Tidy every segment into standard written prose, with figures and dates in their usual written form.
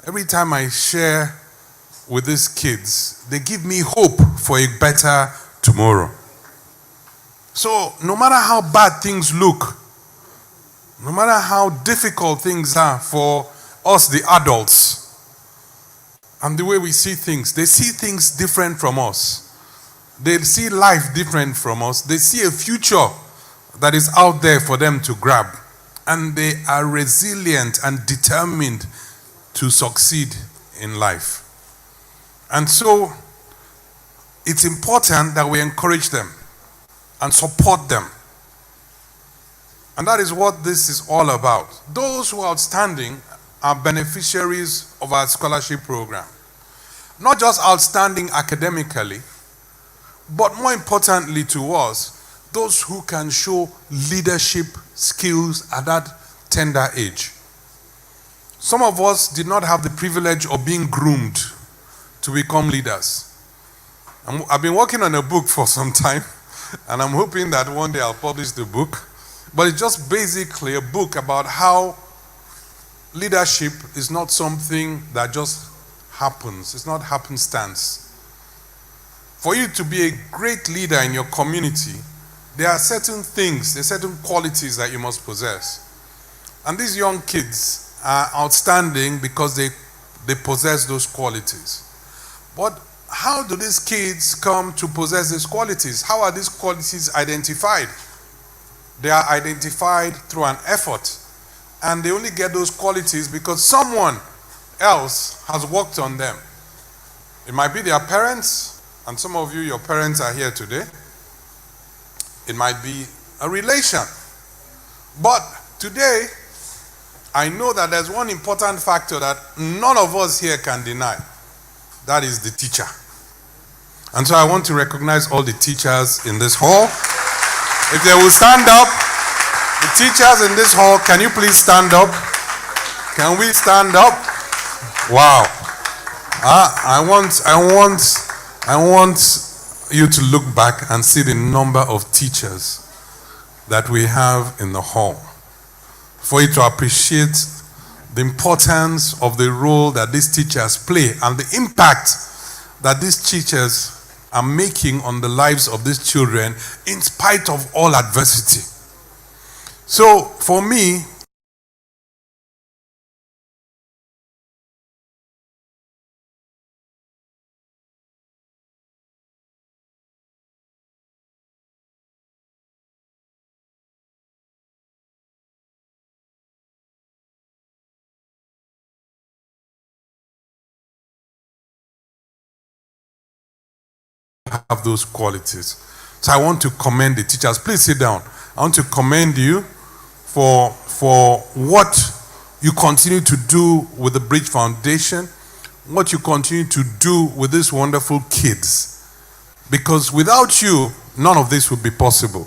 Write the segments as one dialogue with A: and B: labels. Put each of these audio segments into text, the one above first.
A: Every time I share with these kids, they give me hope for a better tomorrow. So no matter how bad things look, no matter how difficult things are for us, the adults, and the way we see things, they see things different from us. They see life different from us. They see a future that is out there for them to grab. And they are resilient and determined to succeed in life. And so, it's important that we encourage them and support them. And that is what this is all about. Those who are outstanding are beneficiaries of our scholarship program. Not just outstanding academically, but more importantly to us, those who can show leadership skills at that tender age. Some of us did not have the privilege of being groomed to become leaders. I've been working on a book for some time, and I'm hoping that one day I'll publish the book. But it's just basically a book about how leadership is not something that just happens. It's not happenstance. For you to be a great leader in your community, there are certain things, there are certain qualities that you must possess. And these young kids are outstanding because they possess those qualities. But how do these kids come to possess these qualities? How are these qualities identified? They are identified through an effort. And they only get those qualities because someone else has worked on them. It might be their parents, and some of you, your parents are here today. It might be a relation. But today, I know that there's one important factor that none of us here can deny. That is the teacher. And so I want to recognize all the teachers in this hall. If they will stand up, the teachers in this hall, can you please stand up? Can we stand up? Wow. I want you to look back and see the number of teachers that we have in the hall. For you to appreciate the importance of the role that these teachers play and the impact that these teachers are making on the lives of these children in spite of all adversity. So for me, have those qualities. So I want to commend the teachers. Please sit down. I want to commend you for what you continue to do with the Bridge Foundation, what you continue to do with these wonderful kids. Because without you, none of this would be possible.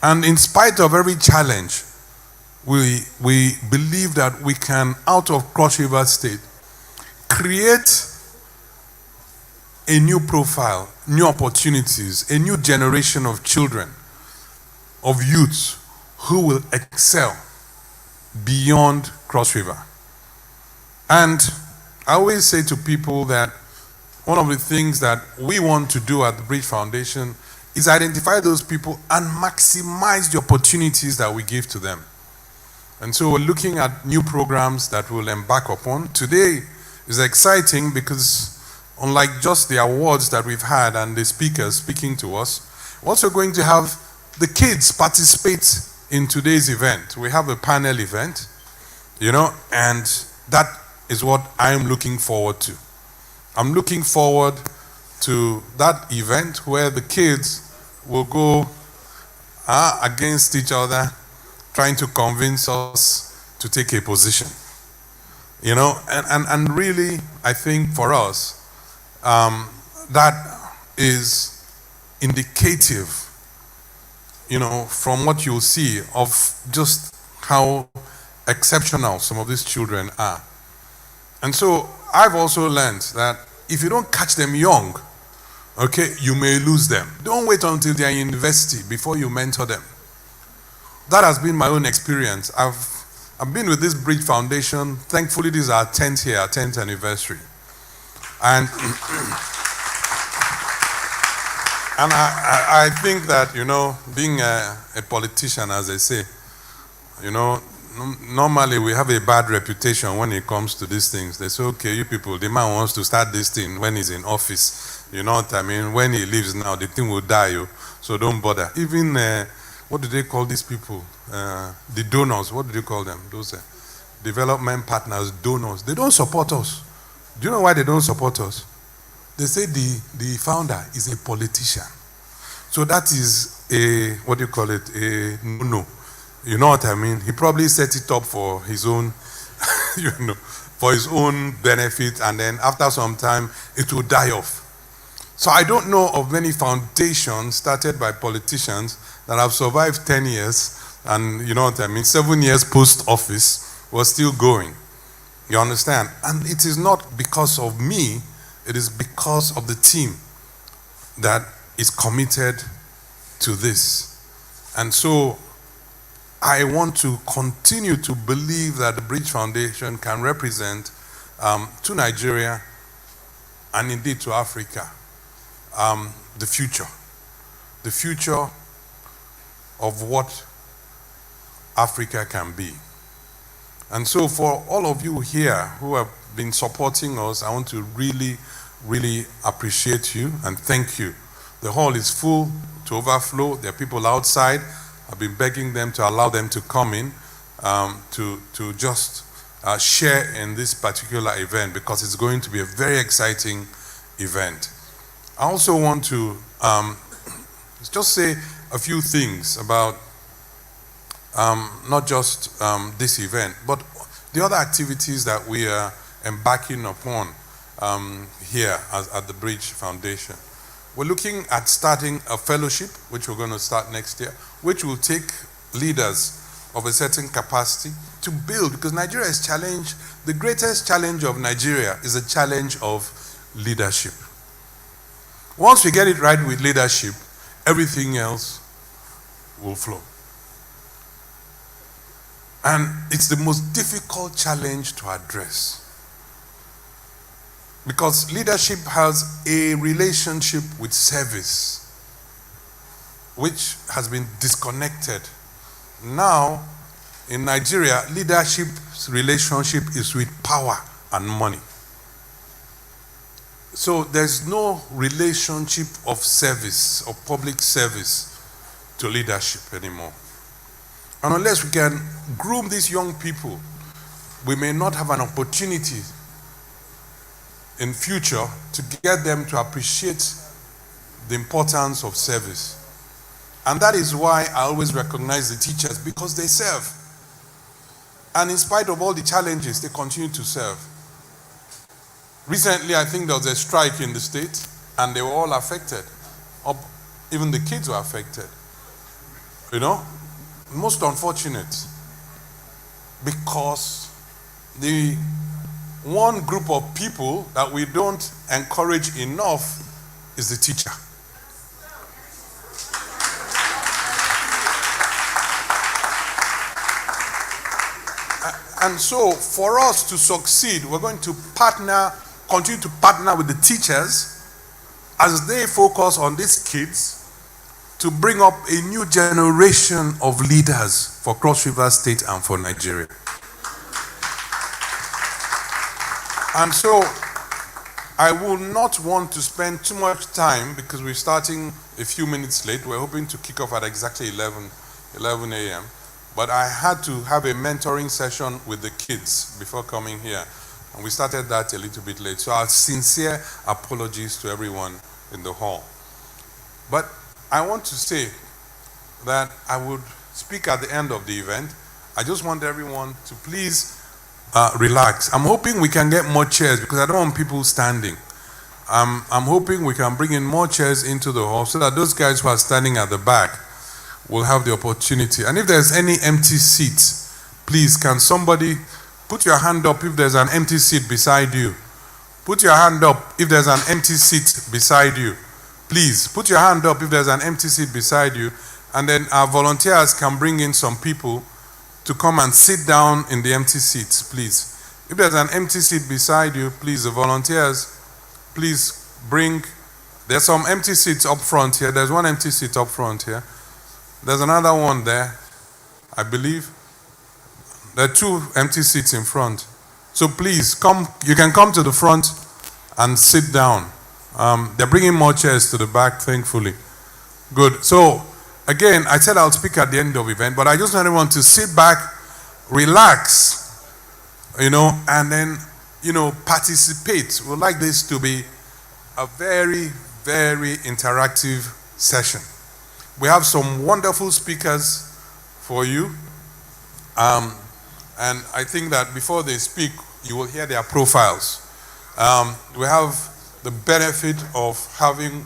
A: And in spite of every challenge, we believe that we can, out of Cross River State, create a new profile, new opportunities, a new generation of children, of youths who will excel beyond Cross River. And I always say to people that one of the things that we want to do at the Bridge Foundation is identify those people and maximize the opportunities that we give to them. And so we're looking at new programs that we'll embark upon. Today is exciting because unlike just the awards that we've had and the speakers speaking to us, we're also going to have the kids participate in today's event. We have a panel event, and that is what I'm looking forward to. I'm looking forward to that event where the kids will go against each other, trying to convince us to take a position. And really, I think for us, that is indicative, from what you'll see of just how exceptional some of these children are. And so I've also learned that if you don't catch them young, you may lose them. Don't wait until they're in university before you mentor them. That has been my own experience. I've I've been with this Bridge Foundation. Thankfully, this is our 10th year, our 10th anniversary. And and I think that, being a politician, as they say, normally we have a bad reputation when it comes to these things. They say, okay, you people, the man wants to start this thing when he's in office. You know what I mean? When he leaves now, the thing will die. So don't bother. Even, what do they call these people? The donors, what do they call them? Those development partners, donors. They don't support us. Do you know why they don't support us? They say the founder is a politician. So that is a, what do you call it? A no. You know what I mean? He probably set it up for his own, for his own benefit, and then after some time, it will die off. So I don't know of many foundations started by politicians that have survived 10 years, and 7 years post-office was still going. You understand? And it is not because of me, it is because of the team that is committed to this. And so I want to continue to believe that the Bridge Foundation can represent to Nigeria and indeed to Africa the future of what Africa can be. And so for all of you here who have been supporting us, I want to really, really appreciate you and thank you. The hall is full to overflow. There are people outside. I've been begging them to allow them to come in to just share in this particular event, because it's going to be a very exciting event. I also want to just say a few things about not just this event, but the other activities that we are embarking upon here at the Bridge Foundation. We're looking at starting a fellowship, which we're going to start next year, which will take leaders of a certain capacity to build, because Nigeria is challenged. The greatest challenge of Nigeria is a challenge of leadership. Once we get it right with leadership, everything else will flow. And it's the most difficult challenge to address, because leadership has a relationship with service, which has been disconnected. Now, in Nigeria, leadership's relationship is with power and money. So there's no relationship of service, of public service to leadership anymore. And unless we can groom these young people, we may not have an opportunity in future to get them to appreciate the importance of service. And that is why I always recognize the teachers, because they serve. And in spite of all the challenges, they continue to serve. Recently, I think there was a strike in the state, and they were all affected. Even the kids were affected. Most unfortunate, because the one group of people that we don't encourage enough is the teacher. And so for us to succeed, we're going to continue to partner with the teachers as they focus on these kids to bring up a new generation of leaders for Cross River State and for Nigeria. And so I will not want to spend too much time, because we're starting a few minutes late. We're hoping to kick off at exactly 11 a.m. But I had to have a mentoring session with the kids before coming here. And we started that a little bit late. So our sincere apologies to everyone in the hall. But I want to say that I would speak at the end of the event. I just want everyone to please relax. I'm hoping we can get more chairs, because I don't want people standing. I'm hoping we can bring in more chairs into the hall so that those guys who are standing at the back will have the opportunity. And if there's any empty seats, please, can somebody put your hand up if there's an empty seat beside you? Put your hand up if there's an empty seat beside you. Please, put your hand up if there's an empty seat beside you. And then our volunteers can bring in some people to come and sit down in the empty seats, please. If there's an empty seat beside you, please, the volunteers, please bring. There's some empty seats up front here. There's one empty seat up front here. There's another one there, I believe. There are 2 empty seats in front. So please, come. You can come to the front and sit down. They're bringing more chairs to the back, thankfully. Good. So, again, I said I'll speak at the end of the event, but I just want everyone to sit back, relax, and then, participate. We'd like this to be a very, very interactive session. We have some wonderful speakers for you. And I think that before they speak, you will hear their profiles. We have the benefit of having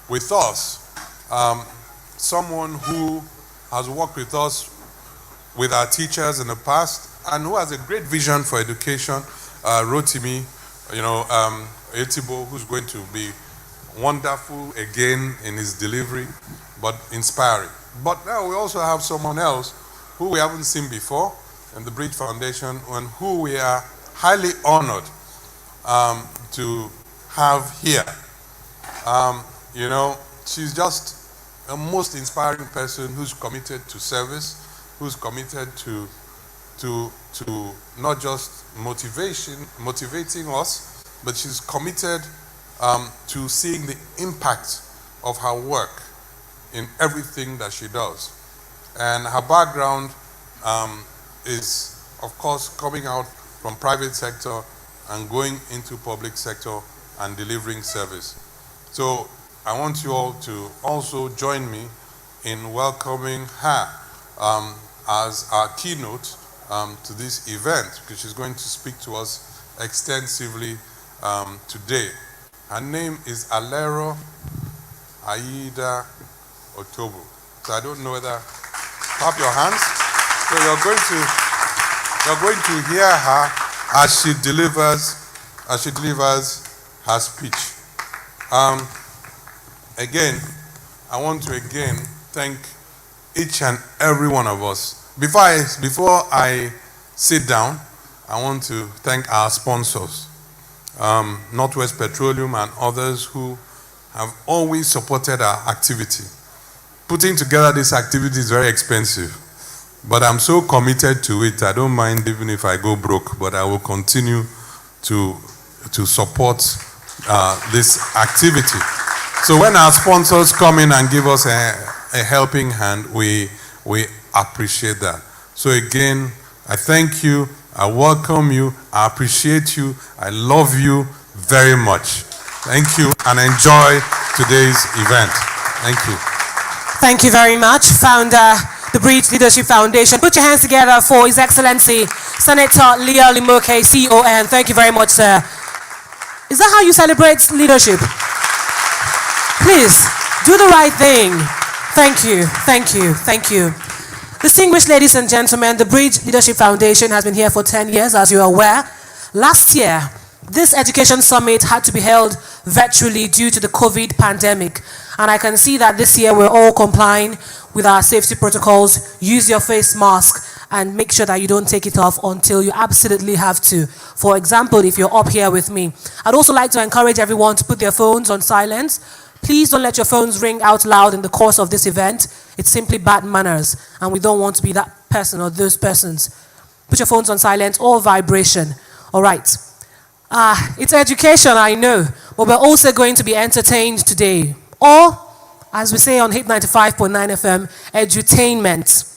A: with us someone who has worked with us, with our teachers in the past, and who has a great vision for education, Rotimi, Etibo, who's going to be wonderful again in his delivery, but inspiring. But now we also have someone else who we haven't seen before in the Bridge Foundation, and who we are highly honored to have here. She's just a most inspiring person who's committed to service, who's committed to not just motivating us, but she's committed to seeing the impact of her work in everything that she does. And her background is, of course, coming out from private sector and going into public sector and delivering service. So I want you all to also join me in welcoming her as our keynote to this event, because she's going to speak to us extensively today. Her name is Alero Aida Otobo. So I don't know whether, clap your hands. So you're going to hear her as she delivers her speech. Again, I want to thank each and every one of us. Before I sit down, I want to thank our sponsors, Northwest Petroleum and others who have always supported our activity. Putting together this activity is very expensive, but I'm so committed to it. I don't mind even if I go broke, but I will continue to support this activity. So when our sponsors come in and give us a helping hand, we appreciate that. So again, I thank you, I welcome you, I appreciate you, I love you very much. Thank you, and enjoy today's event. Thank you.
B: Thank you very much, Founder, the Bridge Leadership Foundation. Put your hands together for His Excellency, Senator Leo Limoke, CON. Thank you very much, sir. Is that how you celebrate leadership? Please, do the right thing. Thank you, thank you, thank you. Distinguished ladies and gentlemen, the Bridge Leadership Foundation has been here for 10 years, as you are aware. Last year, this education summit had to be held virtually due to the COVID pandemic. And I can see that this year we're all complying with our safety protocols. Use your face mask and make sure that you don't take it off until you absolutely have to. For example, if you're up here with me. I'd also like to encourage everyone to put their phones on silent. Please don't let your phones ring out loud in the course of this event. It's simply bad manners, and we don't want to be that person or those persons. Put your phones on silent or vibration. All right. It's education, I know, but we're also going to be entertained today. Or, as we say on Hit 95.9 FM, edutainment.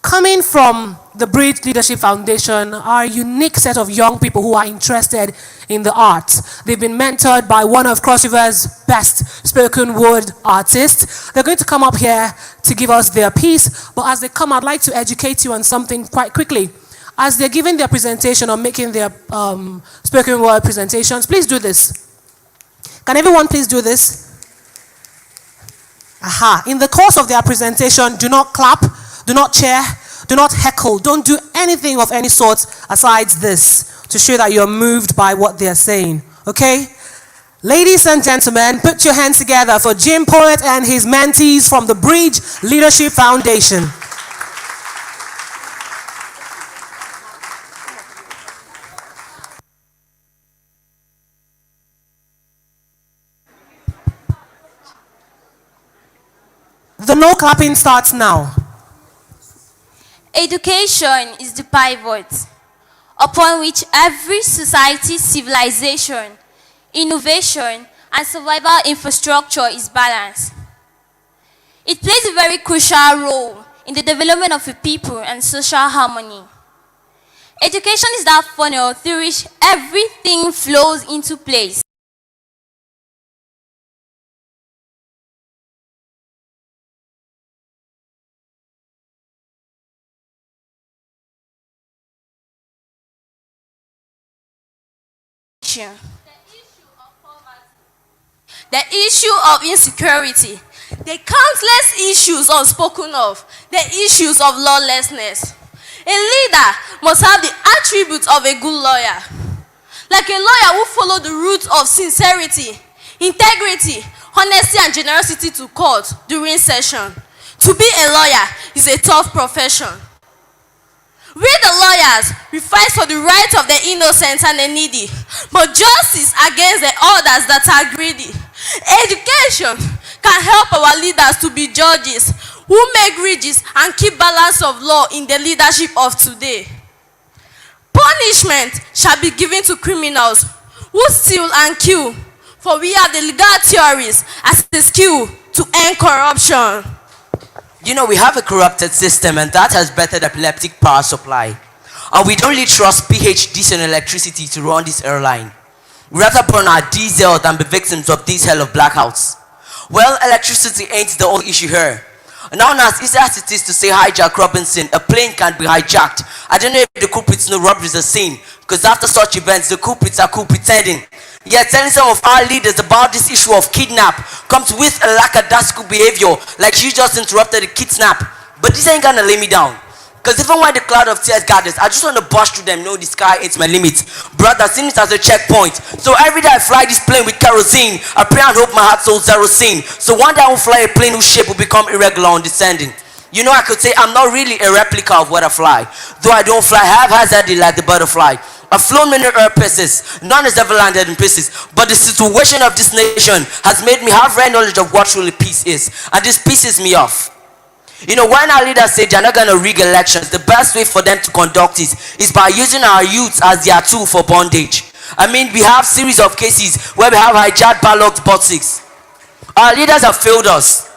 B: Coming from the Bridge Leadership Foundation are a unique set of young people who are interested in the arts. They've been mentored by one of Cross River's best spoken word artists. They're going to come up here to give us their piece, but as they come, I'd like to educate you on something quite quickly. As they're giving their presentation or making their spoken word presentations, please do this. Can everyone please do this? Aha. In the course of their presentation, do not clap, do not cheer, do not heckle, don't do anything of any sort besides this to show that you're moved by what they're saying. Okay? Ladies and gentlemen, put your hands together for Jim Poet and his mentees from the Bridge Leadership Foundation. The no clapping starts now.
C: Education is the pivot upon which every society's civilization, innovation, and survival infrastructure is balanced. It plays a very crucial role in the development of a people and social harmony. Education is that funnel through which everything flows into place. The issue of insecurity, the countless issues unspoken of, the issues of lawlessness. A leader must have the attributes of a good lawyer. Like a lawyer who follows the roots of sincerity, integrity, honesty, and generosity to court during session. To be a lawyer is a tough profession. We the lawyers, we fight for the rights of the innocent and the needy, but justice against the others that are greedy. Education can help our leaders to be judges who make ridges and keep balance of law in the leadership of today. Punishment shall be given to criminals who steal and kill, for we have the legal theories as a skill to end corruption.
D: You know, we have a corrupted system, and that has bettered epileptic power supply. And we don't really trust PhDs in electricity to run this airline. We rather burn our diesel than be victims of these hell of blackouts. Well, electricity ain't the only issue here. Now, as easy as it is to say hijack Robinson, a plane can be hijacked. I don't know if the culprits know robberies are seen, because after such events, the culprits are cool pretending. Yet telling some of our leaders about this issue of kidnap comes with a lackadaisical behavior, like you just interrupted the kidnap. But this ain't gonna lay me down. Because even when the cloud of tears gathers, I just want to bust through them, know the sky ain't my limit. Brother, see it as a checkpoint. So every day I fly this plane with kerosene. I pray and hope my heart so zero sin. So one day I will fly a plane whose shape will become irregular on descending. You know, I could say I'm not really a replica of what I fly. Though I don't fly haphazardly like the butterfly. I've flown many earth pieces, none has ever landed in pieces. But the situation of this nation has made me have rare knowledge of what truly peace is. And this pisses me off. You know, when our leaders say they're not going to rig elections, the best way for them to conduct it is by using our youth as their tool for bondage. I mean, we have series of cases where we have hijacked ballot boxes. Our leaders have failed us.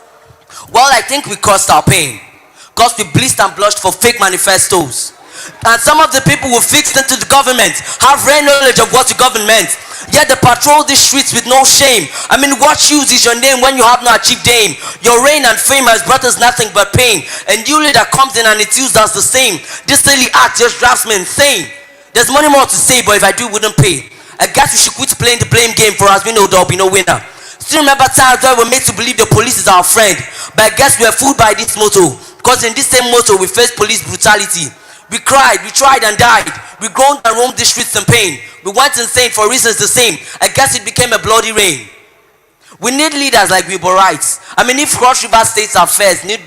D: Well, I think we caused our pain, because we blessed and blushed for fake manifestos. And some of the people who fixed into the government have rare knowledge of what the government meant. Yet they patrol the streets with no shame. I mean, what use is your name when you have no achieved aim? Your reign and fame has brought us nothing but pain. And you leader comes in and it used us the same. This silly act just drives me insane. There's money more to say, but if I do, it wouldn't pay. I guess we should quit playing the blame game, for as we know there'll be no winner. Still remember times where we were made to believe the police is our friend. But I guess we are fooled by this motto, because in this same motto we face police brutality. We cried, we tried and died. We groaned and roamed the streets in pain. We went insane for reasons the same. I guess it became a bloody rain. We need leaders like Wilbur Wright. I mean, if Cross River State's affairs need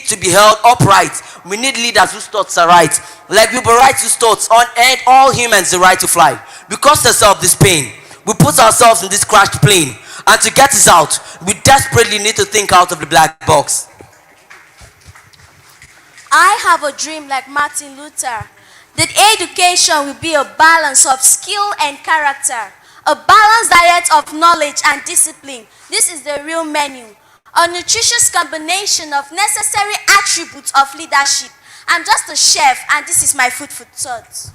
D: to be held upright, we need leaders whose thoughts are right. Like Wilbur Wright, whose thoughts on and all humans the right to fly. Because of this pain, we put ourselves in this crashed plane. And to get us out, we desperately need to think out of the black box.
C: I have a dream like Martin Luther, that education will be a balance of skill and character, a balanced diet of knowledge and discipline. This is the real menu, a nutritious combination of necessary attributes of leadership. I'm just a chef, and this is my food for thought.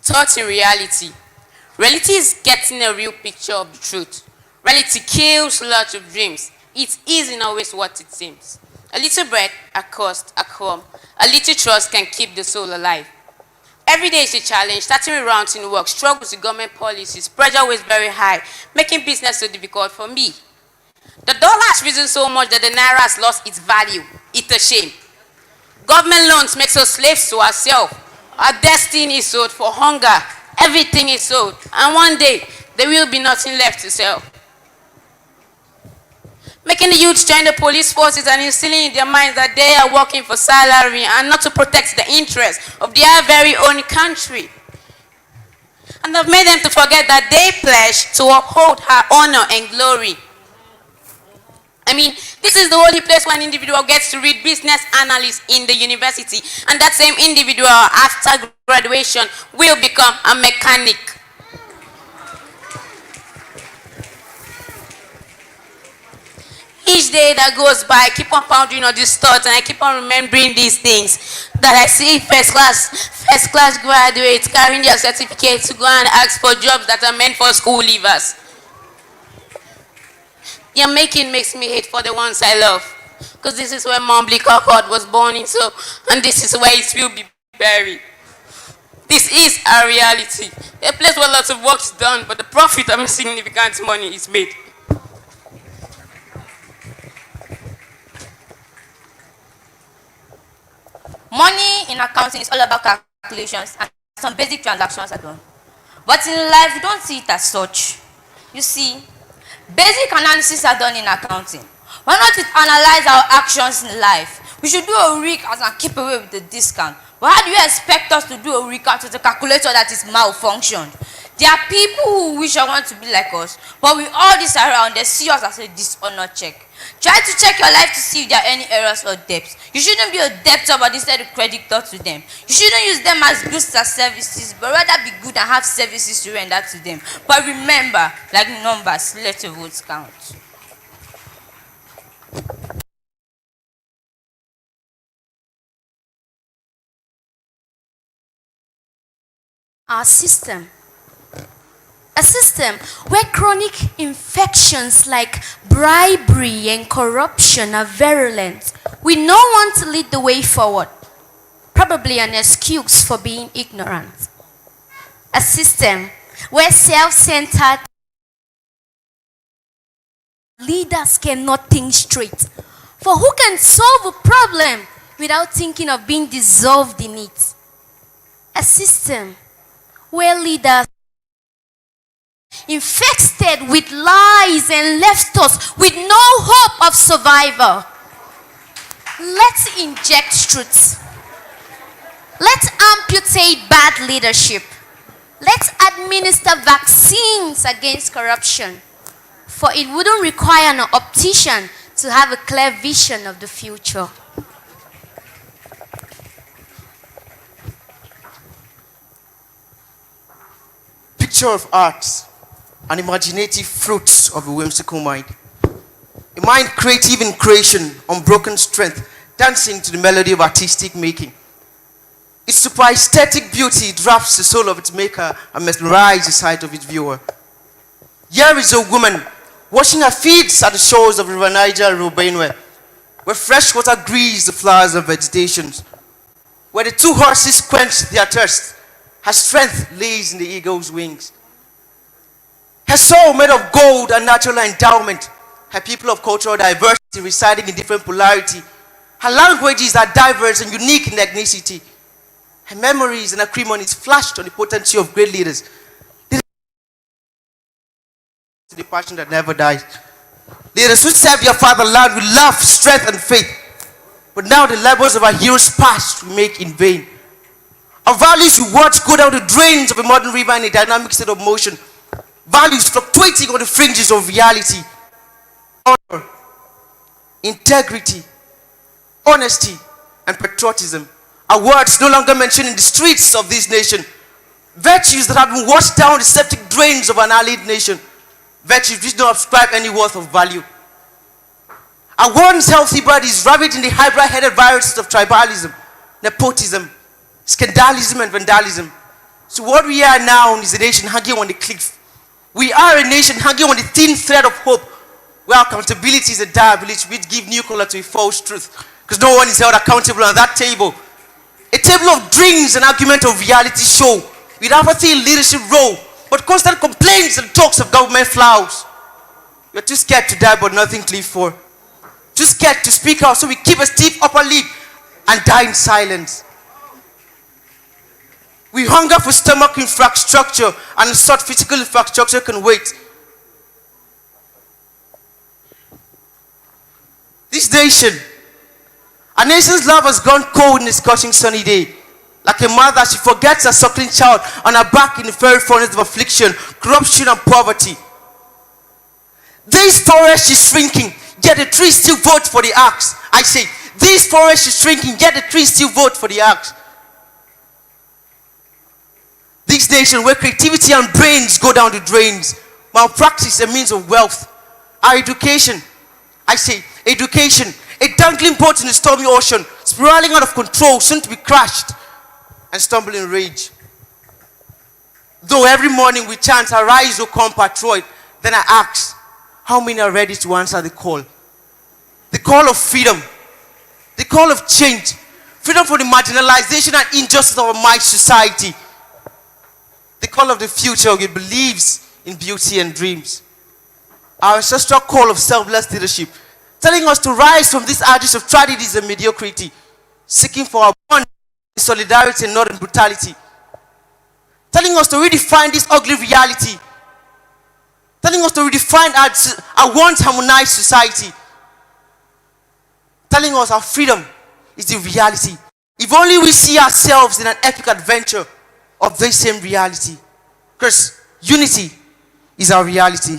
E: Thought in reality. Reality is getting a real picture of the truth. Reality kills lots of dreams. It isn't always what it seems. A little bread, a cost, a crumb. A little trust can keep the soul alive. Every day is a challenge, starting with routine work, struggles with government policies, pressure always very high, making business so difficult for me. The dollar has risen so much that the naira has lost its value. It's a shame. Government loans make us slaves to ourselves. Our destiny is sold for hunger. Everything is sold. And one day, there will be nothing left to sell. Making the youth join the police forces and instilling in their minds that they are working for salary and not to protect the interests of their very own country. and have made them to forget that they pledged to uphold her honor and glory. I mean, this is the only place where an individual gets to read business analyst in the university, and that same individual, after graduation, will become a mechanic. Each day that goes by, I keep on pondering on these thoughts, and I keep on remembering these things. That I see first class graduates carrying their certificates to go and ask for jobs that are meant for school leavers. Their making makes me hate for the ones I love. Because this is where Mumbly Concord was born into, and this is where it will be buried. This is a reality. A place where lots of work is done, but the profit of insignificant money is made.
F: Money in accounting is all about calculations, and some basic transactions are done. But in life, we don't see it as such. You see, basic analysis are done in accounting. Why not analyze our actions in life? We should do a recount and keep away with the discount. But how do you expect us to do a recount with a calculator that is malfunctioned? There are people who wish or want to be like us, but with all this around, they see us as a dishonor check. Try to check your life to see if there are any errors or debts. You shouldn't be a debtor, but instead a creditor to them. You shouldn't use them as goods as services, but rather be good and have services to render to them. But remember, like numbers, let your votes count.
C: Our system. A system where chronic infections like bribery and corruption are virulent, with no one to lead the way forward, probably an excuse for being ignorant. A system where self-centered leaders cannot think straight. For who can solve a problem without thinking of being dissolved in it? A system where leaders infested with lies and left us with no hope of survival. Let's inject truth. Let's amputate bad leadership. Let's administer vaccines against corruption. For it wouldn't require an optician to have a clear vision of the future.
G: Picture of arts and imaginative fruits of a whimsical mind. A mind creative in creation, unbroken strength, dancing to the melody of artistic making. Its super aesthetic beauty drafts the soul of its maker and mesmerizes the sight of its viewer. Here is a woman washing her feet at the shores of River Niger and River Benue, where fresh water greases the flowers and vegetations, where the two horses quench their thirst. Her strength lays in the eagle's wings. Her soul made of gold and natural endowment. Her people of cultural diversity residing in different polarity. Her languages are diverse and unique in ethnicity. Her memories and acrimonies flashed on the potency of great leaders. The passion that never dies. Leaders who serve their fatherland with love, strength, and faith. But now the labors of our heroes past we make in vain. Our values we watch go down the drains of a modern river in a dynamic state of motion. Values fluctuating on the fringes of reality. Honor, integrity, honesty, and patriotism are words no longer mentioned in the streets of this nation. Virtues that have been washed down the septic drains of an allied nation. Virtues which don't ascribe any worth of value. Our once healthy bodies ravaged in the hybrid-headed viruses of tribalism, nepotism, scandalism, and vandalism. So what we are now is a nation hanging on the cliff. We are a nation hanging on the thin thread of hope, where accountability is a diabolist which give new color to a false truth, because no one is held accountable on that table. A table of dreams and argument of reality show, with apathy in leadership role, but constant complaints and talks of government flaws. We are too scared to die, but nothing to live for. Too scared to speak out, so we keep a stiff upper lip and die in silence. We hunger for stomach infrastructure, and such physical infrastructure can wait. This nation, our nation's love has gone cold in a scorching sunny day. Like a mother, she forgets her suckling child on her back in the very furnace of affliction, corruption, and poverty. This forest is shrinking, yet the trees still vote for the axe. I say, this forest is shrinking, yet the trees still vote for the axe. This nation where creativity and brains go down the drains, malpractice a means of wealth. Our education, I say, education, a dangling boat in the stormy ocean, spiraling out of control, soon to be crashed and stumble in rage. Though every morning we chant, arise, O compatriot, then I ask, how many are ready to answer the call? The call of freedom, the call of change, freedom from the marginalization and injustice of my society, the call of the future that believes in beauty and dreams. Our ancestral call of selfless leadership, telling us to rise from this abyss of tragedies and mediocrity, seeking for our bond in solidarity and not in brutality, telling us to redefine this ugly reality, telling us to redefine our once harmonized society, telling us our freedom is the reality. If only we see ourselves in an epic adventure of this same reality. Because unity is our reality.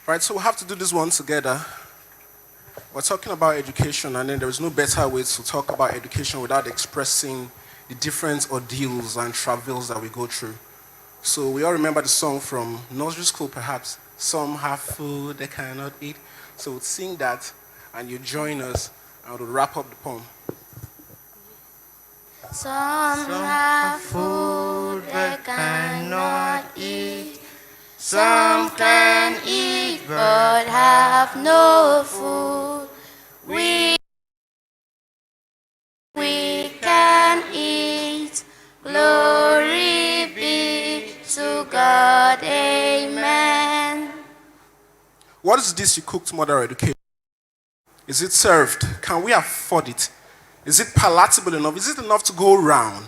H: Right, so we have to do this one together. We're talking about education, and then there is no better way to talk about education without expressing the different ordeals and travails that we go through. So we all remember the song from nursery school, perhaps. Some have food they cannot eat. So we'll sing that, and you join us, and we'll wrap up the poem.
F: Some have food they cannot eat. Some can eat but have no food. We can eat. Glory be to God. Amen.
H: What is this you cooked, mother education? Is it served? Can we afford it? Is it palatable enough? Is it enough to go round?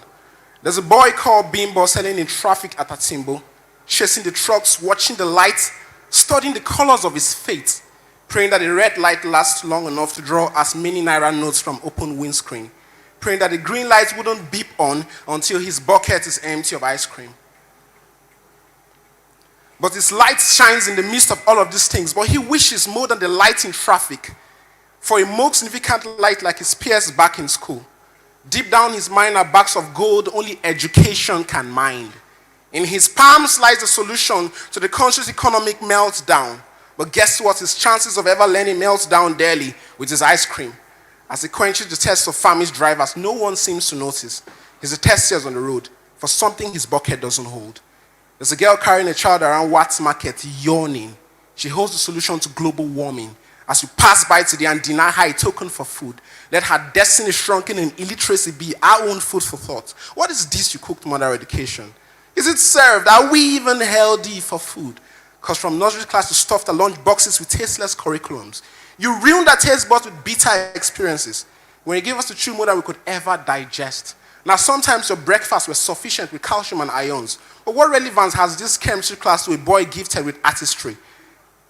H: There's a boy called Bimbo selling in traffic at Atimbo, chasing the trucks, watching the lights, studying the colors of his fate, praying that the red light lasts long enough to draw as many naira notes from open windscreen, praying that the green light wouldn't beep on until his bucket is empty of ice cream. But his light shines in the midst of all of these things, but he wishes more than the light in traffic for a more significant light like his peers back in school. Deep down his mind are bags of gold only education can mine. In his palms lies the solution to the country's economic meltdown. But guess what? His chances of ever learning melts down daily with his ice cream. As he quenches the thirst of famished drivers, no one seems to notice. He's a tester on the road for something his bucket doesn't hold. There's a girl carrying a child around Watts Market, yawning. She holds the solution to global warming. As you pass by today and deny her a token for food, let her destiny shrunken in illiteracy be our own food for thought. What is this you cooked, mother education? Is it served? Are we even healthy for food? Because from nursery class to stuffed our lunch boxes with tasteless curriculums. You ruined our taste buds with bitter experiences. When you gave us the chew more than we could ever digest. Now sometimes your breakfast was sufficient with calcium and ions. But what relevance has this chemistry class to a boy gifted with artistry?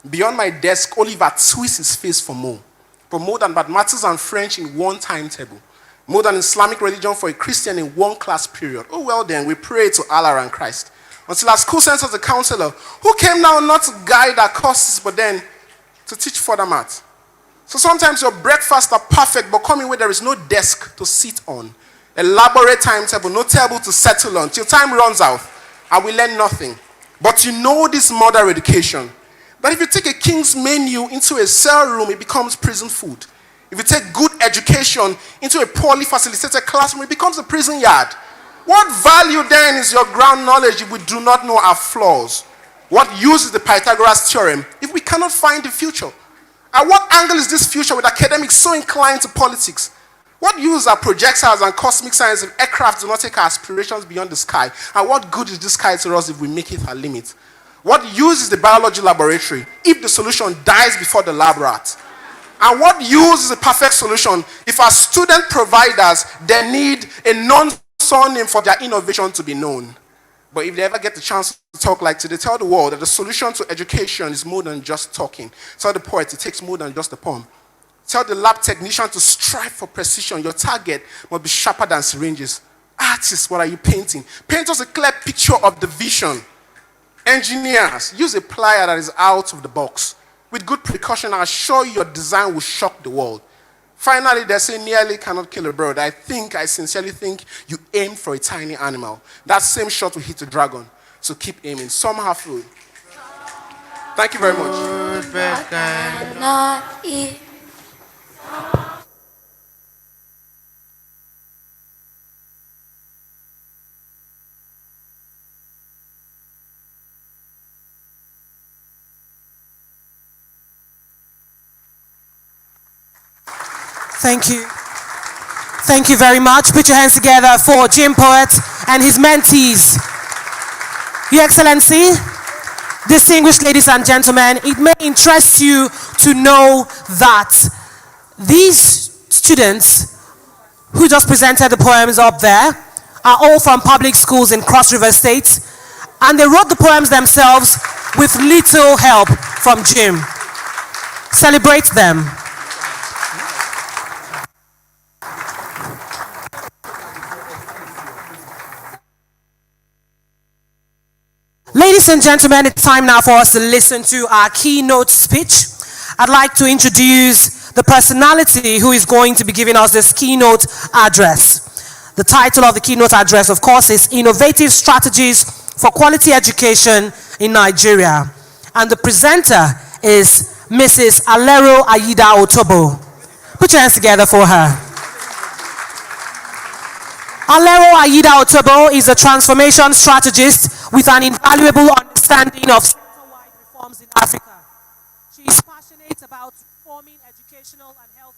H: Beyond my desk, Oliver twists his face for more. For more than mathematics and French in one timetable. More than Islamic religion for a Christian in one class period. Oh well then, we pray to Allah and Christ. Until our school sends us a counselor who came now not to guide our courses but then to teach further math. So sometimes your breakfasts are perfect but coming where there is no desk to sit on. Elaborate timetable, no table to settle on. Till time runs out and we learn nothing. But you know this mother education. But if you take a king's menu into a cell room, it becomes prison food. If you take good education into a poorly facilitated classroom, it becomes a prison yard. What value then is your ground knowledge if we do not know our flaws? What use is the Pythagoras theorem if we cannot find the future? At what angle is this future with academics so inclined to politics? What use are projectiles and cosmic science if aircraft do not take our aspirations beyond the sky? And what good is this sky to us if we make it our limit? What use is the biology laboratory if the solution dies before the lab rat? And what use is a perfect solution if our student providers then need a non-surname for their innovation to be known? But if they ever get the chance to talk like today, tell the world that the solution to education is more than just talking. Tell the poet it takes more than just a poem. Tell the lab technician to strive for precision. Your target must be sharper than syringes. Artists, what are you painting? Paint us a clear picture of the vision. Engineers, use a plier that is out of the box. With good precaution, I assure you your design will shock the world. Finally, they say nearly cannot kill a bird. I sincerely think you aim for a tiny animal. That same shot will hit a dragon. So keep aiming. Some have food. Thank you very much.
F: Not eat.
B: Thank you. Thank you very much. Put your hands together for Jim Poet and his mentees. Your Excellency, distinguished ladies and gentlemen, it may interest you to know that these students who just presented the poems up there are all from public schools in Cross River State, and they wrote the poems themselves with little help from Jim. Celebrate them. Ladies and gentlemen, it's time now for us to listen to our keynote speech. I'd like to introduce the personality who is going to be giving us this keynote address. The title of the keynote address, of course, is Innovative Strategies for Quality Education in Nigeria. And the presenter is Mrs. Alero Ayida Otobo. Put your hands together for her. Alero Ayida Otobo is a transformation strategist with an invaluable understanding of sector-wide reforms in Africa. She is passionate about reforming educational and health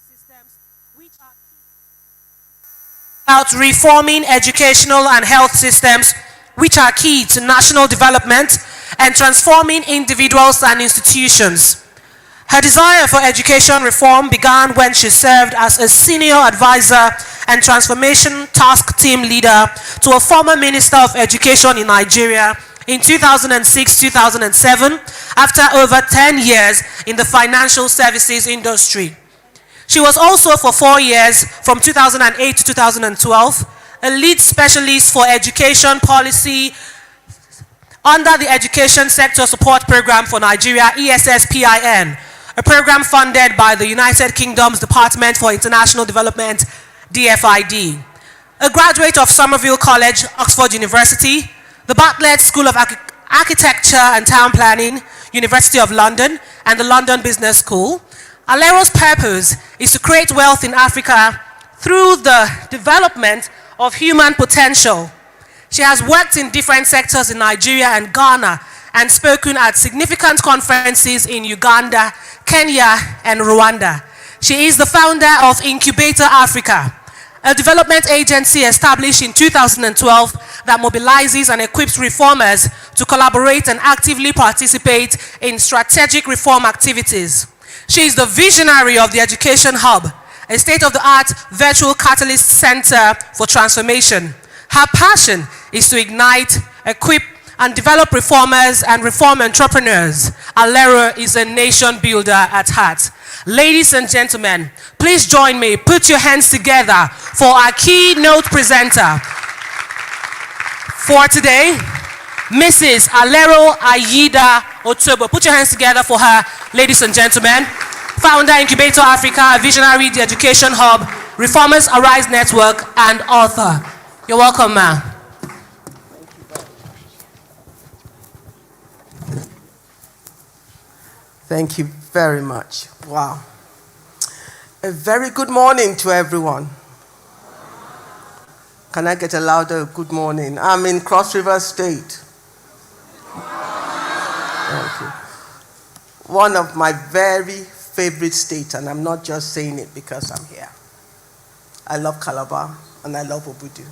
B: systems which are key to national development and transforming individuals and institutions. Her desire for education reform began when she served as a senior advisor and transformation task team leader to a former Minister of Education in Nigeria in 2006-2007 after over 10 years in the financial services industry. She was also for 4 years, from 2008 to 2012, a lead specialist for education policy under the Education Sector Support Program for Nigeria, ESSPIN, a program funded by the United Kingdom's Department for International Development, DFID. A graduate of Somerville College, Oxford University, the Bartlett School of Architecture and Town Planning, University of London, and the London Business School, Alero's purpose is to create wealth in Africa through the development of human potential. She has worked in different sectors in Nigeria and Ghana and spoken at significant conferences in Uganda, Kenya, and Rwanda. She is the founder of Incubator Africa, a development agency established in 2012 that mobilizes and equips reformers to collaborate and actively participate in strategic reform activities. She is the visionary of the Education Hub, a state-of-the-art virtual catalyst center for transformation. Her passion is to ignite, equip, and develop reformers and reform entrepreneurs. Alero is a nation builder at heart. Ladies and gentlemen, please join me. Put your hands together for our keynote presenter for today, Mrs. Alero Ayida Otobo. Put your hands together for her, ladies and gentlemen. Founder, Incubator Africa, visionary, the Education Hub, Reformers Arise Network, and author. You're welcome, ma'am.
I: Thank you very much. Wow. A very good morning to everyone. Can I get a louder good morning? I'm in Cross River State. Thank you. One of my very favorite states, and I'm not just saying it because I'm here. I love Calabar and I love Obudu.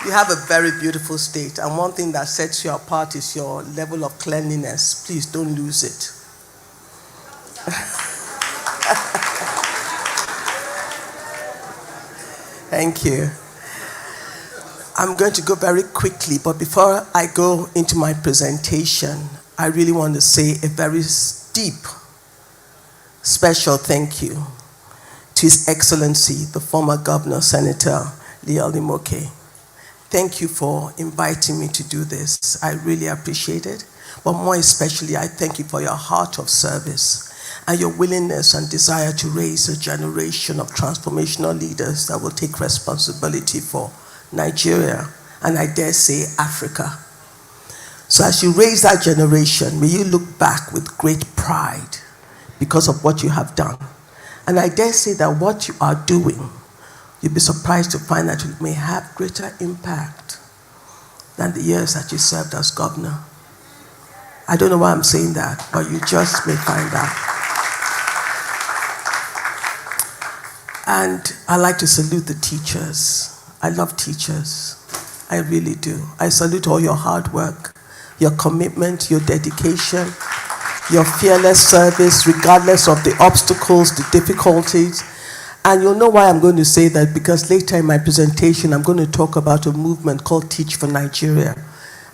I: You have a very beautiful state, and one thing that sets you apart is your level of cleanliness. Please don't lose it. Thank you. I'm going to go very quickly, but before I go into my presentation, I really want to say a very deep, special thank you to His Excellency, the former Governor, Senator Leo Limoke. Thank you for inviting me to do this. I really appreciate it. But more especially, I thank you for your heart of service and your willingness and desire to raise a generation of transformational leaders that will take responsibility for Nigeria and, I dare say, Africa. So as you raise that generation, may you look back with great pride because of what you have done. And I dare say that what you are doing, you'll be surprised to find that it may have greater impact than the years that you served as governor. I don't know why I'm saying that, but you just may find out. And I like to salute the teachers. I love teachers. I really do. I salute all your hard work, your commitment, your dedication, your fearless service, regardless of the obstacles, the difficulties. And you'll know why I'm going to say that, because later in my presentation, I'm going to talk about a movement called Teach for Nigeria.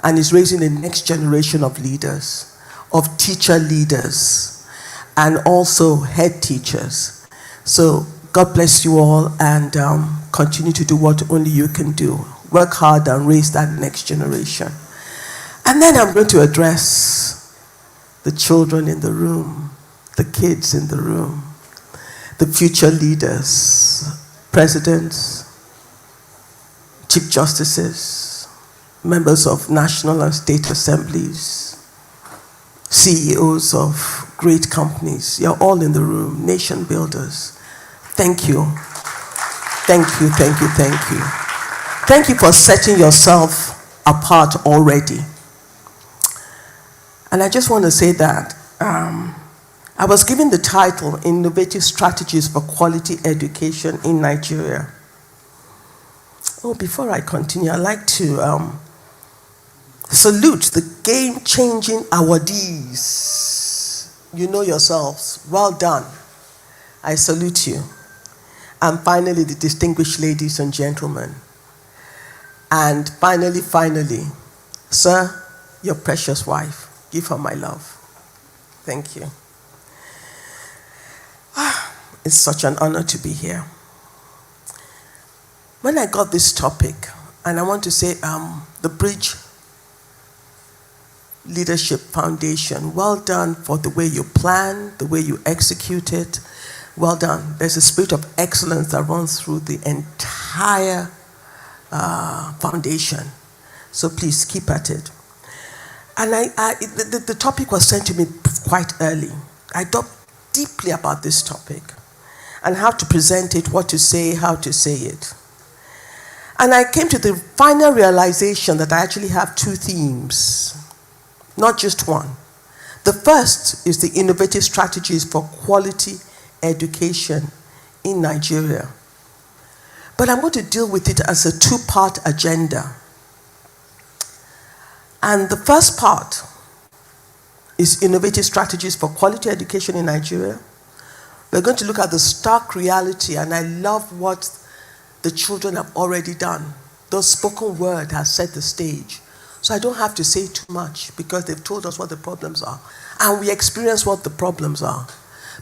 I: And it's raising the next generation of leaders, of teacher leaders, and also head teachers. So God bless you all, and continue to do what only you can do. Work hard and raise that next generation. And then I'm going to address the children in the room, the kids in the room, the future leaders, presidents, chief justices, members of national and state assemblies, CEOs of great companies. You're all in the room, nation builders. Thank you. Thank you, thank you, thank you. Thank you for setting yourself apart already. And I just want to say that I was given the title, Innovative Strategies for Quality Education in Nigeria. Oh, before I continue, I'd like to salute the game-changing awardees. You know yourselves. Well done. I salute you. And finally, the distinguished ladies and gentlemen. And finally, sir, your precious wife. Give her my love. Thank you. It's such an honor to be here. When I got this topic, and I want to say the Bridge Leadership Foundation, well done for the way you plan, the way you execute it. Well done. There's a spirit of excellence that runs through the entire foundation. So please keep at it. And the topic was sent to me quite early. I thought deeply about this topic and how to present it, what to say, how to say it. And I came to the final realization that I actually have two themes, not just one. The first is the innovative strategies for quality education in Nigeria. But I'm going to deal with it as a two-part agenda. And the first part is innovative strategies for quality education in Nigeria. We're going to look at the stark reality, and I love what the children have already done. The spoken word has set the stage. So I don't have to say too much because they've told us what the problems are. And we experience what the problems are.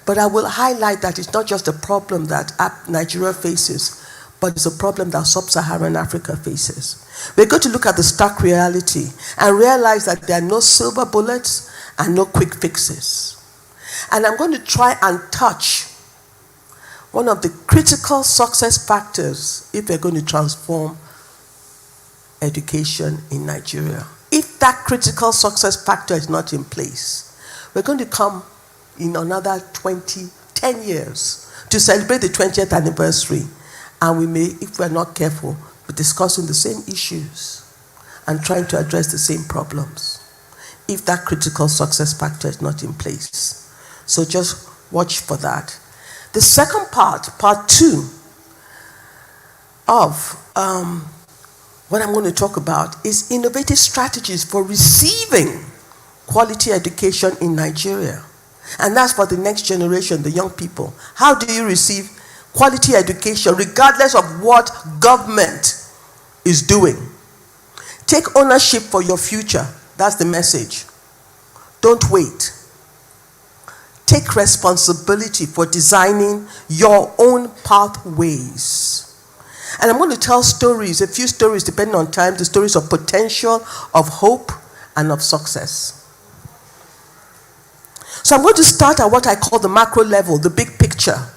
I: But I will highlight that it's not just a problem that Nigeria faces, but it's a problem that sub-Saharan Africa faces. We're going to look at the stark reality and realize that there are no silver bullets and no quick fixes. And I'm going to try and touch one of the critical success factors if we're going to transform education in Nigeria. If that critical success factor is not in place, we're going to come in another 10 years to celebrate the 20th anniversary. And we may, if we're not careful, be discussing the same issues and trying to address the same problems if that critical success factor is not in place. So just watch for that. The second part two of what I'm going to talk about is innovative strategies for receiving quality education in Nigeria. And that's for the next generation, the young people. How do you receive quality education regardless of what government is doing? Take ownership for your future. That's the message. Don't wait. Take responsibility for designing your own pathways. And I'm going to tell stories, a few stories depending on time, the stories of potential, of hope, and of success. So I'm going to start at what I call the macro level, the big picture.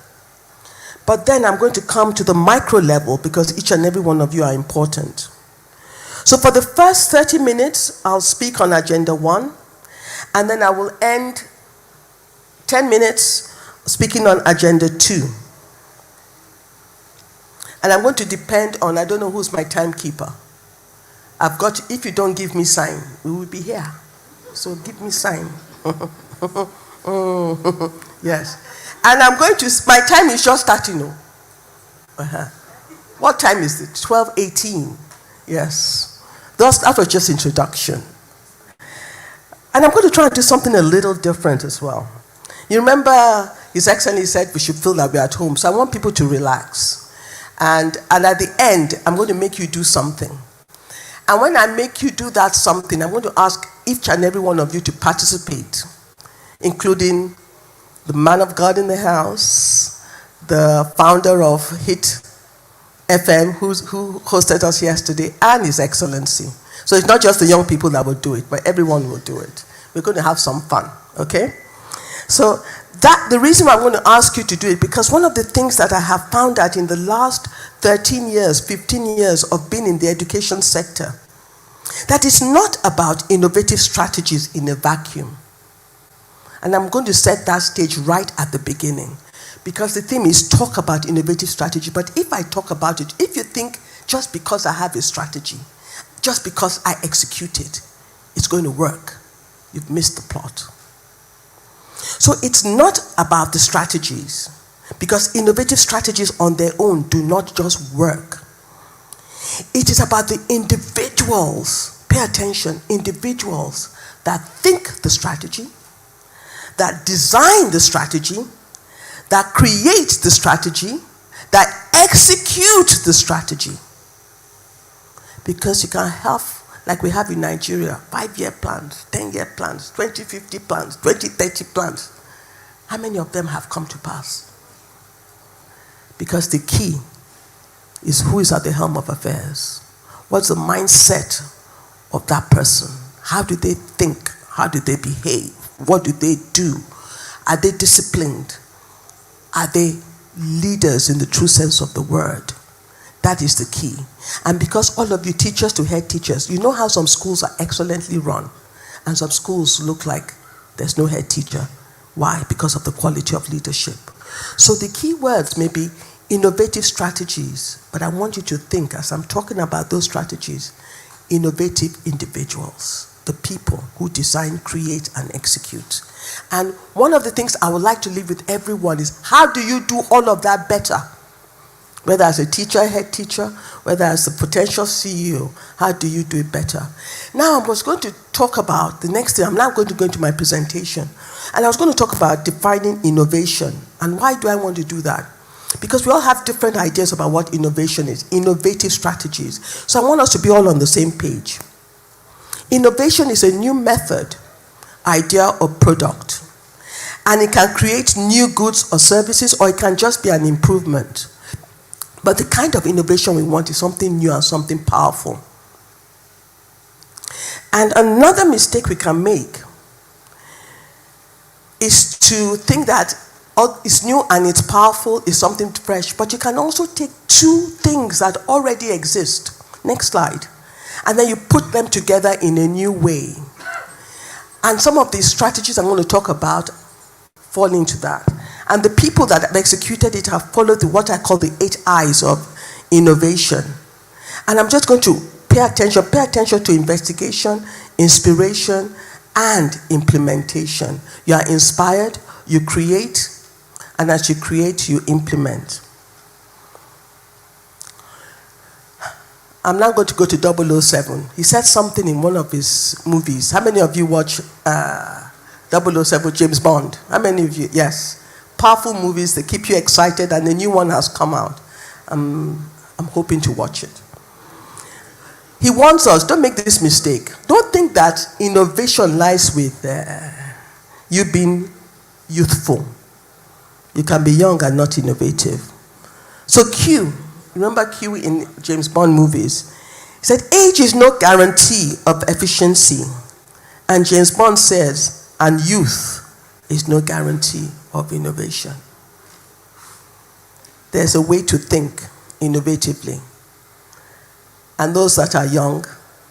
I: But then I'm going to come to the micro level because each and every one of you are important. So for the first 30 minutes, I'll speak on Agenda 1, and then I will end 10 minutes speaking on Agenda 2. And I'm going to depend on, I don't know who's my timekeeper. I've got, if you don't give me sign, we will be here. So give me sign. Yes. And I'm going to, my time is just starting. What time is it? 12:18. Yes. That was just introduction. And I'm going to try and do something a little different as well. You remember His Excellency said we should feel that we're at home. So I want people to relax. And at the end, I'm going to make you do something. And when I make you do that something, I'm going to ask each and every one of you to participate, including the man of God in the house, the founder of Hit FM, who hosted us yesterday, and His Excellency. So it's not just the young people that will do it, but everyone will do it. We're going to have some fun, okay? So the reason why I'm going to ask you to do it, because one of the things that I have found out in the last 13 years, 15 years of being in the education sector, that it's not about innovative strategies in a vacuum. And I'm going to set that stage right at the beginning, because the theme is talk about innovative strategy. But if I talk about it, if you think just because I have a strategy, just because I execute it, it's going to work, you've missed the plot. So it's not about the strategies, because innovative strategies on their own do not just work. It is about the individuals, pay attention, individuals that think the strategy, that design the strategy, that create the strategy, that execute the strategy. Because you can have, like we have in Nigeria, 5-year plans, 10-year plans, 2050 plans, 2030 plans. How many of them have come to pass? Because the key is who is at the helm of affairs. What's the mindset of that person? How do they think? How do they behave? What do they do? Are they disciplined? Are they leaders in the true sense of the word? That is the key. And because all of you teachers to head teachers, you know how some schools are excellently run and some schools look like there's no head teacher. Why? Because of the quality of leadership. So the key words may be innovative strategies, but I want you to think, as I'm talking about those strategies, innovative individuals, the people who design, create, and execute. And one of the things I would like to leave with everyone is, how do you do all of that better? Whether as a teacher, head teacher, whether as the potential CEO, how do you do it better? Now I was going to talk about the next thing. I'm now going to go into my presentation. And I was going to talk about defining innovation. And why do I want to do that? Because we all have different ideas about what innovation is, innovative strategies. So I want us to be all on the same page. Innovation is a new method, idea, or product. And it can create new goods or services, or it can just be an improvement. But the kind of innovation we want is something new and something powerful. And another mistake we can make is to think that it's new and it's powerful, it's something fresh, but you can also take two things that already exist. Next slide. And then you put them together in a new way. And some of these strategies I'm going to talk about fall into that. And the people that have executed it have followed what I call the 8 I's of innovation. And I'm just going to pay attention to investigation, inspiration, and implementation. You are inspired, you create, and as you create, you implement. I'm now going to go to 007. He said something in one of his movies. How many of you watch 007, James Bond? How many of you? Yes. Powerful movies, they keep you excited, and the new one has come out. I'm hoping to watch it. He wants us, don't make this mistake. Don't think that innovation lies with you being youthful. You can be young and not innovative. So Q, remember Q in James Bond movies? He said, age is no guarantee of efficiency. And James Bond says, and youth is no guarantee of innovation. There's a way to think innovatively. And those that are young,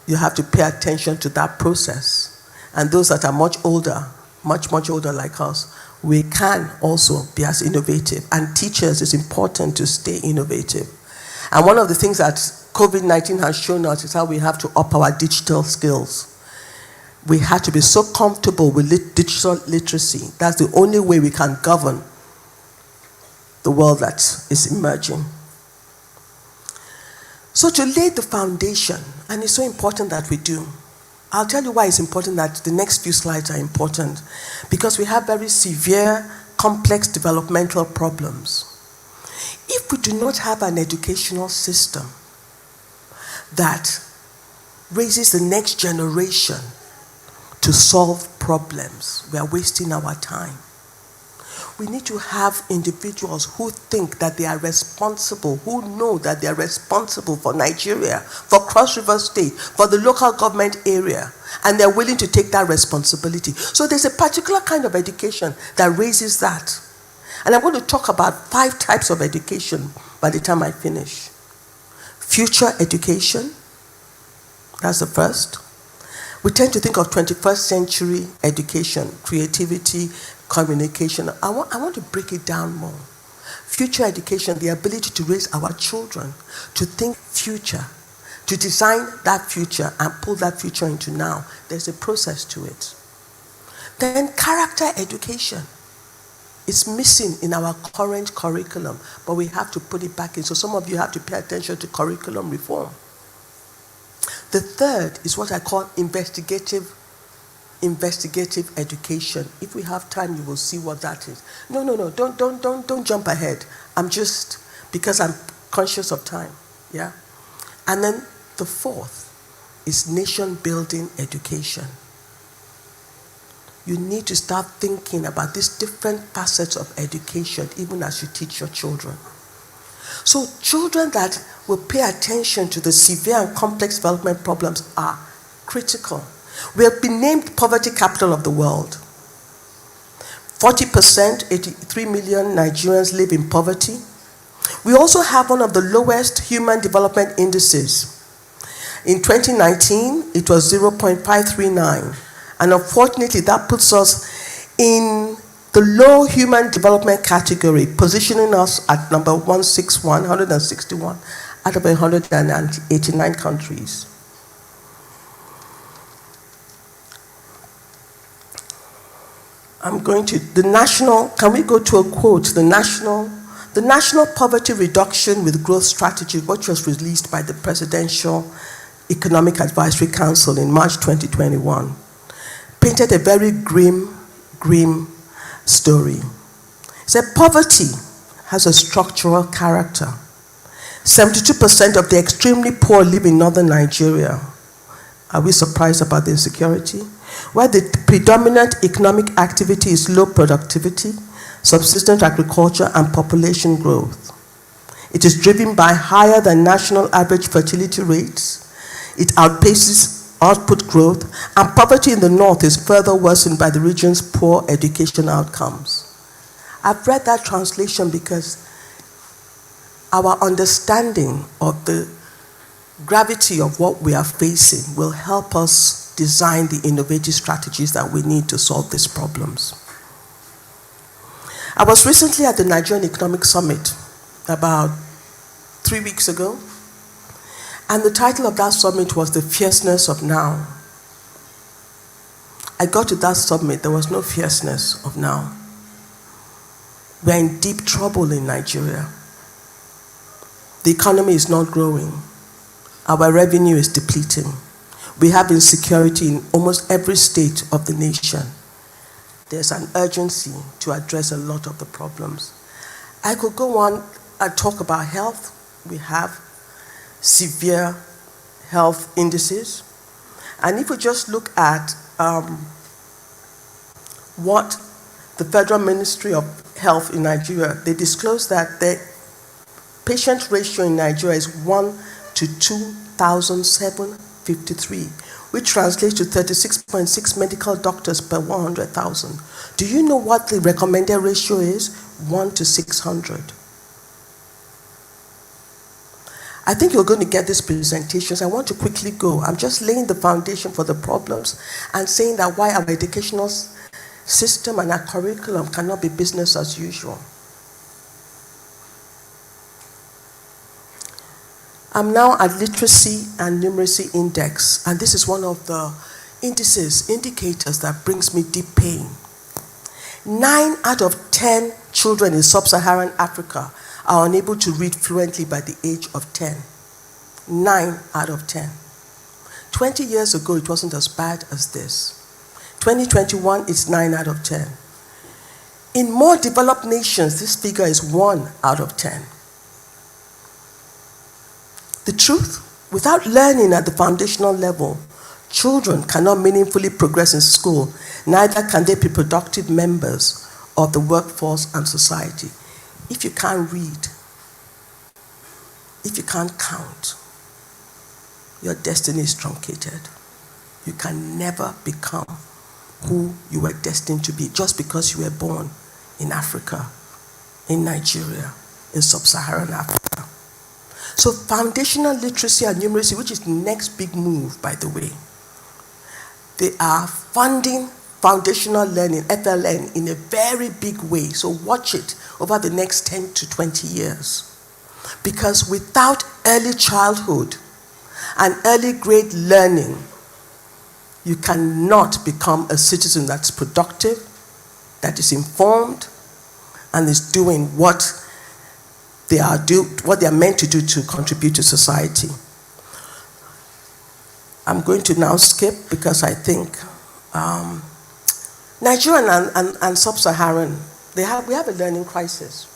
I: you have to pay attention to that process. And those that are much older, much older like us, we can also be as innovative. And teachers, it's important to stay innovative. And one of the things that COVID-19 has shown us is how we have to up our digital skills. We have to be so comfortable with digital literacy. That's the only way we can govern the world that is emerging. So to lay the foundation, and it's so important that we do. I'll tell you why it's important that the next few slides are important. Because we have very severe, complex developmental problems. If we do not have an educational system that raises the next generation to solve problems, we are wasting our time. We need to have individuals who think that they are responsible, who know that they are responsible for Nigeria, for Cross River State, for the local government area, and they're willing to take that responsibility. So there's a particular kind of education that raises that. And I'm going to talk about 5 types of education by the time I finish. Future education, that's the first. We tend to think of 21st century education, creativity, communication. I want to break it down more. Future education, the ability to raise our children, to think future, to design that future and pull that future into now. There's a process to it. Then character education. It's missing in our current curriculum, but we have to put it back in. So some of you have to pay attention to curriculum reform. The third is what I call investigative education. If we have time, you will see what that is. No, don't jump ahead. Because I'm conscious of time, yeah? And then the fourth is nation-building education. You need to start thinking about these different facets of education, even as you teach your children. So children that will pay attention to the severe and complex development problems are critical. We have been named poverty capital of the world. 40%, 83 million Nigerians live in poverty. We also have one of the lowest human development indices. In 2019, it was 0.539. And unfortunately, that puts us in the low human development category, positioning us at number 161 out of 189 countries. Can we go to a quote? The National Poverty Reduction with Growth Strategy, which was released by the Presidential Economic Advisory Council in March 2021, painted a very grim story. It said poverty has a structural character. 72% of the extremely poor live in northern Nigeria. Are we surprised about the insecurity? Where the predominant economic activity is low productivity, subsistence agriculture, and population growth. It is driven by higher than national average fertility rates. It outpaces output growth, and poverty in the north is further worsened by the region's poor education outcomes. I've read that translation because our understanding of the gravity of what we are facing will help us design the innovative strategies that we need to solve these problems. I was recently at the Nigerian Economic Summit about 3 weeks ago. And the title of that summit was The Fierceness of Now. I got to that summit, there was no fierceness of now. We're in deep trouble in Nigeria. The economy is not growing. Our revenue is depleting. We have insecurity in almost every state of the nation. There's an urgency to address a lot of the problems. I could go on and talk about health. We have severe health indices. And if we just look at what the Federal Ministry of Health in Nigeria, they disclose that the patient ratio in Nigeria is 1 to 2,753, which translates to 36.6 medical doctors per 100,000. Do you know what the recommended ratio is? 1 to 600. I think you're going to get these presentations. I want to quickly go. I'm just laying the foundation for the problems and saying that why our educational system and our curriculum cannot be business as usual. I'm now at literacy and numeracy index, and this is one of the indicators that brings me deep pain. 9 out of 10 children in sub-Saharan Africa are unable to read fluently by the age of 10. 9 out of 10. 20 years ago, it wasn't as bad as this. 2021, it's 9 out of 10. In more developed nations, this figure is 1 out of 10. The truth, without learning at the foundational level, children cannot meaningfully progress in school, neither can they be productive members of the workforce and society. If you can't read, if you can't count, your destiny is truncated. You can never become who you were destined to be just because you were born in Africa, in Nigeria, in sub-Saharan Africa. So foundational literacy and numeracy, which is the next big move, by the way, they are funding foundational learning, FLN, in a very big way. So watch it over the next 10 to 20 years. Because without early childhood and early grade learning, you cannot become a citizen that's productive, that is informed, and is doing what they are meant to do to contribute to society. I'm going to now skip because I think Nigerian and sub-Saharan, we have a learning crisis.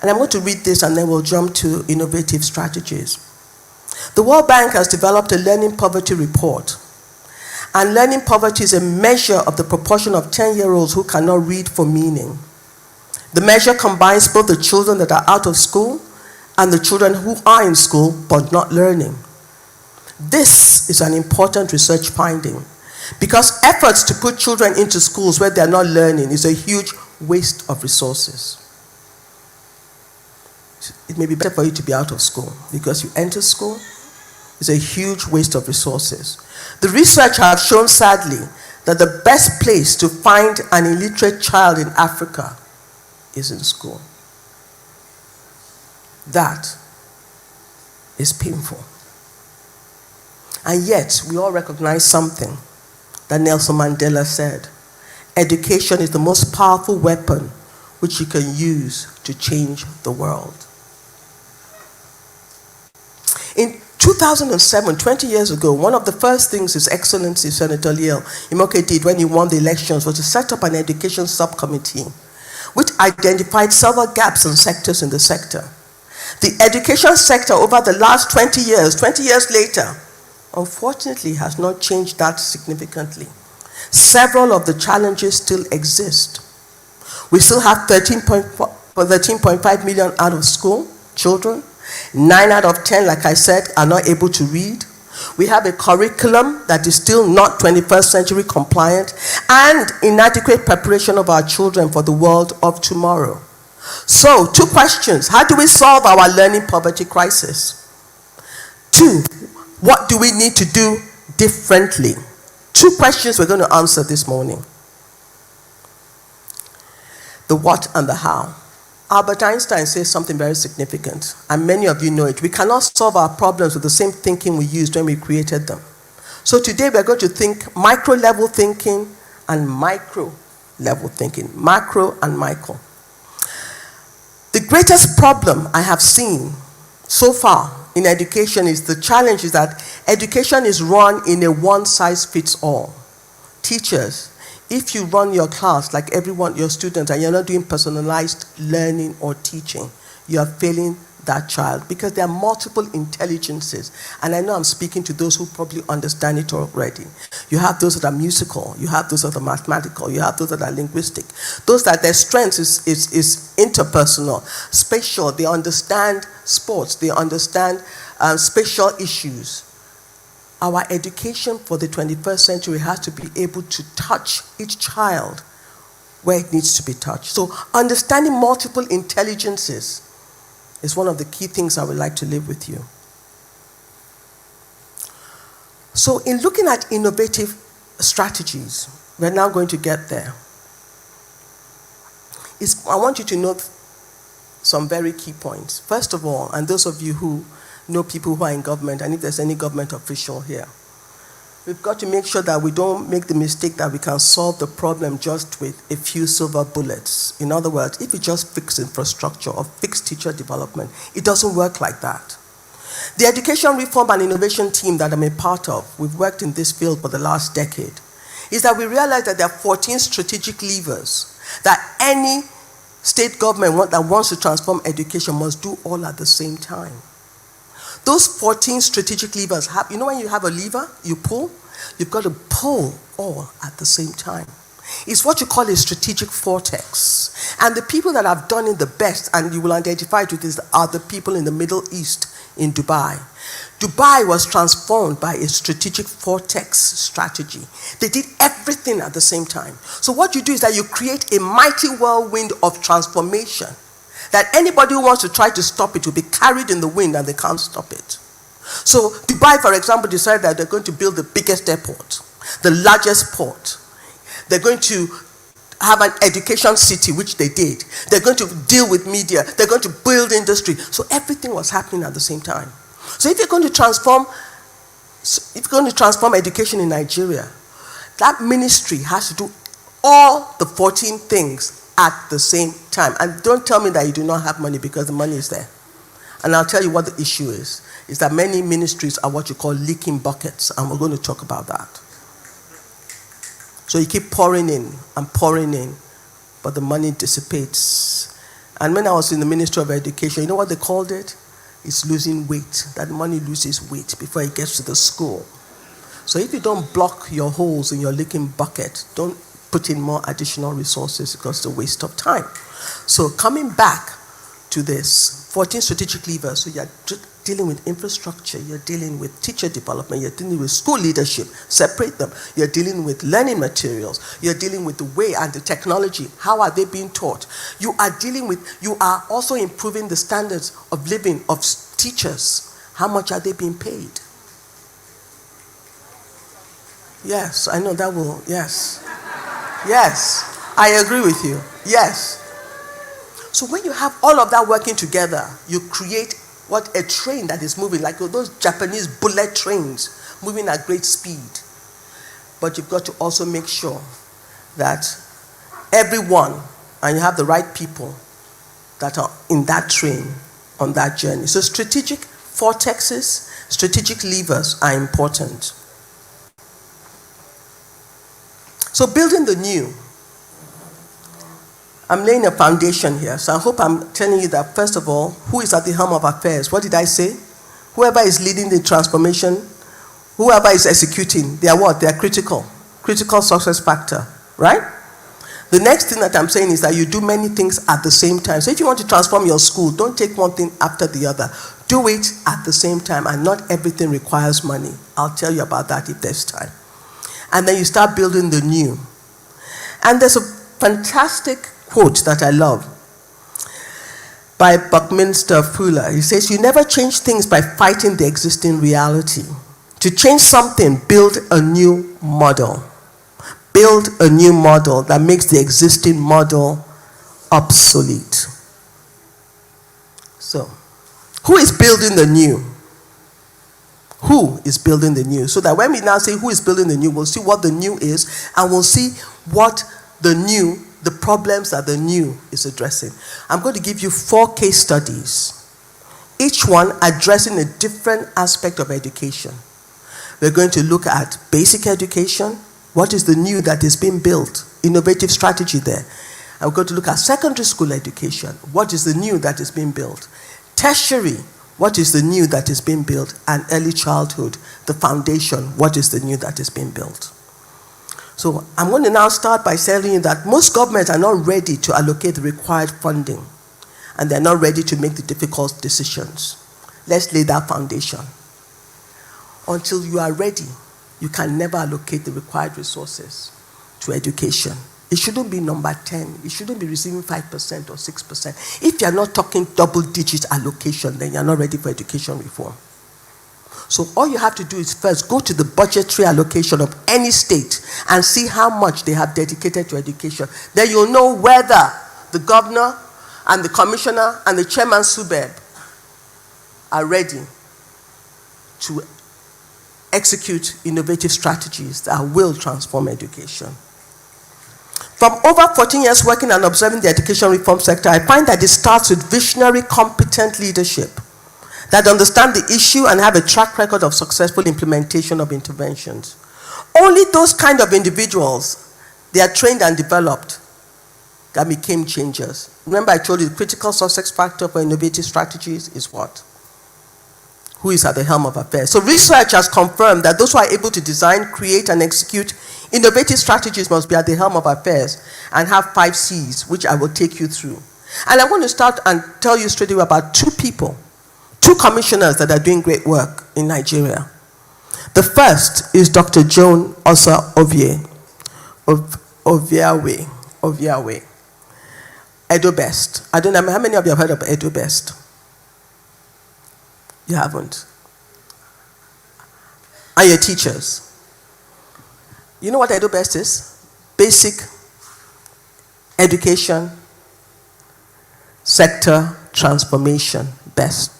I: And I'm going to read this and then we'll jump to innovative strategies. The World Bank has developed a learning poverty report. And learning poverty is a measure of the proportion of 10-year-olds who cannot read for meaning. The measure combines both the children that are out of school and the children who are in school but not learning. This is an important research finding because efforts to put children into schools where they are not learning is a huge waste of resources. It may be better for you to be out of school because you enter school, it's a huge waste of resources. The research has shown, sadly, that the best place to find an illiterate child in Africa is in school. That is painful. And yet, we all recognize something that Nelson Mandela said. Education is the most powerful weapon which you can use to change the world. In 2007, 20 years ago, one of the first things His Excellency Senator Leo Imoke did when he won the elections was to set up an education subcommittee which identified several gaps and sectors in the sector. The education sector over the last 20 years later, unfortunately has not changed that significantly. Several of the challenges still exist. We still have 13.5 million out of school children. 9 out of 10, like I said, are not able to read. We have a curriculum that is still not 21st century compliant and inadequate preparation of our children for the world of tomorrow. So, 2 questions. How do we solve our learning poverty crisis? 2, what do we need to do differently? 2 questions we're going to answer this morning. The what and the how. Albert Einstein says something very significant, and many of you know it. We cannot solve our problems with the same thinking we used when we created them. So today we're going to think micro-level thinking and micro-level thinking. Macro and micro. The greatest problem I have seen so far in education is the challenge is that education is run in a one-size-fits-all. Teachers, if you run your class like everyone, your students, and you're not doing personalized learning or teaching, you are failing that child, because there are multiple intelligences. And I know I'm speaking to those who probably understand it already. You have those that are musical, you have those that are mathematical, you have those that are linguistic. Those that their strength is interpersonal, spatial, they understand sports, they understand spatial issues. Our education for the 21st century has to be able to touch each child where it needs to be touched. So understanding multiple intelligences is one of the key things I would like to leave with you. So in looking at innovative strategies, we're now going to get there. I want you to note some very key points. First of all, and those of you who know people who are in government, and if there's any government official here, we've got to make sure that we don't make the mistake that we can solve the problem just with a few silver bullets. In other words, if we just fix infrastructure or fix teacher development, it doesn't work like that. The Education Reform and Innovation team that I'm a part of, we've worked in this field for the last decade, is that we realize that there are 14 strategic levers that any state government that wants to transform education must do all at the same time. Those 14 strategic levers have, you know when you have a lever, you pull, you've got to pull all at the same time. It's what you call a strategic vortex. And the people that have done it the best, and you will identify it with this, are the people in the Middle East, in Dubai. Dubai was transformed by a strategic vortex strategy. They did everything at the same time. So what you do is that you create a mighty whirlwind of transformation that anybody who wants to try to stop it will be carried in the wind and they can't stop it. So Dubai, for example, decided that they're going to build the biggest airport, the largest port. They're going to have an education city, which they did. They're going to deal with media. They're going to build industry. So everything was happening at the same time. So if you're going to transform education in Nigeria, that ministry has to do all the 14 things at the same time. And don't tell me that you do not have money, because the money is there. And I'll tell you what the issue is that many ministries are what you call leaking buckets, and we're going to talk about that. So you keep pouring in, but the money dissipates. And when I was in the Ministry of Education, you know what they called it? It's losing weight, that money loses weight before it gets to the school. So if you don't block your holes in your leaking bucket, don't put in more additional resources, because it's a waste of time. So coming back to this, 14 strategic levers. So you're dealing with infrastructure, you're dealing with teacher development, you're dealing with school leadership, separate them. You're dealing with learning materials, you're dealing with the way and the technology, how are they being taught? You are also improving the standards of living of teachers. How much are they being paid? Yes, I know that will, yes. Yes, I agree with you. Yes. So when you have all of that working together, you create a train that is moving, like those Japanese bullet trains moving at great speed. But you've got to also make sure that everyone, and you have the right people that are in that train on that journey. So strategic vortexes, strategic levers are important. So building the new. I'm laying a foundation here, so I hope I'm telling you that, first of all, who is at the helm of affairs? What did I say? Whoever is leading the transformation, whoever is executing, they are what? They are critical success factor, right? The next thing that I'm saying is that you do many things at the same time. So if you want to transform your school, don't take one thing after the other. Do it at the same time, and not everything requires money. I'll tell you about that if there's time. And then you start building the new. And there's a fantastic quote that I love by Buckminster Fuller. He says, "You never change things by fighting the existing reality. To change something, build a new model. Build a new model that makes the existing model obsolete." So, who is building the new? Who is building the new? So that when we now say who is building the new, we'll see what the new is, and we'll see what the problems that the new is addressing. I'm going to give you 4 case studies, each one addressing a different aspect of education. We're going to look at basic education. What is the new that is being built? Innovative strategy there. And we're going to look at secondary school education. What is the new that is being built? Tertiary, what is the new that is being built? And early childhood, the foundation, what is the new that is being built? So I'm going to now start by telling you that most governments are not ready to allocate the required funding, and they're not ready to make the difficult decisions. Let's lay that foundation. Until you are ready, you can never allocate the required resources to education. It shouldn't be number 10. It shouldn't be receiving 5% or 6%. If you're not talking double-digit allocation, then you're not ready for education reform. So all you have to do is first go to the budgetary allocation of any state and see how much they have dedicated to education. Then you'll know whether the governor and the commissioner and the chairman SUBEB are ready to execute innovative strategies that will transform education. From over 14 years working and observing the education reform sector, I find that it starts with visionary, competent leadership that understand the issue and have a track record of successful implementation of interventions. Only those kind of individuals, they are trained and developed, that became changers. Remember I told you the critical success factor for innovative strategies is what? Who is at the helm of affairs. So research has confirmed that those who are able to design, create, and execute innovative strategies must be at the helm of affairs and have 5 C's, which I will take you through. And I'm going to start and tell you straight away about 2 people, 2 commissioners that are doing great work in Nigeria. The first is Dr. Joan Osa Oviawe. EdoBest. I don't know how many of you have heard of EdoBest. You haven't. And your teachers. You know what EdoBest is? Basic education sector transformation best.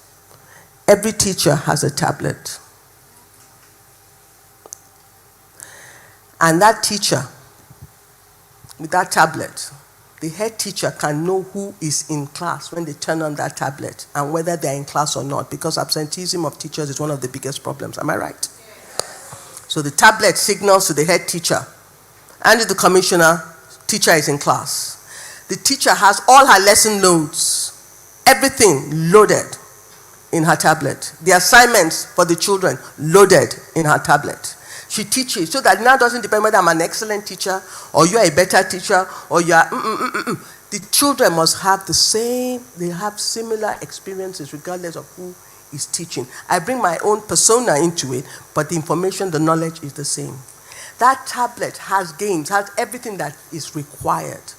I: Every teacher has a tablet. And that teacher, with that tablet, the head teacher can know who is in class when they turn on that tablet and whether they're in class or not, because absenteeism of teachers is one of the biggest problems. Am I right? So the tablet signals to the head teacher and to the commissioner, teacher is in class. The teacher has all her lesson loads, everything loaded in her tablet. The assignments for the children loaded in her tablet. She teaches so that now doesn't depend whether I'm an excellent teacher or you're a better teacher or you are. The children must have the same, they have similar experiences regardless of who is teaching. I bring my own persona into it, but the information, the knowledge is the same. That tablet has games, has everything that is required.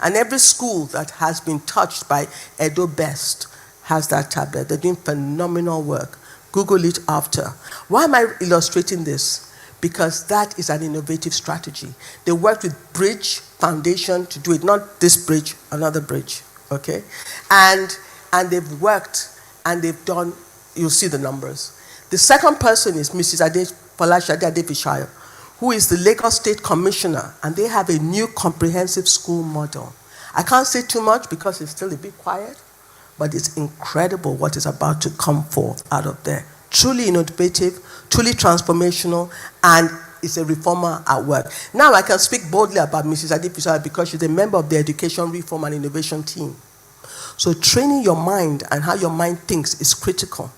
I: And every school that has been touched by EdoBest has that tablet. They're doing phenomenal work. Google it after. Why am I illustrating this? Because that is an innovative strategy. They worked with Bridge Foundation to do it, not this bridge, another bridge, okay? And they've worked and they've done, you'll see the numbers. The second person is Mrs. Folashade Adefishayo, who is the Lagos State Commissioner, and they have a new comprehensive school model. I can't say too much because it's still a bit quiet, but it's incredible what is about to come forth out of there. Truly innovative, truly transformational, and it's a reformer at work. Now I can speak boldly about Mrs. Adefishayo because she's a member of the Education Reform and Innovation team. So training your mind and how your mind thinks is critical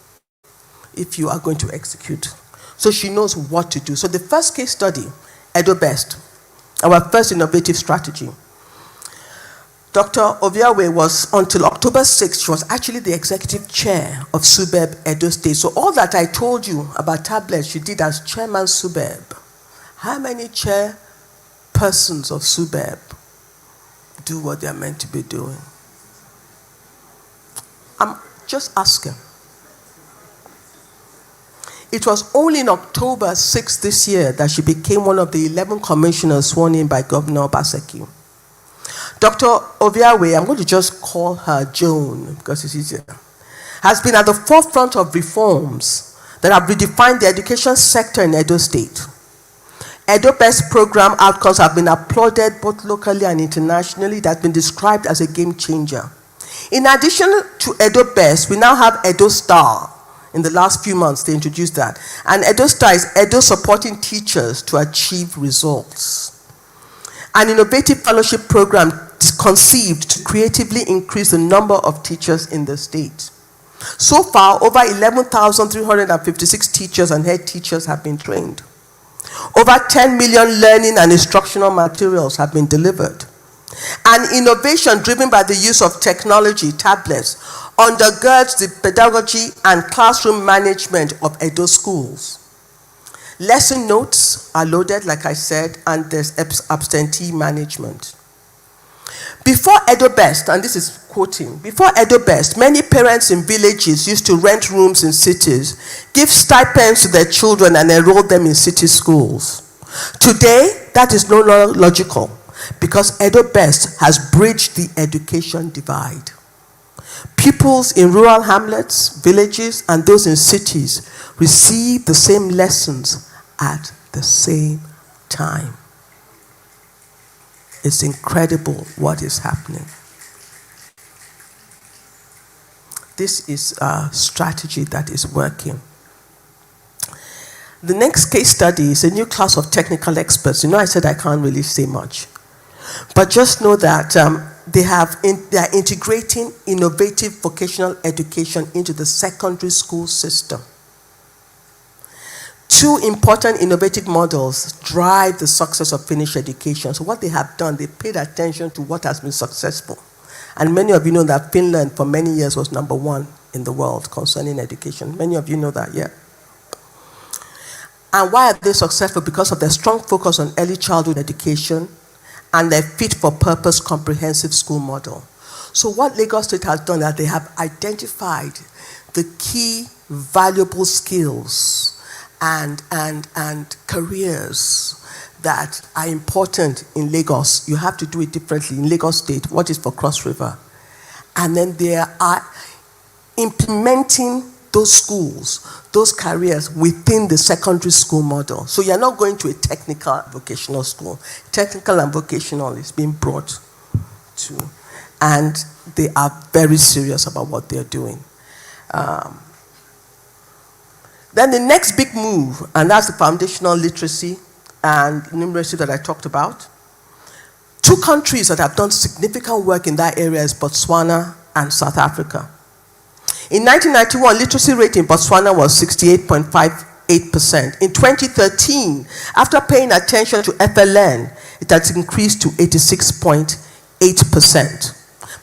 I: if you are going to execute. So she knows what to do. So the first case study, EdoBest, our first innovative strategy. Dr. Oviawe was, until October 6th, she was actually the executive chair of SUBEB Edo State. So all that I told you about tablets, she did as chairman SUBEB. How many chairpersons of SUBEB do what they're meant to be doing? I'm just asking. It was only in October 6th this year that she became one of the 11 commissioners sworn in by Governor Obaseki. Dr. Oviawe, I'm going to just call her Joan because it's easier, has been at the forefront of reforms that have redefined the education sector in Edo State. EdoBest program outcomes have been applauded both locally and internationally. That's been described as a game changer. In addition to EdoBest, we now have EdoStar. In the last few months, they introduced that. And EdoStar is Edo supporting teachers to achieve results. An innovative fellowship program conceived to creatively increase the number of teachers in the state. So far, over 11,356 teachers and head teachers have been trained. Over 10 million learning and instructional materials have been delivered. And innovation driven by the use of technology, tablets, undergirds the pedagogy and classroom management of Edo schools. Lesson notes are loaded, like I said, and there's absentee management. Before EdoBest, and this is quoting, before EdoBest, many parents in villages used to rent rooms in cities, give stipends to their children and enroll them in city schools. Today, that is no longer logical because EdoBest has bridged the education divide. Pupils in rural hamlets, villages, and those in cities receive the same lessons at the same time. It's incredible what is happening. This is a strategy that is working. The next case study is a new class of technical experts. You know, I said I can't really say much. But just know that they are integrating innovative vocational education into the secondary school system. Two important innovative models drive the success of Finnish education. So what they have done, they paid attention to what has been successful. And many of you know that Finland for many years was #1 in the world concerning education. Many of you know that, yeah? And why are they successful? Because of their strong focus on early childhood education and their fit-for-purpose comprehensive school model. So what Lagos State has done is they have identified the key valuable skills and careers that are important in Lagos. You have to do it differently. In Lagos State, what is for Cross River? And then they are implementing those schools, those careers within the secondary school model. So you're not going to a technical vocational school. Technical and vocational is being brought to, and they are very serious about what they're doing. Then the next big move, and that's the foundational literacy and numeracy that I talked about. Two countries that have done significant work in that area is Botswana and South Africa. In 1991, literacy rate in Botswana was 68.58%. In 2013, after paying attention to FLN, it has increased to 86.8%.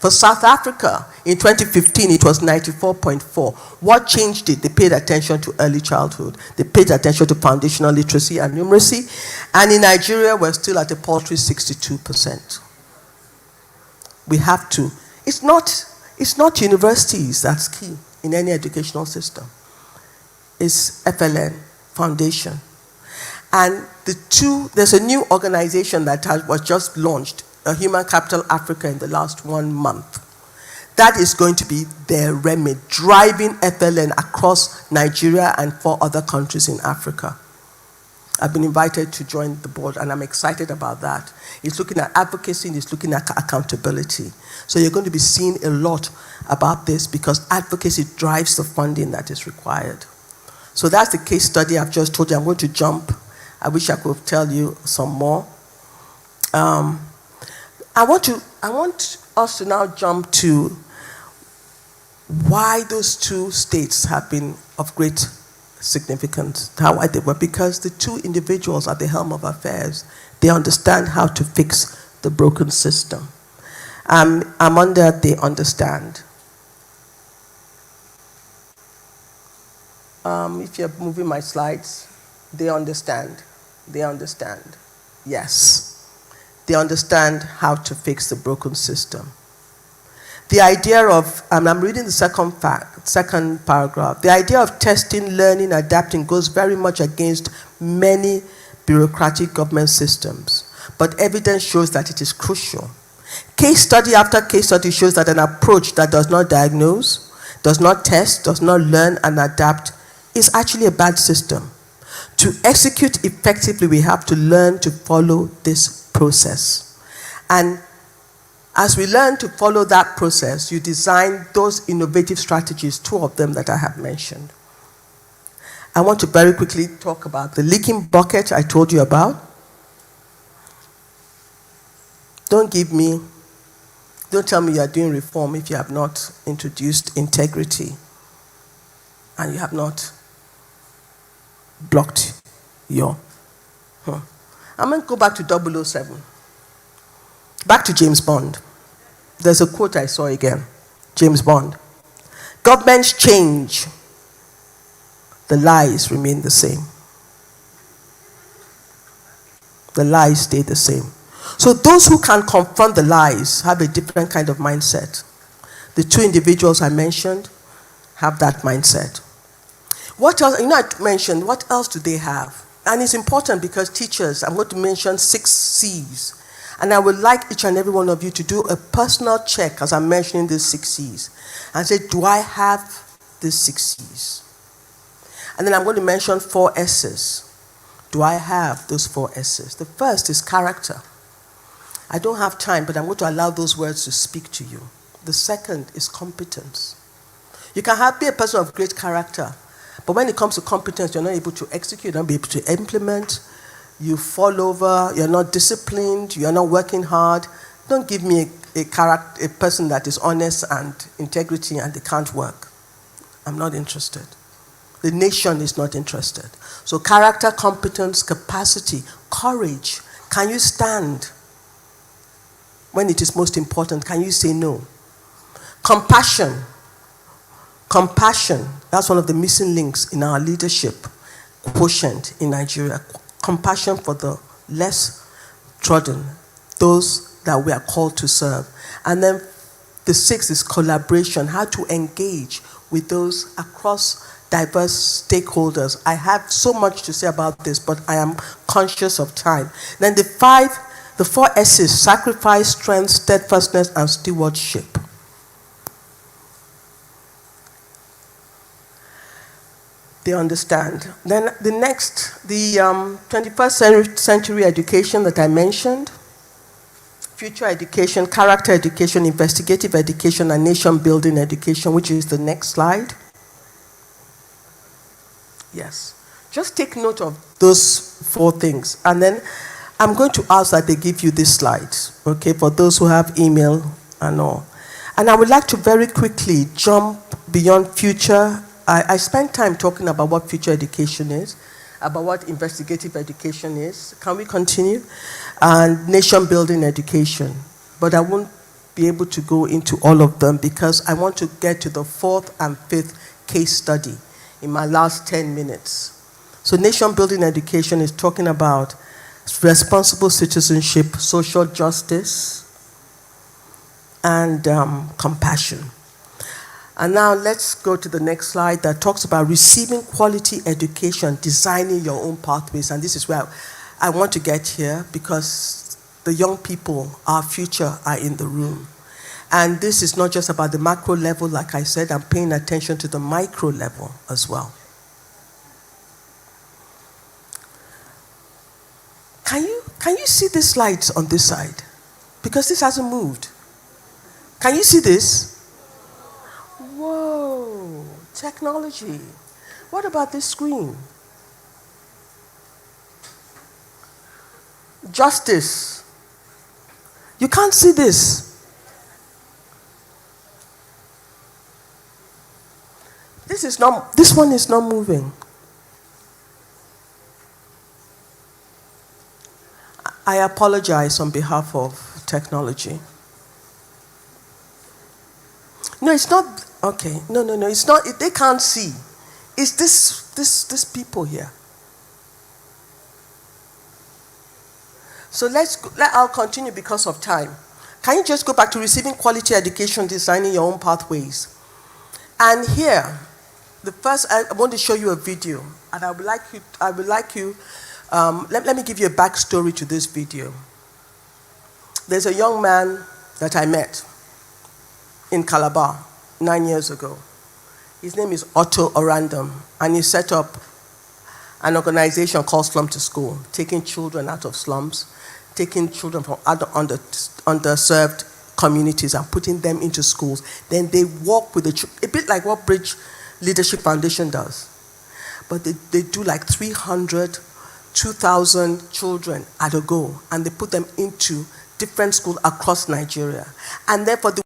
I: For South Africa, in 2015, it was 94.4%. What changed it? They paid attention to early childhood. They paid attention to foundational literacy and numeracy. And in Nigeria, we're still at a paltry 62%. We have to. It's not universities that's key in any educational system. It's FLN, Foundation. And there's a new organization that was just launched, Human Capital Africa, in the last 1 month. That is going to be their remit, driving FLN across Nigeria and 4 other countries in Africa. I've been invited to join the board, and I'm excited about that. It's looking at advocacy and it's looking at accountability. So you're going to be seeing a lot about this because advocacy drives the funding that is required. So that's the case study I've just told you. I'm going to jump. I wish I could tell you some more. I want us to now jump to why those two states have been of great significance, why they were, because the two individuals at the helm of affairs, they understand how to fix the broken system. I'm under they understand. If you're moving my slides, they understand. They understand. Yes. They understand how to fix the broken system. The idea of, and I'm reading the second paragraph, the idea of testing, learning, adapting goes very much against many bureaucratic government systems, but evidence shows that it is crucial. Case study after case study shows that an approach that does not diagnose, does not test, does not learn and adapt is actually a bad system. To execute effectively, we have to learn to follow this process. And as we learn to follow that process, you design those innovative strategies, 2 of them that I have mentioned. I want to very quickly talk about the leaking bucket I told you about. Don't give me Don't tell me you are doing reform if you have not introduced integrity and you have not blocked your... I'm going to go back to 007. Back to James Bond. There's a quote I saw again. James Bond. Governments change. The lies remain the same. The lies stay the same. So those who can confront the lies have a different kind of mindset. The two individuals I mentioned have that mindset. What else? I mentioned, what else do they have? And it's important because teachers, I'm going to mention 6 C's. And I would like each and every one of you to do a personal check as I'm mentioning these 6 C's. And say, do I have these 6 C's? And then I'm going to mention 4 S's. Do I have those 4 S's? The first is character. I don't have time, but I'm going to allow those words to speak to you. The second is competence. You can be a person of great character, but when it comes to competence, you're not able to execute, you're not able to implement, you fall over, you're not disciplined, you're not working hard. Don't give me a person that is honest and integrity and they can't work. I'm not interested. The nation is not interested. So character, competence, capacity, courage. Can you stand when it is most important? Can you say no? Compassion. Compassion. That's one of the missing links in our leadership quotient in Nigeria. Compassion for the less trodden, those that we are called to serve. And then the 6th is collaboration, how to engage with those across diverse stakeholders. I have so much to say about this, but I am conscious of time. Then the 4 S's, sacrifice, strength, steadfastness, and stewardship. They understand. Then the next, the 21st century education that I mentioned, future education, character education, investigative education, and nation-building education, which is the next slide. Yes. Just take note of those 4 things. And then I'm going to ask that they give you these slides, okay, for those who have email and all. And I would like to very quickly jump beyond future. I spent time talking about what future education is, about what investigative education is. Can we continue? And nation-building education. But I won't be able to go into all of them because I want to get to the 4th and 5th case study in my last 10 minutes. So nation-building education is talking about responsible citizenship, social justice, and compassion. And now let's go to the next slide that talks about receiving quality education, designing your own pathways. And this is where I want to get here because the young people, our future, are in the room. And this is not just about the macro level, like I said, I'm paying attention to the micro level as well. Can you see the slides on this side? Because this hasn't moved. Can you see this? Whoa, technology. What about this screen? Justice. You can't see this. This one is not moving. I apologize on behalf of technology. No, it's not. Okay, no, it's not. They can't see. It's this people here. So I'll continue because of time. Can you just go back to receiving quality education, designing your own pathways? And here, the first, I want to show you a video, and I would like you. Let me give you a backstory to this video. There's a young man that I met in Calabar 9 years ago. His name is Otto Orandom, and he set up an organization called Slum to School, taking children out of slums, taking children from underserved communities and putting them into schools. Then they work with a bit like what Bridge Leadership Foundation does. But they do like 300, 2,000 children at a go, and they put them into different schools across Nigeria. And therefore, the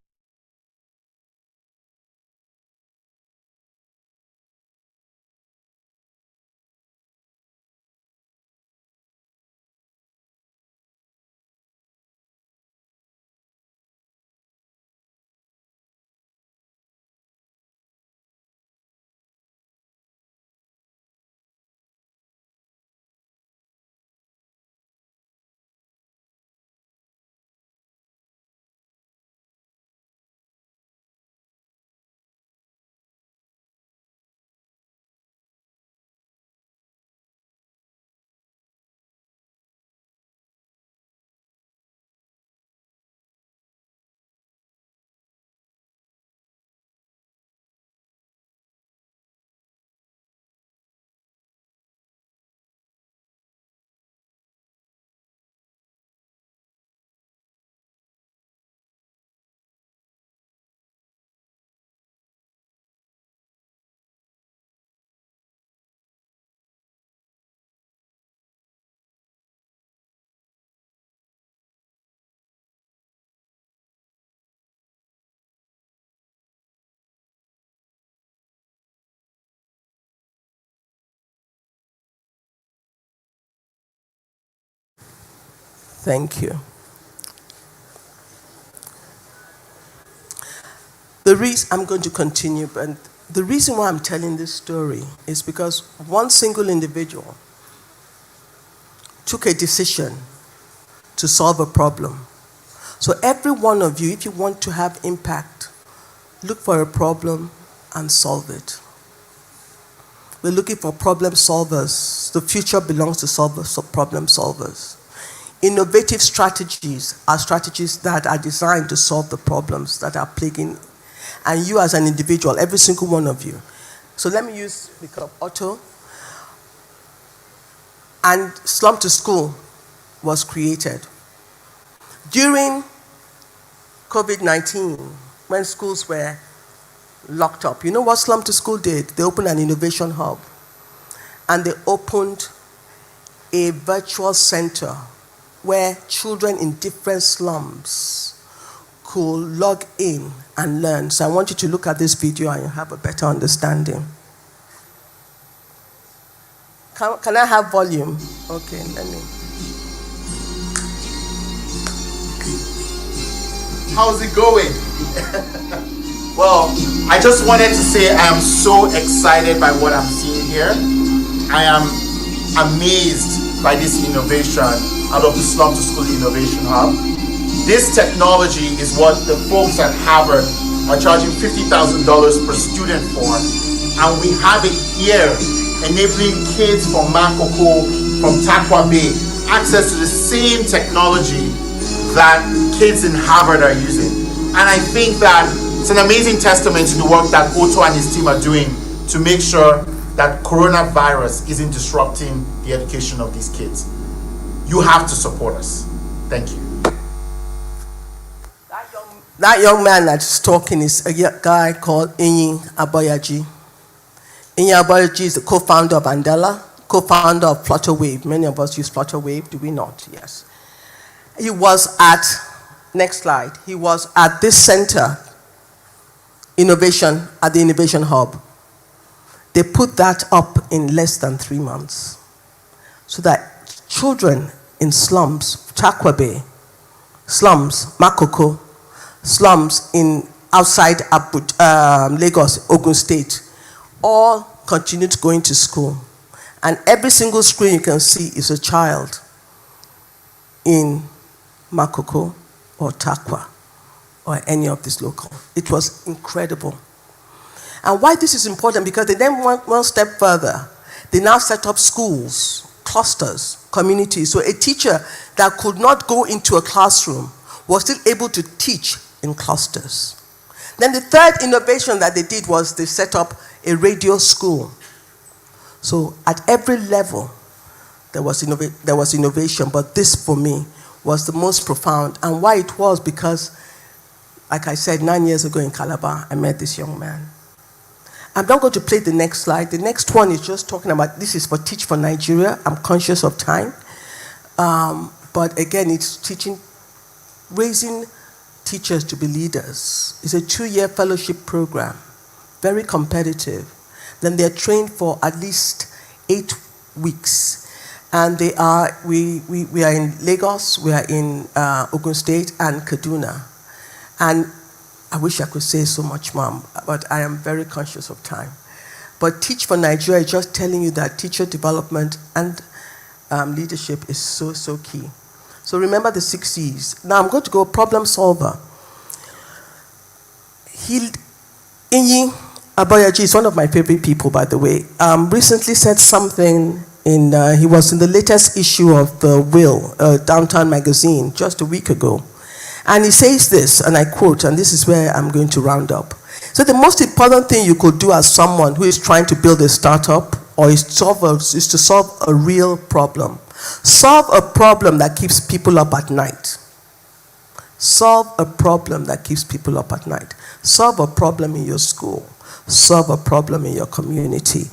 I: Thank you. I'm going to continue, but the reason why I'm telling this story is because one single individual took a decision to solve a problem. So every one of you, if you want to have impact, look for a problem and solve it. We're looking for problem solvers. The future belongs to problem solvers. Innovative strategies are strategies that are designed to solve the problems that are plaguing, and you as an individual, every single one of you. So let me use Otto. And Slum to School was created. During COVID-19, when schools were locked up, you know what Slum to School did? They opened an innovation hub. And they opened a virtual center where children in different slums could log in and learn. So I want you to look at this video and you have a better understanding. Can I have volume? Okay, let me.
J: How's it going? Well, I just wanted to say I am so excited by what I'm seeing here. I am amazed by this innovation out of the Slum to School Innovation Hub. This technology is what the folks at Harvard are charging $50,000 per student for. And we have it here, enabling kids from Makoko, from Takwa Bay, access to the same technology that kids in Harvard are using. And I think that it's an amazing testament to the work that Otto and his team are doing to make sure that coronavirus isn't disrupting the education of these kids. You have to support us. Thank you.
I: That young man that's talking is a guy called Inyi Aboyaji. Inyi Aboyaji is the co-founder of Andela, co-founder of Flutterwave. Many of us use Flutterwave, do we not? Yes. He was at, next slide, he was at this center, innovation, at the Innovation Hub. They put that up in less than 3 months so that children in slums, Takwa Bay, slums, Makoko, slums in outside Lagos, Ogun State, all continued going to school. And every single screen you can see is a child in Makoko or Takwa or any of these local. It was incredible. And why this is important, because they then went one step further. They now set up schools, clusters, communities. So a teacher that could not go into a classroom was still able to teach in clusters. Then the third innovation that they did was they set up a radio school. So at every level, there was innovation, but this for me was the most profound. And why it was, because, like I said, 9 years ago in Calabar, I met this young man. I'm not going to play the next slide. The next one is just talking about, this is for Teach for Nigeria. I'm conscious of time. But again, it's teaching raising teachers to be leaders. It's a 2-year fellowship program, very competitive. Then they're trained for at least 8 weeks. And we are in Lagos, we are in Ogun State and Kaduna. And I wish I could say so much more, but I am very conscious of time. But Teach for Nigeria is just telling you that teacher development and leadership is so key. So remember the 6 C's. Now I'm going to go problem solver. Inyi Aboyaji is one of my favorite people, by the way. Recently said something he was in the latest issue of The Will, Downtown Magazine, just a week ago. And he says this, and I quote, and this is where I'm going to round up. So the most important thing you could do as someone who is trying to build a startup or is to solve a real problem. Solve a problem that keeps people up at night. Solve a problem that keeps people up at night. Solve a problem in your school. Solve a problem in your community.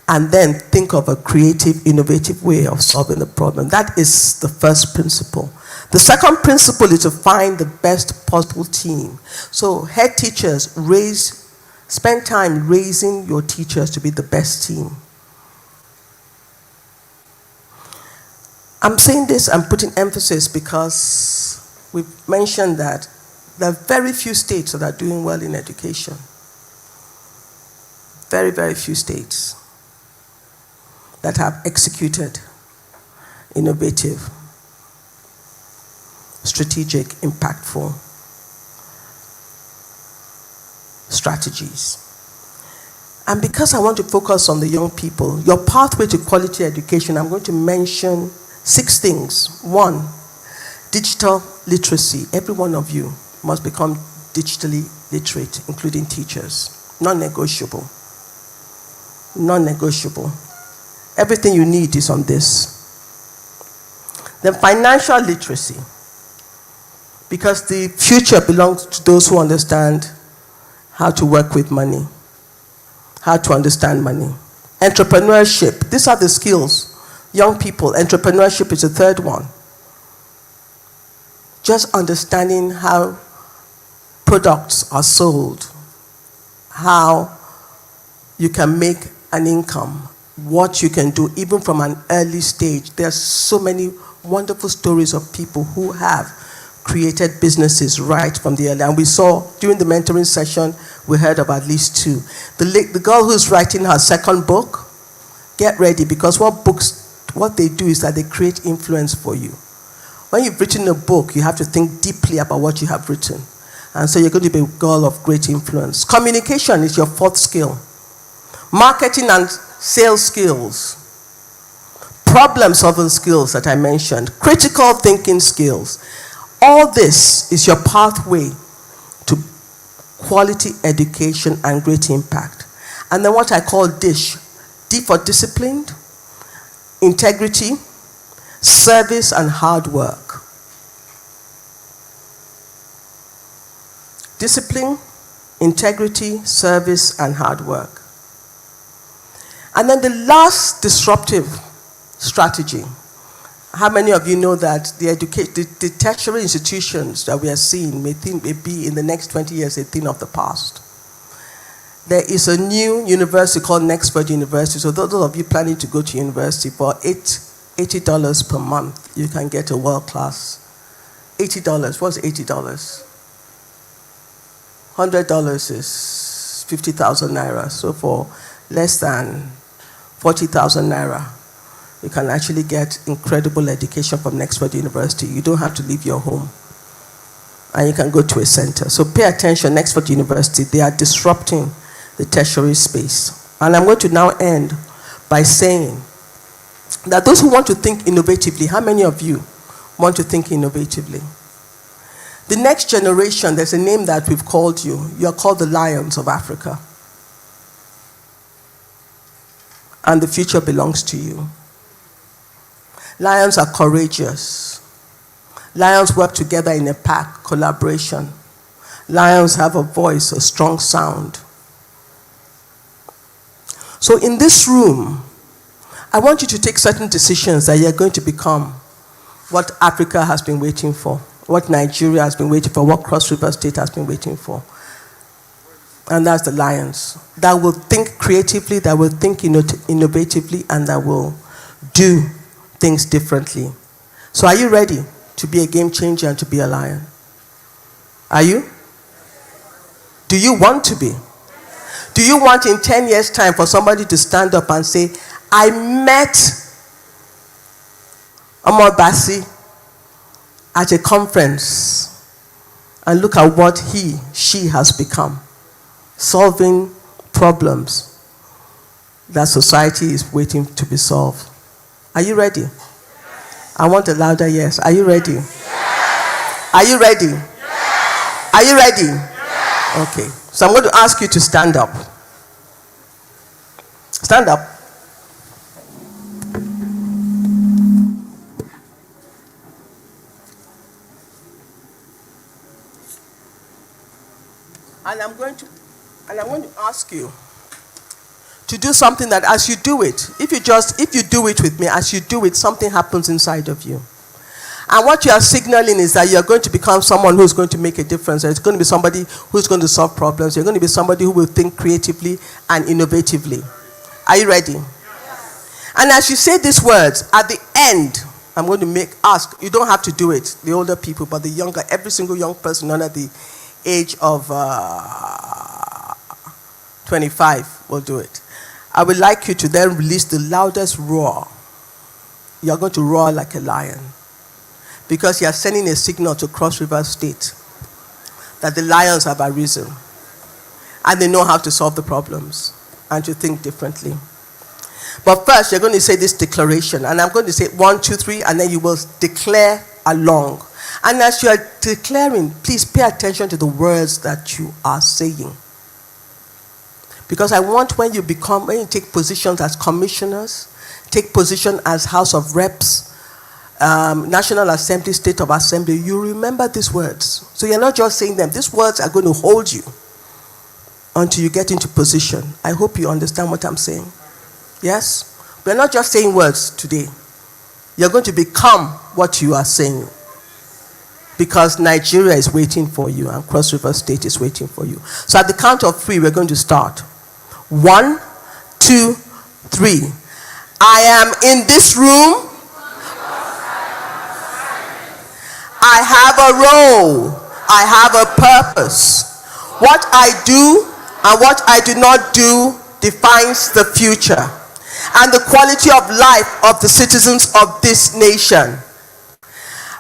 I: And then think of a creative, innovative way of solving the problem. That is the first principle. The second principle is to find the best possible team. So head teachers, spend time raising your teachers to be the best team. I'm saying this, I'm putting emphasis because we've mentioned that there are very few states that are doing well in education. Very, very few states that have executed innovative, strategic, impactful strategies. And because I want to focus on the young people, your pathway to quality education, I'm going to mention 6 things. 1, digital literacy. Every one of you must become digitally literate, including teachers. Non-negotiable. Non-negotiable. Everything you need is on this. Then financial literacy. Because the future belongs to those who understand how to work with money, how to understand money. Entrepreneurship. These are the skills. Young people, entrepreneurship is the third one. Just understanding how products are sold, how you can make an income, what you can do even from an early stage. There are so many wonderful stories of people who have created businesses right from the early. And we saw during the mentoring session, we heard of at least 2. The girl who's writing her second book, get ready, because what they do is that they create influence for you. When you've written a book, you have to think deeply about what you have written. And so you're going to be a girl of great influence. Communication is your 4th skill. Marketing and sales skills. Problem-solving skills that I mentioned. Critical thinking skills. All this is your pathway to quality education and great impact. And then what I call DISH. D for disciplined, integrity, service, and hard work. Discipline, integrity, service, and hard work. And then the last disruptive strategy. How many of you know that the tertiary institutions that we are seeing may be in the next 20 years a thing of the past? There is a new university called Nexford University. So those of you planning to go to university, for $80 per month, you can get a world-class. $80, what's $80? $100 is 50,000 naira. So for less than 40,000 naira, you can actually get incredible education from Nexford University. You don't have to leave your home. And you can go to a center. So pay attention, Nexford University, they are disrupting the tertiary space. And I'm going to now end by saying that those who want to think innovatively, how many of you want to think innovatively? The next generation, there's a name that we've called you. You're called the Lions of Africa. And the future belongs to you. Lions are courageous. Lions work together in a pack, collaboration. Lions have a voice, a strong sound. So in this room, I want you to take certain decisions that you're going to become what Africa has been waiting for. what Nigeria has been waiting for, what Cross River State has been waiting for. And that's the Lions. That will think creatively, that will think innovatively, and that will do things differently. So are you ready to be a game changer and to be a lion? Are you? Do you want to be? Do you want in 10 years' time for somebody to stand up and say, I met Omar Bassi at a conference, and look at what she has become, solving problems that society is waiting to be solved. Are you ready? I want a louder yes. Are you ready? Yes. Are you ready? Yes. Are you ready? Yes. Okay. So I'm going to ask you to stand up. Stand up. And I'm going to ask you to do something that as you do it, if you do it with me, as you do it, something happens inside of you. And what you are signaling is that you're going to become someone who's going to make a difference. It's going to be somebody who's going to solve problems. You're going to be somebody who will think creatively and innovatively. Are you ready? Yes. And as you say these words, at the end, I'm going to ask, you don't have to do it, the older people, but the younger, every single young person under the age of 25 will do it. I would like you to then release the loudest roar. You're going to roar like a lion, because you are sending a signal to Cross River State that the lions have arisen and they know how to solve the problems and to think differently. But first, you're going to say this declaration, and I'm going to say 1, 2, 3, and then you will declare along. And as you are declaring, please pay attention to the words that you are saying. Because I want when you take positions as commissioners, take position as House of Reps, National Assembly, State of Assembly, you remember these words. So you're not just saying them. These words are going to hold you until you get into position. I hope you understand what I'm saying. Yes? We're not just saying words today. You're going to become what you are saying. Because Nigeria is waiting for you and Cross River State is waiting for you. So at the count of 3, we're going to start. 1, 2, 3. I am in this room. I have a role. I have a purpose. What I do and what I do not do defines the future and the quality of life of the citizens of this nation.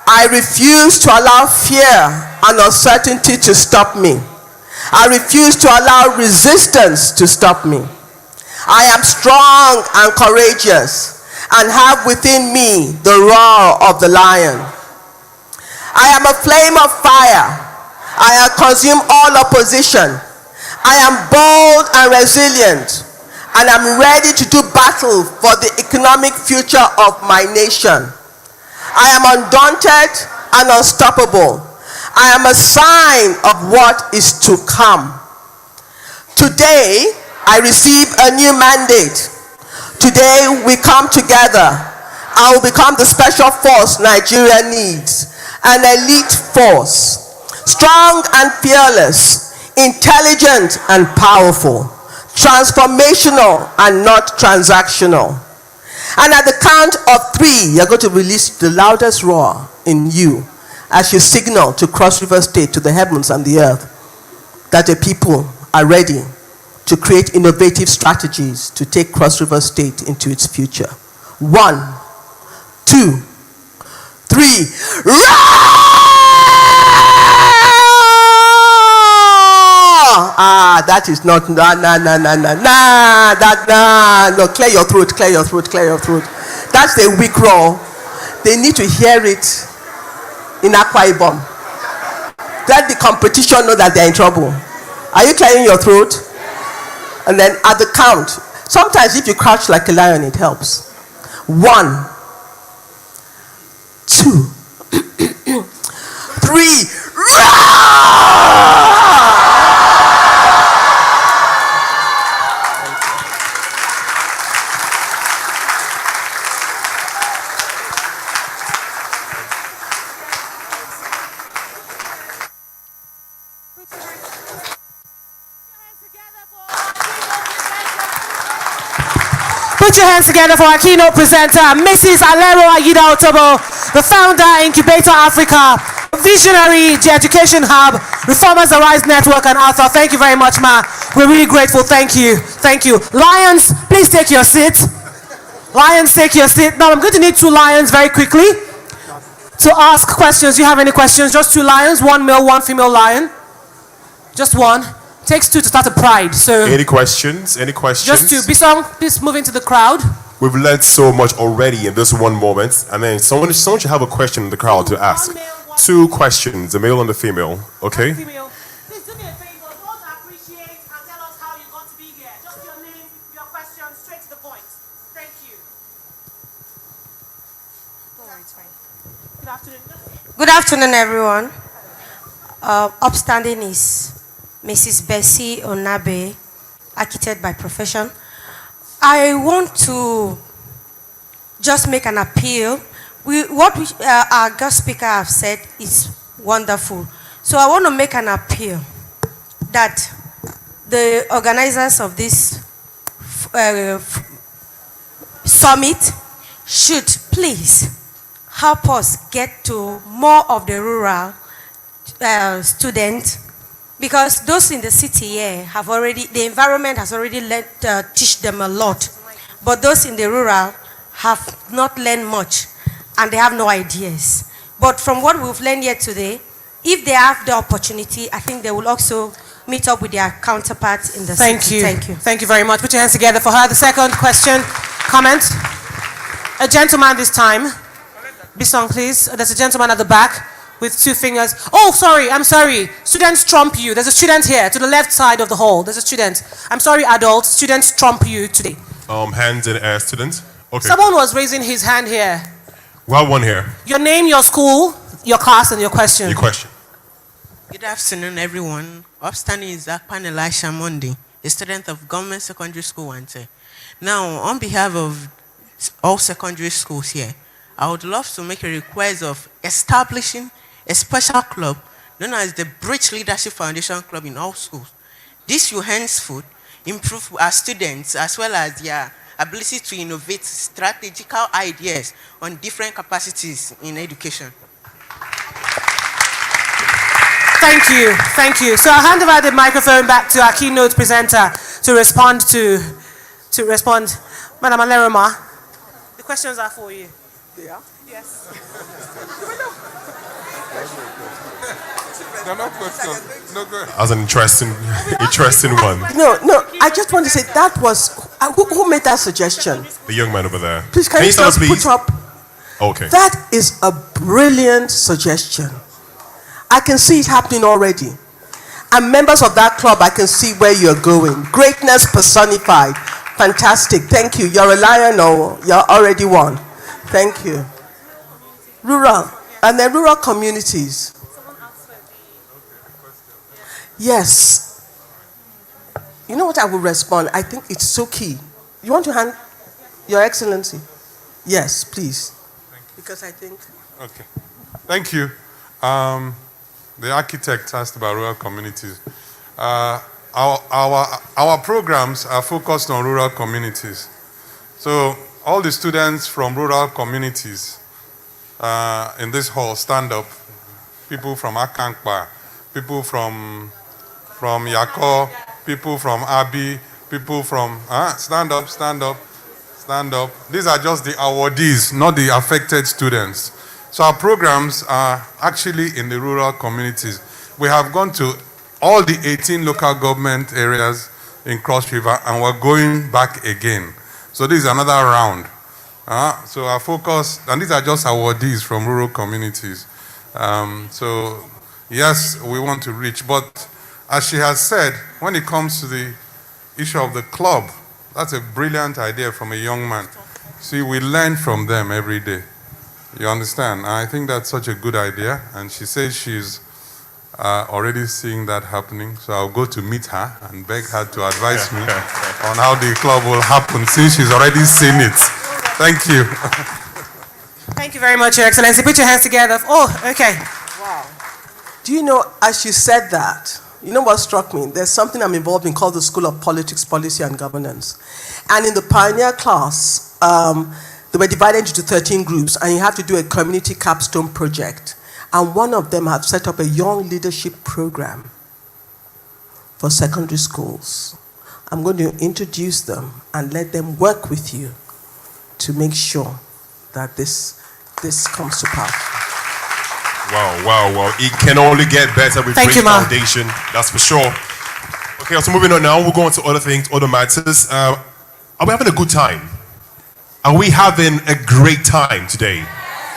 I: I refuse to allow fear and uncertainty to stop me. I refuse to allow resistance to stop me. I am strong and courageous and have within me the roar of the lion. I am a flame of fire. I consume all opposition. I am bold and resilient, and I'm ready to do battle for the economic future of my nation. I am undaunted and unstoppable. I am a sign of what is to come. Today, I receive a new mandate. Today, we come together. I will become the special force Nigeria needs, an elite force, strong and fearless, intelligent and powerful, transformational and not transactional. And at the count of 3, you're going to release the loudest roar in you as you signal to Cross River State, to the heavens and the earth, that the people are ready to create innovative strategies to take Cross River State into its future. 1, 2, 3. Roar! That is not, no, clear your throat, clear your throat, clear your throat. That's the weak roar. They need to hear it in Akwa Ibom. Let the competition know that they're in trouble. Are you clearing your throat? And then at the count, sometimes if you crouch like a lion, it helps. 1, 2, 3. Roar!
B: Put your hands together for our keynote presenter, Mrs. Alero Ayida Otobo, the founder, Incubator Africa, visionary, the Education Hub, Reformers Arise Network, and author. Thank you very much, ma. We're really grateful. Thank you. Thank you. Lions, please take your seat. Lions, take your seat. Now, I'm going to need 2 lions very quickly to ask questions. Do you have any questions? Just 2 lions, 1 male, 1 female lion. Just 1. Takes 2 to start a pride. So
K: any questions? Any questions?
B: just 2. Bisong, please move into the crowd.
K: We've learned so much already in this one moment, and then someone should have a question in the crowd to ask. 2 questions, the male and the female. Okay.
B: Female. Please do me a favor. Don't appreciate and tell us how you got to be here. Just your name, your question, straight to the point. Thank you. Don't worry, it's fine. Good afternoon.
L: Good afternoon, everyone. Upstanding is Mrs. Bessie Onabe, architect by profession. I want to just make an appeal. Our guest speaker have said is wonderful. So I want to make an appeal that the organizers of this summit should please help us get to more of the rural students, because those in the city here have already, the environment has already teach them a lot, but those in the rural have not learned much and they have no ideas. But from what we've learned here today, if they have the opportunity, I think they will also meet up with their counterparts in the city. Thank you.
B: Thank you very much. Put your hands together for her. The second question, comment. A gentleman this time. Bisong, please. There's a gentleman at the back with 2 fingers. Oh, sorry, I'm sorry. Students trump you. There's a student here to the left side of the hall. There's a student. I'm sorry, adults. Students trump you today.
K: Hands in air, students. Okay.
B: Someone was raising his hand here.
K: We have one here.
B: Your name, your school, your class, and your question.
K: Your question.
M: Good afternoon, everyone. Upstanding is Akpan Elisha Mondi, a student of Government Secondary School Wante. Now, on behalf of all secondary schools here, I would love to make a request of establishing a special club known as the Bridge Leadership Foundation Club in all schools. This will henceforth improve our students as well as their ability to innovate strategical ideas on different capacities in education.
B: Thank you. Thank you. So I'll hand over the microphone back to our keynote presenter to respond Madam Aleroma, the questions are for you.
I: Yeah?
B: Yes.
A: No, no questions. No, go ahead.
K: That was an interesting one.
I: No, I just want to say that was, who made that suggestion?
K: The young man over there.
I: Please, can you
K: stand up,
I: just
K: please?
I: put up?
K: Okay.
I: That is a brilliant suggestion. I can see it happening already. And members of that club, I can see where you're going. Greatness personified. Fantastic. Thank you. You're a lion or you're already one. Thank you. Rural. And then rural communities. Yes. You know what I will respond? I think it's so key. You want to hand? Your Excellency. Yes, please. Because I think...
A: Okay. Thank you. The architect asked about rural communities. Our programs are focused on rural communities. So all the students from rural communities in this hall stand up. People from Akankpa, people from Yako, people from Abi, people from... stand up, stand up, stand up. These are just the awardees, not the affected students. So our programs are actually in the rural communities. We have gone to all the 18 local government areas in Cross River, and we're going back again. So this is another round. So our focus, and these are just awardees from rural communities. So yes, we want to reach, but as she has said, when it comes to the issue of the club, that's a brilliant idea from a young man. See, we learn from them every day. You understand? I think that's such a good idea, and she says she's already seeing that happening. So I'll go to meet her and beg her to advise me on how the club will happen, since she's already seen it. Thank you.
B: Thank you very much, Your Excellency. Put your hands together. Oh, okay.
I: Wow. Do you know, as you said that, You know what struck me? There's something I'm involved in called the School of Politics, Policy and Governance. And in the pioneer class, they were divided into 13 groups, and you have to do a community capstone project. And one of them had set up a young leadership program for secondary schools. I'm going to introduce them and let them work with you to make sure that this comes to pass.
K: Wow. It can only get better with
B: Thank
K: Bridge
B: you, Ma.
K: Foundation, that's for sure. Okay, so moving on now, we'll go on to other things, other matters. Are we having a good time? Are we having a great time today?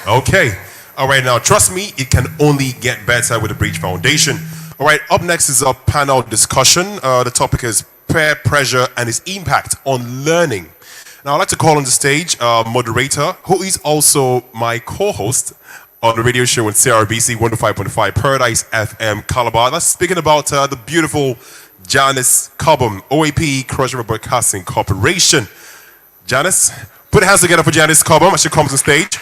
K: Okay. All right, now, trust me, it can only get better with the Bridge Foundation. All right, up next is a panel discussion. The topic is peer pressure and its impact on learning. Now, I'd like to call on the stage moderator, who is also my co-host on the radio show on CRBC 105.5 Paradise FM Calabar. That's speaking about the beautiful Janice Cobham, OAP Cross River Broadcasting Corporation. Janice, put your hands together for Janice Cobham as she comes on stage.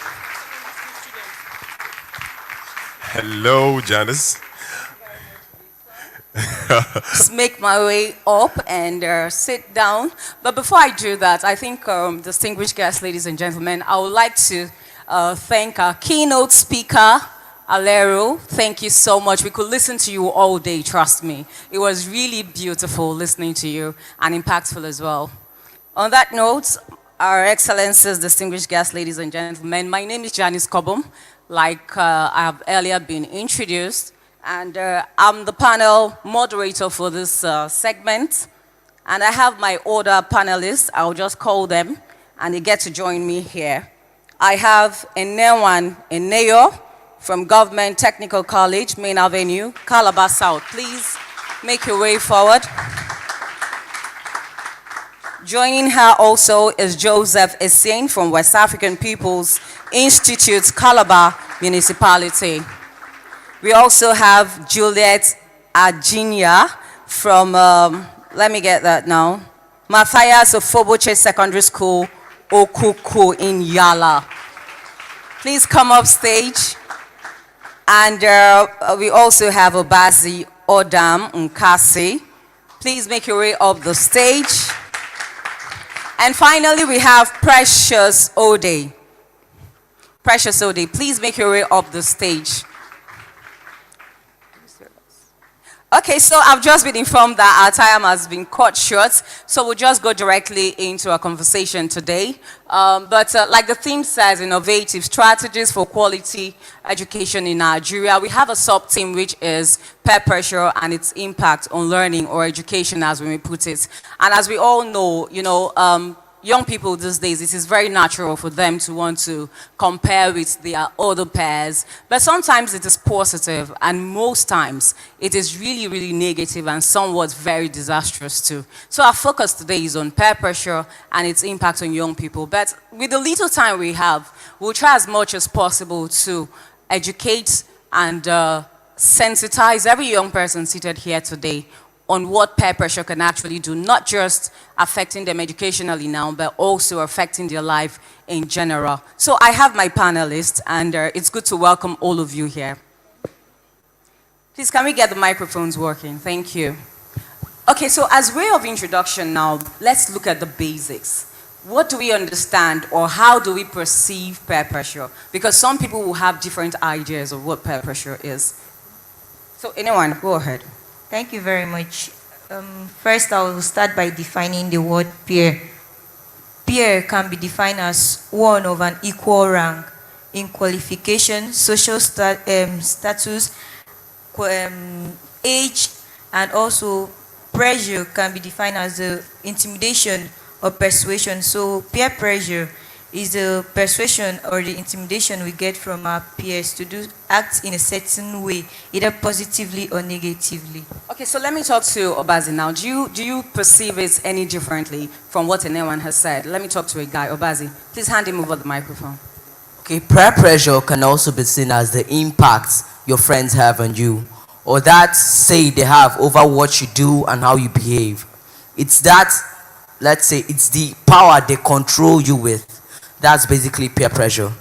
K: Hello, Janice.
N: Just make my way up and sit down. But before I do that, I think, distinguished guests, ladies and gentlemen, I would like to thank our keynote speaker, Alero. Thank you so much. We could listen to you all day, trust me. It was really beautiful listening to you and impactful as well. On that note, our excellencies, distinguished guests, ladies and gentlemen, my name is Janice Cobham, like I have earlier been introduced. And I'm the panel moderator for this segment. And I have my other panelists. I'll just call them, and they get to join me here. I have Enewan Eneyo from Government Technical College, Main Avenue, Calabar South. Please make your way forward. Joining her also is Joseph Essien from West African People's Institute, Calabar Municipality. We also have Juliet Ajinya from, let me get that now, Matthias of Foboche Secondary School, Okuku in Yala. Please come up stage. And we also have Obazi Odam Nkasi. Please make your way up the stage. And finally, we have Precious Ode. Precious Ode, please make your way up the stage. Okay, so I've just been informed that our time has been cut short, so we'll just go directly into our conversation today. But like the theme says, innovative strategies for quality education in Nigeria, we have a sub-theme which is peer pressure and its impact on learning or education, as we may put it. And as we all know, young people these days, it is very natural for them to want to compare with their other peers. But sometimes it is positive, and most times it is really, really negative and somewhat very disastrous too. So our focus today is on peer pressure and its impact on young people. But with the little time we have, we'll try as much as possible to educate and sensitize every young person seated here today on what peer pressure can actually do, not just affecting them educationally now, but also affecting their life in general. So I have my panelists, and it's good to welcome all of you here. Please, can we get the microphones working? Thank you. Okay, so as way of introduction now, let's look at the basics. What do we understand, or how do we perceive peer pressure? Because some people will have different ideas of what peer pressure is. So anyone, go ahead.
O: Thank you very much. First, I will start by defining the word peer. Peer can be defined as one of an equal rank in qualification, social status, age, and also pressure can be defined as the intimidation or persuasion. So peer pressure is the persuasion or the intimidation we get from our peers to act in a certain way, either positively or negatively.
N: Okay, so let me talk to Obazi now. Do you perceive it any differently from what anyone has said? Let me talk to a guy. Obazi, please hand him over the microphone.
D: Okay, peer pressure can also be seen as the impact your friends have on you, or that say they have over what you do and how you behave. It's that, let's say, it's the power they control you with. That's basically peer pressure.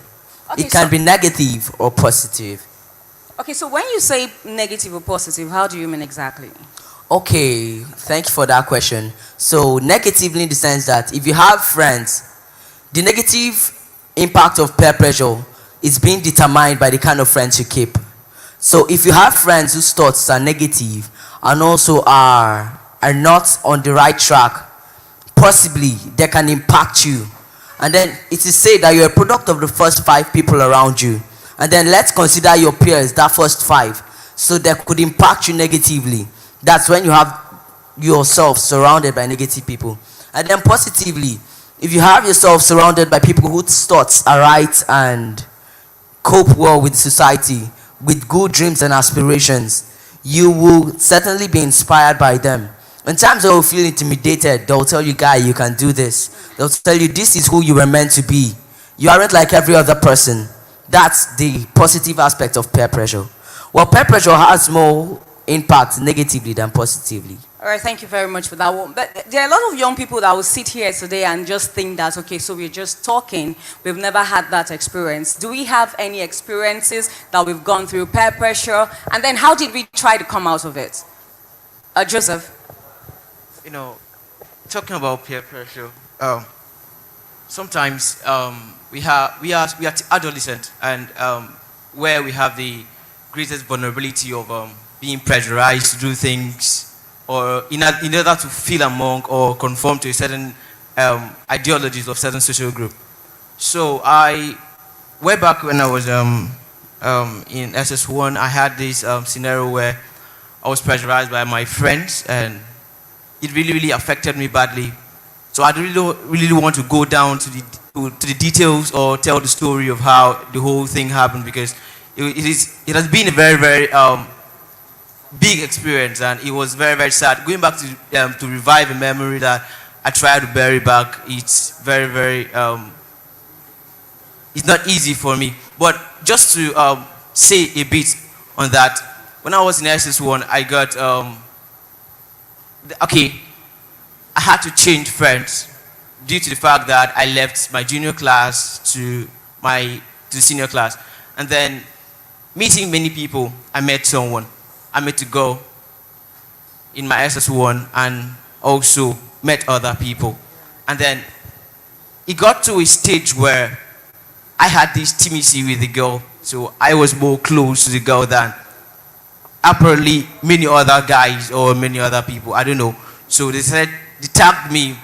D: Okay, it can be negative or positive.
N: Okay, so when you say negative or positive, how do you mean exactly?
D: Okay, thank you for that question. So, negatively in the sense that if you have friends, the negative impact of peer pressure is being determined by the kind of friends you keep. So, if you have friends whose thoughts are negative and also are not on the right track, possibly they can impact you. And then it is said that you're a product of the first 5 people around you. And then let's consider your peers, that first 5. So they could impact you negatively. That's when you have yourself surrounded by negative people. And then positively, if you have yourself surrounded by people whose thoughts are right and cope well with society, with good dreams and aspirations, you will certainly be inspired by them. In times when you feel intimidated, they'll tell you, guy, you can do this. They'll tell you, this is who you were meant to be. You aren't like every other person. That's the positive aspect of peer pressure. Well, peer pressure has more impact negatively than positively.
N: All right, thank you very much for that one. But there are a lot of young people that will sit here today and just think that, okay, so we're just talking. We've never had that experience. Do we have any experiences that we've gone through peer pressure? And then how did we try to come out of it? Joseph?
G: You know, talking about peer pressure, sometimes we are adolescent, and where we have the greatest vulnerability of being pressurized to do things, or in order to feel among or conform to a certain ideologies of certain social group. So way back when I was in SS1, I had this scenario where I was pressurized by my friends, and it really affected me badly. So I don't really want to go down to the details or tell the story of how the whole thing happened, because it has been a very big experience, and it was very sad. Going back to revive a memory that I tried to bury back, it's very it's not easy for me. But just to say a bit on that, when I was in SS1, I got I had to change friends due to the fact that I left my junior class to the senior class. And then meeting many people, I met someone. I met a girl in my SS1 and also met other people. And then it got to a stage where I had this intimacy with the girl. So I was more close to the girl than apparently many other guys or many other people. I don't know. So they tagged me.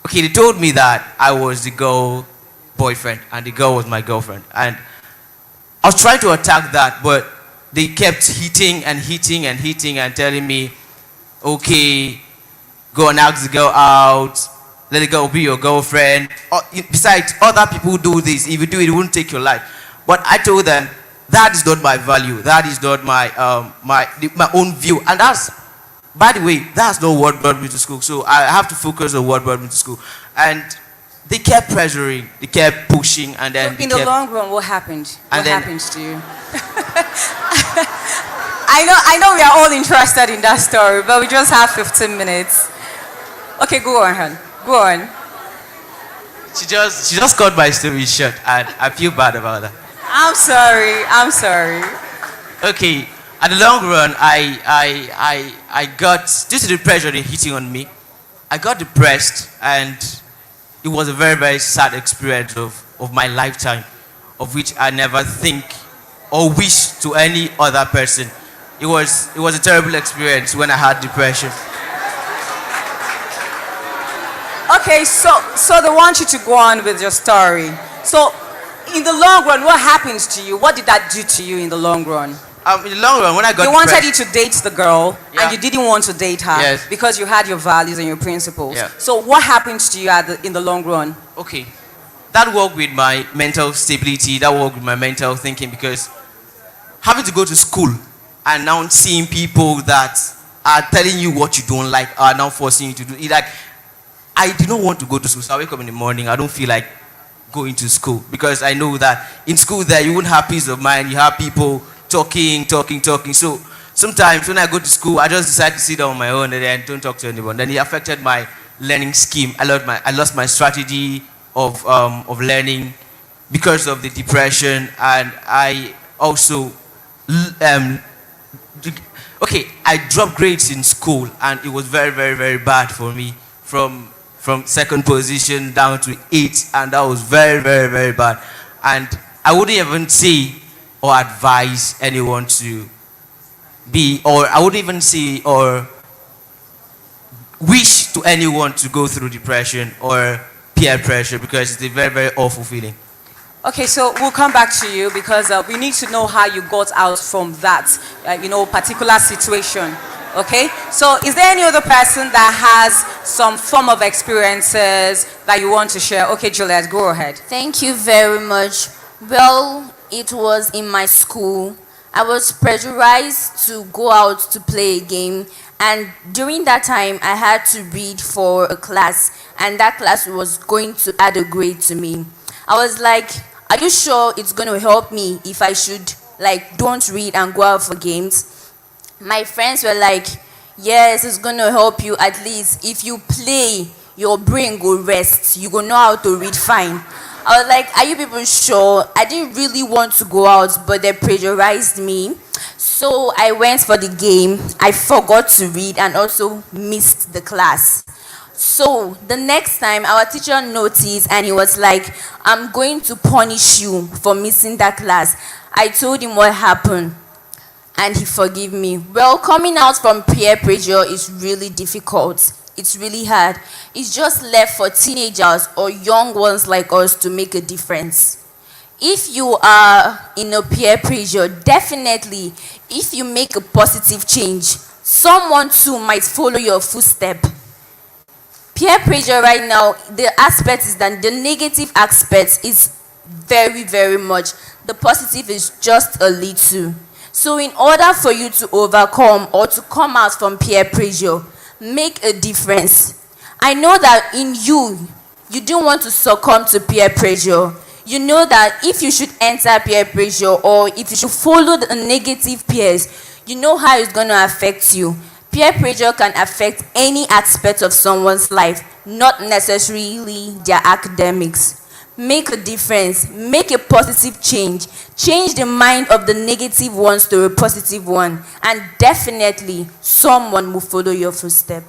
G: Okay, they told me that I was the girl boyfriend and the girl was my girlfriend. And I was trying to attack that, but they kept hitting and telling me, okay, go and ask the girl out, let the girl be your girlfriend. Besides, other people do this. If you do it, it won't take your life. But I told them, that is not my value. That is not my own view. And that's, by the way, that's not what brought me to school. So I have to focus on what brought me to school. And they kept pressuring, they kept pushing, and then
N: in the long run, what happened? What happens to you? I know we are all interested in that story, but we just have 15 minutes. Okay, go on, hon. Go on.
G: She just got my story short, and I feel bad about that.
N: I'm sorry.
G: Okay, at the long run, I got, due to the pressure they hitting on me, I got depressed, and it was a very sad experience of my lifetime, of which I never think or wish to any other person. It was a terrible experience when I had depression.
N: Okay, so they want you to go on with your story. So, in the long run, what happens to you? What did that do to you in the long run?
G: In the long run, when I got
N: You wanted you to date the girl,
G: Yeah.
N: and you didn't want to date her
G: Yes.
N: because you had your values and your principles.
G: Yeah.
N: So what happens to you in the long run?
G: Okay, that worked with my mental stability, that worked with my mental thinking, because having to go to school and now seeing people that are telling you what you don't like are now forcing you to do it. Like, I did not want to go to school, so I wake up in the morning, I don't feel like going to school, because I know that in school there you won't have peace of mind, you have people talking. So sometimes when I go to school, I just decide to sit down on my own and then don't talk to anyone. Then it affected my learning scheme. I lost my strategy of learning because of the depression, and I also okay, I dropped grades in school, and it was very, very, very bad for me. From second position down to 8, and that was very, very, very bad. And I wouldn't even say or advise anyone to be, or I wouldn't even say or wish to anyone to go through depression or peer pressure, because it's a very, very awful feeling.
N: Okay, so we'll come back to you because we need to know how you got out from that, particular situation. Okay, so is there any other person that has some form of experiences that you want to share? Okay, Juliet, go ahead.
C: Thank you very much. Well, it was in my school. I was pressurized to go out to play a game, and during that time, I had to read for a class, and that class was going to add a grade to me. I was like, are you sure it's going to help me if I should, don't read and go out for games? My friends were like, yes, it's going to help you at least. If you play, your brain will rest. You will know how to read fine. I was like, are you people sure? I didn't really want to go out, but they pressurized me. So I went for the game. I forgot to read and also missed the class. So the next time, our teacher noticed and he was like, I'm going to punish you for missing that class. I told him what happened, and he forgave me. Well, coming out from peer pressure is really difficult. It's really hard. It's just left for teenagers or young ones like us to make a difference. If you are in a peer pressure, definitely, if you make a positive change, someone too might follow your footstep. Peer pressure right now, the aspect is that the negative aspect is very, very much. The positive is just a little. So in order for you to overcome or to come out from peer pressure, make a difference. I know that in you don't want to succumb to peer pressure. You know that if you should enter peer pressure or if you should follow the negative peers, you know how it's going to affect you. Peer pressure can affect any aspect of someone's life, not necessarily their academics. Make a difference. Make a positive change. Change the mind of the negative ones to a positive one. And definitely, someone will follow your footstep.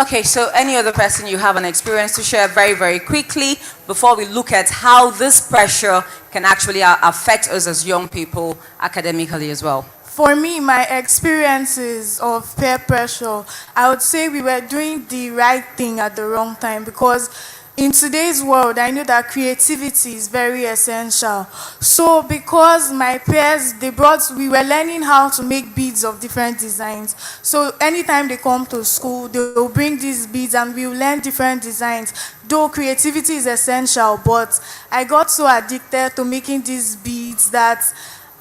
N: Okay, so any other person you have an experience to share very, very quickly before we look at how this pressure can actually affect us as young people academically as well?
P: For me, my experiences of peer pressure, I would say we were doing the right thing at the wrong time, because in today's world, I know that creativity is very essential. So because my peers, we were learning how to make beads of different designs. So anytime they come to school, they will bring these beads and we will learn different designs. Though creativity is essential, but I got so addicted to making these beads that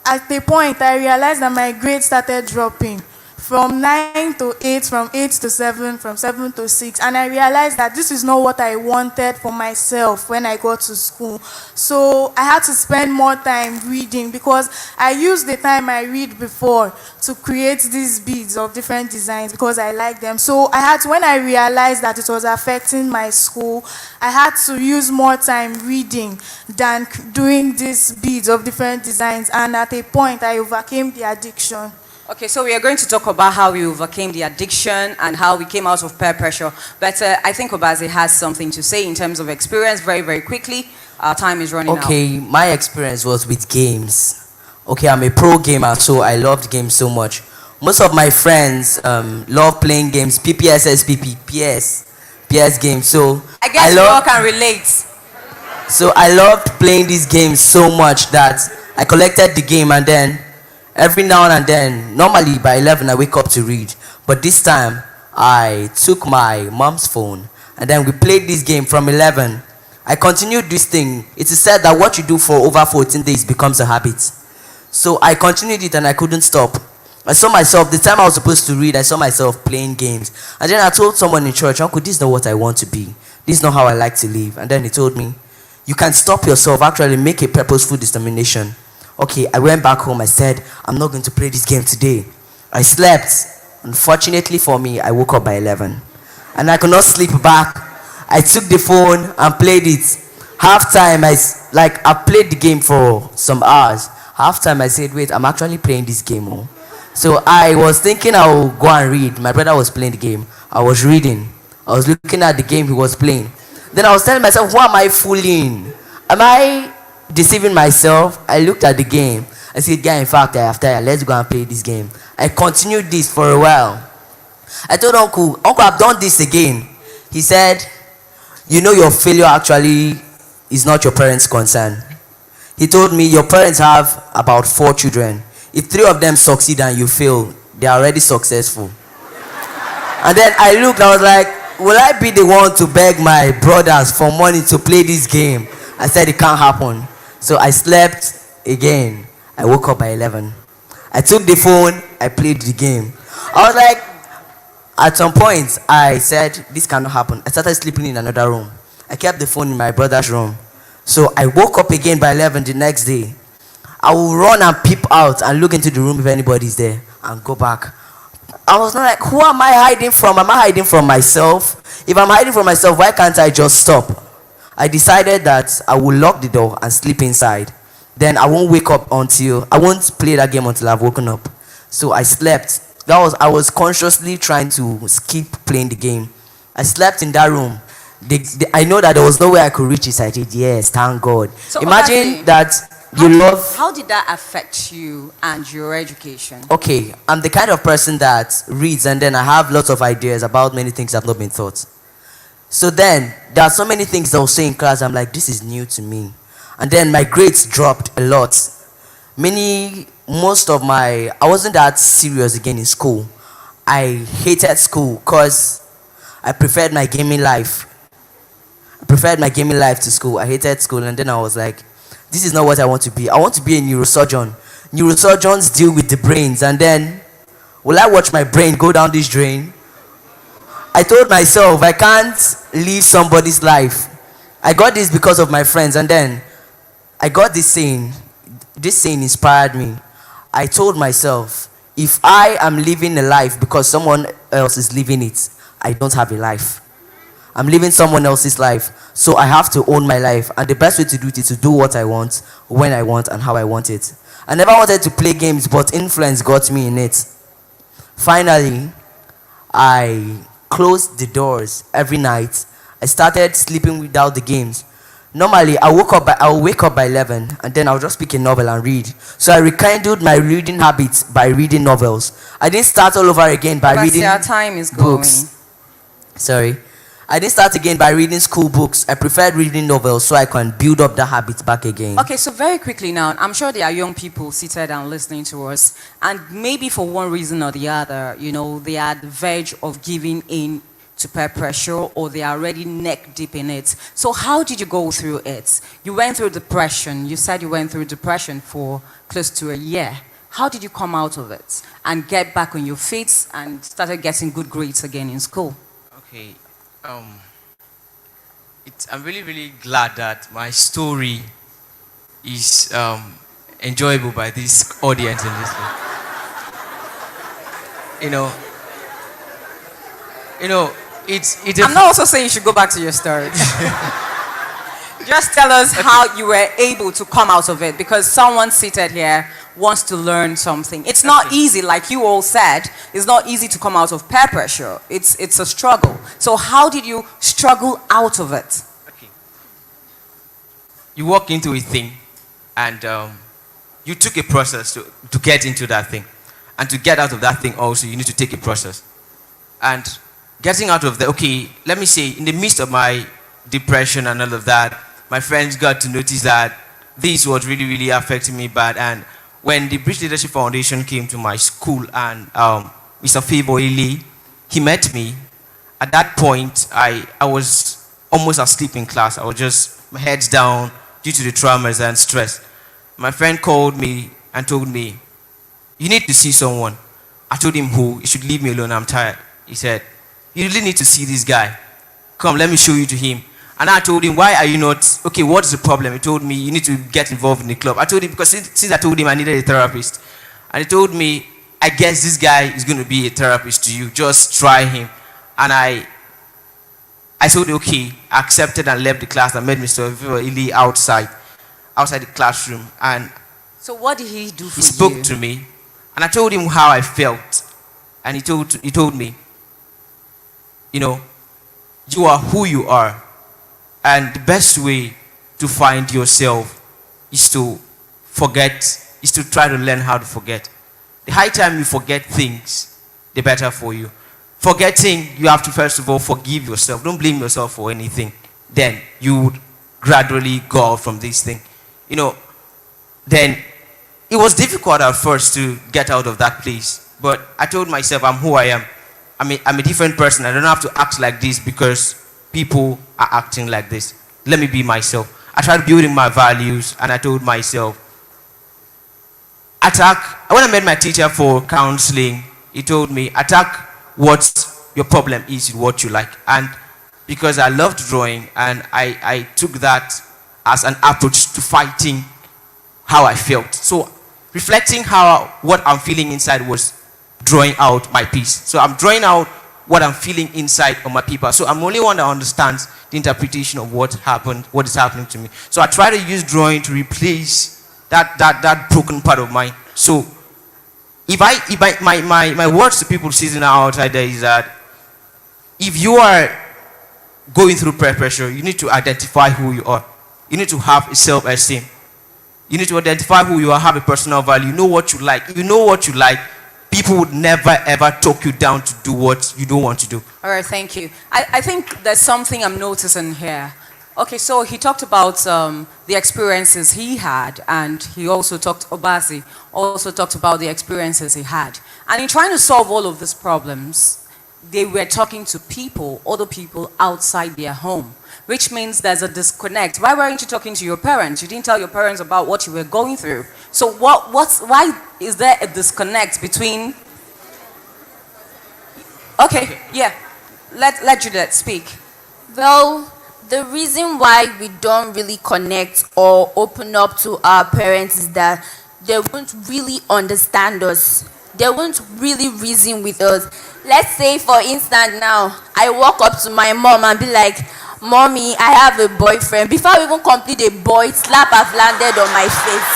P: at the point I realized that my grades started dropping. From 9 to 8, from 8 to 7, from 7 to 6. And I realized that this is not what I wanted for myself when I got to school. So I had to spend more time reading, because I used the time I read before to create these beads of different designs because I like them. So when I realized that it was affecting my school, I had to use more time reading than doing these beads of different designs. And at a point, I overcame the addiction.
N: Okay, so we are going to talk about how we overcame the addiction and how we came out of peer pressure. But I think Obaze has something to say in terms of experience very, very quickly. Our time is running out.
D: Okay, my experience was with games. Okay, I'm a pro gamer, so I loved games so much. Most of my friends love playing games, PPSSPP, PS games. So
N: I guess we all can relate.
D: So I loved playing these games so much that I collected the game, and then every now and then, normally by 11 I wake up to read. But this time, I took my mom's phone and then we played this game from 11. I continued this thing. It is said that what you do for over 14 days becomes a habit. So I continued it and I couldn't stop. I saw myself, the time I was supposed to read, I saw myself playing games. And then I told someone in church, Uncle, this is not what I want to be. This is not how I like to live. And then he told me, you can stop yourself, actually make a purposeful determination. Okay, I went back home. I said, I'm not going to play this game today. I slept. Unfortunately for me, I woke up by 11. And I could not sleep back. I took the phone and played it. Halftime, I played the game for some hours. Half time I said, wait, I'm actually playing this game. Oh. So I was thinking I would go and read. My brother was playing the game. I was reading. I was looking at the game he was playing. Then I was telling myself, who am I fooling? Am I deceiving myself? I looked at the game. I said, guy, in fact, I have tired. Let's go and play this game. I continued this for a while. I told Uncle, I've done this again. He said, you know your failure actually is not your parents' concern. He told me your parents have about 4 children. If 3 of them succeed and you fail, they are already successful. And then I looked, I was like, will I be the one to beg my brothers for money to play this game? I said it can't happen. So I slept again. I woke up by 11. I took the phone, I played the game. I was like, at some point, I said, this cannot happen. I started sleeping in another room. I kept the phone in my brother's room. So I woke up again by 11 the next day. I will run and peep out and look into the room if anybody's there and go back. I was not like, who am I hiding from? Am I hiding from myself? If I'm hiding from myself, why can't I just stop? I decided that I will lock the door and sleep inside. Then I won't wake up I won't play that game until I've woken up. So I slept. I was consciously trying to skip playing the game. I slept in that room. I know that there was no way I could reach it. I did, yes, thank God.
N: So
D: imagine
N: Obasi,
D: that
N: How did that affect you and your education?
D: Okay, I'm the kind of person that reads and then I have lots of ideas about many things that have not been taught. So then, there are so many things I will say in class, I'm like, this is new to me. And then my grades dropped a lot. I wasn't that serious again in school. I hated school because I preferred my gaming life. To school. I hated school, and then I was like, this is not what I want to be. I want to be a neurosurgeon. Neurosurgeons deal with the brains, and then, will I watch my brain go down this drain? I told myself, I can't live somebody's life. I got this because of my friends, and then I got this saying. This saying inspired me. I told myself, if I am living a life because someone else is living it, I don't have a life. I'm living someone else's life, so I have to own my life. And the best way to do it is to do what I want, when I want, and how I want it. I never wanted to play games, but influence got me in it. Finally, I closed the doors every night. I started sleeping without the games. Normally, I will wake up by 11, and then I'll just pick a novel and read. So I rekindled my reading habits by reading novels. I didn't start all over again by reading
N: our time is
D: books. Sorry. I didn't start again by reading school books. I preferred reading novels so I can build up the habits back again.
N: Okay, so very quickly now, I'm sure there are young people seated and listening to us, and maybe for one reason or the other, they are at the verge of giving in to peer pressure, or they are already neck deep in it. So how did you go through it? You went through depression. You said you went through depression for close to a year. How did you come out of it and get back on your feet and started getting good grades again in school?
Q: Okay. I'm really, really glad that my story is enjoyable by this audience in this way.
N: I'm not also saying you should go back to your story. Just tell us how you were able to come out of it, because someone seated here wants to learn something. It's not easy, like you all said. It's not easy to come out of peer pressure. It's a struggle. So how did you struggle out of it?
Q: Okay. You walk into a thing, and you took a process to get into that thing. And to get out of that thing also, you need to take a process. And getting out of let me say, in the midst of my depression and all of that, my friends got to notice that this was really, really affecting me bad. And when the British Leadership Foundation came to my school and Mr. Favor Ili, he met me. At that point, I was almost asleep in class. I was just, my head's down due to the traumas and stress. My friend called me and told me, you need to see someone. I told him who. He should leave me alone, I'm tired. He said, you really need to see this guy. Come, let me show you to him. And I told him, why are you not, okay, what's the problem? He told me, you need to get involved in the club. I told him, because since I told him I needed a therapist. And he told me, I guess this guy is going to be a therapist to you. Just try him. And I said, okay. I accepted and left the class and met Mr. Ili outside the classroom. And
N: So what did he do for
Q: He spoke
N: you?
Q: to me, and I told him how I felt. And he told me, you know, you are who you are. And the best way to find yourself is to forget, is to try to learn how to forget. The higher time you forget things, the better for you. Forgetting, you have to first of all forgive yourself. Don't blame yourself for anything. Then you would gradually go out from this thing. You know, then it was difficult at first to get out of that place. But I told myself, I'm who I am. I'm a different person. I don't have to act like this because people are acting like this. Let me be myself. I tried building my values, and I told myself, attack. When I met my teacher for counseling, he told me, attack what your problem is with what you like. And because I loved drawing, and I took that as an approach to fighting how I felt. So reflecting what I'm feeling inside was drawing out my piece. So I'm drawing out what I'm feeling inside of my people. So I'm the only one that understands the interpretation of what happened, what is happening to me. So I try to use drawing to replace that broken part of mine. So if my words to people sitting outside there is that if you are going through peer pressure, you need to identify who you are. You need to have a self-esteem. You need to identify who you are, have a personal value, know what you like. If you know what you like, people would never ever talk you down to do what you don't want to do.
N: All right, thank you. I think there's something I'm noticing here. Okay, so he talked about the experiences he had, and he also Obasi also talked about the experiences he had. And in trying to solve all of these problems, they were talking to people, other people outside their home, which means there's a disconnect. Why weren't you talking to your parents? You didn't tell your parents about what you were going through. So why is there a disconnect between... Okay, yeah. Let Juliet speak.
C: Well, the reason why we don't really connect or open up to our parents is that they won't really understand us. They won't really reason with us. Let's say, for instance, now, I walk up to my mom and be like, Mommy, I have a boyfriend. Before I even complete a boy, slap have landed on my face.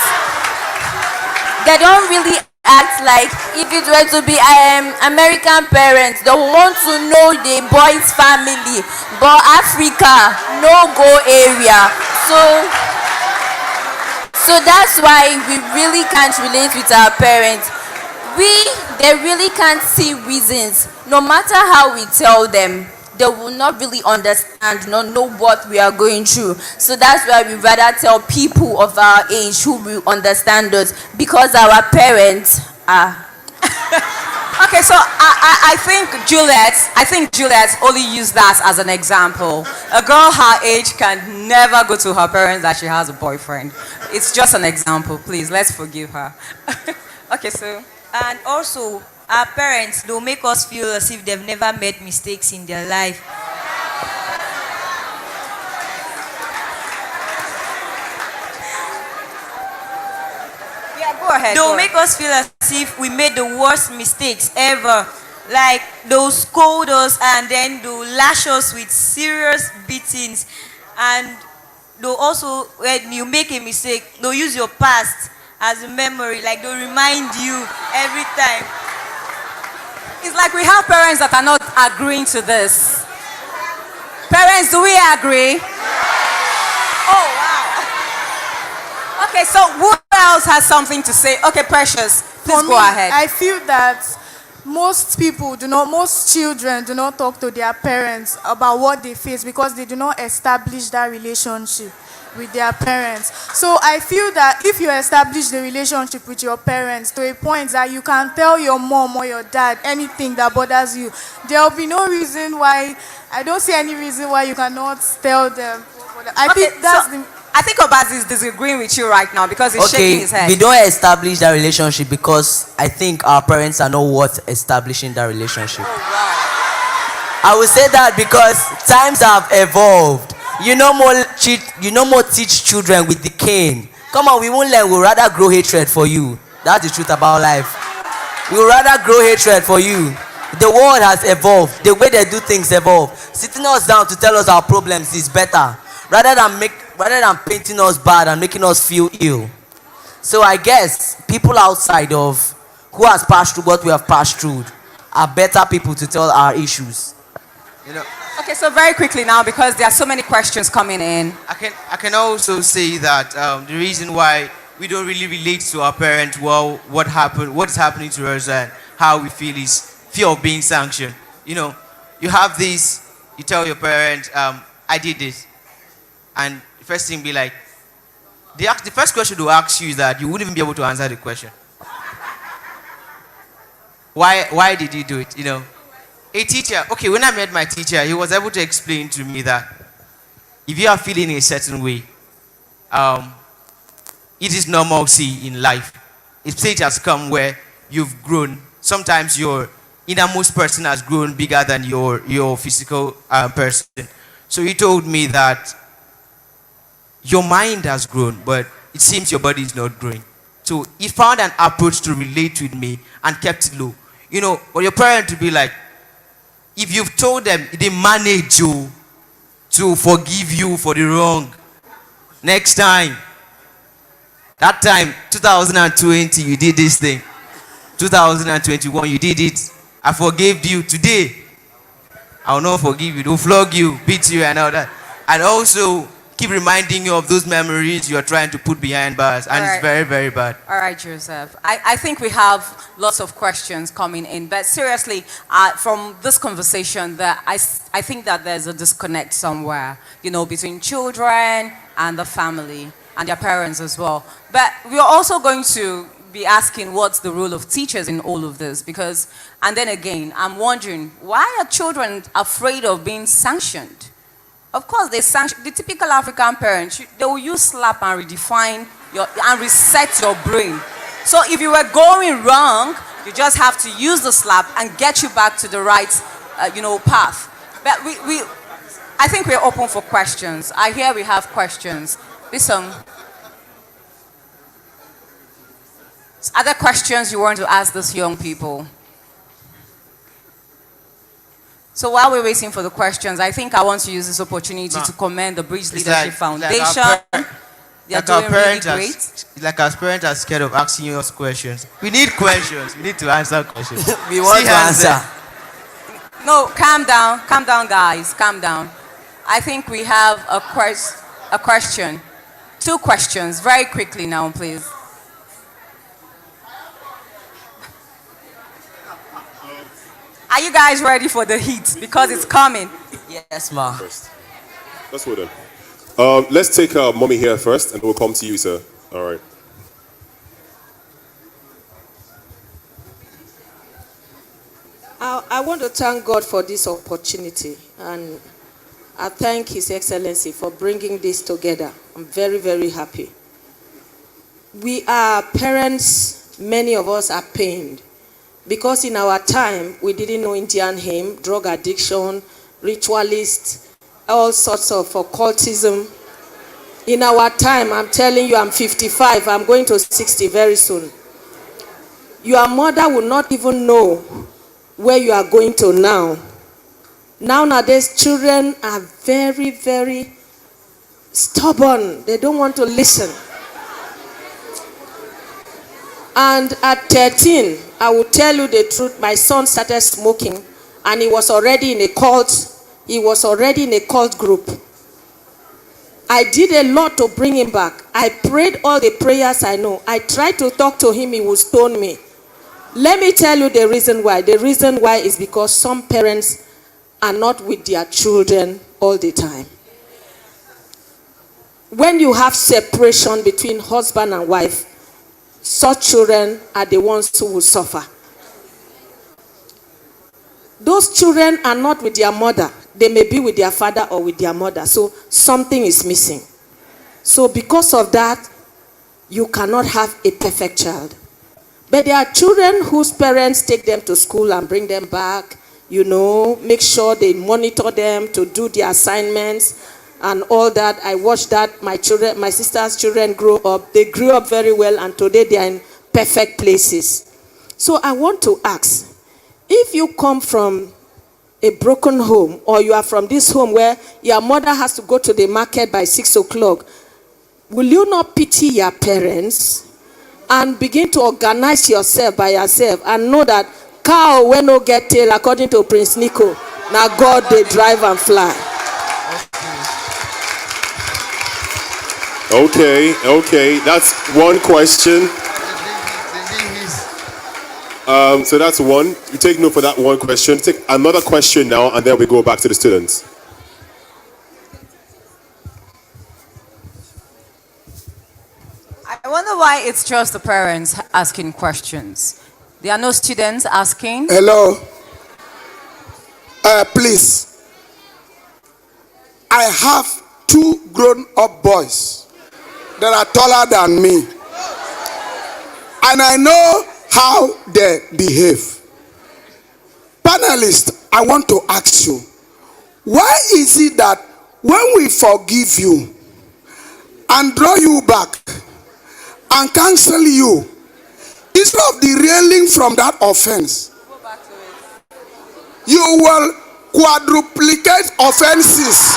C: They don't really act like if it were to be American parents, they want to know the boy's family. But Africa, no-go area. So that's why we really can't relate with our parents. They really can't see reasons. No matter how we tell them, they will not really understand, not know what we are going through. So that's why we rather tell people of our age who will understand us, because our parents are...
N: Okay, so I think Juliet only used that as an example. A girl her age can never go to her parents that she has a boyfriend. It's just an example, please. Let's forgive her. Okay, so...
O: And also, our parents, they'll make us feel as if they've never made mistakes in their life.
N: Yeah, go ahead.
O: They'll make us feel as if we made the worst mistakes ever. Like, they'll scold us and then they'll lash us with serious beatings. And they'll also, when you make a mistake, they'll use your past as a memory, like they'll remind you every time.
N: It's like we have parents that are not agreeing to this. Parents, do we agree? Oh, wow. Okay, so who else has something to say? Okay, Precious, please go ahead.
P: I feel that most children do not talk to their parents about what they face because they do not establish that relationship with their parents. So I feel that if you establish the relationship with your parents to a point that you can tell your mom or your dad anything that bothers you, there will be no reason why, I don't see any reason why you cannot tell them. I
N: think Obasi is disagreeing with you right now because he's shaking his head.
D: We don't establish that relationship because I think our parents are not worth establishing that relationship.
N: Oh, wow.
D: I will say that because times have evolved. You no more teach children with the cane. Come on, we won't learn. We'll rather grow hatred for you. That's the truth about life. We'll rather grow hatred for you. The world has evolved. The way they do things evolve. Sitting us down to tell us our problems is better. Rather than painting us bad and making us feel ill. So I guess people outside of who has passed through what we have passed through are better people to tell our issues.
Q: You know,
N: Okay, so very quickly now, because there are so many questions coming in.
Q: I can also say that the reason why we don't really relate to our parents, well, what's happening to us and how we feel is fear of being sanctioned. You know, you have this, you tell your parents, I did this. And the first thing be like, the first question to ask you is that you wouldn't even be able to answer the question. Why did you do it? You know, a teacher, okay, when I met my teacher, he was able to explain to me that if you are feeling a certain way, it is normalcy in life. A stage has come where you've grown. Sometimes your innermost person has grown bigger than your physical person. So he told me that your mind has grown, but it seems your body is not growing. So he found an approach to relate with me and kept it low. You know, for your parent to be like, if you've told them they manage you to forgive you for the wrong, next time, that time, 2020, you did this thing. 2021, you did it. I forgave you today. I will not forgive you. They'll flog you, beat you, and all that. And also, keep reminding you of those memories you're trying to put behind bars. And it's very, very bad.
N: All right, Joseph. I think we have lots of questions coming in. But seriously, from this conversation, that I think that there's a disconnect somewhere, you know, between children and the family and their parents as well. But we're also going to be asking what's the role of teachers in all of this, because, and then again, I'm wondering, why are children afraid of being sanctioned? Of course, the typical African parent, they will use slap and redefine and reset your brain. So if you were going wrong, you just have to use the slap and get you back to the right, path. But I think we're open for questions. I hear we have questions. Listen. Other questions you want to ask these young people? So while we're waiting for the questions, I think I want to use this opportunity to commend the Bridge Leadership Foundation. They're doing really great.
Q: Like our parents are scared of asking us questions. We need questions. We need to answer questions.
D: We want to answer.
N: No, calm down, guys, calm down. I think we have a question. 2 questions, very quickly now, please. Are you guys ready for the heat? Because it's coming.
D: Yes, ma.
K: Let's hold on. Let's take mommy here first, and we'll come to you, sir. All right.
R: I want to thank God for this opportunity, and I thank His Excellency for bringing this together. I'm very, very happy. We are parents, many of us are pained, because in our time, we didn't know Indian hymn, drug addiction, ritualists, all sorts of occultism. In our time, I'm telling you, I'm 55, I'm going to 60 very soon. Your mother will not even know where you are going to now. Nowadays, children are very, very stubborn. They don't want to listen. And at 13, I will tell you the truth, my son started smoking, and he was already in a cult. He was already in a cult group. I did a lot to bring him back. I prayed all the prayers I know. I tried to talk to him, he would stone me. Let me tell you the reason why. The reason why is because some parents are not with their children all the time. When you have separation between husband and wife, such children are the ones who will suffer. Those children are not with their mother. They may be with their father or with their mother. So something is missing. So because of that, you cannot have a perfect child. But there are children whose parents take them to school and bring them back, make sure they monitor them to do their assignments and all that. I watched that. My sister's children grew up. They grew up very well, and today they are in perfect places. So I want to ask, if you come from a broken home, or you are from this home where your mother has to go to the market by 6 o'clock, will you not pity your parents and begin to organize yourself by yourself and know that cow when no get tail, according to Prince Nico, now God they drive and fly.
K: Okay, that's one question. So that's one. You take note for that one question. Take another question now, and then we go back to the students.
N: I wonder why it's just the parents asking questions. There are no students asking.
S: Hello. Please. I have 2 grown-up boys that are taller than me. And I know how they behave. Panelists, I want to ask you, why is it that when we forgive you and draw you back and cancel you, instead of derailing from that offense, you will quadruplicate offenses?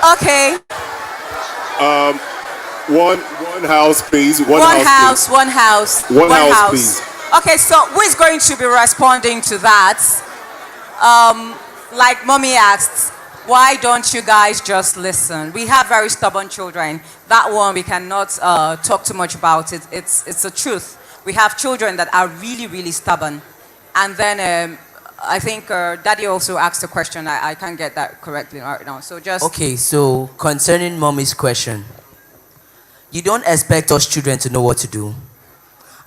N: Okay.
K: One house, please. One house, please.
N: One house.
K: Please.
N: Okay, so who is going to be responding to that? Like Mommy asked, why don't you guys just listen? We have very stubborn children. That one we cannot talk too much about it. It's the truth. We have children that are really, really stubborn. And then I think Daddy also asked a question. I can't get that correctly right now. So just...
D: Okay, so concerning Mommy's question, you don't expect us children to know what to do.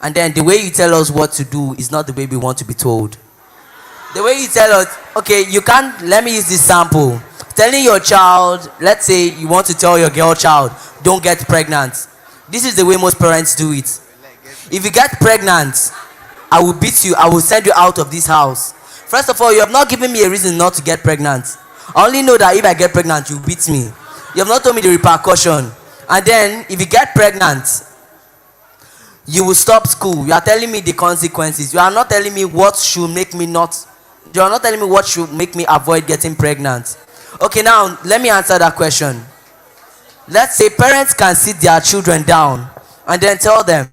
D: And then the way you tell us what to do is not the way we want to be told. The way you tell us, okay, you can't, let me use this sample. Telling your child, let's say you want to tell your girl child, don't get pregnant. This is the way most parents do it. If you get pregnant, I will beat you, I will send you out of this house. First of all, you have not given me a reason not to get pregnant. I only know that if I get pregnant, you beat me. You have not told me the repercussion. And then, if you get pregnant, you will stop school. You are telling me the consequences. You are not telling me what should make me not. You are not telling me what should make me avoid getting pregnant. Okay, now, let me answer that question. Let's say parents can sit their children down and then tell them,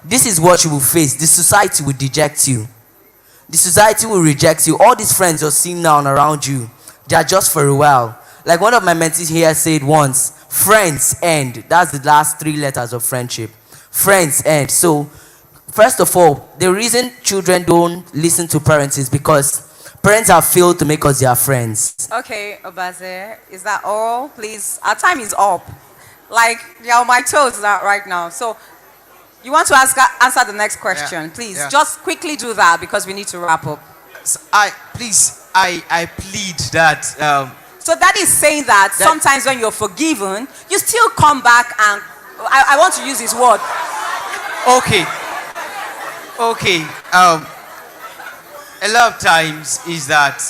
D: this is what you will face. The society will deject you. The society will reject you. All these friends you're seeing now and around you, they are just for a while. Like one of my mentees here said once, friends end. That's the last 3 letters of friendship. Friends end. So, first of all, the reason children don't listen to parents is because parents have failed to make us their friends.
N: Okay, Obaze, is that all? Please, our time is up. Like, you're on my toes right now. So, you want to answer the next question, please.
Q: Yeah.
N: Just quickly do that because we need to wrap up.
Q: So I plead that.
N: So that is saying that sometimes when you're forgiven, you still come back and, I want to use his word.
Q: Okay. A lot of times is that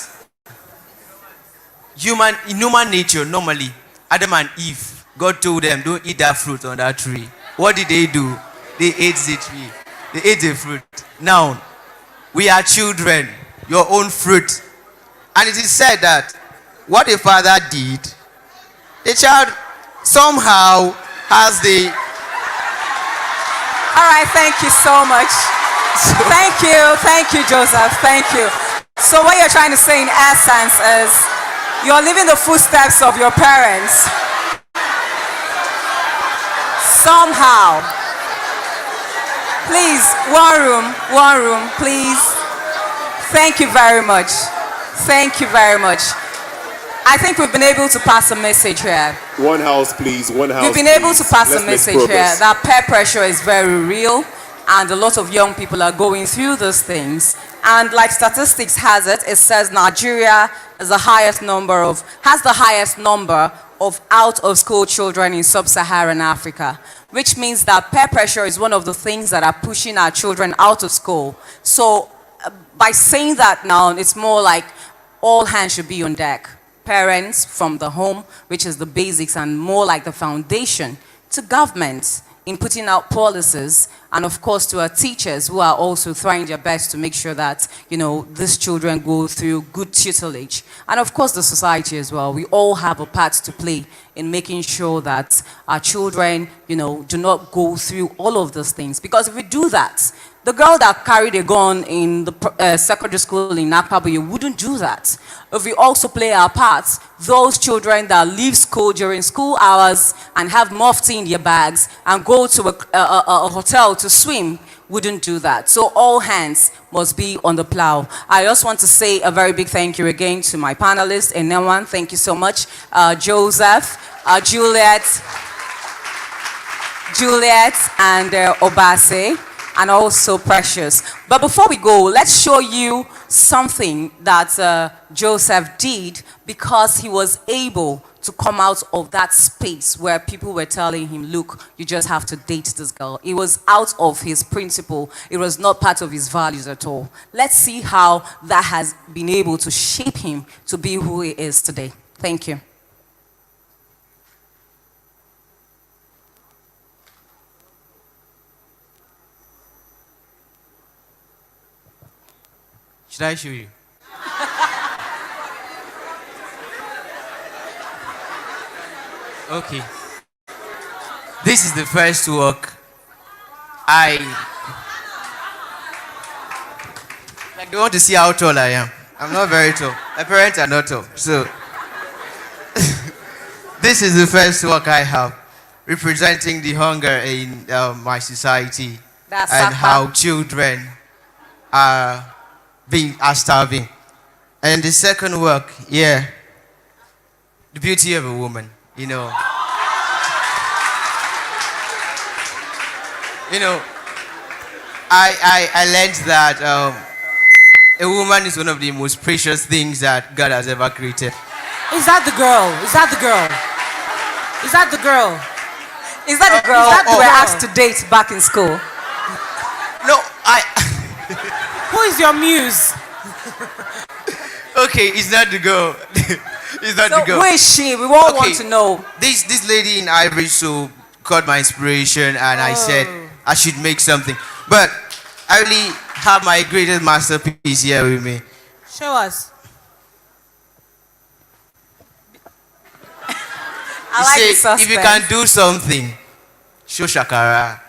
Q: in human nature, normally, Adam and Eve, God told them, don't eat that fruit on that tree. What did they do? They ate the tree. They ate the fruit. Now, we are children, your own fruit. And it is said that what a father did, the child somehow has the...
N: All right, thank you so much. Thank you, Joseph, thank you. So what you're trying to say in essence is you're living the footsteps of your parents. Somehow. Please, one room, please. Thank you very much. Thank you very much. I think we've been able to pass a message here.
K: One house, please. One house.
N: We've been able to pass a message here that peer pressure is very real and a lot of young people are going through those things. And like statistics has it, it says Nigeria has the highest number of out of school children in sub-Saharan Africa, which means that peer pressure is one of the things that are pushing our children out of school. So by saying that now, it's more like all hands should be on deck. Parents from the home, which is the basics and more like the foundation, to government in putting out policies, and of course to our teachers who are also trying their best to make sure that, these children go through good tutelage. And of course the society as well. We all have a part to play in making sure that our children, do not go through all of those things. Because if we do that, the girl that carried a gun in the secondary school in Akpabuye wouldn't do that. If we also play our parts, those children that leave school during school hours and have mufti in their bags and go to a hotel to swim wouldn't do that. So all hands must be on the plow. I just want to say a very big thank you again to my panelists. And Newan, thank you so much. Joseph, Juliet, and Obase. And also Precious. But before we go, let's show you something that Joseph did, because he was able to come out of that space where people were telling him, look, you just have to date this girl. It was out of his principle. It was not part of his values at all. Let's see how that has been able to shape him to be who he is today. Thank you.
Q: Should I show you? Okay. This is the first work I want to see how tall I am. I'm not very tall. My parents are not tall. So this is the first work I have representing the hunger in my society.
N: That's
Q: and
N: Sapa.
Q: How children are starving. And the second work, the beauty of a woman, I learned that a woman is one of the most precious things that God has ever created.
B: Is that the girl? Is that the girl? Is that the girl?
N: Is that the girl you were asked to date back in school?
Q: No,
B: Who is your muse?
Q: Okay, it's not the girl. It's not the girl.
N: Who is she? We all want to know.
Q: This lady in Ivory so caught my inspiration, and I said I should make something. But I really have my greatest masterpiece here with me.
B: Show us.
Q: You say, if you can do something, show Shakara.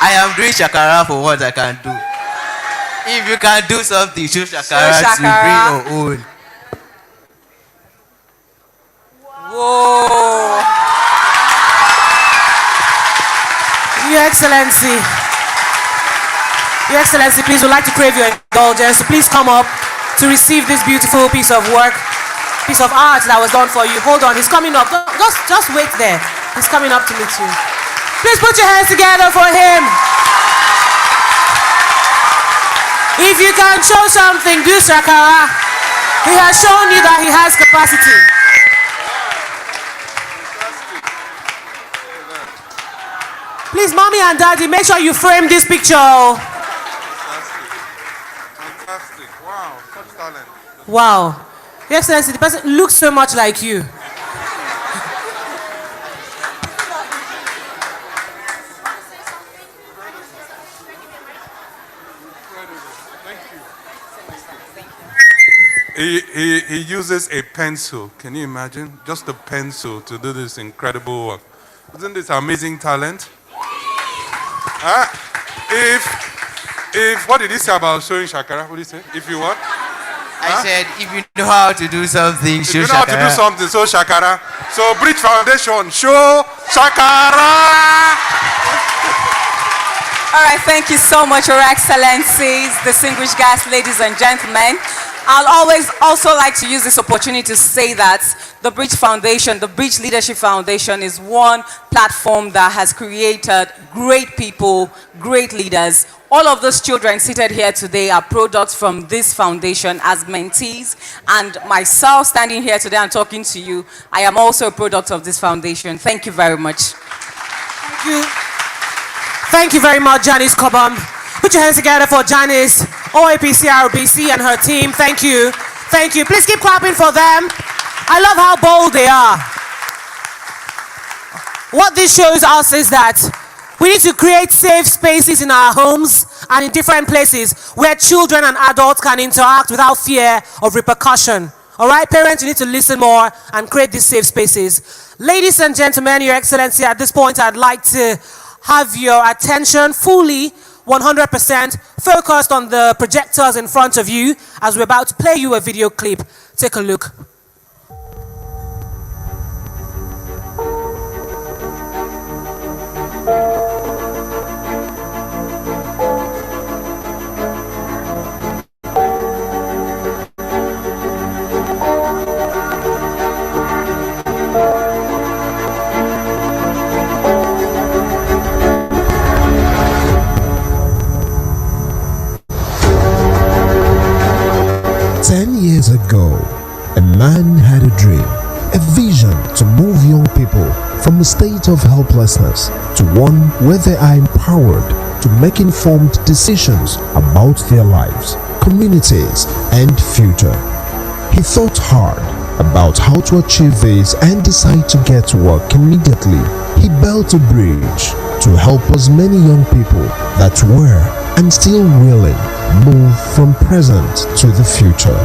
Q: I am doing Shakara for what I can do. If you can do something, show Shakara to bring your own.
B: Whoa. Your Excellency. Your Excellency, please, would like to crave your indulgence. Please come up to receive this beautiful piece of work, piece of art that was done for you. Hold on, he's coming up. Just wait there. He's coming up to meet you. Please put your hands together for him. If you can show something, do Shakara. He has shown you that he has capacity. Please, mommy and daddy, make sure you frame this picture.
A: Fantastic. Wow, such talent.
B: Wow. Your Excellency, the person looks so much like you.
A: He uses a pencil. Can you imagine? Just a pencil to do this incredible work. Isn't this amazing talent? If what did he say about showing Shakara? What did he say? If you what?
Q: I said, if you know how to do something, show Shakara.
A: If you know how to do something, show Shakara. So Bridge Foundation, show Shakara.
N: All right, thank you so much, Your Excellencies, distinguished guests, ladies and gentlemen. I'll always also like to use this opportunity to say that the Bridge Foundation, the Bridge Leadership Foundation, is one platform that has created great people, great leaders. All of those children seated here today are products from this foundation as mentees, and myself standing here today and talking to you, I am also a product of this foundation. Thank you very much.
B: Thank you. Thank you very much, Janice Cobham. Put your hands together for Janice, OAPC RBC and her team. Thank you. Thank you. Please keep clapping for them. I love how bold they are. What this shows us is that We need to create safe spaces in our homes and in different places where children and adults can interact without fear of repercussion. All right, parents, you need to listen more and create these safe spaces. Ladies and gentlemen, Your Excellency, at this point, I'd like to have your attention fully 100% focused on the projectors in front of you as we're about to play you a video clip. Take a look.
T: Years ago, a man had a dream, a vision to move young people from a state of helplessness to one where they are empowered to make informed decisions about their lives, communities, and future. He thought hard about how to achieve this and decided to get to work immediately. He built a bridge to help as many young people that were and still willing move from present to the future.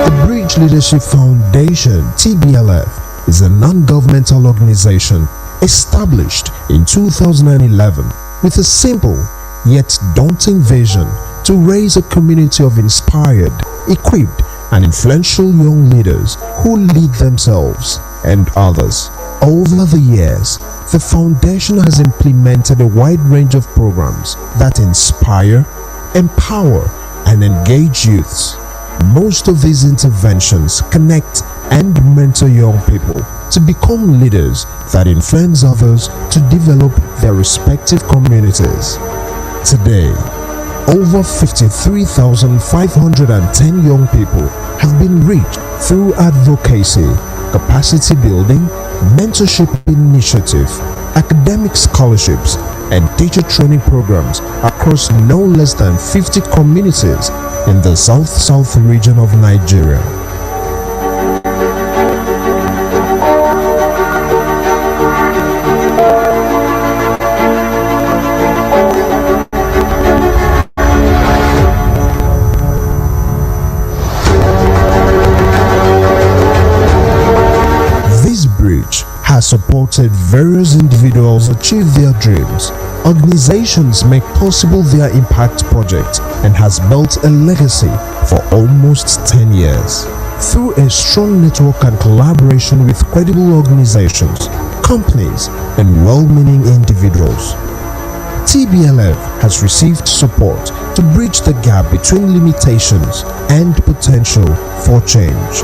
T: The Bridge Leadership Foundation, TBLF, is a non-governmental organization established in 2011 with a simple yet daunting vision to raise a community of inspired, equipped, and influential young leaders who lead themselves and others. Over the years, the foundation has implemented a wide range of programs that inspire, empower, and engage youths. Most of these interventions connect and mentor young people to become leaders that influence others to develop their respective communities. Today, over 53,510 young people have been reached through advocacy, capacity building, mentorship initiative, academic scholarships, and teacher training programs across no less than 50 communities in the South region of Nigeria. Has supported various individuals achieve their dreams, organizations make possible their impact projects, and has built a legacy for almost 10 years. Through a strong network and collaboration with credible organizations, companies, and well-meaning individuals, TBLF has received support to bridge the gap between limitations and potential for change.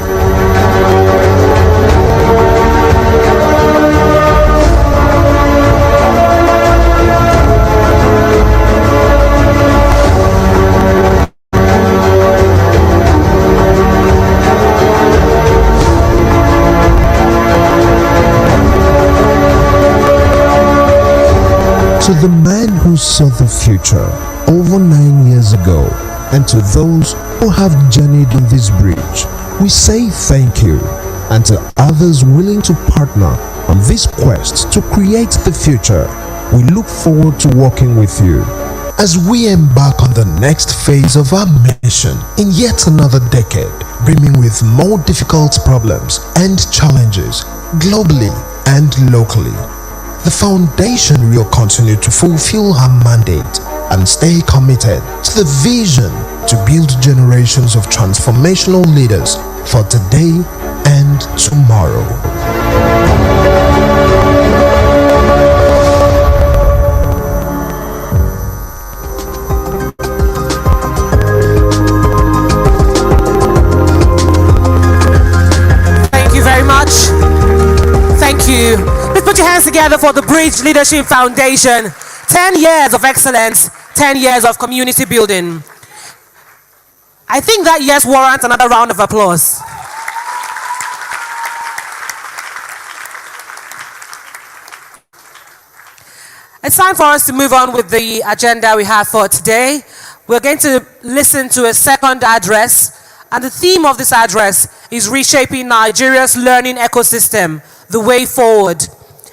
T: To the man who saw the future over 9 years ago, and to those who have journeyed on this bridge, we say thank you, and to others willing to partner on this quest to create the future, we look forward to working with you as we embark on the next phase of our mission in yet another decade, brimming with more difficult problems and challenges globally and locally. The foundation will continue to fulfill her mandate and stay committed to the vision to build generations of transformational leaders for today and tomorrow.
B: Thank you very much. Thank you. Let's put your hands together for the Bridge Leadership Foundation. 10 years of excellence, 10 years of community building. I think that yes warrants another round of applause. It's time for us to move on with the agenda we have for today. We're going to listen to a second address, and the theme of this address is reshaping Nigeria's learning ecosystem, the way forward.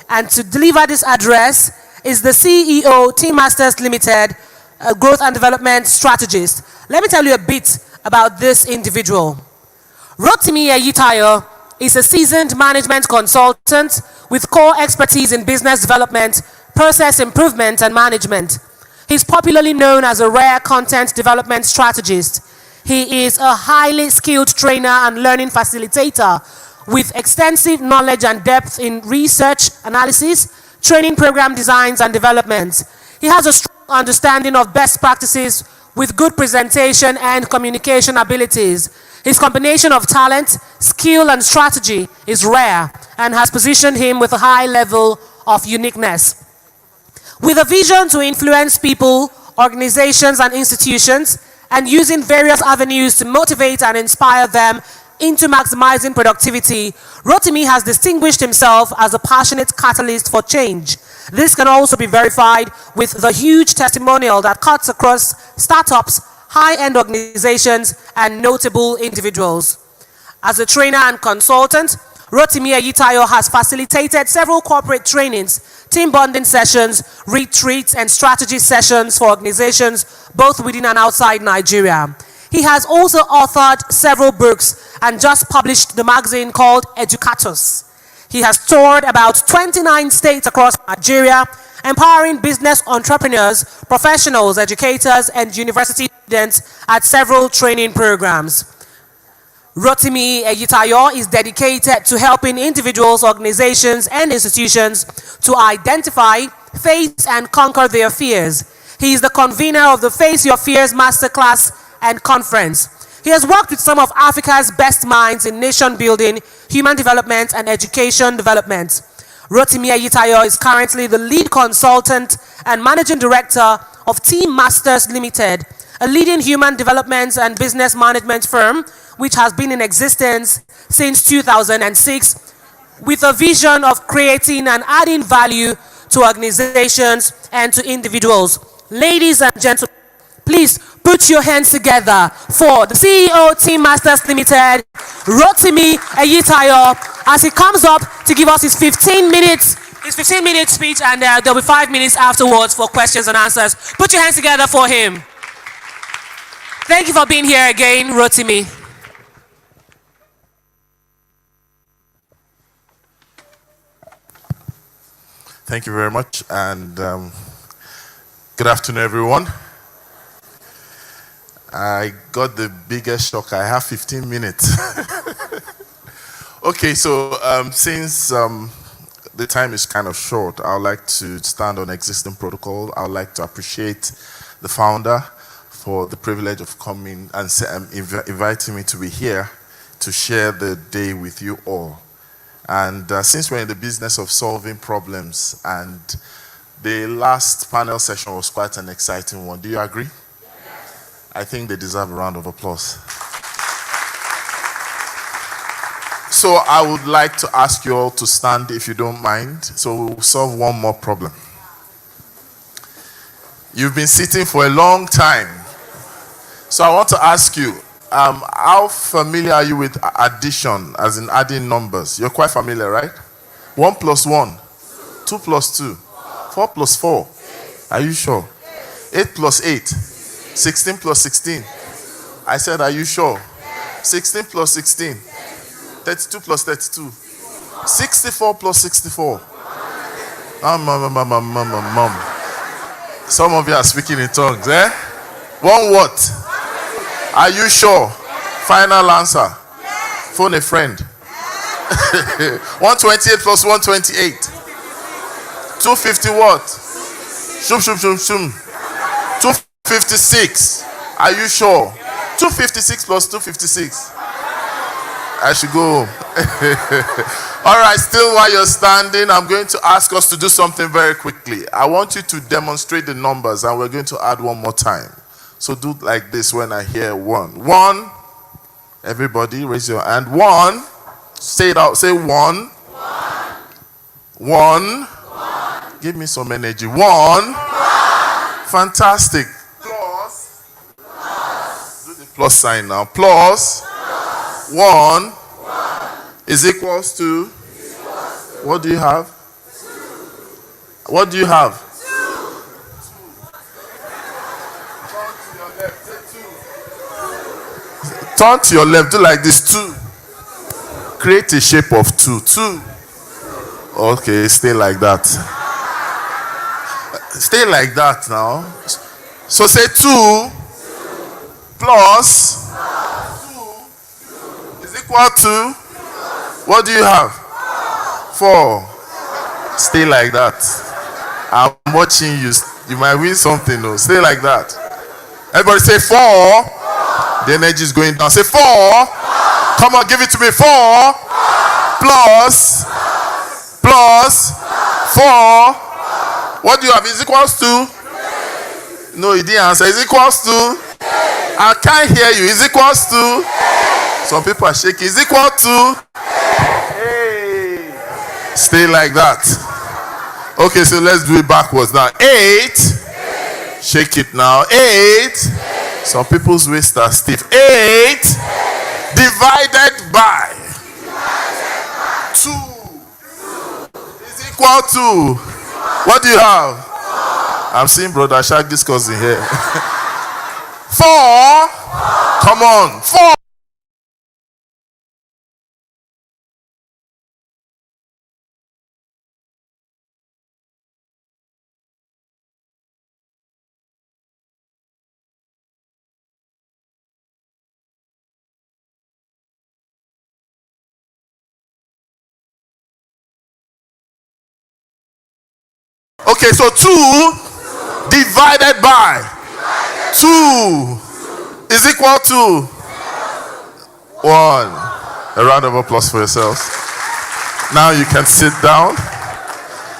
B: And to deliver this address is the CEO, Team Masters Limited, a growth and development strategist. Let me tell you a bit about this individual. Rotimi Eyitayo is a seasoned management consultant with core expertise in business development, process improvement, and management. He's popularly known as a rare content development strategist. He is a highly skilled trainer and learning facilitator with extensive knowledge and depth in research, analysis, training program designs and development. He has a strong understanding of best practices with good presentation and communication abilities. His combination of talent, skill, and strategy is rare and has positioned him with a high level of uniqueness. With a vision to influence people, organizations, and institutions, and using various avenues to motivate and inspire them into maximizing productivity, Rotimi has distinguished himself as a passionate catalyst for change. This can also be verified with the huge testimonial that cuts across startups, high-end organizations, and notable individuals. As a trainer and consultant, Rotimi Eyitayo has facilitated several corporate trainings, team bonding sessions, retreats, and strategy sessions for organizations both within and outside Nigeria. He has also authored several books and just published the magazine called Educators. He has toured about 29 states across Nigeria, empowering business entrepreneurs, professionals, educators, and university students at several training programs. Rotimi Eyitayo is dedicated to helping individuals, organizations, and institutions to identify, face, and conquer their fears. He is the convener of the Face Your Fears Masterclass and Conference. He has worked with some of Africa's best minds in nation building, human development, and education development. Rotimi Eyitayo is currently the lead consultant and managing director of Team Masters Limited, a leading human development and business management firm which has been in existence since 2006, with a vision of creating and adding value to organizations and to individuals. Ladies and gentlemen, please put your hands together for the CEO, Team Masters Limited, Rotimi Eyitayo, as he comes up to give us his 15-minute speech, and there'll be 5 minutes afterwards for questions and answers. Put your hands together for him. Thank you for being here again, Rotimi.
J: Thank you very much, and good afternoon, everyone. I got the biggest shock. I have 15 minutes. Okay, so since the time is kind of short, I would like to stand on existing protocol. I would like to appreciate the founder for the privilege of coming and inviting me to be here to share the day with you all. And since we're in the business of solving problems, and the last panel session was quite an exciting one, do you agree? Yes. I think they deserve a round of applause. So I would like to ask you all to stand if you don't mind, so we'll solve one more problem. You've been sitting for a long time. So I want to ask you, how familiar are you with addition, as in adding numbers? You're quite familiar, right? 1 plus 1, 2 plus 2, 4 plus 4. Are you sure? 8 plus 8, 16 plus 16. I said, are you sure? 16 plus 16, 32 plus 32, 64 plus 64. Mom. Some of you are speaking in tongues, eh? 1 what? Are you sure? Final answer. Phone a friend. 128 plus 128. 250 what? Shum. 256. Are you sure? 256 plus 256. I should go home. All right, still while you're standing, I'm going to ask us to do something very quickly. I want you to demonstrate the numbers, and we're going to add one more time. So do like this when I hear 1. 1. Everybody raise your hand. 1. Say it out. Say 1. 1. Give me some energy. 1. Fantastic. Plus plus sign now. Plus 1 is equals to. What do you have? What do you have? Turn to your left. Do like this. 2. Create a shape of 2. 2. Okay, stay like that. Stay like that now. So say 2 plus 2 is equal to. What do you have? 4. Stay like that. I'm watching you. You might win something though. Stay like that. Everybody say 4. The energy is going down. Say 4. Come on, give it to me. 4 plus 4. What do you have? Is equals to? No, you didn't answer. Is equals to? I can't hear you. Is equals to? Some people are shaking. Is equal to? Hey. Stay like that. Okay, so let's do it backwards now. 8. Shake it now. 8. Some people's waists are stiff. 8 divided by 2 is equal to. What do you have? I'm seeing Brother Shaggy's cousin here. 4. Come on. 4. Okay, so 2 divided by 2 is equal to 1. A round of applause for yourselves. Now you can sit down,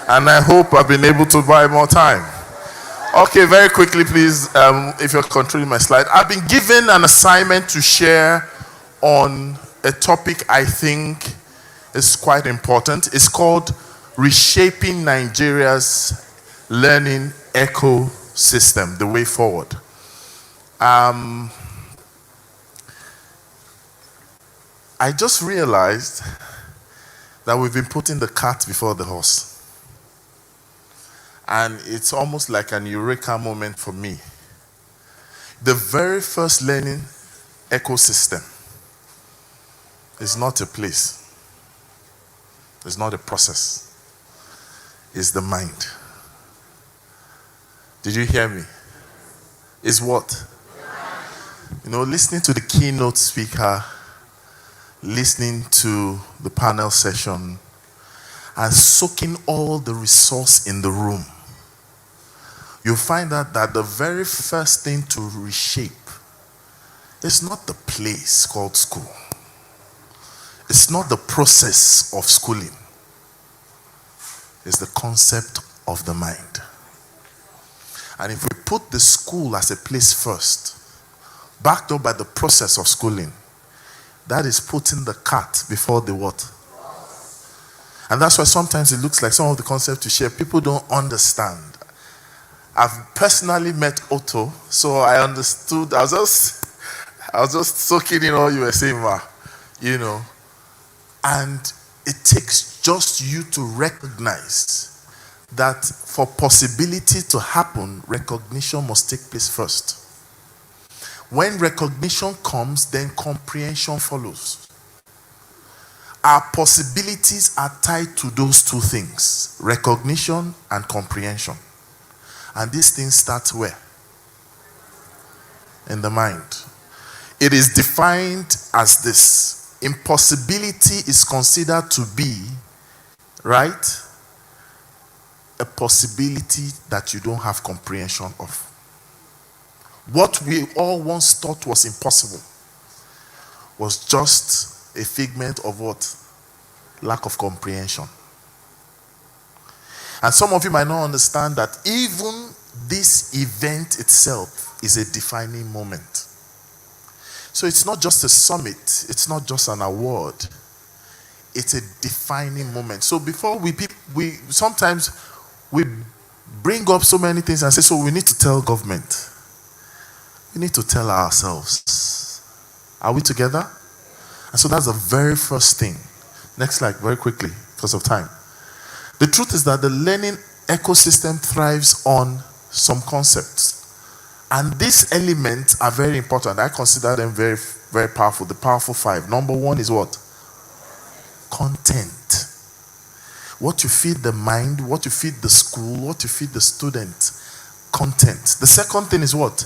J: and I hope I've been able to buy more time. Okay, very quickly, please, if you're controlling my slide. I've been given an assignment to share on a topic I think is quite important. It's called Reshaping Nigeria's Learning Ecosystem, the way forward. I just realized that we've been putting the cart before the horse. And it's almost like an eureka moment for me. The very first learning ecosystem is not a place. It's not a process. It's the mind. Did you hear me? It's what? You know, listening to the keynote speaker, listening to the panel session, and soaking all the resource in the room, you'll find out that the very first thing to reshape is not the place called school. It's not the process of schooling. It's the concept of the mind. And if we put the school as a place first, backed up by the process of schooling, that is putting the cart before the what? And that's why sometimes it looks like some of the concepts we share, people don't understand. I've personally met Otto, so I understood. I was just soaking in all you were saying, Ma. You know. And it takes just you to recognize that for possibility to happen, recognition must take place first. When recognition comes, then comprehension follows. Our possibilities are tied to those two things, recognition and comprehension. And this thing starts where? In the mind. It is defined as this. Impossibility is considered to be, right, a possibility that you don't have comprehension of. What we all once thought was impossible was just a figment of what? Lack of comprehension. And some of you might not understand that even this event itself is a defining moment. So it's not just a summit, it's not just an award, it's a defining moment. So before we sometimes we bring up so many things and say, so we need to tell government, we need to tell ourselves. Are we together? And so that's the very first thing. Next slide, very quickly, because of time. The truth is that the learning ecosystem thrives on some concepts. And these elements are very important. I consider them very, very powerful. The powerful five. Number one is what? Content. What you feed the mind, what you feed the school, what you feed the student. Content. The second thing is what?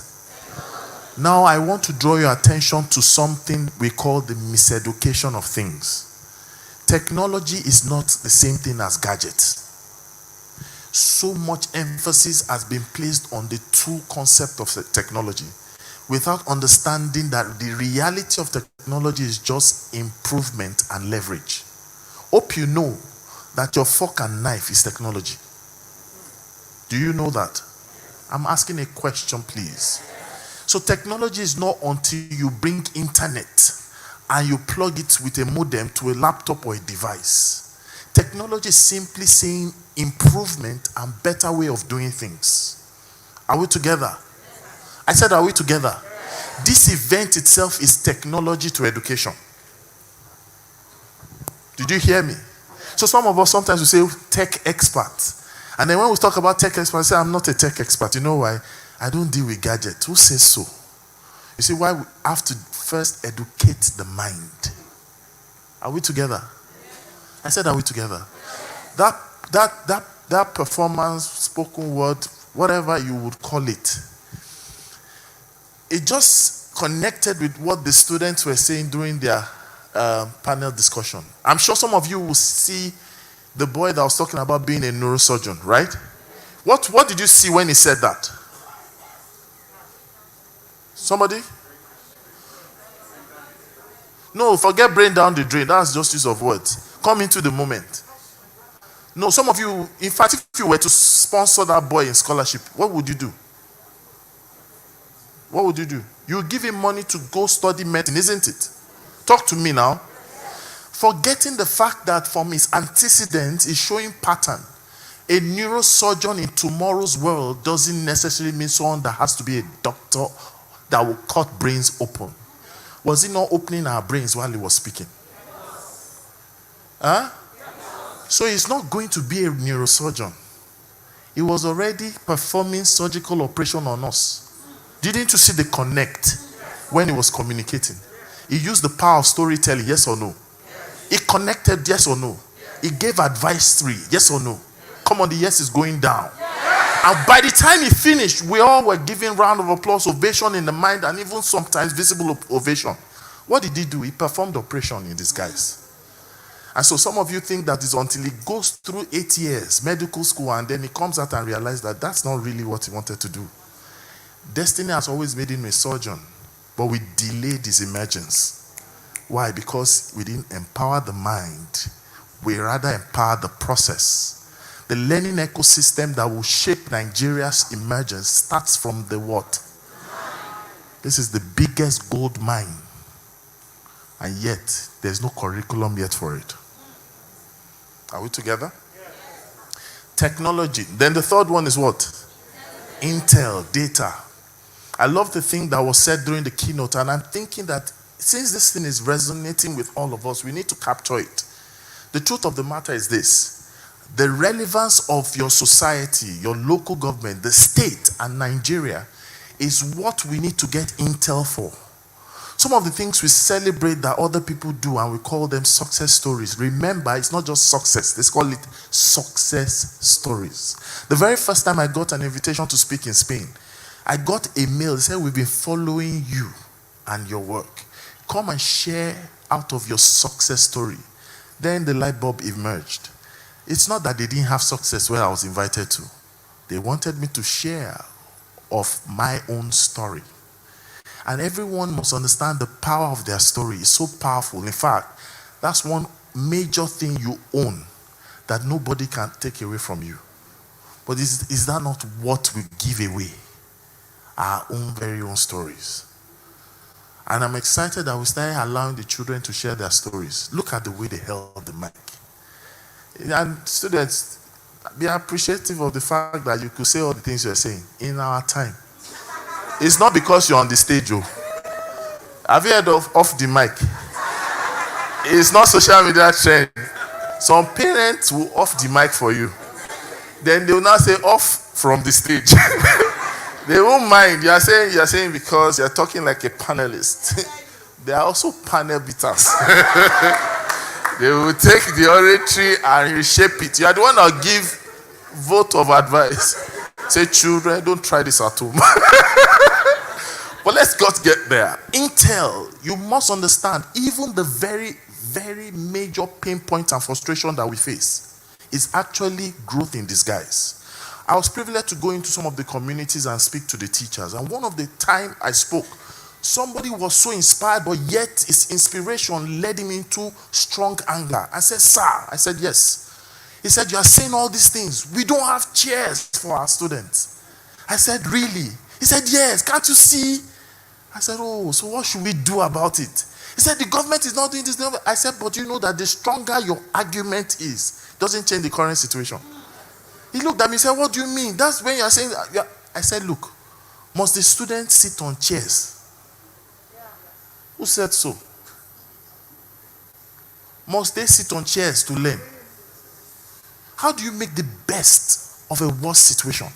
J: Now I want to draw your attention to something we call the miseducation of things. Technology is not the same thing as gadgets. So much emphasis has been placed on the true concept of technology without understanding that the reality of technology is just improvement and leverage. Hope you know that your fork and knife is technology. Do you know that? I'm asking a question, please. So technology is not until you bring internet and you plug it with a modem to a laptop or a device. Technology is simply saying improvement and better way of doing things. Are we together? I said, are we together? This event itself is technology to education. Did you hear me? So some of us sometimes we say tech experts. And then when we talk about tech experts, I say, I'm not a tech expert. You know why? I don't deal with gadgets. Who says so? You see why we have to first educate the mind. Are we together? I said, are we together? That performance, spoken word, whatever you would call it, it just connected with what the students were saying during their panel discussion. I'm sure some of you will see the boy that was talking about being a neurosurgeon, right? What did you see when he said that? Somebody? No, forget brain down the drain. That's just use of words. Come into the moment. No, some of you, in fact, if you were to sponsor that boy in scholarship, what would you do? What would you do? You would give him money to go study medicine, isn't it? Talk to me now. Forgetting the fact that from his antecedents, he's showing pattern. A neurosurgeon in tomorrow's world doesn't necessarily mean someone that has to be a doctor that will cut brains open. Was he not opening our brains while he was speaking? Huh? So he's not going to be a neurosurgeon. He was already performing surgical operation on us. Didn't you see the connect when he was communicating? He used the power of storytelling, yes or no? He connected, yes or no? He gave advice 3, yes or no? Come on, the yes is going down. And by the time he finished, we all were giving round of applause, ovation in the mind, and even sometimes visible ovation. What did he do? He performed operation in disguise. And so some of you think that it's until he goes through 8 years, medical school, and then he comes out and realizes that that's not really what he wanted to do. Destiny has always made him a surgeon, but we delayed his emergence. Why? Because we didn't empower the mind. We rather empower the process. The learning ecosystem that will shape Nigeria's emergence starts from the what? This is the biggest gold mine. And yet, there's no curriculum yet for it. Are we together? Technology. Then the third one is what? Intel, data. I love the thing that was said during the keynote, and I'm thinking that since this thing is resonating with all of us, we need to capture it. The truth of the matter is this. The relevance of your society, your local government, the state, and Nigeria is what we need to get intel for. Some of the things we celebrate that other people do, and we call them success stories. Remember, it's not just success. Let's call it success stories. The very first time I got an invitation to speak in Spain, I got a mail that said, we've been following you and your work. Come and share out of your success story. Then the light bulb emerged. It's not that they didn't have success where I was invited to. They wanted me to share of my own story. And everyone must understand the power of their story. It's so powerful. In fact, that's one major thing you own that nobody can take away from you. But is that not what we give away? Our own very own stories. And I'm excited that we started allowing the children to share their stories. Look at the way they held the mic. And students, be appreciative of the fact that you could say all the things you're saying in our time. It's not because you're on the stage,
U: Have you heard of off the mic? It's not social media trend. Some parents will off the mic for you. Then they will now say off from the stage. They won't mind. You are saying because you're talking like a panelist. They are also panel beaters. They will take the oratory and reshape it. You are the one that will give vote of advice. Say, children, don't try this at home. But let's get there. Intel, you must understand, even the very, very major pain point and frustration that we face is actually growth in disguise. I was privileged to go into some of the communities and speak to the teachers. And one of the time I spoke, somebody was so inspired, but yet his inspiration led him into strong anger. I said, sir, I said, yes. He said, you are saying all these things. We don't have chairs for our students. I said, really? He said, yes. Can't you see? I said, oh, so what should we do about it? He said, the government is not doing this. I said, but you know that the stronger your argument is, doesn't change the current situation. He looked at me and said, what do you mean? That's when you're saying, I said, look, must the students sit on chairs? Who said so? Must they sit on chairs to learn? How do you make the best of a worse situation?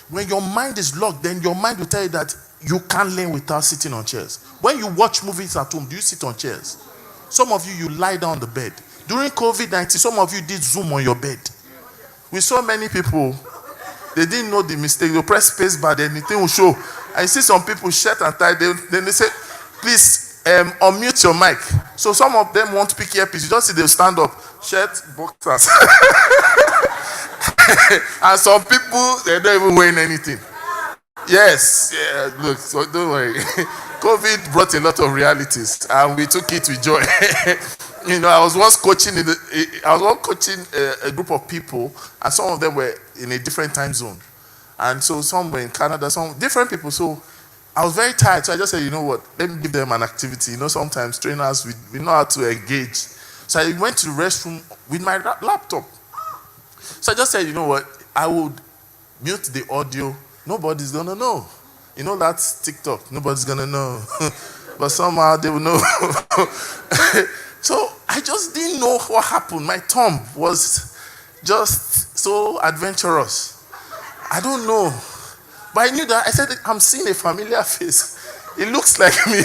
U: When your mind is locked, then your mind will tell you that you can't learn without sitting on chairs. When you watch movies at home, do you sit on chairs? Some of you lie down on the bed. During COVID-19, some of you did Zoom on your bed. We saw many people, they didn't know the mistake. They press space bar, then anything will show. I see some people shirt and tie, then they say, please unmute your mic. So some of them want to pick earpiece. You just see them stand up, shirt, boxers. And some people, they're not even wearing anything. Yes, yeah, look, so don't worry. COVID brought a lot of realities, and we took it with joy. You know, I was once coaching a group of people, and some of them were in a different time zone, and so some were in Canada, some different people. So I was very tired, so I just said, you know what? Let me give them an activity. You know, sometimes trainers we know how to engage. So I went to the restroom with my laptop. So I just said, you know what? I would mute the audio. Nobody's gonna know. You know that's TikTok. Nobody's gonna know. But somehow they will know. So I just didn't know what happened. My thumb was just so adventurous. I don't know. But I knew that. I said, I'm seeing a familiar face. It looks like me.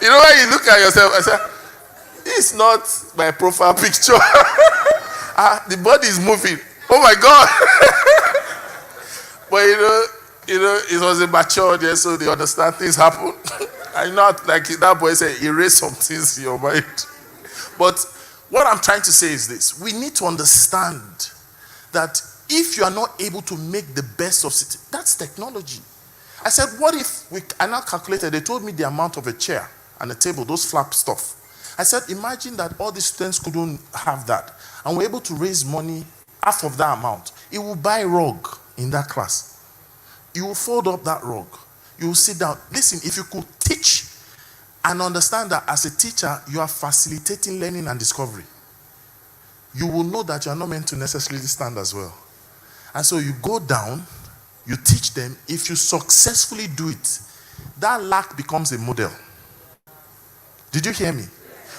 U: You know when you look at yourself, I said, it's not my profile picture. The body is moving. Oh my God. But you know, it was a mature there, so they understand things happen. I'm not like that boy said, erase some things in your mind. But what I'm trying to say is this. We need to understand that if you are not able to make the best of it, that's technology. I said, what if I now calculated, they told me the amount of a chair and a table, those flap stuff. I said, imagine that all the students couldn't have that, and we're able to raise money, half of that amount. It will buy a rug in that class. You will fold up that rug. You will sit down. Listen, if you could teach and understand that as a teacher, you are facilitating learning and discovery, you will know that you are not meant to necessarily stand as well. And so you go down, you teach them. If you successfully do it, that lack becomes a model. Did you hear me?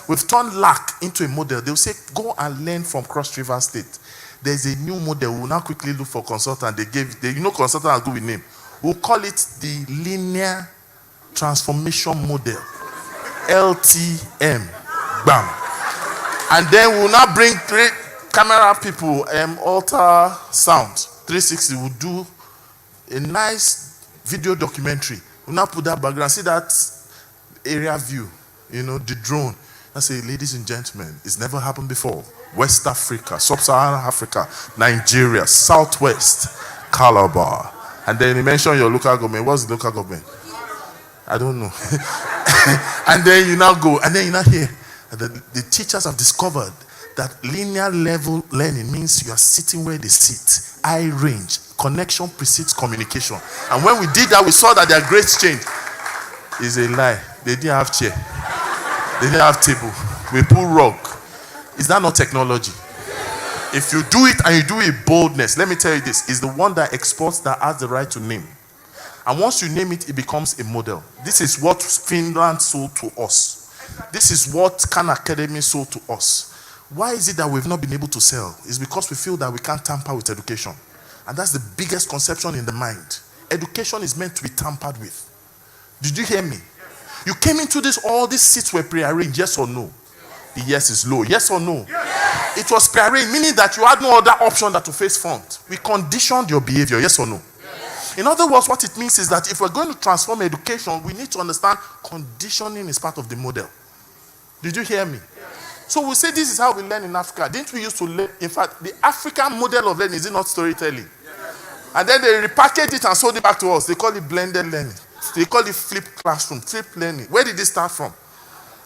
U: We've turned lack into a model. They'll say, go and learn from Cross River State. There's a new model. We'll now quickly look for consultant. You know consultant has good with name. We'll call it the Linear Transformation Model. LTM. Bam. And then we'll now bring camera people, ultrasound 360. We'll do a nice video documentary. We'll now put that background. See that area view, you know, the drone. I say, ladies and gentlemen, it's never happened before. West Africa, Sub-Saharan Africa, Nigeria, Southwest, Calabar. And then you mention your local government. What's the local government? I don't know. And then you now go, and then you now hear. The teachers have discovered that linear level learning means you are sitting where they sit. Eye range. Connection precedes communication. And when we did that, we saw that their grades changed. It's a lie. They didn't have chair. They didn't have table. We pull rug. Is that not technology? If you do it and you do it boldness, let me tell you this, is the one that exports that has the right to name. And once you name it, it becomes a model. This is what Finland sold to us. This is what Khan Academy sold to us. Why is it that we've not been able to sell? It's because we feel that we can't tamper with education. And that's the biggest conception in the mind. Education is meant to be tampered with. Did you hear me? You came into this, all these seats were prearranged, yes or no? The yes is low, yes or no? Yes. It was prearranged, meaning that you had no other option than to face front. We conditioned your behavior, yes or no? Yes. In other words, what it means is that if we're going to transform education, we need to understand conditioning is part of the model. Did you hear me? Yes. So we say this is how we learn in Africa. Didn't we used to learn? In fact, the African model of learning, is it not storytelling? Yes. And then they repackaged it and sold it back to us. They call it blended learning. They call it flipped classroom, flipped learning. Where did this start from?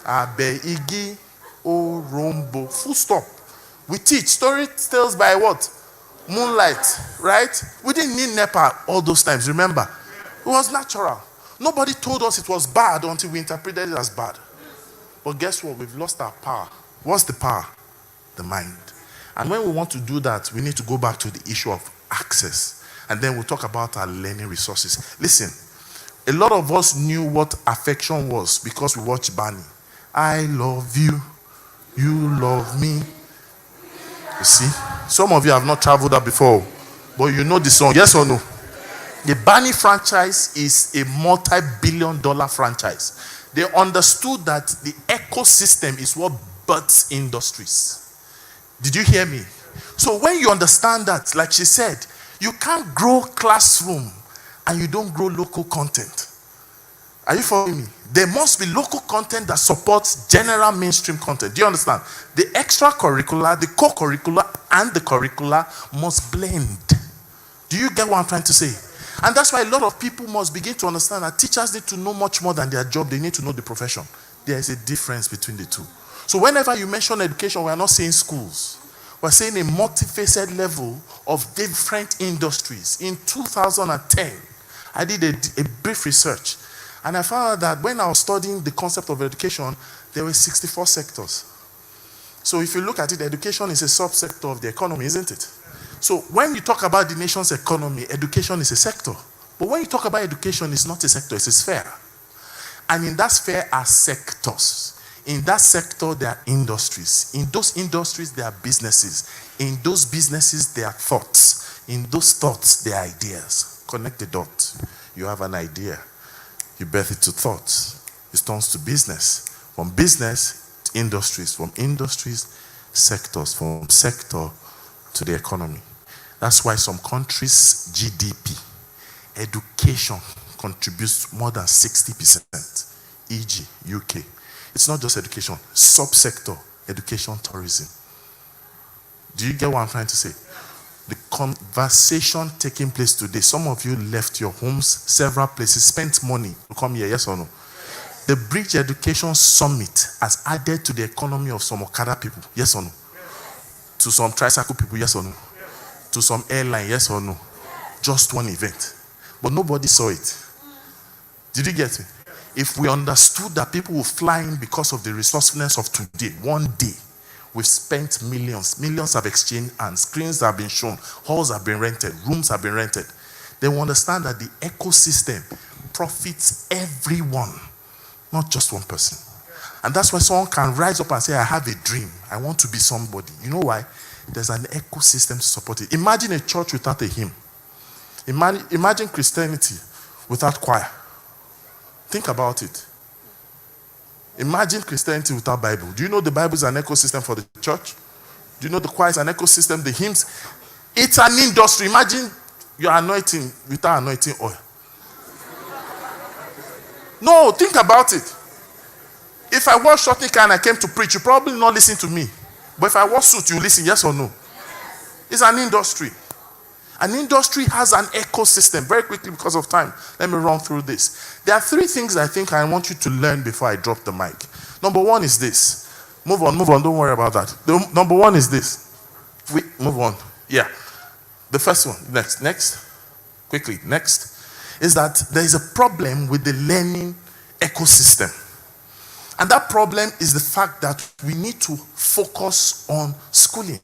U: Abe Igi O Rombo. Full stop. We teach story tales by what? Moonlight, right? We didn't need NEPA all those times, remember? It was natural. Nobody told us it was bad until we interpreted it as bad. But guess what? We've lost our power. What's the power? The mind. And when we want to do that, we need to go back to the issue of access. And then we'll talk about our learning resources. Listen. A lot of us knew what affection was because we watched Barney. I love you, you love me. You see? Some of you have not traveled that before, but you know the song, yes or no? The Barney franchise is a multi-billion-dollar franchise. They understood that the ecosystem is what births industries. Did you hear me? So when you understand that, like she said, you can't grow classroom and you don't grow local content. Are you following me? There must be local content that supports general mainstream content. Do you understand? The extracurricular, the co-curricular, and the curricular must blend. Do you get what I'm trying to say? And that's why a lot of people must begin to understand that teachers need to know much more than their job. They need to know the profession. There is a difference between the two. So whenever you mention education, we are not saying schools. We're saying a multifaceted level of different industries. In 2010, I did a brief research, and I found out that when I was studying the concept of education, there were 64 sectors. So if you look at it, education is a subsector of the economy, isn't it? So when you talk about the nation's economy, education is a sector. But when you talk about education, it's not a sector, it's a sphere. And in that sphere are sectors. In that sector, there are industries. In those industries, there are businesses. In those businesses, there are thoughts. In those thoughts, there are ideas. Connect the dots. You have an idea. You birth it to thoughts. It turns to business. From business to industries. From industries, sectors. From sector to the economy. That's why some countries' GDP, education contributes more than 60%. E.g., UK. It's not just education. Subsector, education, tourism. Do you get what I'm trying to say? The conversation taking place today, some of you left your homes, several places, spent money to come here, yes or no? The Bridge Education Summit has added to the economy of some Okada people, yes or no? To some tricycle people, yes or no? To some airline, yes or no? Just one event. But nobody saw it. Did you get it? If we understood that people will fly in because of the resourcefulness of today, one day, we've spent millions. Millions have exchanged hands. Screens have been shown. Halls have been rented. Rooms have been rented. Then we understand that the ecosystem profits everyone, not just one person. And that's why someone can rise up and say, I have a dream. I want to be somebody. You know why? There's an ecosystem to support it. Imagine a church without a hymn. Imagine Christianity without choir. Think about it. Imagine Christianity without Bible. Do you know the Bible is an ecosystem for the church? Do you know the choir is an ecosystem? The hymns, it's an industry. Imagine your anointing without anointing oil. No, think about it. If I wore short nika and I came to preach, you probably not listen to me. But if I wore suit, you listen, yes or no? It's an industry. An industry has an ecosystem. Very quickly because of time, let me run through this. There are three things I think I want you to learn before I drop the mic. Number one is this. Move on, don't worry about that. Number one is this. Move on. Yeah. The first one, next. Quickly, next. Is that there is a problem with the learning ecosystem. And that problem is the fact that we need to focus on schooling.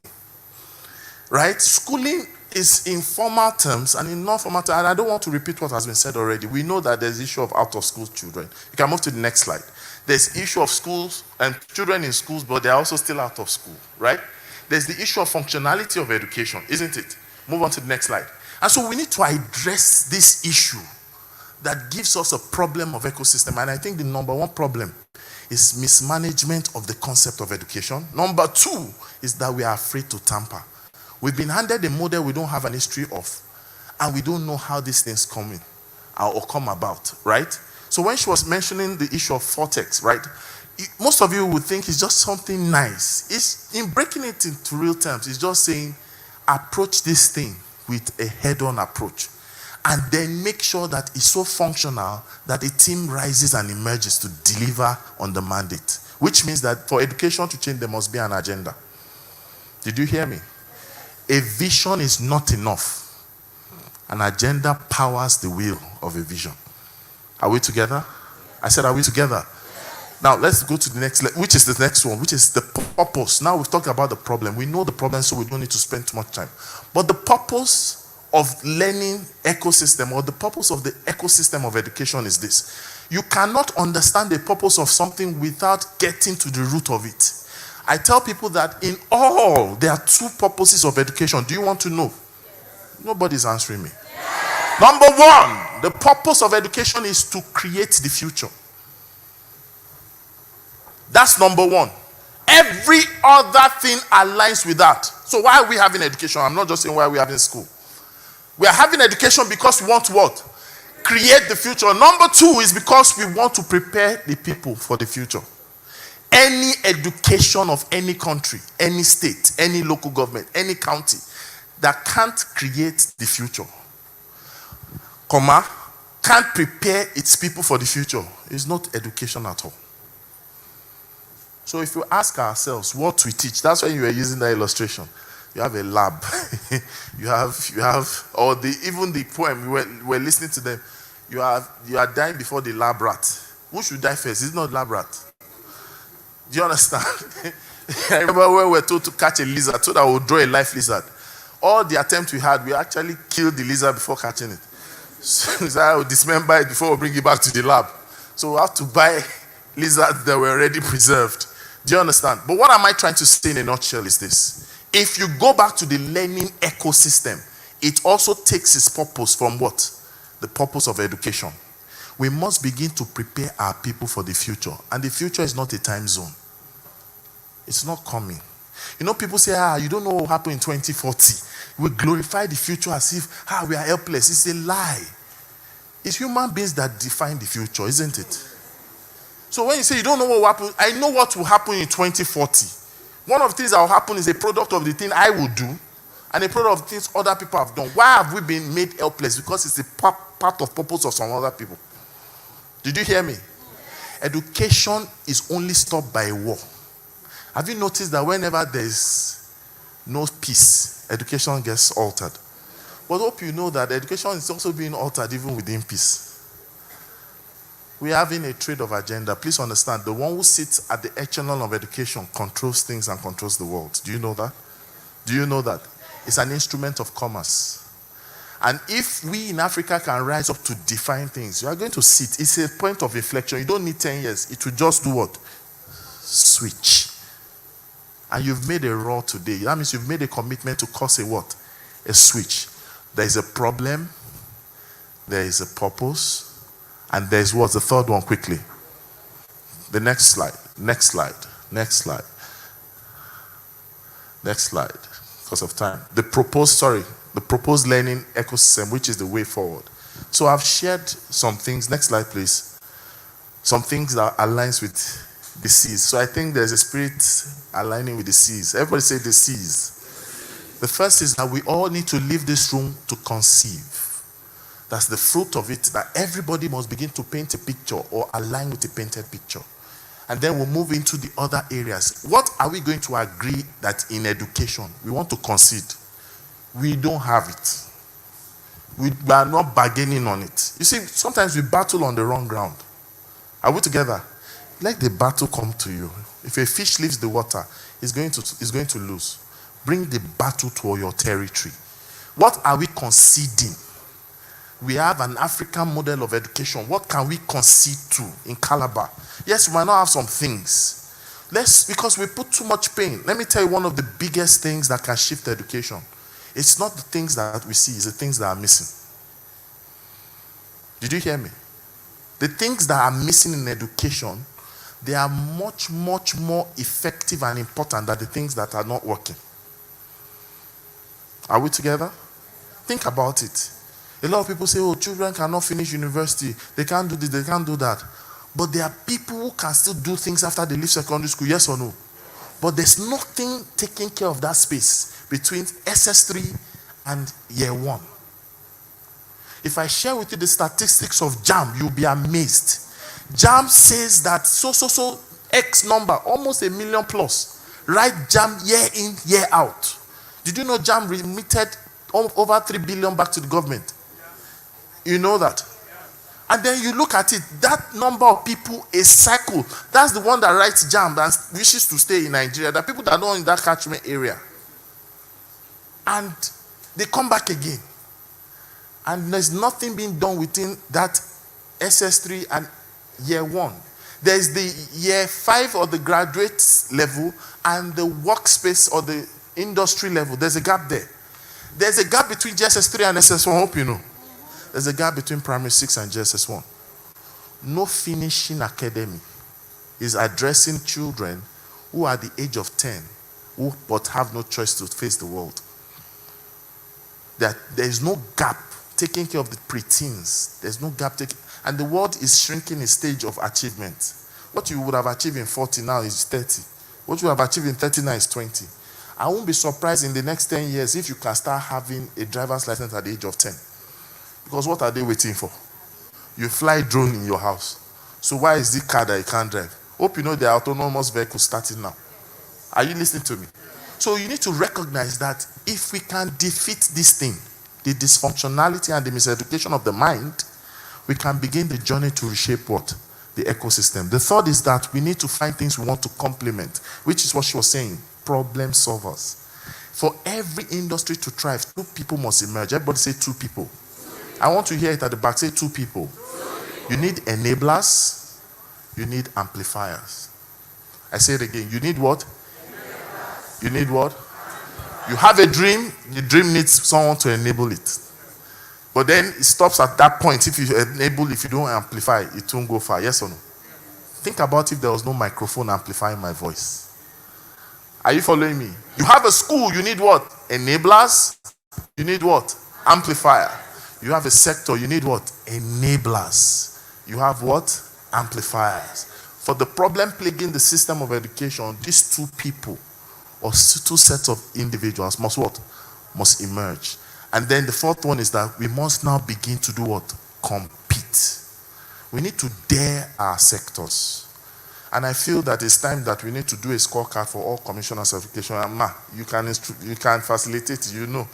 U: Right? Schooling is in formal terms and in non-formal terms, and I don't want to repeat what has been said already. We know that there's the issue of out-of-school children. You can move to the next slide. There's issue of schools and children in schools, but they're also still out of school, right? There's the issue of functionality of education, isn't it? Move on to the next slide. And so we need to address this issue that gives us a problem of ecosystem. And I think the number one problem is mismanagement of the concept of education. Number two is that we are afraid to tamper. We've been handed a model we don't have an history of, and we don't know how these things come in or come about, right? So when she was mentioning the issue of Vortex, right? Most of you would think it's just something nice. It's in breaking it into real terms, it's just saying, approach this thing with a head-on approach. And then make sure that it's so functional that a team rises and emerges to deliver on the mandate. Which means that for education to change, there must be an agenda. Did you hear me? A vision is not enough. An agenda powers the will of a vision. Are we together? I said, are we together? Now, let's go to the next, which is the next one, which is the purpose. Now, we've talked about the problem. We know the problem, so we don't need to spend too much time. But the purpose of learning ecosystem, or the purpose of the ecosystem of education is this. You cannot understand the purpose of something without getting to the root of it. I tell people that in all, there are two purposes of education. Do you want to know? Nobody's answering me. Number one, the purpose of education is to create the future. That's number one. Every other thing aligns with that. So why are we having education? I'm not just saying why are we having school. We are having education because we want what? Create the future. Number two is because we want to prepare the people for the future. Any education of any country, any state, any local government, any county that can't create the future, can't prepare its people for the future, is not education at all. So if you ask ourselves what we teach, that's why you were using that illustration. You have a lab. you have, or even the poem, we're listening to them. You are dying before the lab rat. Who should die first? It's not lab rat. Do you understand? I remember when we were told to catch a lizard, so that we would draw a life lizard. All the attempts we had, we actually killed the lizard before catching it. So I would dismember it before we bring it back to the lab. So we have to buy lizards that were already preserved. Do you understand? But what am I trying to say in a nutshell is this. If you go back to the learning ecosystem, it also takes its purpose from what? The purpose of education. We must begin to prepare our people for the future. And the future is not a time zone. It's not coming. You know, people say, you don't know what will happen in 2040. We glorify the future as if, we are helpless. It's a lie. It's human beings that define the future, isn't it? So when you say you don't know what will happen, I know what will happen in 2040. One of the things that will happen is a product of the thing I will do, and a product of things other people have done. Why have we been made helpless? Because it's a part of purpose of some other people. Did you hear me? Education is only stopped by war. Have you noticed that whenever there's no peace, education gets altered? But I hope you know that education is also being altered even within peace. We are having a trade of agenda. Please understand, the one who sits at the echelon of education controls things and controls the world. Do you know that? Do you know that? It's an instrument of commerce. And if we in Africa can rise up to define things, you are going to see it. It's a point of inflection. You don't need 10 years. It will just do what? Switch. And you've made a roar today. That means you've made a commitment to cause a what? A switch. There is a problem. There is a purpose. And there's what's the third one quickly. The next slide. Next slide. Next slide. Next slide. Because of time. The proposed learning ecosystem, which is the way forward. So I've shared some things. Next slide, please. Some things that aligns with the C's. So I think there's a spirit aligning with the C's. Everybody say the C's. The first is that we all need to leave this room to conceive. That's the fruit of it, that everybody must begin to paint a picture or align with a painted picture. And then we'll move into the other areas. What are we going to agree that in education we want to concede? We don't have it. We are not bargaining on it. You see, sometimes we battle on the wrong ground. Are we together? Let the battle come to you. If a fish leaves the water, it's going to lose. Bring the battle to your territory. What are we conceding? We have an African model of education. What can we concede to in Calabar? Yes, we might not have some things. Because we put too much pain. Let me tell you one of the biggest things that can shift education. It's not the things that we see, it's the things that are missing. Did you hear me? The things that are missing in education, they are much, much more effective and important than the things that are not working. Are we together? Think about it. A lot of people say, oh, children cannot finish university. They can't do this, they can't do that. But there are people who can still do things after they leave secondary school, yes or no? But there's nothing taking care of that space between SS3 and year 1. If I share with you the statistics of JAMB, you'll be amazed. JAMB says that so X number, almost 1 million plus, write JAMB year in, year out. Did you know JAMB remitted over 3 billion back to the government? You know that? And then you look at it, that number of people, a cycle, that's the one that writes JAMB and wishes to stay in Nigeria. There are people that are not in that catchment area. And they come back again. And there's nothing being done within that SS3 and year 1. There's the year 5 or the graduate level and the workspace or the industry level. There's a gap there. There's a gap between JSS3 and SS1, I hope you know. There's a gap between primary 6 and JSS1. No finishing academy is addressing children who are the age of 10, but have no choice to face the world. There is no gap taking care of the preteens. There's no gap taking, and the world is shrinking its stage of achievement. What you would have achieved in 40 now is 30. What you have achieved in 30 now is 20. I won't be surprised in the next 10 years if you can start having a driver's license at the age of 10. Because what are they waiting for? You fly drone in your house. So why is the car that you can't drive? Hope you know there are autonomous vehicles starting now. Are you listening to me? So you need to recognize that if we can defeat this thing, the dysfunctionality and the miseducation of the mind, we can begin the journey to reshape what? The ecosystem. The third is that we need to find things we want to complement, which is what she was saying, problem solvers. For every industry to thrive, 2 people must emerge. Everybody say 2 people. I want to hear it at the back. Say 2 people. You need enablers. You need amplifiers. I say it again. You need what? You need what? You have a dream. The dream needs someone to enable it. But then it stops at that point. If you enable, if you don't amplify, it won't go far. Yes or no? Think about if there was no microphone amplifying my voice. Are you following me? You have a school. You need what? Enablers. You need what? Amplifier. You have a sector, you need what? Enablers. You have what? Amplifiers. For the problem plaguing the system of education, these 2 people or 2 sets of individuals must what? Must emerge. And then the fourth one is that we must now begin to do what? Compete. We need to dare our sectors. And I feel that it's time that we need to do a scorecard for all commissioners of education. And you can facilitate, you know.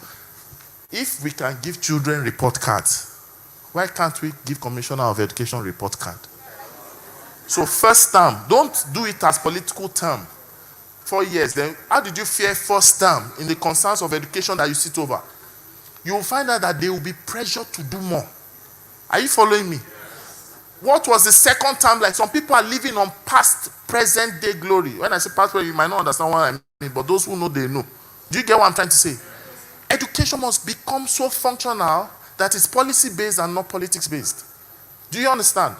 U: If we can give children report cards, why can't we give Commissioner of Education report card? So first term, don't do it as political term. 4 years, then how did you fare first term in the concerns of education that you sit over? You will find out that they will be pressured to do more. Are you following me? What was the second term like? Some people are living on past, present day glory. When I say past, you might not understand what I mean, but those who know, they know. Do you get what I'm trying to say? Education must become so functional that it's policy-based and not politics-based. Do you understand?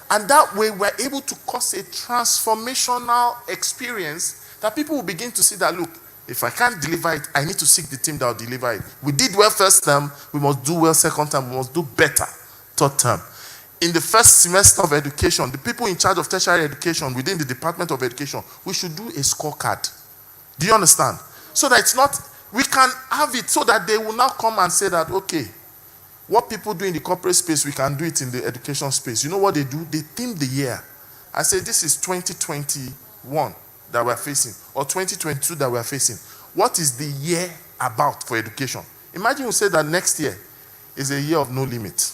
U: And that way, we're able to cause a transformational experience that people will begin to see that, look, if I can't deliver it, I need to seek the team that will deliver it. We did well first term, we must do well second term, we must do better third term. In the first semester of education, the people in charge of tertiary education within the Department of Education, we should do a scorecard. Do you understand? So that it's not... We can have it so that they will now come and say that, okay, what people do in the corporate space, we can do it in the education space. You know what they do? They theme the year. I say this is 2021 that we're facing, or 2022 that we're facing. What is the year about for education? Imagine we say that next year is a year of no limit.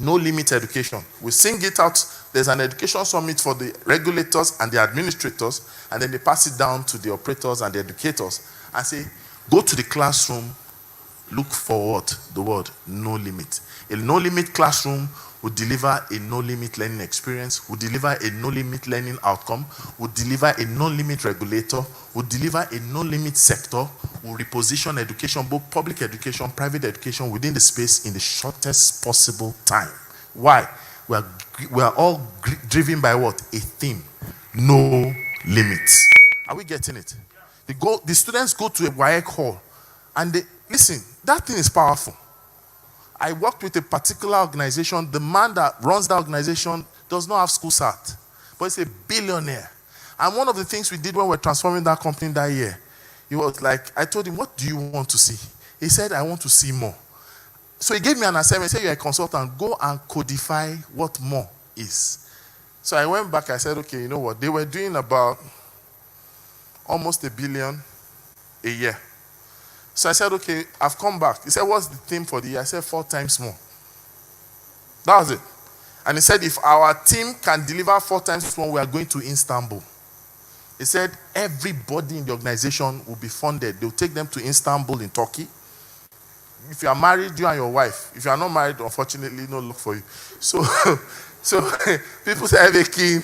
U: No limit education. We sing it out. There's an education summit for the regulators and the administrators, and then they pass it down to the operators and the educators and say, go to the classroom, look for what? The word no limit. A no limit classroom would deliver a no limit learning experience, would deliver a no limit learning outcome, would deliver a no limit regulator, would deliver a no limit sector, will reposition education, both public education, private education, within the space in the shortest possible time. Why? We are all driven by what? A theme. No limits. Are we getting it? The students go to a WAEC hall and they, listen, that thing is powerful. I worked with a particular organization. The man that runs that organization does not have school cert, but he's a billionaire. And one of the things we did when we were transforming that company that year, he was like, I told him, what do you want to see? He said, I want to see more. So he gave me an assignment. He said, you're a consultant. Go and codify what more is. So I went back. I said, okay, you know what? They were doing about almost $1 billion a year. So I said, okay, I've come back. He said, what's the theme for the year? I said, 4 times more. That was it. And he said, if our team can deliver 4 times more, we are going to Istanbul. He said, everybody in the organization will be funded. They'll take them to Istanbul in Turkey. If you are married, you and your wife. If you are not married, unfortunately, no look for you. So people say, have a keen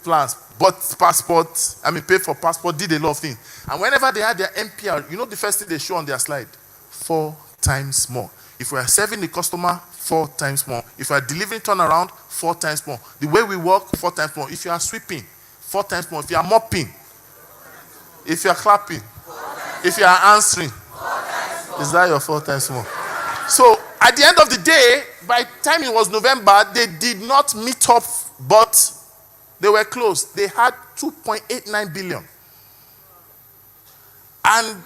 U: plans. Bought passports, paid for passport, did a lot of things. And whenever they had their MPR, you know the first thing they show on their slide? 4 times more. If we are serving the customer, 4 times more. If we are delivering turnaround, 4 times more. The way we work, 4 times more. If you are sweeping, 4 times more. If you are mopping, if you are clapping, if you are answering, is that your 4 times more? So at the end of the day, by the time it was November, they did not meet up, but they were close. They had 2.89 billion. And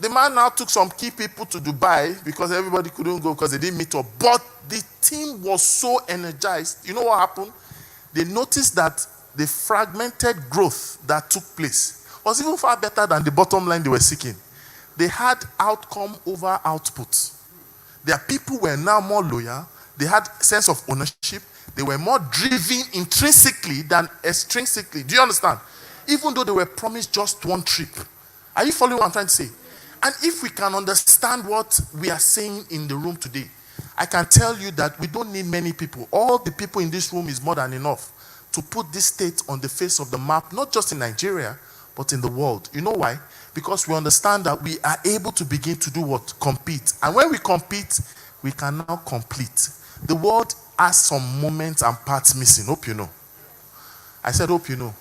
U: the man now took some key people to Dubai because everybody couldn't go because they didn't meet up. But the team was so energized. You know what happened? They noticed that the fragmented growth that took place was even far better than the bottom line they were seeking. They had outcome over output. Their people were now more loyal. They had sense of ownership. They were more driven intrinsically than extrinsically. Do you understand? Even though they were promised just 1 trip. Are you following what I'm trying to say? And if we can understand what we are saying in the room today, I can tell you that we don't need many people. All the people in this room is more than enough to put this state on the face of the map, not just in Nigeria, but in the world. You know why? Because we understand that we are able to begin to do what? Compete. And when we compete, we can now complete. The world has some moments and parts missing. Hope you know. I said, hope you know.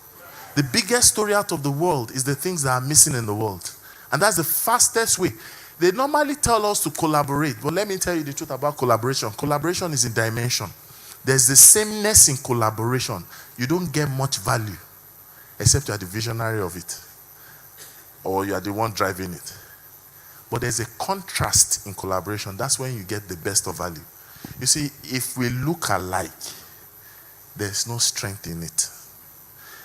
U: The biggest story out of the world is the things that are missing in the world. And that's the fastest way. They normally tell us to collaborate. But let me tell you the truth about collaboration. Collaboration is in dimension. There's the sameness in collaboration. You don't get much value except you are the visionary of it. Or you are the one driving it. But there's a contrast in collaboration. That's when you get the best of value. You see, if we look alike, there's no strength in it.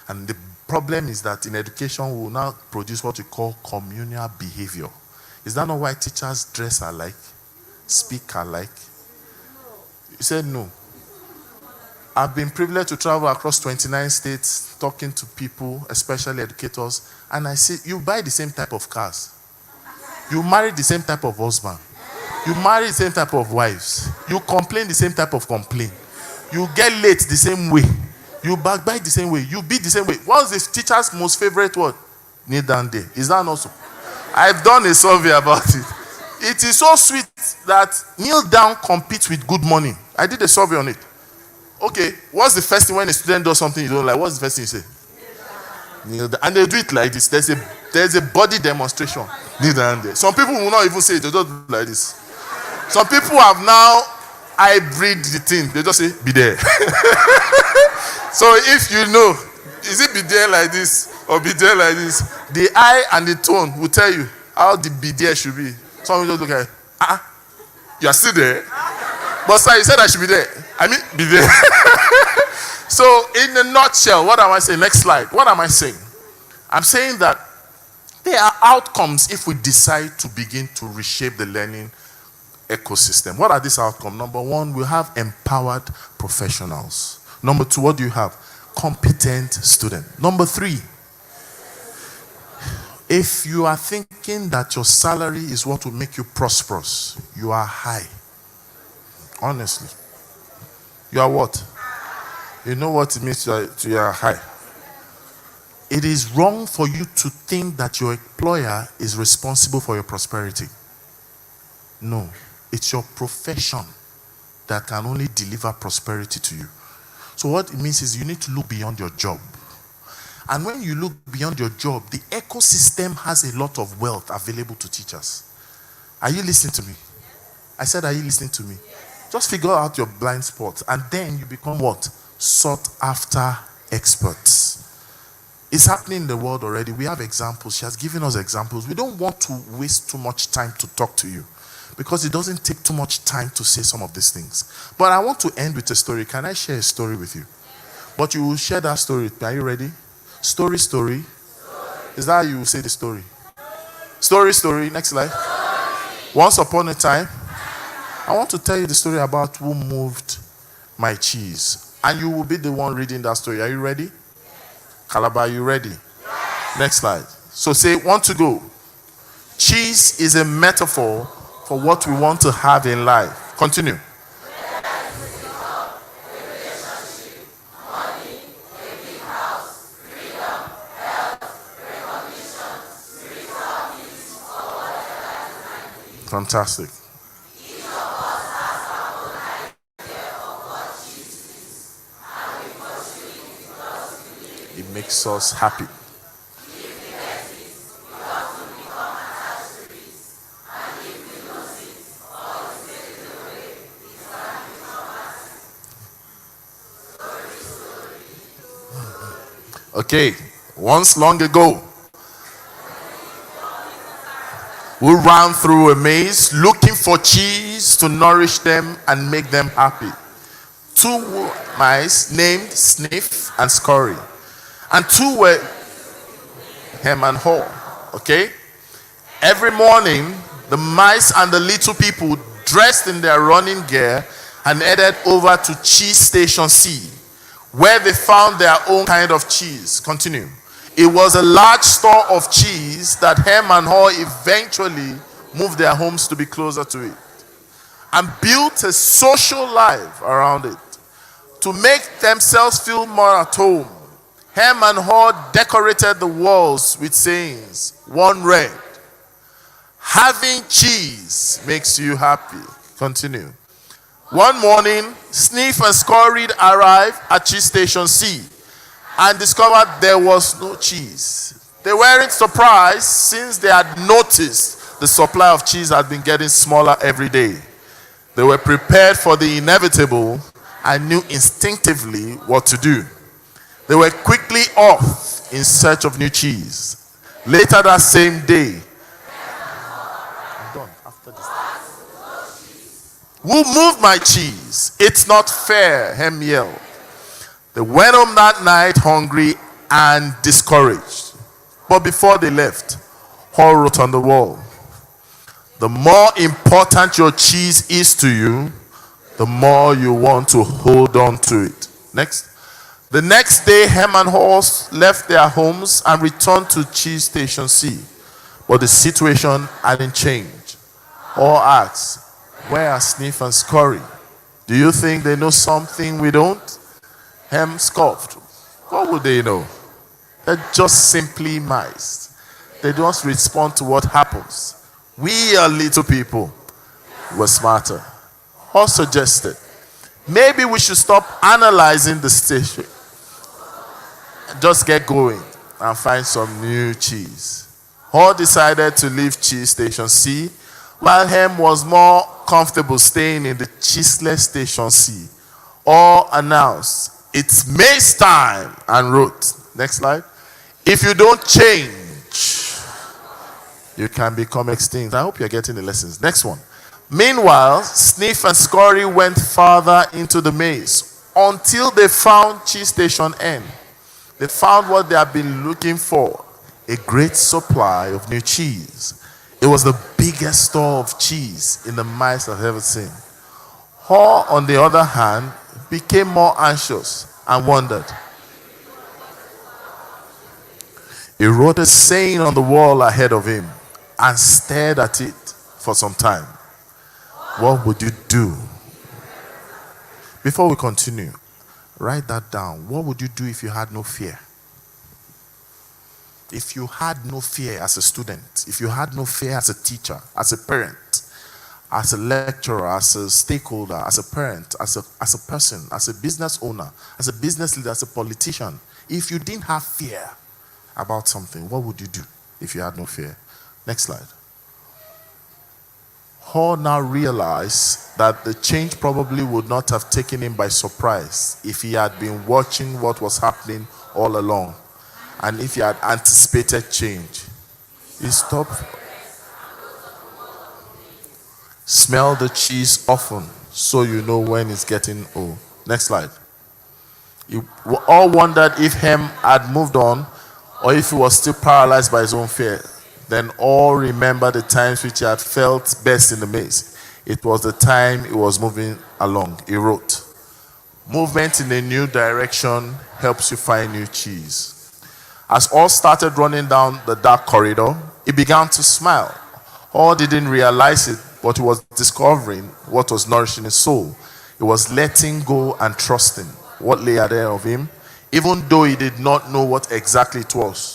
U: And the problem is that in education, we will now produce what we call communal behavior. Is that not why teachers dress alike, speak alike? You said no. I've been privileged to travel across 29 states, talking to people, especially educators, and I see you buy the same type of cars. You marry the same type of husband. You marry the same type of wives. You complain the same type of complaint. You get late the same way. You backbite the same way. You beat the same way. What's the teacher's most favorite word? Kneel down there. Is that not so? I've done a survey about it. It is so sweet that kneel down competes with good morning. I did a survey on it. Okay, what's the first thing when a student does something you don't like? What's the first thing you say? Kneel down. And they do it like this. There's a body demonstration. Kneel down there. Some people will not even say it. They just do like this. Some people have now hybrid the thing. They just say, be there. So if you know, is it be there like this or be there like this? The eye and the tone will tell you how the be there should be. Some people just look at it. You are still there. But sir, you said I should be there. I mean, be there. So in a nutshell, what am I saying? Next slide. What am I saying? I'm saying that there are outcomes if we decide to begin to reshape the learning ecosystem. What are these outcomes? Number 1, we have empowered professionals. Number 2, what do you have? Competent students. Number 3, If you are thinking that your salary is what will make you prosperous, you are high. Honestly. You are what? You know what it means to you are high. It is wrong for you to think that your employer is responsible for your prosperity. No. It's your profession that can only deliver prosperity to you. So what it means is you need to look beyond your job. And when you look beyond your job, the ecosystem has a lot of wealth available to teachers. Are you listening to me? I said, are you listening to me? Just figure out your blind spots, and then you become what? Sought after experts. It's happening in the world already. We have examples. She has given us examples. We don't want to waste too much time to talk to you, because it doesn't take too much time to say some of these things. But I want to end with a story. Can I share a story with you? But you will share that story with me. Are you ready? Story. Is that how you will say the story? Story. Next slide. Once upon a time, I want to tell you the story about who moved my cheese. And you will be the one reading that story. Are you ready? Calabar, are you ready? Next slide. So say, want to go. Cheese is a metaphor for what we want to have in life. Continue. Fantastic. It makes us happy. Okay, once long ago, we ran through a maze looking for cheese to nourish them and make them happy. Two mice named Sniff and Scurry, and two were Hem and Haw. Okay? Every morning, the mice and the little people dressed in their running gear and headed over to Cheese Station C, where they found their own kind of cheese. Continue. It was a large store of cheese that Hem and Haw eventually moved their homes to be closer to it, and built a social life around it. To make themselves feel more at home, Hem and Haw decorated the walls with sayings. One read, "Having cheese makes you happy." Continue. One morning, Sniff and Scurry arrived at Cheese Station C and discovered there was no cheese. They weren't surprised, since they had noticed the supply of cheese had been getting smaller every day. They were prepared for the inevitable and knew instinctively what to do. They were quickly off in search of new cheese. Later that same day, "Who moved my cheese? It's not fair," Hem yelled. They went home that night hungry and discouraged. But before they left, Haw wrote on the wall, "The more important your cheese is to you, the more you want to hold on to it." Next. The next day, Hem and Haw left their homes and returned to Cheese Station C. But the situation hadn't changed. Haw asked, "Where are Sniff and Scurry? Do you think they know something we don't?" Hem scoffed. What would they know? They're just simply mice. They don't respond to what happens. We are little people. We're smarter. Haw suggested, maybe we should stop analyzing the station and just get going and find some new cheese. Haw decided to leave Cheese Station C, while Hem was more comfortable staying in the cheeseless Station C. Haw announced, "It's maize time," and wrote, next slide, "If you don't change, you can become extinct." I hope you're getting the lessons. Next one. Meanwhile, Sniff and Scurry went farther into the maze until they found Cheese Station N. They found what they had been looking for, a great supply of new cheese. It was the biggest store of cheese in the mice had ever seen. Haw, on the other hand, became more anxious and wondered, He wrote a saying on the wall ahead of him and stared at it for some time. What would you do? Before we continue, write that down. What would you do if you had no fear? If you had no fear as a student, if you had no fear as a teacher, as a parent, as a lecturer, as a stakeholder, as a parent, as a person, as a business owner, as a business leader, as a politician, if you didn't have fear about something, what would you do if you had no fear? Next slide. Hall now realized that the change probably would not have taken him by surprise if he had been watching what was happening all along and if he had anticipated change. He stopped. Smell the cheese often so you know when it's getting old. Next slide. You all wondered if Hem had moved on or if he was still paralyzed by his own fear. Then all remember the times which he had felt best in the maze. It was the time he was moving along. He wrote, movement in a new direction helps you find new cheese. As all started running down the dark corridor, he began to smile. All didn't realize it, but he was discovering what was nourishing his soul. He was letting go and trusting what lay ahead of him, even though he did not know what exactly it was.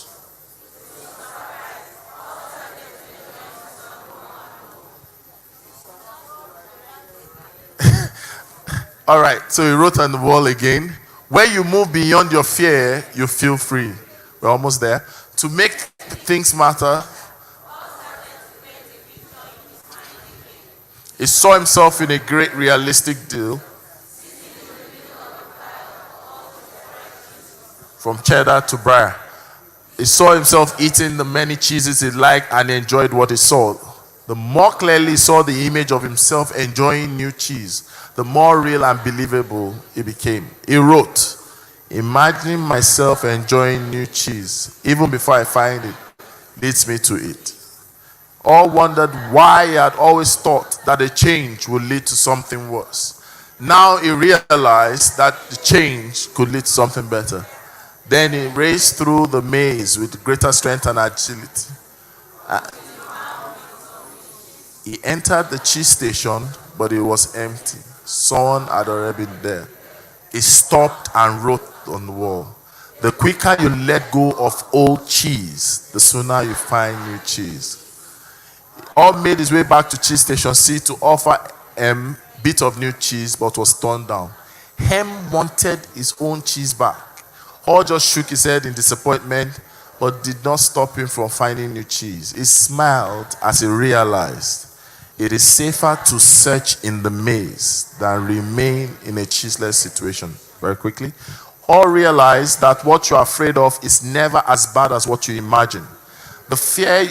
U: All right, so he wrote on the wall again, where you move beyond your fear, you feel free. We're almost there. To make things matter, he saw himself in a great realistic deal. From cheddar to briar. He saw himself eating the many cheeses he liked and enjoyed what he saw. The more clearly he saw the image of himself enjoying new cheese, the more real and believable it became. He wrote, imagining myself enjoying new cheese, even before I find it, leads me to it. All wondered why he had always thought that a change would lead to something worse. Now he realized that the change could lead to something better. Then he raced through the maze with greater strength and agility. He entered the cheese station, but it was empty. Someone had already been there. He stopped and wrote on the wall, the quicker you let go of old cheese, the sooner you find new cheese. All made his way back to cheese station C to offer a bit of new cheese, but was turned down. Hem wanted his own cheese back. Hall just shook his head in disappointment, but did not stop him from finding new cheese. He smiled as he realized it is safer to search in the maze than remain in a cheeseless situation. Very quickly. Hall realized that what you are afraid of is never as bad as what you imagine. The fear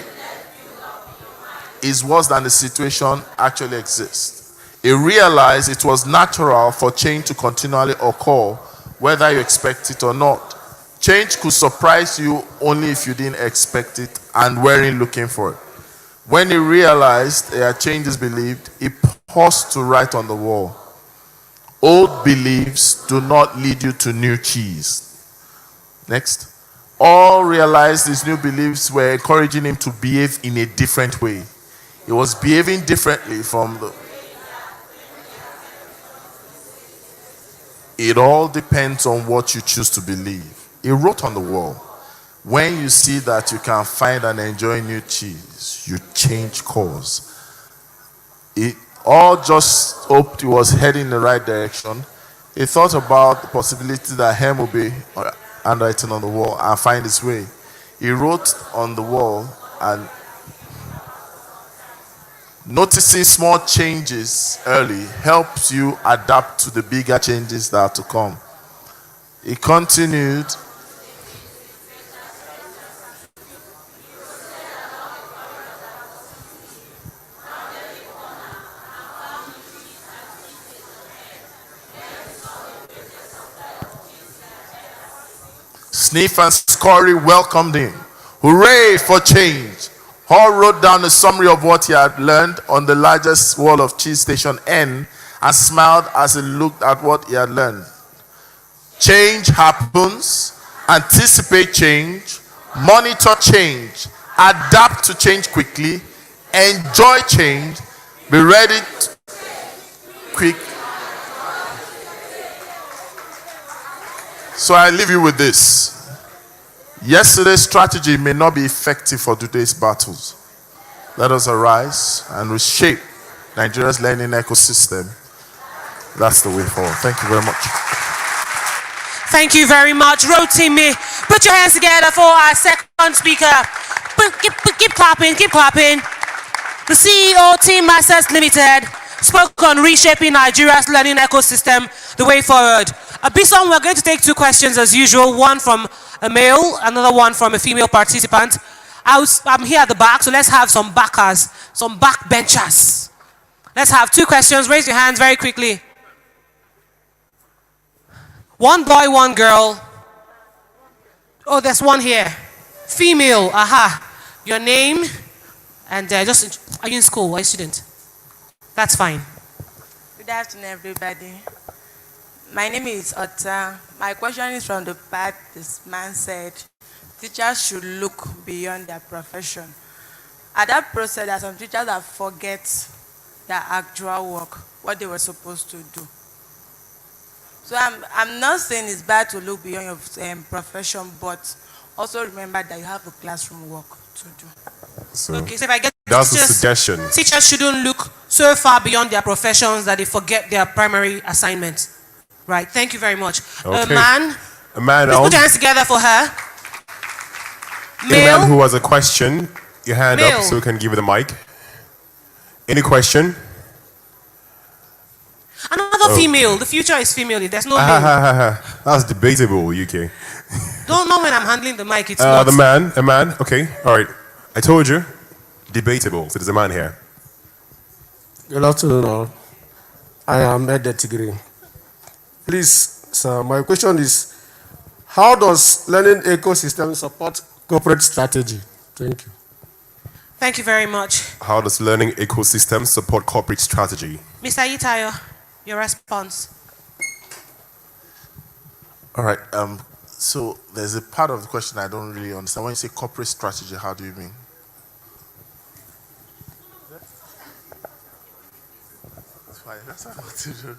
U: is worse than the situation actually exists. He realized it was natural for change to continually occur, whether you expect it or not. Change could surprise you only if you didn't expect it and weren't looking for it. When he realized he had changed his belief, he paused to write on the wall, old beliefs do not lead you to new cheese. Next. All realized his new beliefs were encouraging him to behave in a different way. He was behaving differently from the... It all depends on what you choose to believe. He wrote on the wall, when you see that you can find and enjoy new cheese, you change course. He all just hoped he was heading in the right direction. He thought about the possibility that Hem would be handwriting on the wall and find his way. He wrote on the wall, and noticing small changes early helps you adapt to the bigger changes that are to come. He continued, Sniff and Scurry welcomed him. Hooray for change. Hall wrote down a summary of what he had learned on the largest wall of cheese station N and smiled as he looked at what he had learned. Change happens. Anticipate change. monitor change, adapt to change quickly, enjoy change, be ready to quick. So I leave you with this. Yesterday's strategy may not be effective for today's battles. Let us arise and reshape Nigeria's learning ecosystem. That's the way forward. Thank you very much.
B: Thank you very much, Rotimi. Put your hands together for our second speaker. Keep clapping, keep clapping. The CEO, Team Masters Limited, spoke on reshaping Nigeria's learning ecosystem, the way forward. Bison, we're going to take two questions as usual, one from a male, another one from a female participant. I'm here at the back, so let's have some backers, some backbenchers. Let's have two questions. Raise your hands very quickly. One boy, one girl. Oh, there's one here. Female, aha. Your name and are you in school or a student? That's fine.
E: Good afternoon, everybody. My name is Otta. My question is from the part this man said, teachers should look beyond their profession. At that process, there are some teachers that forget their actual work, what they were supposed to do. So I'm not saying it's bad to look beyond your profession, but also remember that you have a classroom work to do.
K: So,
B: okay, so if I get
K: that's the suggestion.
B: Teachers shouldn't look so far beyond their professions that they forget their primary assignment. Right, thank you very much.
K: Okay.
B: A man,
K: please
B: put your hands together for her.
K: A man who has a question, your hand
B: Male.
K: up so we can give you the mic. Any question?
B: Another female. The future is female. There's no male.
K: That's debatable, UK.
B: Don't know when I'm handling the mic. It's not.
K: A man. Okay, all right. I told you, debatable. So there's a man here.
V: Good afternoon, all. I am Ed Tigiri. Please, sir, my question is, how does learning ecosystem support corporate strategy? Thank you.
B: Thank you very much.
K: How does learning ecosystem support corporate strategy?
B: Mr. Itayo, your response.
U: All right. So there's a part of the question I don't really understand. When you say corporate strategy, how do you mean? That's fine. That's what I want to do.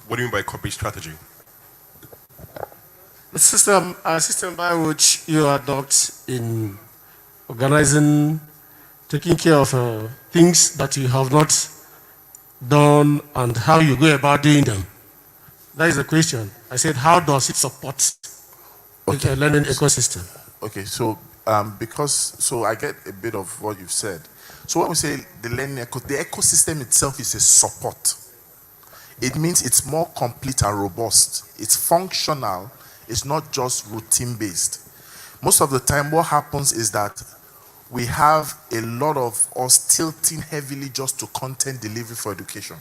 K: What do you mean by corporate strategy?
V: The system by which you adopt in organizing, taking care of things that you have not done and how you go about doing them. That is the question. I said, how does it support the learning ecosystem?
U: Okay, so so I get a bit of what you've said. So when we say the learning the ecosystem itself is a support. It means it's more complete and robust. It's functional. It's not just routine based. Most of the time, what happens is that we have a lot of us tilting heavily just to content delivery for education.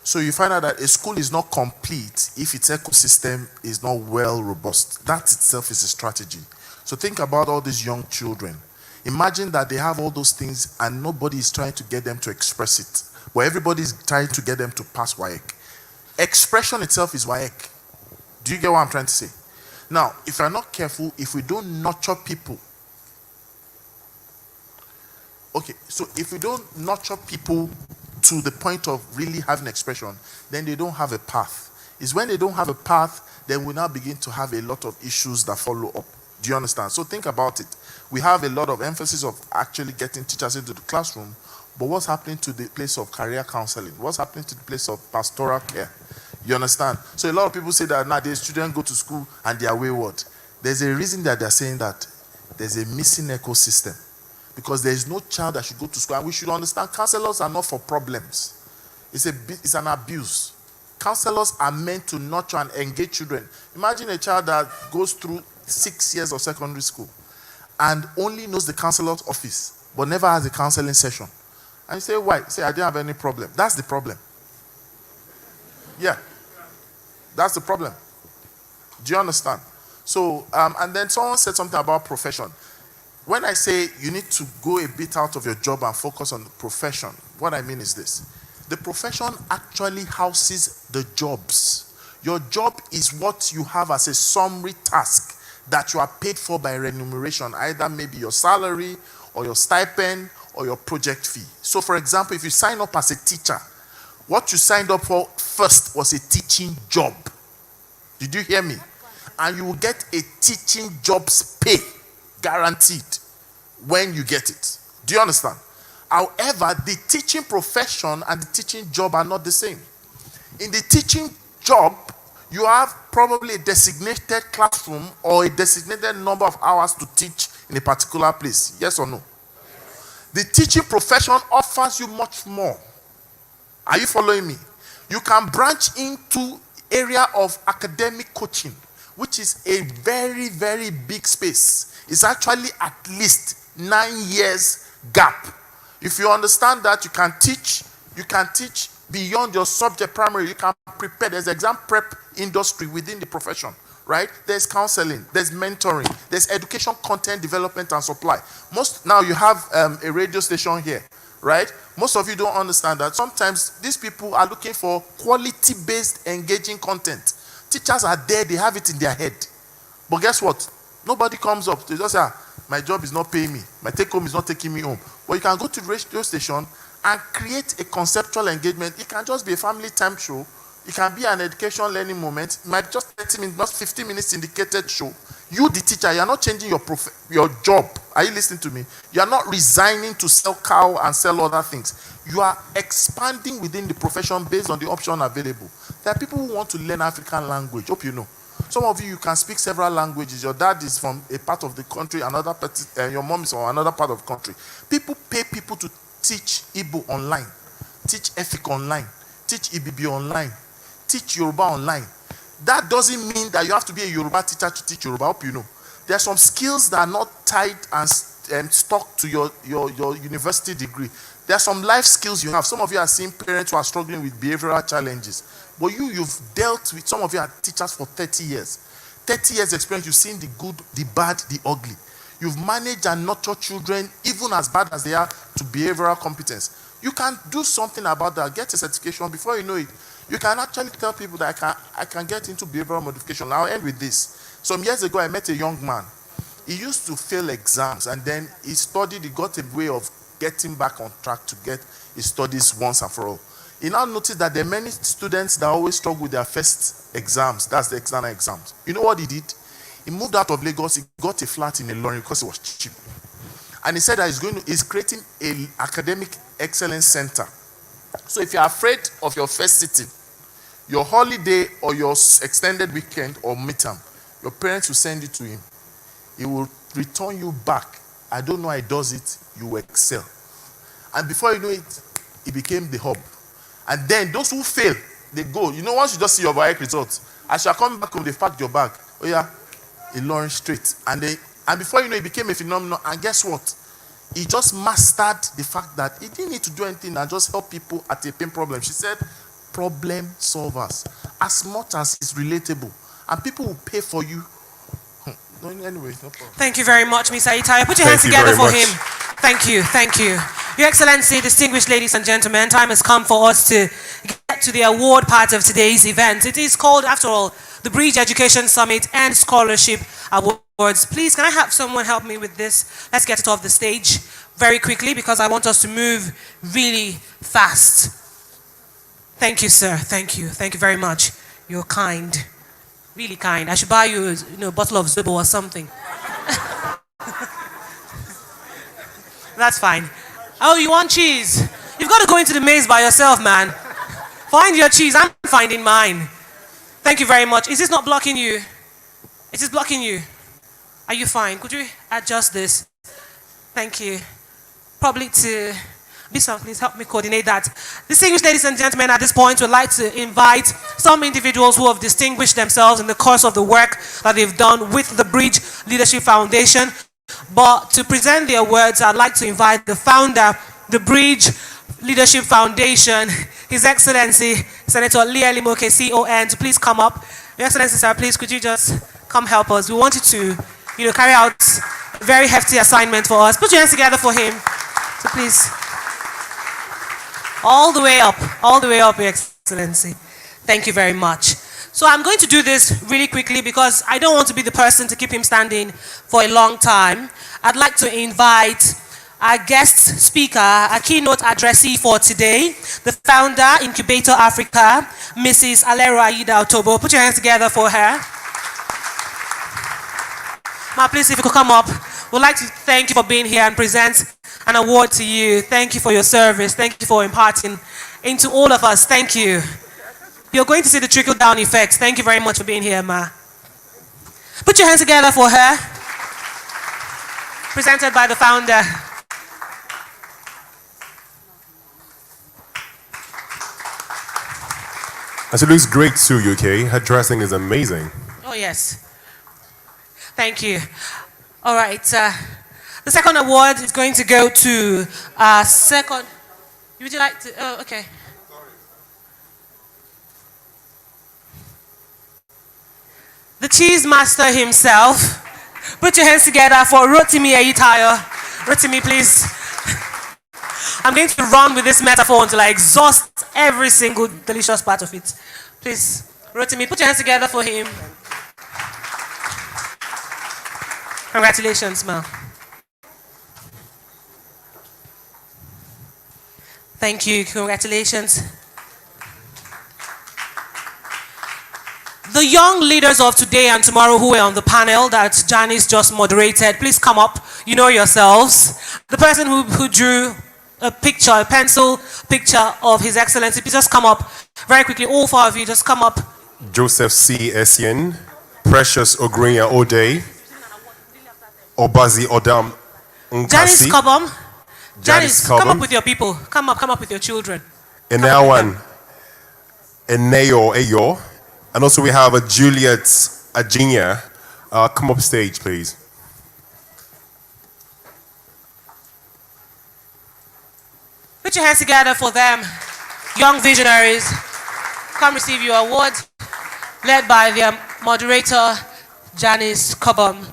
U: So you find out that a school is not complete if its ecosystem is not well robust. That itself is a strategy. So think about all these young children. Imagine that they have all those things and nobody is trying to get them to express it. But everybody is trying to get them to pass WAEC. Expression itself is WAEC. Do you get what I'm trying to say? Now, if you're not careful, if we don't nurture people, okay, so if we don't nurture people to the point of really having expression, then they don't have a path. It's when they don't have a path, then we now begin to have a lot of issues that follow up. Do you understand? So think about it. We have a lot of emphasis of actually getting teachers into the classroom, but what's happening to the place of career counseling? What's happening to the place of pastoral care? You understand? So a lot of people say that nowadays students go to school and they are wayward. There's a reason that they're saying that there's a missing ecosystem. Because there is no child that should go to school. And we should understand counselors are not for problems. It's an abuse. Counselors are meant to nurture and engage children. Imagine a child that goes through 6 years of secondary school and only knows the counselor's office, but never has a counseling session. And you say, why? Say, I didn't have any problem. That's the problem. Yeah. That's the problem. Do you understand? So, and then someone said something about profession. When I say you need to go a bit out of your job and focus on the profession, what I mean is this. The profession actually houses the jobs. Your job is what you have as a summary task that you are paid for by remuneration, either maybe your salary or your stipend or your project fee. So for example, if you sign up as a teacher, what you signed up for first was a teaching job. Did you hear me? And you will get a teaching job's pay, guaranteed, when you get it. Do you understand? However, the teaching profession and the teaching job are not the same. In the teaching job, you have probably a designated classroom or a designated number of hours to teach in a particular place. Yes or no? The teaching profession offers you much more. Are you following me? You can branch into area of academic coaching, which is a very, very big space. It's actually at least 9 years gap. If you understand that, you can teach beyond your subject primary. You can prepare. There's exam prep industry within the profession, right? There's counseling, there's mentoring, there's education content development and supply. Now you have a radio station here, right? Most of you don't understand that sometimes these people are looking for quality-based engaging content. Teachers are there, they have it in their head. But guess what? Nobody comes up. They just say, my job is not paying me. My take home is not taking me home. But you can go to the radio station and create a conceptual engagement. It can just be a family time show. It can be an education learning moment. It might be just 30 minutes, not 15 minutes indicated show. You, the teacher, you are not changing your job. Are you listening to me? You are not resigning to sell cow and sell other things. You are expanding within the profession based on the option available. There are people who want to learn African language. Hope you know. Some of you can speak several languages. Your dad is from a part of the country, your mom is from another part of the country. People pay people to teach Igbo online, teach Efik online, teach Ibibi online, teach Yoruba online. That doesn't mean that you have to be a Yoruba teacher to teach Yoruba. I hope you know. There are some skills that are not tied and stuck to your university degree. There are some life skills you have. Some of you are seeing parents who are struggling with behavioral challenges. But you've dealt with, some of you are teachers for 30 years. 30 years experience, you've seen the good, the bad, the ugly. You've managed and nurtured children, even as bad as they are, to behavioral competence. You can do something about that, get a certification. Before you know it, you can actually tell people that I can get into behavioral modification. I'll end with this. Some years ago, I met a young man. He used to fail exams, and then he got a way of getting back on track to get his studies once and for all. He now noticed that there are many students that always struggle with their first exams. That's the external exams. You know what he did? He moved out of Lagos. He got a flat in Ilorin because it was cheap. And he said that he's creating an academic excellence center. So if you're afraid of your first sitting, your holiday or your extended weekend or midterm, your parents will send it to him. He will return you back. I don't know how he does it. You will excel. And before you know it, he became the hub. And then those who fail, they go. You know, once you just see your VAEC results, as you are coming back home, they packed your bag. Oh yeah, Ilorin straight. And before you know, it became a phenomenon. And guess what? He just mastered the fact that he didn't need to do anything and just help people at a pain problem. She said, problem solvers. As much as it's relatable. And people will pay for you. No, anyway, no problem.
B: Thank you very much, Mr. Itai. Put your hands together for him. Thank you, thank you. Your Excellency, distinguished ladies and gentlemen, time has come for us to get to the award part of today's event. It is called, after all, the Bridge Education Summit and Scholarship Awards. Please, can I have someone help me with this? Let's get it off the stage very quickly because I want us to move really fast. Thank you, sir. Thank you. Thank you very much. You're kind. Really kind. I should buy you a bottle of Zobo or something. That's fine. Oh, you want cheese? You've got to go into the maze by yourself, man. Find your cheese. I'm finding mine. Thank you very much. Is this not blocking you? Is this blocking you? Are you fine? Could you adjust this? Thank you. Probably to... Bishop, please help me coordinate that. Distinguished ladies and gentlemen, at this point, we'd like to invite some individuals who have distinguished themselves in the course of the work that they've done with the Bridge Leadership Foundation. But to present the awards, I'd like to invite the founder, the Bridge Leadership Foundation, His Excellency, Senator Leah Limoke, CON, to please come up. Your Excellency, sir, please, could you just come help us? We want you to, carry out a very hefty assignment for us. Put your hands together for him. So please. All the way up, Your Excellency. Thank you very much. So I'm going to do this really quickly because I don't want to be the person to keep him standing for a long time. I'd like to invite our guest speaker, our keynote addressee for today, the founder, Incubator Africa, Mrs. Alero Aida Otobo. Put your hands together for her. Ma, please, if you could come up. We'd like to thank you for being here and present an award to you. Thank you for your service. Thank you for imparting into all of us. Thank you. You're going to see the trickle-down effects. Thank you very much for being here, Ma. Put your hands together for her. Presented by the founder.
K: And she looks great too, UK. Her dressing is amazing.
B: Oh, yes. Thank you. All right. The second award is going to go to second. Would you like to? Oh, okay. The cheese master himself. Put your hands together for Rotimi Eyitayo. Rotimi, please. I'm going to run with this metaphor until I exhaust every single delicious part of it. Please, Rotimi, put your hands together for him. Congratulations, Ma. Thank you. Congratulations. The young leaders of today and tomorrow who were on the panel that Janice just moderated, please come up. You know yourselves. The person who drew a picture, a pencil picture of His Excellency, please just come up very quickly. All four of you, just come up.
K: Joseph C. Essien, Precious Ogrinya Ode, Obazi Odam Nkasi.
B: Janice Kobom. Janice, come
K: Kobom.
B: up with your people. Come up with your children.
K: Enawan, Eneyo Eyo. And also we have a Juliet Ajinya. Come up stage, please.
B: Put your hands together for them. Young visionaries. Come receive your award. Led by their moderator, Janice Kobom.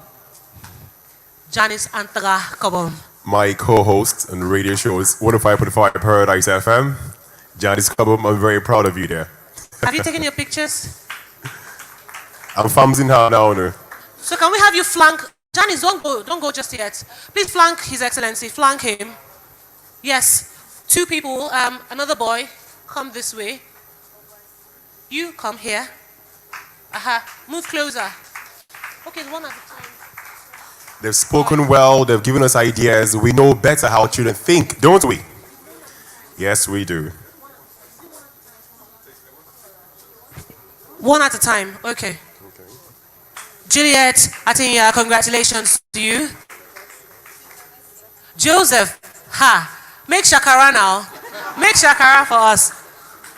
B: Janice Antara Kobom.
K: My co-host on the radio show is 105.5 Paradise FM. Janice Kobom, I'm very proud of you there.
B: Have you taken your pictures?
K: I'm famsing her now. No?
B: So can we have you flank? Janice, don't go just yet. Please flank His Excellency, flank him. Yes, two people, another boy, come this way. You come here. Move closer. Okay, one at a time.
K: They've spoken well, they've given us ideas. We know better how children think, don't we? Yes, we do.
B: One at a time, okay. Juliet Atinya, congratulations to you. Joseph, make shakara now. Make shakara for us.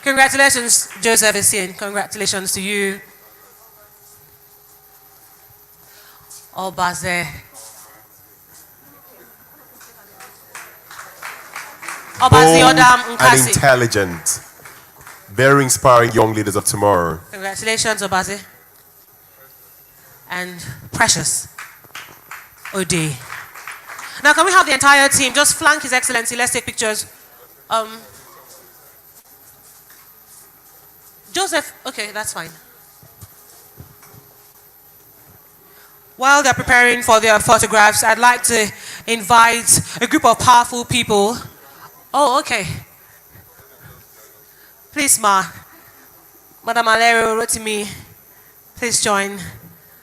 B: Congratulations, Joseph Essien. Congratulations to you. Obaze. Obaze Odam
K: Bold and
B: Nkasi.
K: intelligent. Very inspiring young leaders of tomorrow.
B: Congratulations, Obaze. And Precious Ode. Now, can we have the entire team just flank His Excellency? Let's take pictures. Joseph, okay, that's fine. While they're preparing for their photographs, I'd like to invite a group of powerful people. Oh, okay. Please, Ma. Madam Alero Rotimi, please join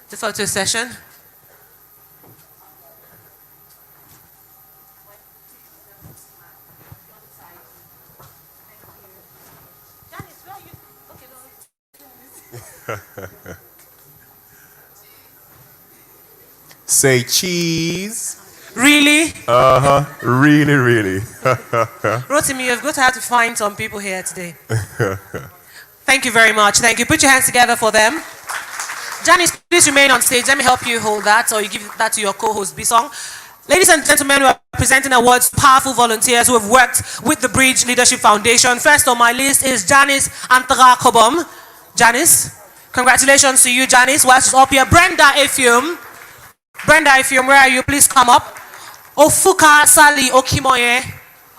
B: the photo session.
K: Say cheese.
B: Really?
K: Really, really.
B: Rotimi, you've got to have to find some people here today. Thank you very much. Thank you. Put your hands together for them. Janice, please remain on stage. Let me help you hold that, or you give that to your co-host, Bisong. Ladies and gentlemen, we are presenting awards to powerful volunteers who have worked with the Bridge Leadership Foundation. First on my list is Janice Antara Kobom. Janice, congratulations to you, Janice. While she's up here, Brenda Efium. Brenda Efium, where are you? Please come up. Ofuka Sali Okimoye.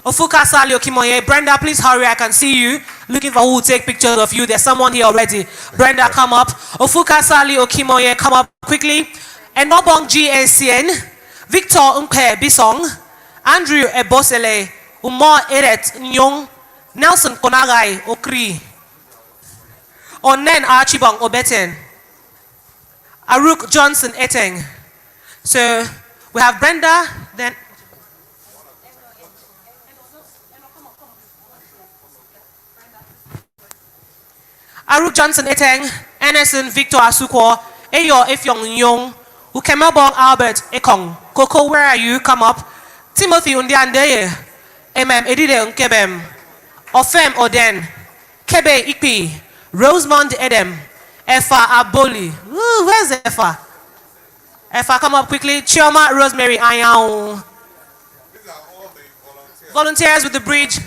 B: Ofuka Sali Okimoye. Brenda, please hurry. I can see you. Looking for who will take pictures of you. There's someone here already. Brenda, come up. Ofuka Sali Okimoye, come up quickly. Enobong GNCN. Victor Umpe Bisong. Andrew Ebosele. Umar Eret Nyong. Nelson Konagai Okri. Onen Archibong Obeten. Aruk Johnson Eteng. So we have Brenda, then Aruk Johnson Eteng, Anderson Victor Asukwo, Eyo Efyong Nyong, Ukemabong Albert Ekong. Coco, where are you? Come up. Timothy Undiandeye, Edide Unkebem, Ofem Oden, Kebe Ikpi, Rosemond Edem, Efa Aboli. Ooh, where's Efa? Efa, come up quickly. Chioma Rosemary Ayao. Volunteers with the bridge.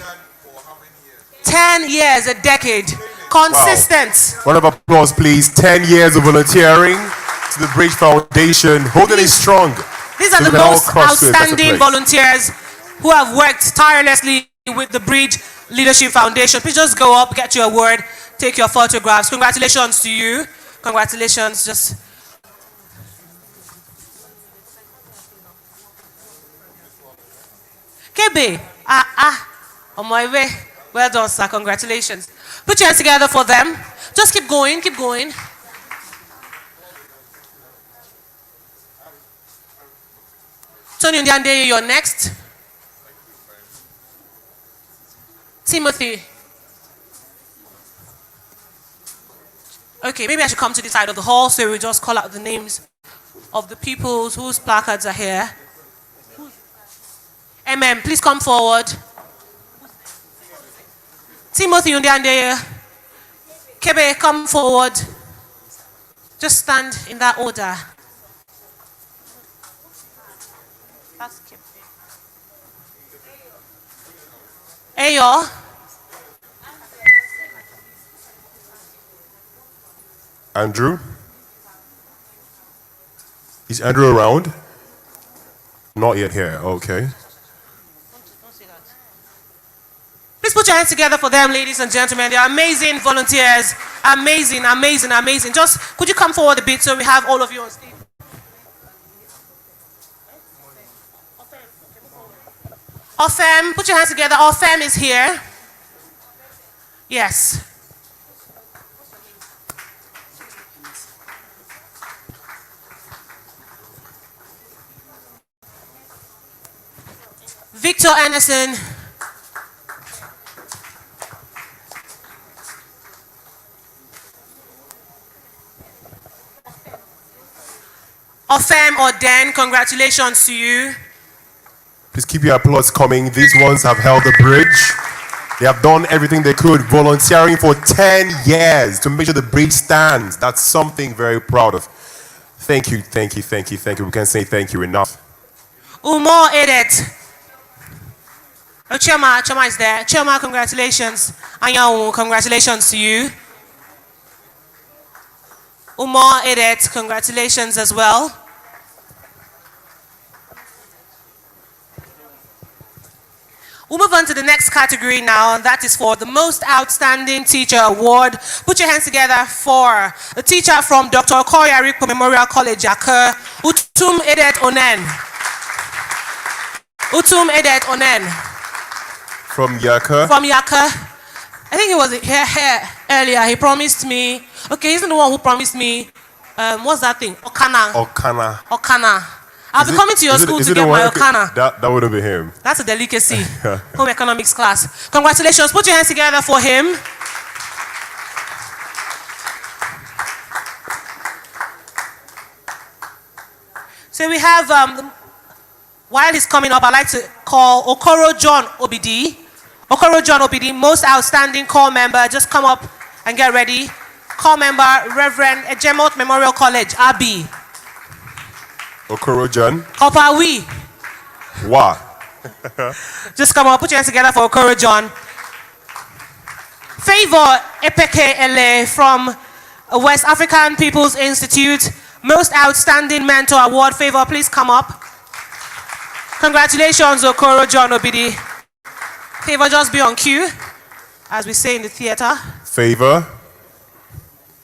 B: 10 years, a decade. Consistent.
K: Wow. Round of applause, please. 10 years of volunteering to the Bridge Foundation, holding it strong.
B: These are
K: So
B: the
K: we can all
B: most
K: cross to a better
B: outstanding
K: place.
B: volunteers who have worked tirelessly with the Bridge Leadership Foundation. Please just go up, get your award, take your photographs. Congratulations to you. Congratulations. Just Kebe. On my way. Well done, sir. Congratulations. Put your hands together for them. Just keep going, keep going. Tony Ndiande, you're next. Timothy. Okay, maybe I should come to the side of the hall so we just call out the names of the people whose placards are here. Please come forward. Timothy Ndiande. Kebe, come forward. Just stand in that order. Ayo.
K: Andrew? Is Andrew around? Not yet here, okay.
B: Please put your hands together for them, ladies and gentlemen. They are amazing volunteers. Amazing, amazing, amazing. Just, could you come forward a bit so we have all of you on stage? Ofem, put your hands together. Ofem is here. Yes. Victor Anderson. Ofem Oden, congratulations to you.
K: Please keep your applause coming. These ones have held the bridge. They have done everything they could, volunteering for 10 years to make sure the bridge stands. That's something very proud of. Thank you, thank you, thank you, thank you. We can't say thank you enough.
B: Umo Edet. Oh, Chema is there. Chema, congratulations. Anyanwu, congratulations to you. Umo Edet, congratulations as well. We'll move on to the next category now, and that is for the Most Outstanding Teacher Award. Put your hands together for a teacher from Dr. Okoye Arikpo Memorial College, Yaka, Utum Edet Onen. Utum Edet Onen.
K: From Yaka?
B: From Yaka. I think he was here earlier. He promised me, okay, he's the one who promised me, what's that thing? Okana.
K: Okana.
B: Okana. I'll be coming to your school to get my Okana.
K: That would have been him.
B: That's a delicacy. Home economics class. Congratulations. Put your hands together for him. So we have, while he's coming up, I'd like to call Okoro John Obidi. Okoro John Obidi, most outstanding call member. Just come up and get ready. Call member, Reverend Ejemot Memorial College, Abi.
K: Okoro John.
B: Kopawi.
K: Wow.
B: Just come on, put your hands together for Okoro John. Favor Epeke Ele from West African People's Institute. Most Outstanding Mentor Award. Favor, please come up. Congratulations, Okoro John Obidi. Favor, just be on cue, as we say in the theater.
K: Favor.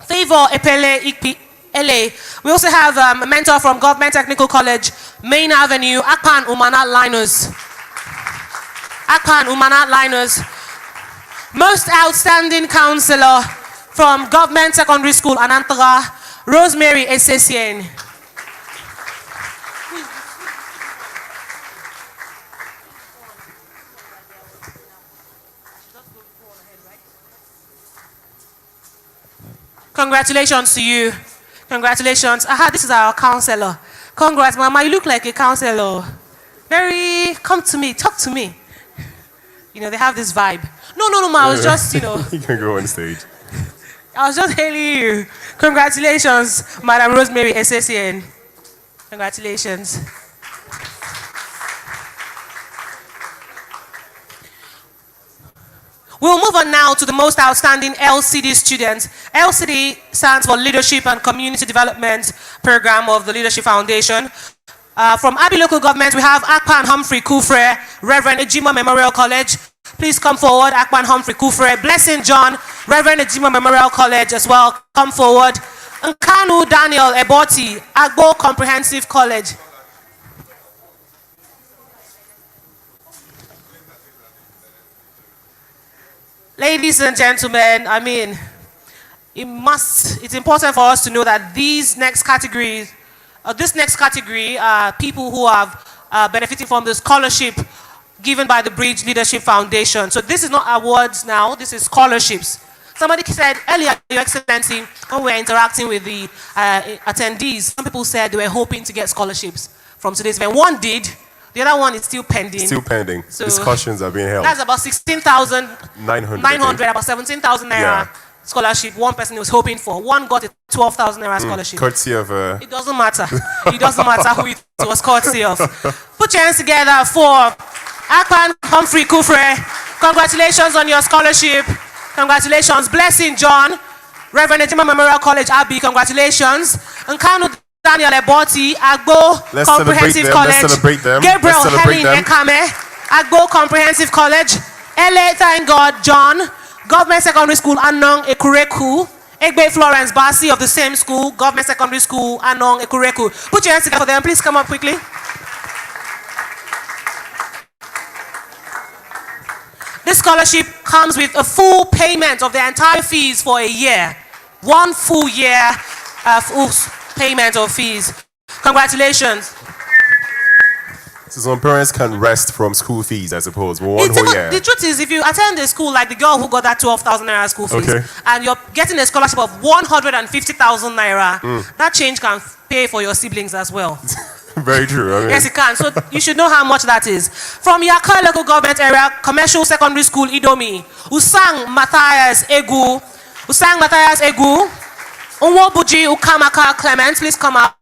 B: Favor Epele Ikpi LA. We also have a mentor from Government Technical College, Main Avenue, Akpan Umana Linus. Akpan Umana Linus. Most outstanding counselor from Government Secondary School, Anantara, Rosemary Essesien. Congratulations to you. Congratulations. Aha, this is our counselor. Congrats, Mama. You look like a counselor. Very, come to me, talk to me. You know, they have this vibe. No, Ma, I was just,
K: You can go on stage.
B: I was just hailing you. Congratulations, Madam Rosemary Essesien. Congratulations. We'll move on now to the most outstanding LCD students. LCD stands for Leadership and Community Development Program of the Leadership Foundation. From Abbey Local Government, we have Akpan Humphrey Kufre, Reverend Ejima Memorial College. Please come forward, Akpan Humphrey Kufre. Blessing John, Reverend Ejima Memorial College as well. Come forward. Nkanu Daniel Eboti, Agbo Comprehensive College. Ladies and gentlemen, I mean, it's important for us to know that these next categories, this next category are people who have benefited from the scholarship given by the Bridge Leadership Foundation. So this is not awards now, this is scholarships. Somebody said earlier, Your Excellency, when we were interacting with the attendees, some people said they were hoping to get scholarships from today's event. One did. The other one is still pending.
K: Still pending.
B: So
K: discussions are being held.
B: That's about 16,900, about 17,000 naira scholarship one person was hoping for. One got a 12,000 naira scholarship.
K: Courtesy of...
B: It doesn't matter. It doesn't matter who it was courtesy of. Put your hands together for Akpan Humphrey Kufre. Congratulations on your scholarship. Congratulations. Blessing John, Reverend Ejima Memorial College, Abbey. Congratulations. Nkanu Daniel Eboti, Agbo Comprehensive College.
K: Let's celebrate them.
B: Gabriel
K: Let's celebrate
B: Helen
K: them.
B: Ekame, Agbo Comprehensive College. LA, thank God, John, Government Secondary School, Anong Ekureku. Egbe Florence Basi of the same school, Government Secondary School, Anong Ekureku. Put your hands together for them. Please come up quickly. This scholarship comes with a full payment of the entire fees for a year. 1 full year of payment of fees. Congratulations.
K: So some parents can rest from school fees, I suppose, for one whole year.
B: The truth is, if you attend a school like the girl who got that 12,000 naira school fees, and you're getting a scholarship of 150,000 naira, that change can pay for your siblings as well.
K: Very true. I mean.
B: Yes, it can. So you should know how much that is. From Yaka Local Government Area, Commercial Secondary School, Idomi, Usang Matthias Egu, Unwobuji Ukamaka Clement, please come out.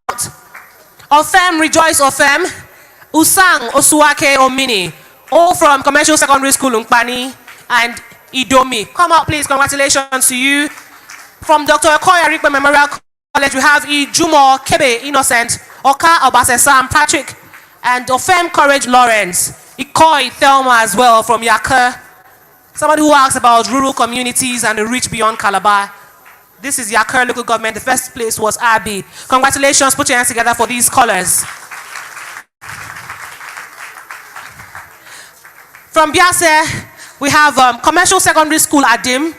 B: Ofem Rejoice Ofem, Usang Osuake Omini, all from Commercial Secondary School Umpani and Idomi. Come out, please. Congratulations to you. From Dr. Okoya Rikpe Memorial College, we have Ijumo Kebe Innocent, Oka Obasesam Patrick, and Ofem Courage Lawrence, Ikoi Thelma as well from Yaka. Somebody who asks about rural communities and the reach beyond Calabar. This is Yaka Local Government. The first place was Abbey. Congratulations. Put your hands together for these scholars. From Biase, we have Commercial Secondary School Adim,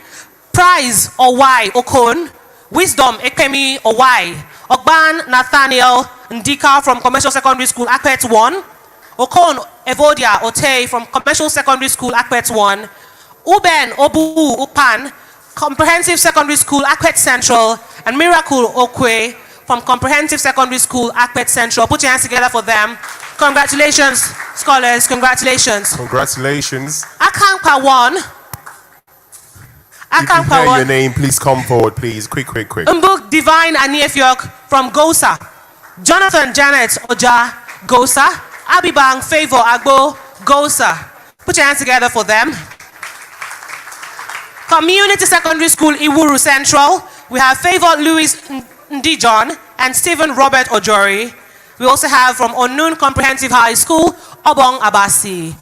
B: Prize Owai Okon, Wisdom Ekemi Owai, Ogban Nathaniel Ndika from Commercial Secondary School Akpet 1, Okon Evodia Otey from Commercial Secondary School Akpet 1, Uben Obu Upan, Comprehensive Secondary School Akpet Central, and Miracle Okwe from Comprehensive Secondary School Akpet Central. Put your hands together for them. Congratulations, scholars. Congratulations.
K: Congratulations.
B: Akankpa 1.
K: If you hear your name, please come forward, please. Quick.
B: Mbuk Divine Aniefyok from Gosa. Jonathan Janet Oja, Gosa. Abibang Favor Agbo, Gosa. Put your hands together for them. Community Secondary School Iwuru Central. We have Favor Louis Ndijon and Stephen Robert Ojori. We also have from Onun Comprehensive High School, Obong Abasi.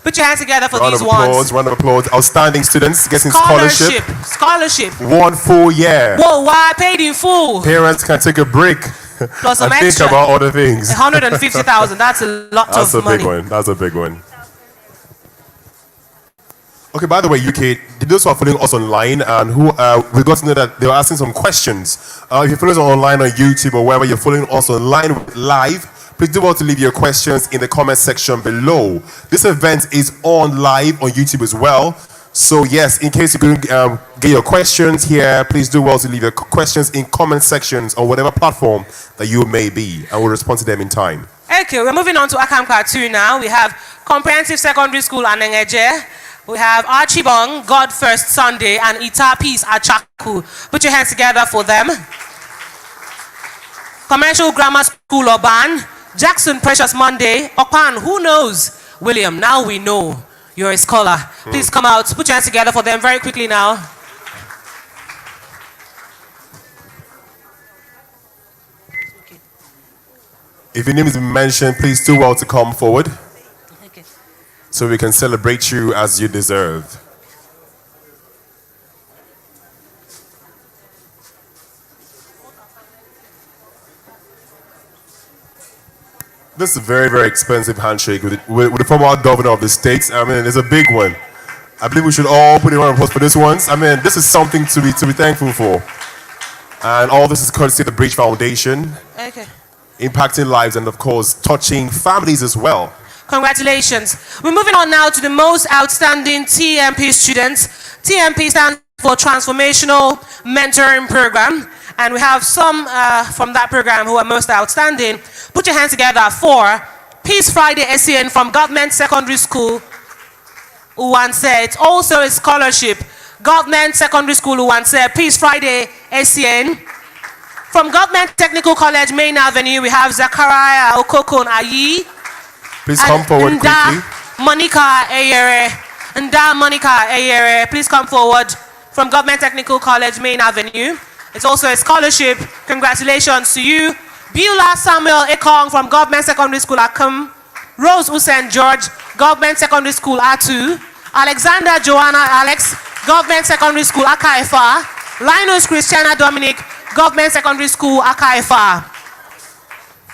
B: Put your hands together for
K: Round
B: these
K: of applause,
B: ones.
K: round of applause. Outstanding students getting scholarship.
B: Scholarship.
K: 1 full year.
B: Whoa, why paid in full?
K: Parents can take a break
B: Plus some
K: and think
B: extra.
K: about other things.
B: 150,000. That's a lot
K: That's
B: of
K: a big
B: money.
K: one. That's a big one. Okay, by the way, UK, those who are following us online and who we got to know that they were asking some questions. If you're following us online on YouTube or wherever you're following us online live, please do want to leave your questions in the comment section below. This event is on live on YouTube as well. So yes, in case you couldn't get your questions here, please do well to leave your questions in comment sections on whatever platform that you may be, and we'll respond to them in time.
B: Okay, we're moving on to Akamka 2 now. We have Comprehensive Secondary School Anengeje. We have Archibong, God First Sunday, and Ita Peace Achaku. Put your hands together for them. Commercial Grammar School Oban, Jackson Precious Monday, Opan, who knows? William, now we know you're a scholar. Please come out, put your hands together for them very quickly now.
K: If your name is mentioned, please do well to come forward. So we can celebrate you as you deserve. This is a very, very expensive handshake with the former governor of the state. I mean, it's a big one. I believe we should all put in round of applause for this one. I mean, this is something to be thankful for. And all this is courtesy of the Bridge Foundation,
B: Okay.
K: impacting lives and, of course, touching families as well.
B: Congratulations. We're moving on now to the most outstanding TMP students. TMP stands for Transformational Mentoring Program. And we have some from that program who are most outstanding. Put your hands together for Peace Friday SCN from Government Secondary School Uwanse. It's also a scholarship. Government Secondary School Uwanse, Peace Friday SCN. From Government Technical College, Main Avenue, we have Zachariah Okokon Ayi.
K: Please come forward quickly.
B: Monica Ayere. Nda Monica Ayere, please come forward from Government Technical College, Main Avenue. It's also a scholarship. Congratulations to you. Beulah Samuel Ekong from Government Secondary School Akum. Rose Usain George, Government Secondary School A2. Alexander Joanna Alex, Government Secondary School Akaifa. Linus Christiana Dominic, Government Secondary School Akaifa.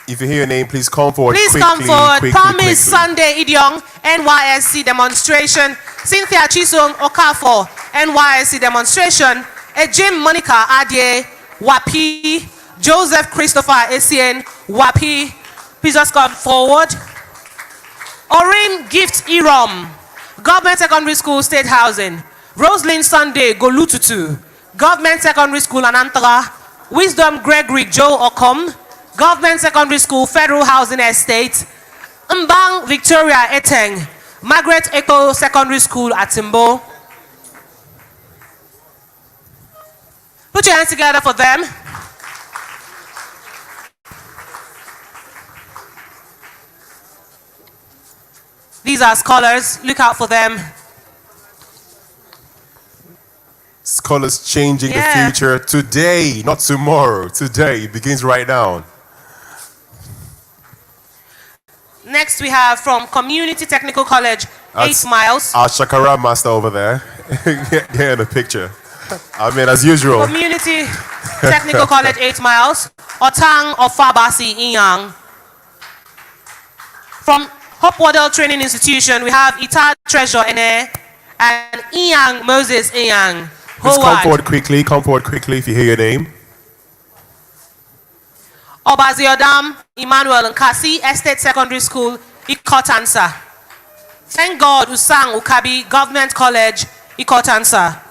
K: If you hear your name, please come forward
B: Please
K: quickly.
B: come forward.
K: quickly,
B: Promise
K: quickly.
B: Sunday Idiong, NYSC demonstration. Cynthia Chisung Okafor, NYSC demonstration. Ejim Monica Adye, Wapi. Joseph Christopher ACN, Wapi. Please just come forward. Orin Gift Irom, Government Secondary School State Housing. Roslyn Sunday Golututu, Government Secondary School Anantara. Wisdom Gregory Joe Okom, Government Secondary School Federal Housing Estate. Mbang Victoria Eteng, Margaret Echo Secondary School at Timbo. Put your hands together for them. These are scholars. Look out for them.
K: Scholars changing the future today, not tomorrow. Today. It begins right now.
B: Next, we have from Community Technical College,
K: That's
B: 8 Miles.
K: Our Shakara master over there. Get in the picture. I mean, as usual.
B: Community Technical College, 8 Miles. Otang Ofabasi Inyang. From Hope Waddell Training Institution, we have Ita Treasure Ene and Inyang Moses Inyang.
K: Please come forward quickly. Come forward quickly if you hear your name.
B: Obaziodam Emmanuel Nkasi Estate Secondary School, Ikotansa. Thank God Usang Ukabi Government College, Ikotansa.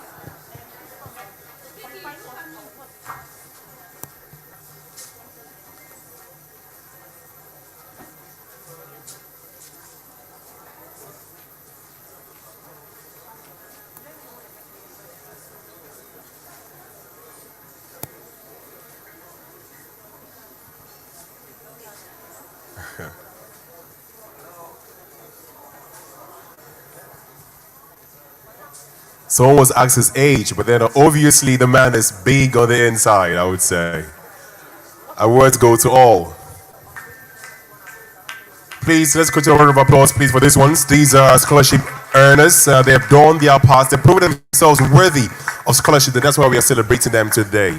K: Someone was asked his age, but then obviously the man is big on the inside, I would say. Our words go to all. please, let's go to a round of applause, please, for these ones. These are scholarship earners. They have done their part. They've proven themselves worthy of scholarship, and that's why we are celebrating them today.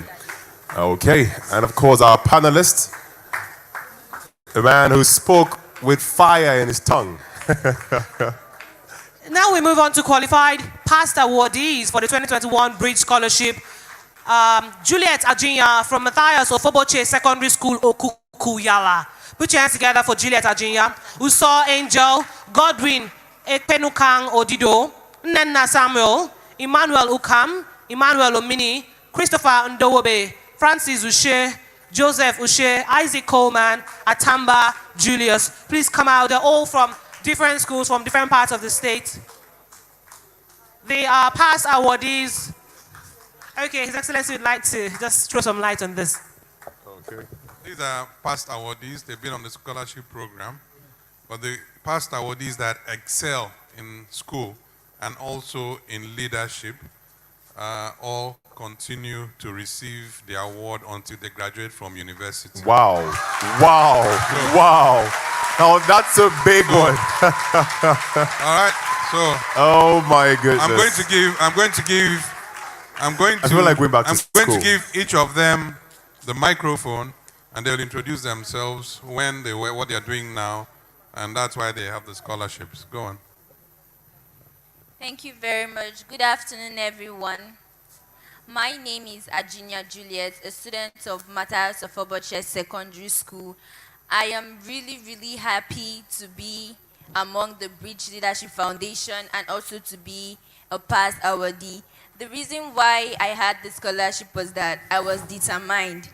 K: Okay, and of course, our panelist, the man who spoke with fire in his tongue.
B: Now we move on to qualified past awardees for the 2021 Bridge Scholarship. Juliet Ajinya from Matthias Ofoboche Secondary School, Okukuyala. Put your hands together for Juliet Ajinya. Uso Angel, Godwin Ekpenukang Odido, Nenna Samuel, Emmanuel Ukam, Emmanuel Omini, Christopher Ndowobe, Francis Ushe, Joseph Ushe, Isaac Coleman, Atamba Julius. Please come out. They're all from different schools from different parts of the state. They are past awardees. Okay, His Excellency would like to just throw some light on this.
A: Okay. These are past awardees. They've been on the scholarship program. But the past awardees that excel in school and also in leadership all continue to receive the award until they graduate from university.
K: Wow. Wow. Wow. Now that's a big one.
A: All right. So.
K: Oh my goodness.
A: I'm going to give each of them the microphone, and they'll introduce themselves when they were what they're doing now, and that's why they have the scholarships. Go on.
F: Thank you very much. Good afternoon, everyone. My name is Ajinya Juliet, a student of Matthias Ofoboche Secondary School. I am really, really happy to be among the Bridge Leadership Foundation and also to be a past awardee. The reason why I had the scholarship was that I was determined.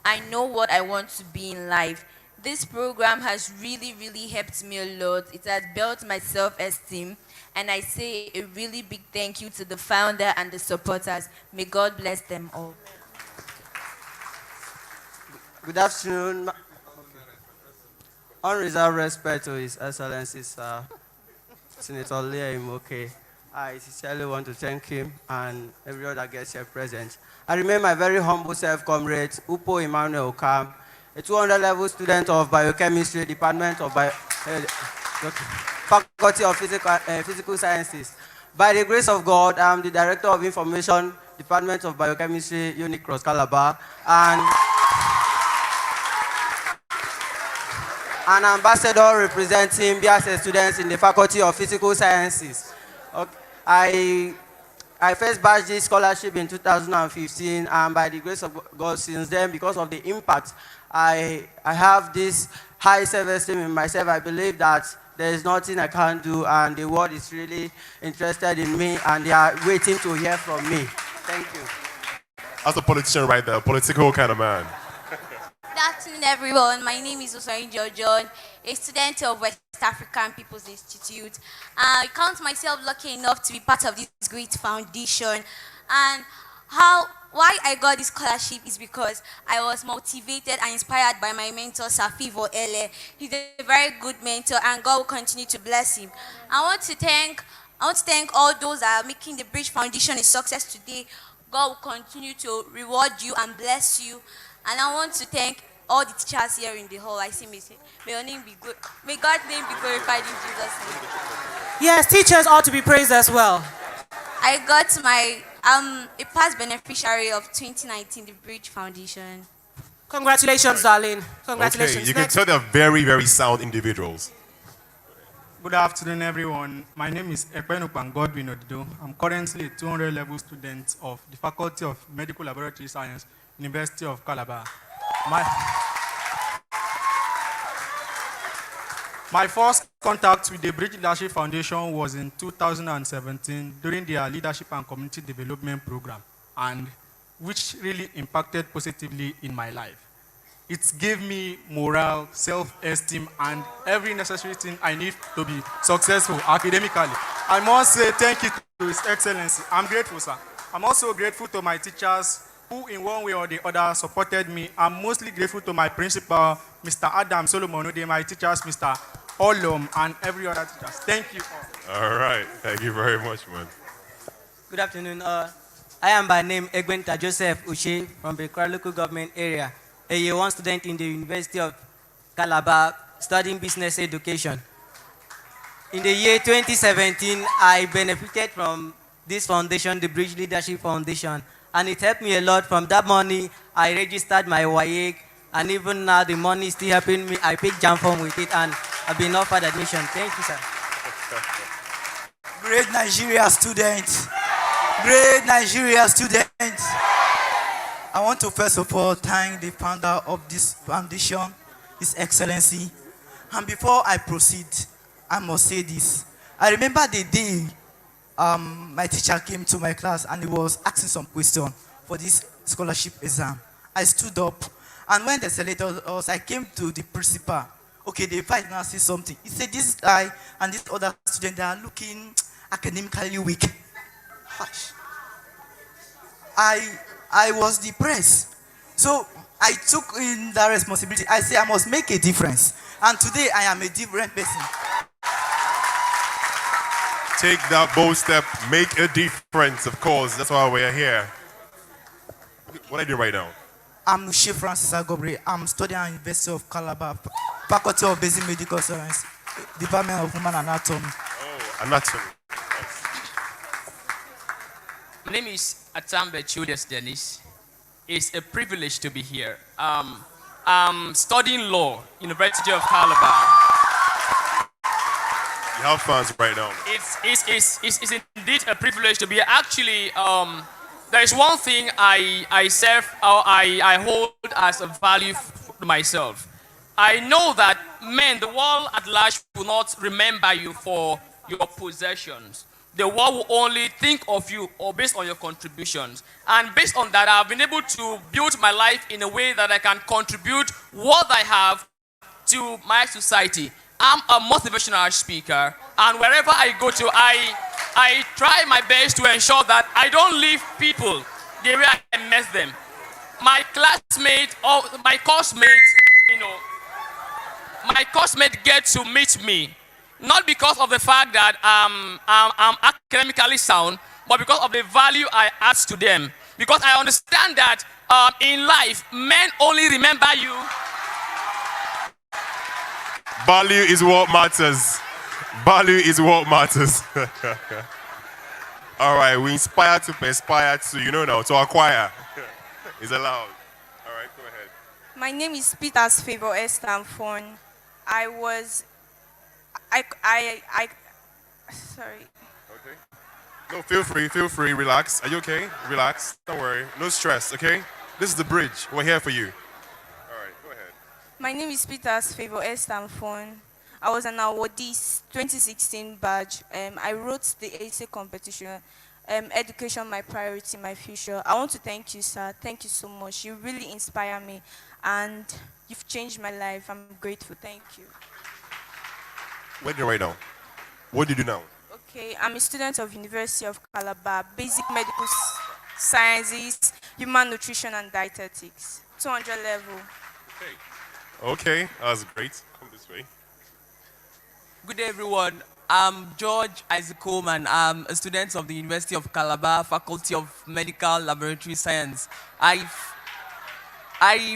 F: I know what I want to be in life. This program has really, really helped me a lot. It has built my self-esteem, and I say a really big thank you to the founder and the supporters. May God bless them all.
H: Good afternoon. Unreserved respect to His Excellency, Senator Leah Imoke. I sincerely want to thank him and every other guest here present. I remain my very humble self, comrade Upo Emmanuel Okam, a 200-level student of Biochemistry, Department of Faculty of Physical Sciences. By the grace of God, I'm the Director of Information, Department of Biochemistry, Unicross Calabar, and an ambassador representing BSS students in the Faculty of Physical Sciences. Okay. I first batched this scholarship in 2015, and by the grace of God, since then, because of the impact, I have this high self-esteem in myself. I believe that there is nothing I can't do, and the world is really interested in me, and they are waiting to hear from me. Thank you.
K: That's a politician right there, a political kind of man.
F: Good afternoon, everyone. My name is Osoyin Jojon, a student of West African People's Institute. I count myself lucky enough to be part of this great foundation. And why I got this scholarship is because I was motivated and inspired by my mentor, Safivo Ele. He's a very good mentor, and God will continue to bless him. I want to thank all those that are making the Bridge Foundation a success today. God will continue to reward you and bless you. And I want to thank all the teachers here in the hall. I see may your name be good. May God's name be glorified in Jesus' name.
B: Yes, teachers ought to be praised as well.
F: I got a past beneficiary of 2019, the Bridge Foundation.
B: Congratulations, darling. Congratulations.
K: Okay, you can tell they're very, very sound individuals.
W: Good afternoon, everyone. My name is Ekpenukang Godwin Odido. I'm currently a 200-level student of the Faculty of Medical Laboratory Science, University of Calabar. My first contact with the Bridge Leadership Foundation was in 2017 during their Leadership and Community Development Program, and which really impacted positively in my life. It gave me morale, self-esteem, and every necessary thing I need to be successful academically. I must say thank you to His Excellency. I'm grateful, sir. I'm also grateful to my teachers who in one way or the other supported me. I'm mostly grateful to my principal, Mr. Adam Solomon, my teachers, Mr. Olom, and every other teachers. Thank you all.
K: All right. Thank you very much, man.
X: Good afternoon. I am by name Egwenta Joseph Uche from the Kwara local government area, a year one student in the University of Calabar, studying business education. In the year 2017, I benefited from this foundation, the Bridge Leadership Foundation, and it helped me a lot. From that money, I registered my WAEC, and even now the money is still helping me. I picked JAM form with it, and I've been offered admission. Thank you, sir.
G: Great Nigeria students. Great Nigeria students. I want to first of all thank the founder of this foundation, His Excellency. And before I proceed, I must say this. I remember the day my teacher came to my class and he was asking some question for this scholarship exam. I stood up, and when they selected us, I came to the principal. Okay, the vice now say something. He said, this guy and this other student, they are looking academically weak. Hush. I was depressed. So I took in that responsibility. I say I must make a difference. And today I am a different person.
K: Take that bold step, make a difference, of course. That's why we're here. What are you doing right now?
G: I'm Nushi Francis Agobre. I'm studying at University of Calabar, Faculty of Basic Medical Science, Department of Human Anatomy.
K: Oh, anatomy.
I: My name is Atambe Chudes Dennis. It's a privilege to be here. I'm studying law, University of Calabar.
K: You have fans right now.
I: It's indeed a privilege to be here. Actually, there is one thing I hold as a value to myself. I know that the world at large will not remember you for your possessions. The world will only think of you or based on your contributions. And based on that, I've been able to build my life in a way that I can contribute what I have to my society. I'm a motivational speaker, and wherever I go to, I try my best to ensure that I don't leave people the way I met them. My classmate or my coursemate, my coursemate get to meet me, not because of the fact that I'm academically sound, but because of the value I add to them. Because I understand that in life, men only remember you.
K: Value is what matters. Value is what matters. All right, we inspire to perspire to, now, to acquire. It's allowed. All right, go ahead.
L: My name is Peter's Favor Estamfon. Sorry.
K: Okay. No, feel free, relax. Are you okay? Relax, don't worry. No stress, okay? This is the bridge. We're here for you. All right, go ahead.
L: My name is Peter's Favor Estamfon. I was an awardee 2016 badge. I wrote the essay competition, Education, My Priority, My Future. I want to thank you, sir. Thank you so much. You really inspire me, and you've changed my life. I'm grateful. Thank you.
K: What do you do right now? What do you do now?
L: Okay, I'm a student of University of Calabar, Basic Medical Sciences, Human Nutrition and Dietetics, 200 level.
K: Okay, that's great. Come this way.
M: Good day, everyone. I'm George Isaac Coleman. I'm a student of the University of Calabar, Faculty of Medical Laboratory Science. I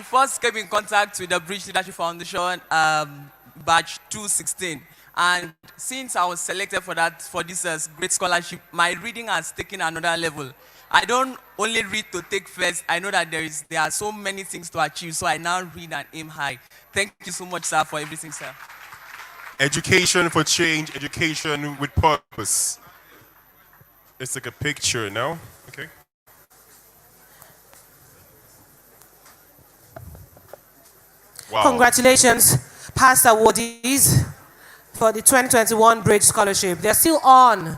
M: first came in contact with the Bridge Leadership Foundation batch 216. And since I was selected for this great scholarship, my reading has taken another level. I don't only read to take first. I know that there are so many things to achieve, so I now read and aim high. Thank you so much, sir, for everything, sir.
K: Education for change, education with purpose. Let's take a picture now. Okay.
B: Wow. Congratulations, past awardees for the 2021 Bridge Scholarship. They're still on.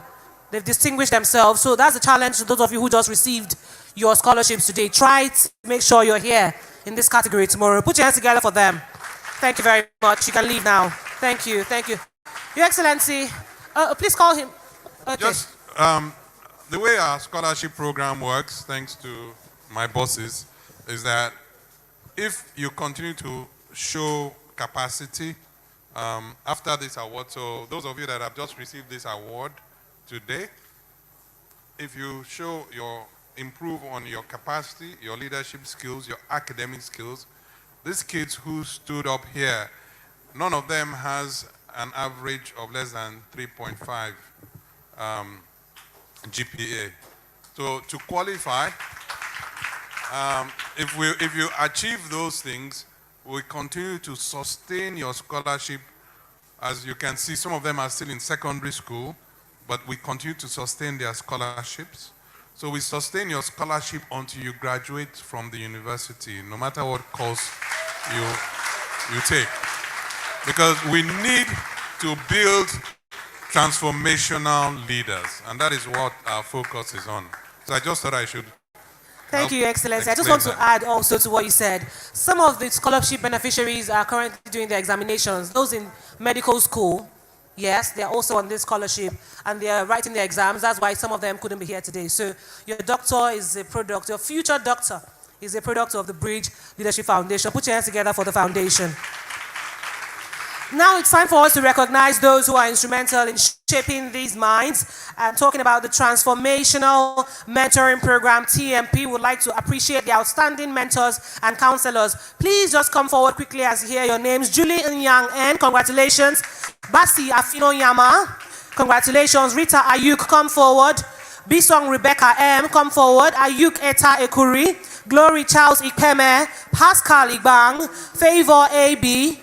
B: They've distinguished themselves. So that's a challenge to those of you who just received your scholarships today. Try to make sure you're here in this category tomorrow. Put your hands together for them. Thank you very much. You can leave now. Thank you. Thank you. Your Excellency, please call him. Okay.
A: Just the way our scholarship program works, thanks to my bosses, is that if you continue to show capacity after this award, so those of you that have just received this award today, if you show improve on your capacity, your leadership skills, your academic skills, these kids who stood up here none of them has an average of less than 3.5 GPA. So to qualify, if you achieve those things, we continue to sustain your scholarship. As you can see, some of them are still in secondary school, but we continue to sustain their scholarships. So we sustain your scholarship until you graduate from the university, no matter what course you take. Because we need to build transformational leaders, and that is what our focus is on. So I just thought I should.
B: Thank you, Your Excellency. I just want to add also to what you said. Some of the scholarship beneficiaries are currently doing their examinations. Those in medical school, yes, they're also on this scholarship and they're writing their exams. That's why some of them couldn't be here today. So your doctor is a product, your future doctor is a product of the Bridge Leadership Foundation. Put your hands together for the foundation. Now it's time for us to recognize those who are instrumental in shaping these minds. And talking about the Transformational Mentoring Program, TMP, would like to appreciate the outstanding mentors and counselors. Please just come forward quickly as you hear your names. Julie Nyang N, congratulations. Basi Afino Yama, congratulations. Rita Ayuk, come forward. Bisong Rebecca M, come forward. Ayuk Eta Ekuri, Glory Charles Ikeme, Pascal Igbang, Favor AB,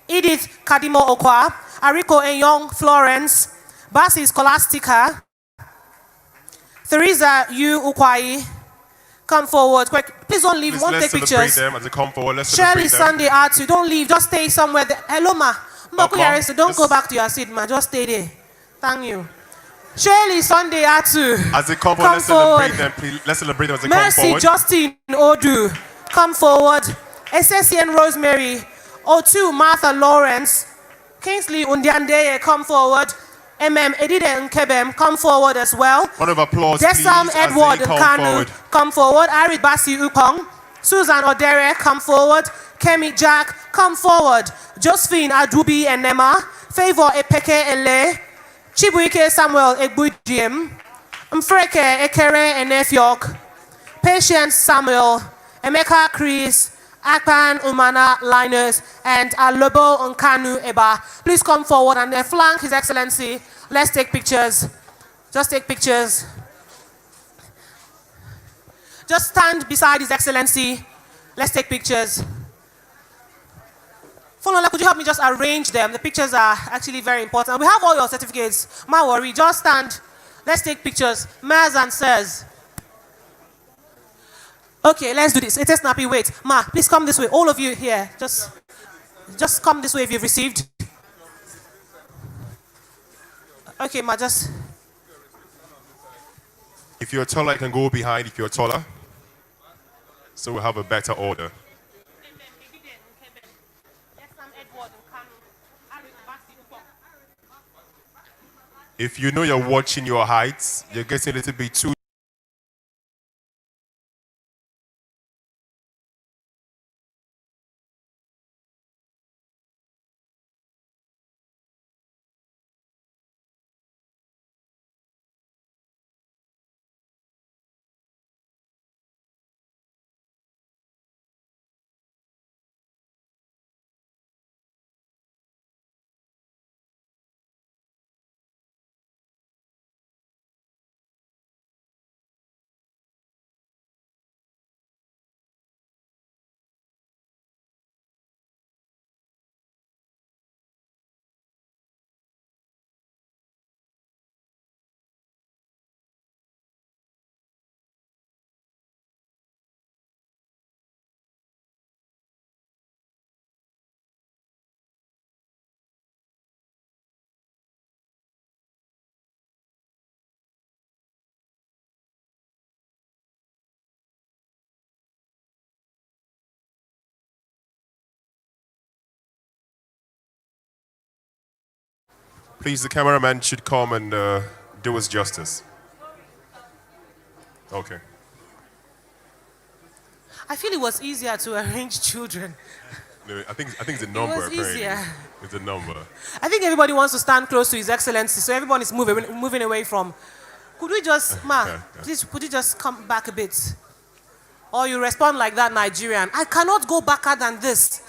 B: Edith Kadimo Okwa, Ariko Enyong Florence, Basi Scholastica, Theresa Yu Ukwai, come forward. Quick. Please don't leave. Won't take pictures.
K: Let's celebrate them as they come forward. Let's
B: Shirley
K: celebrate them.
B: Sunday Atu, don't leave. Just stay somewhere there. Hello, ma.
K: Mom,
B: Don't go back to your seat, ma. Just stay there. Thank you. Shirley Sunday Atu,
K: As they come
B: come
K: forward, let's
B: forward.
K: celebrate them. Please, let's celebrate them as they
B: Mercy
K: come forward.
B: Justin Odu, come forward. SSCN Rosemary, O2 Martha Lawrence, Kingsley Undiandeye, come forward. Edide Nkebem, come forward as well.
K: Round of applause,
B: Desam
K: please,
B: Edward
K: as they come
B: Nkanu,
K: forward.
B: come forward. Iris Basi Ukong, Susan Odere, come forward. Kemi Jack, come forward. Josephine Adubi Enema, Favor Epeke Ele, Chibuike Samuel Egbujiem, Mfreke Ekere Enefiok, Patience Samuel, Emeka Chris, Akpan Umana Linus, and Alobo Nkanu Eba. Please come forward and then flank His Excellency. Let's take pictures. Just take pictures. Just stand beside His Excellency. Let's take pictures. Funola, could you help me just arrange them? The pictures are actually very important. We have all your certificates. Ma worry, just stand. Let's take pictures. Maz and Sirs. Okay, let's do this. It's a snappy. Wait. Ma, please come this way. All of you here. Just come this way if you've received. Okay, Ma, just.
K: If you're taller, you can go behind if you're taller. So we'll have a better order. If you know you're watching your heights, you're getting a little bit too. Please, the cameraman should come and do us justice. Okay.
B: I feel it was easier to arrange children.
K: No, I think it's a number.
B: was
K: Apparently.
B: easier.
K: It's a number.
B: I think everybody wants to stand close to His Excellency, so everyone is moving away from. Could we just, Ma, please, could you just come back a bit? Or you respond like that Nigerian. I cannot go backer than this.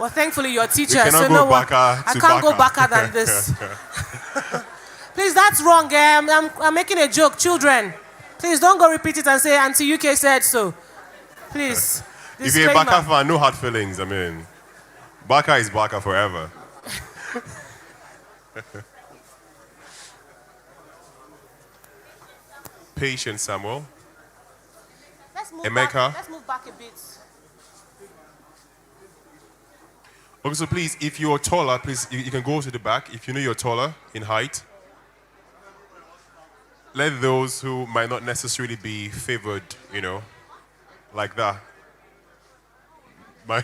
B: Well, thankfully you're a teacher,
K: We cannot
B: so
K: go
B: no one,
K: backer
B: I
K: to
B: can't go
K: backer.
B: backer than this. Please, that's wrong. I'm making a joke, children. Please don't go repeat it and say Auntie UK said so. Please.
K: If you're a Baka
B: Disclaimer.
K: fan, no hard feelings. I mean, Baka is Baka forever. Patience, Samuel. Emeka.
B: Let's move back a bit.
K: Okay, so please, if you're taller, please, you can go to the back. If you know you're taller in height, let those who might not necessarily be favored, like that. My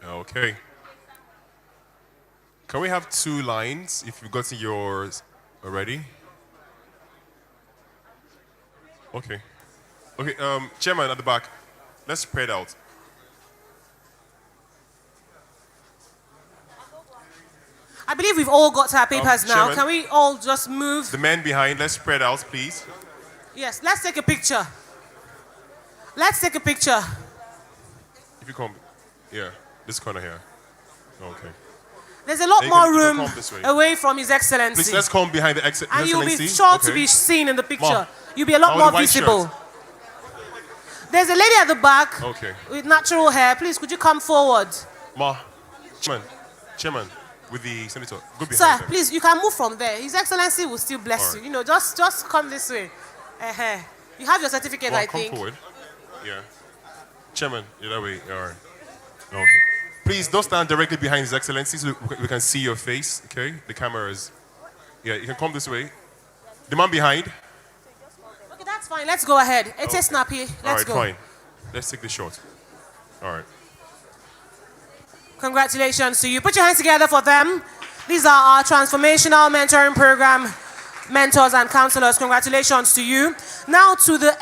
K: Okay. Can we have 2 lines if you've gotten yours already? Okay. Okay, Chairman at the back, let's spread out.
B: I believe we've all got our papers now.
K: Chairman.
B: Can we all just move?
K: The men behind, let's spread out, please.
B: Yes, let's take a picture. Let's take a picture.
K: If you come, yeah, this corner here. Okay.
B: There's a lot
K: You
B: more
K: can
B: room
K: come this way.
B: away from His Excellency.
K: Please, let's come behind the
B: And you'll be
K: Excellency.
B: sure to
K: Okay.
B: be seen in the picture.
K: Ma,
B: You'll be a lot
K: how
B: more
K: the white
B: visible.
K: shirt?
B: There's a lady at the back
K: Okay.
B: with natural hair. Please, could you come forward?
K: Ma, Chairman, with the senator. Go behind
B: Sir,
K: them.
B: please, you can move from there. His Excellency will still bless
K: All right.
B: you. Just come this way. You have your certificate,
K: Ma,
B: I
K: come
B: think.
K: forward. Yeah. Chairman, you're that way. All right. Okay. Please don't stand directly behind His Excellency so we can see your face, okay? The cameras. Yeah, you can come this way. The man behind.
B: Okay, that's fine. Let's go ahead. It's a snappy.
K: All
B: Let's
K: right,
B: go.
K: fine. Let's take the shot. All right.
B: Congratulations to you. Put your hands together for them. These are our transformational mentoring program mentors and counselors. Congratulations to you. Now to the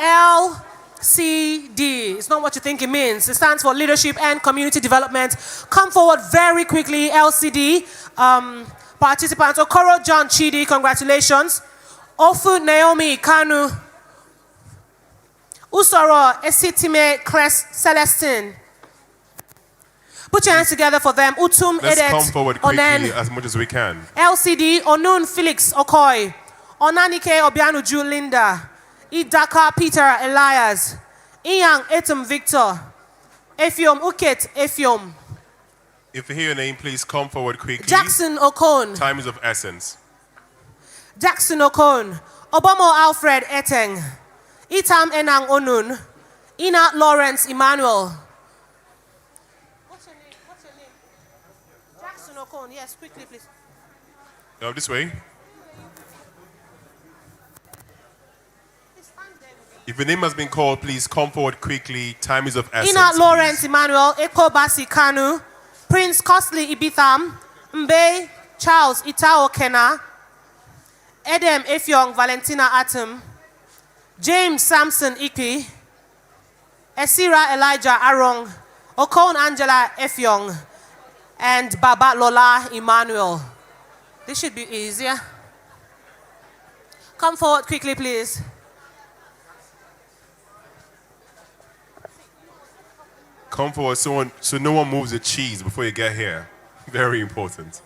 B: LCD. It's not what you think it means. It stands for Leadership and Community Development. Come forward very quickly, LCD. Participants, Okoro John Chidi, congratulations. Ofu Naomi Kanu. Usoro Esitime Crest Celestine. Put your hands together for them. Utum
K: Let's
B: Edet
K: come forward quickly
B: Onen.
K: as much as we can.
B: LCD Onun Felix Okoy. Onanike Obianuju Linda. Idaka Peter Elias. Iyang Etum Victor. Efiom Uket Efiom.
K: If you hear your name, please come forward quickly.
B: Jackson Okon.
K: Time is of essence.
B: Jackson Okon. Obamo Alfred Eteng. Itam Enang Onun. Ina Lawrence Emmanuel. What's your name? Jackson Okon. Yes, quickly, please.
K: This way. If your name has been called, please come forward quickly. Time is of essence.
B: Ina Lawrence Emmanuel. Eko Basi Kanu. Prince Costly Ibitham. Mbe Charles Itao Kena. Edem Efyong Valentina Atom. James Samson Iki. Esira Elijah Arong. Okon Angela Efyong. And Baba Lola Emmanuel. This should be easier. Come forward quickly, please.
K: Come forward so no one moves the cheese before you get here. Very important.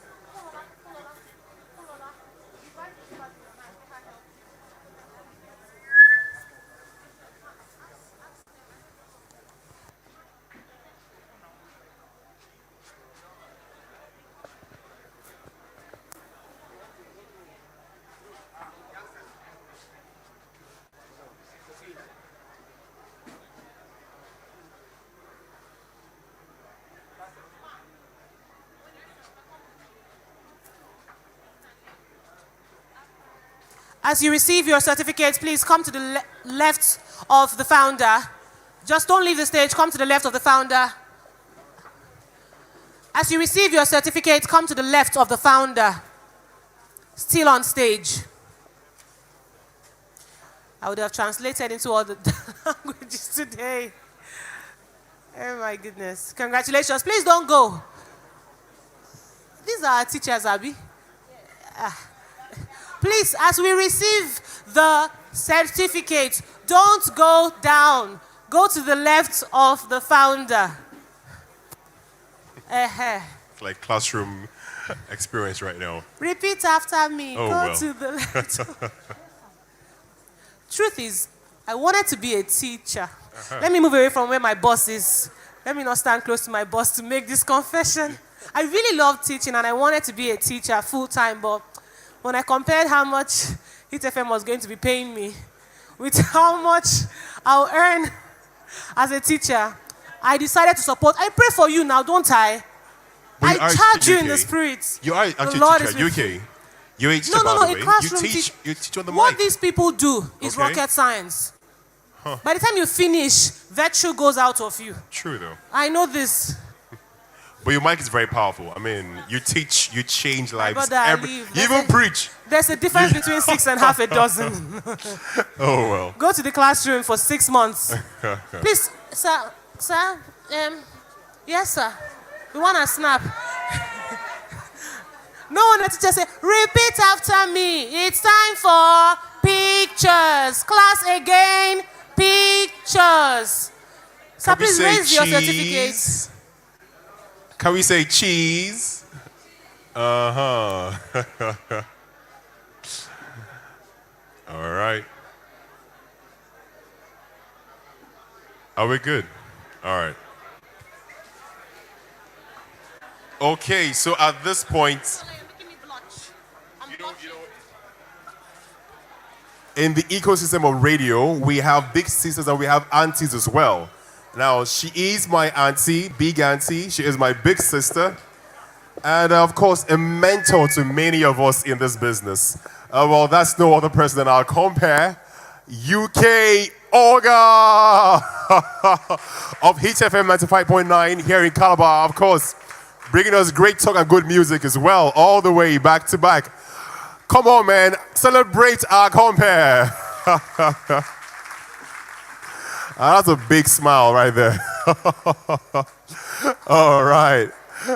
B: As you receive your certificates, please come to the left of the founder. Just don't leave the stage, come to the left of the founder. As you receive your certificates, come to the left of the founder. Still on stage. I would have translated into all the languages today. Oh my goodness. Congratulations. Please don't go. These are our teachers, Abby. Please, as we receive the certificate, don't go down. Go to the left of the founder.
K: It's like classroom experience right now.
B: Repeat after me.
K: Oh,
B: Go
K: well.
B: to the left. Truth is, I wanted to be a teacher. Let me move away from where my boss is. Let me not stand close to my boss to make this confession. I really love teaching and I wanted to be a teacher full time, but when I compared how much Hit FM was going to be paying me with how much I'll earn as a teacher, I decided to support. I pray for you now, don't I?
K: But
B: I charge you in the spirit.
K: You are actually
B: Lord
K: a
B: is
K: teacher.
B: with
K: You okay? You ain't
B: No,
K: by the
B: a
K: way.
B: classroom
K: You teach on the
B: What
K: mic.
B: these people do is
K: Okay.
B: rocket science.
K: Huh.
B: By the time you finish, virtue goes out of you.
K: True though.
B: I know this.
K: But your mic is very powerful. I mean, you teach, you change lives.
B: brother, I leave.
K: You even preach.
B: There's a difference between 6 and half a dozen.
K: Oh well.
B: Go to the classroom for 6 months. Please, sir, yes, sir. We want to snap. No one the teacher say, repeat after me. It's time for pictures. Class again, pictures. Sir,
K: Can we
B: please
K: say
B: raise your
K: cheese?
B: certificate.
K: Can we say cheese? Uh-huh. All right. Are we good? All right. Okay, so at this point, in the ecosystem of radio, we have big sisters and we have aunties as well. Now, she is my auntie, big auntie. She is my big sister. And of course, a mentor to many of us in this business. Well, that's no other person than our compare, UK Olga of Hit FM 95.9 here in Calabar, of course, bringing us great talk and good music as well, all the way back to back. Come on, man, celebrate our compare. That's a big smile right there. All right.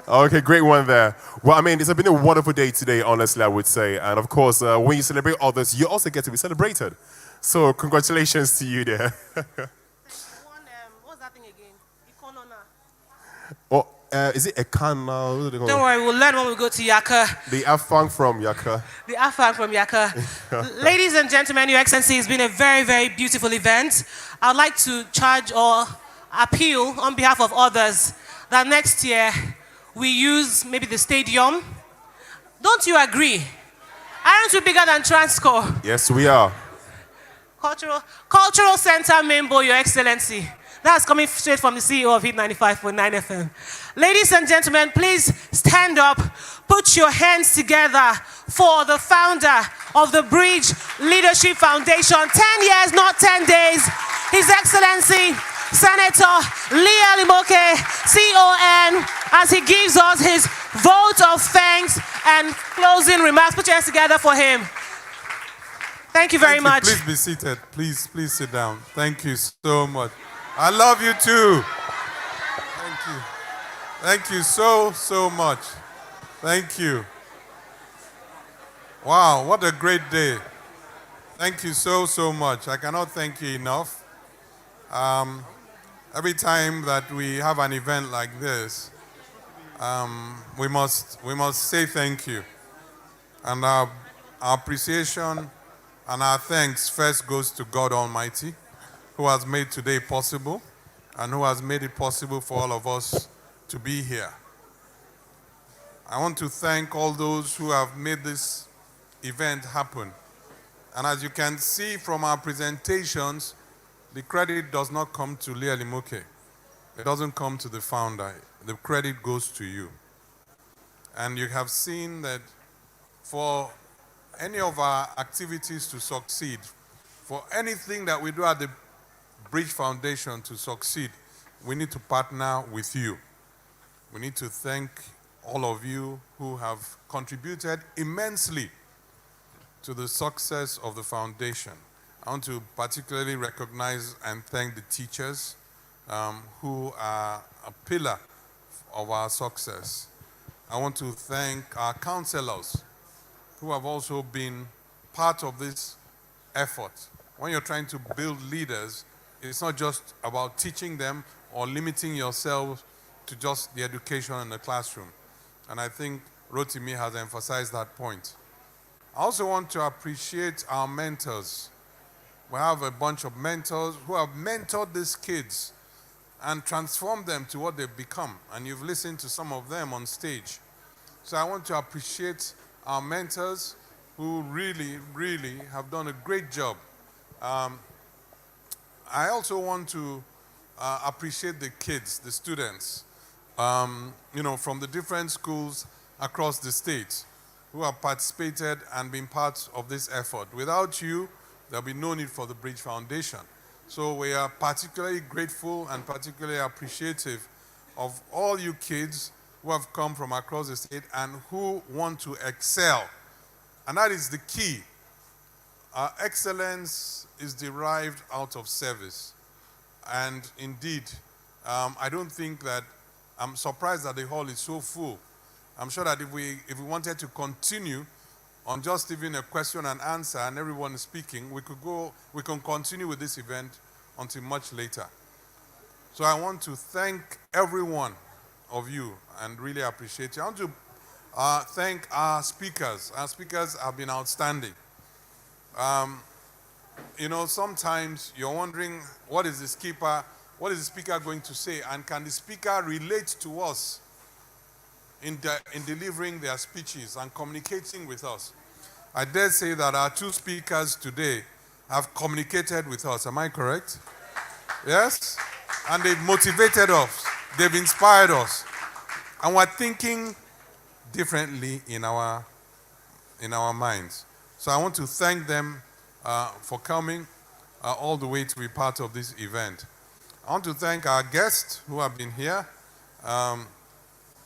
K: Okay, great one there. Well, I mean, it's been a wonderful day today, honestly, I would say. And of course, when you celebrate others, you also get to be celebrated. So congratulations to you there.
B: What's that thing again?
K: Oh, is it Ekana?
B: Don't worry, we'll learn when we go to Yaka.
K: The Afang from Yaka.
B: The Afang from Yaka. Ladies and gentlemen, Your Excellency, it's been a very, very beautiful event. I'd like to charge or appeal on behalf of others that next year we use maybe the stadium. Don't you agree? Aren't we bigger than Transcorp?
K: Yes, we are.
B: Cultural Center Membo, Your Excellency. That's coming straight from the CEO of Hit 95.9 FM. Ladies and gentlemen, please stand up. Put your hands together for the founder of the Bridge Leadership Foundation. 10 years, not 10 days. His Excellency, Senator Lee Elimoke, CON, as he gives us his vote of thanks and closing remarks. Put your hands together for him. Thank you very much.
A: Please be seated. Please sit down. Thank you so much. I love you too. Thank you. Thank you so much. Thank you. Wow, what a great day. Thank you so much. I cannot thank you enough. Every time that we have an event like this, we must say thank you. And our appreciation and our thanks first goes to God Almighty, who has made today possible and who has made it possible for all of us to be here. I want to thank all those who have made this event happen. And as you can see from our presentations, the credit does not come to Lee Elimoke. It doesn't come to the founder. The credit goes to you. And you have seen that for any of our activities to succeed, for anything that we do at the Bridge Foundation to succeed, we need to partner with you. We need to thank all of you who have contributed immensely to the success of the foundation. I want to particularly recognize and thank the teachers who are a pillar of our success. I want to thank our counselors who have also been part of this effort. When you're trying to build leaders, it's not just about teaching them or limiting yourself to just the education in the classroom. And I think Rotimi has emphasized that point. I also want to appreciate our mentors. We have a bunch of mentors who have mentored these kids and transformed them to what they've become. And you've listened to some of them on stage. So I want to appreciate our mentors who really, really have done a great job. I also want to appreciate the kids, the students, from the different schools across the state who have participated and been part of this effort. Without you, there'll be no need for the Bridge Foundation. So we are particularly grateful and particularly appreciative of all you kids who have come from across the state and who want to excel. And that is the key. Excellence is derived out of service. And indeed, I don't think that, I'm surprised that the hall is so full. I'm sure that if we wanted to continue on just even a question and answer and everyone is speaking, we can continue with this event until much later. So I want to thank every one of you and really appreciate you. I want to thank our speakers. Our speakers have been outstanding. Sometimes you're wondering, what is the speaker going to say? And can the speaker relate to us in delivering their speeches and communicating with us? I dare say that our two speakers today have communicated with us. Am I correct? Yes? And they've motivated us. They've inspired us. And we're thinking differently in our minds. So I want to thank them for coming all the way to be part of this event. I want to thank our guests who have been here.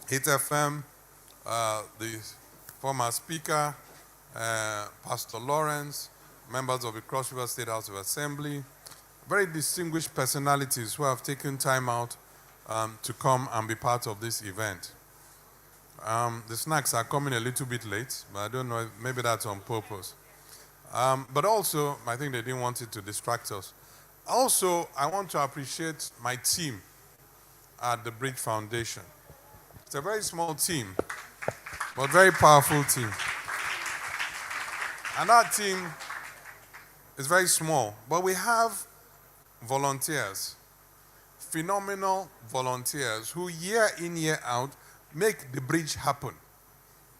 A: Hit FM, the former speaker, Pastor Lawrence, members of the Cross River State House of Assembly, very distinguished personalities who have taken time out to come and be part of this event. The snacks are coming a little bit late, but I don't know, maybe that's on purpose. But also, I think they didn't want it to distract us. Also, I want to appreciate my team at the Bridge Foundation. It's a very small team, but very powerful team. And that team is very small, but we have volunteers, phenomenal volunteers who year in, year out make the bridge happen.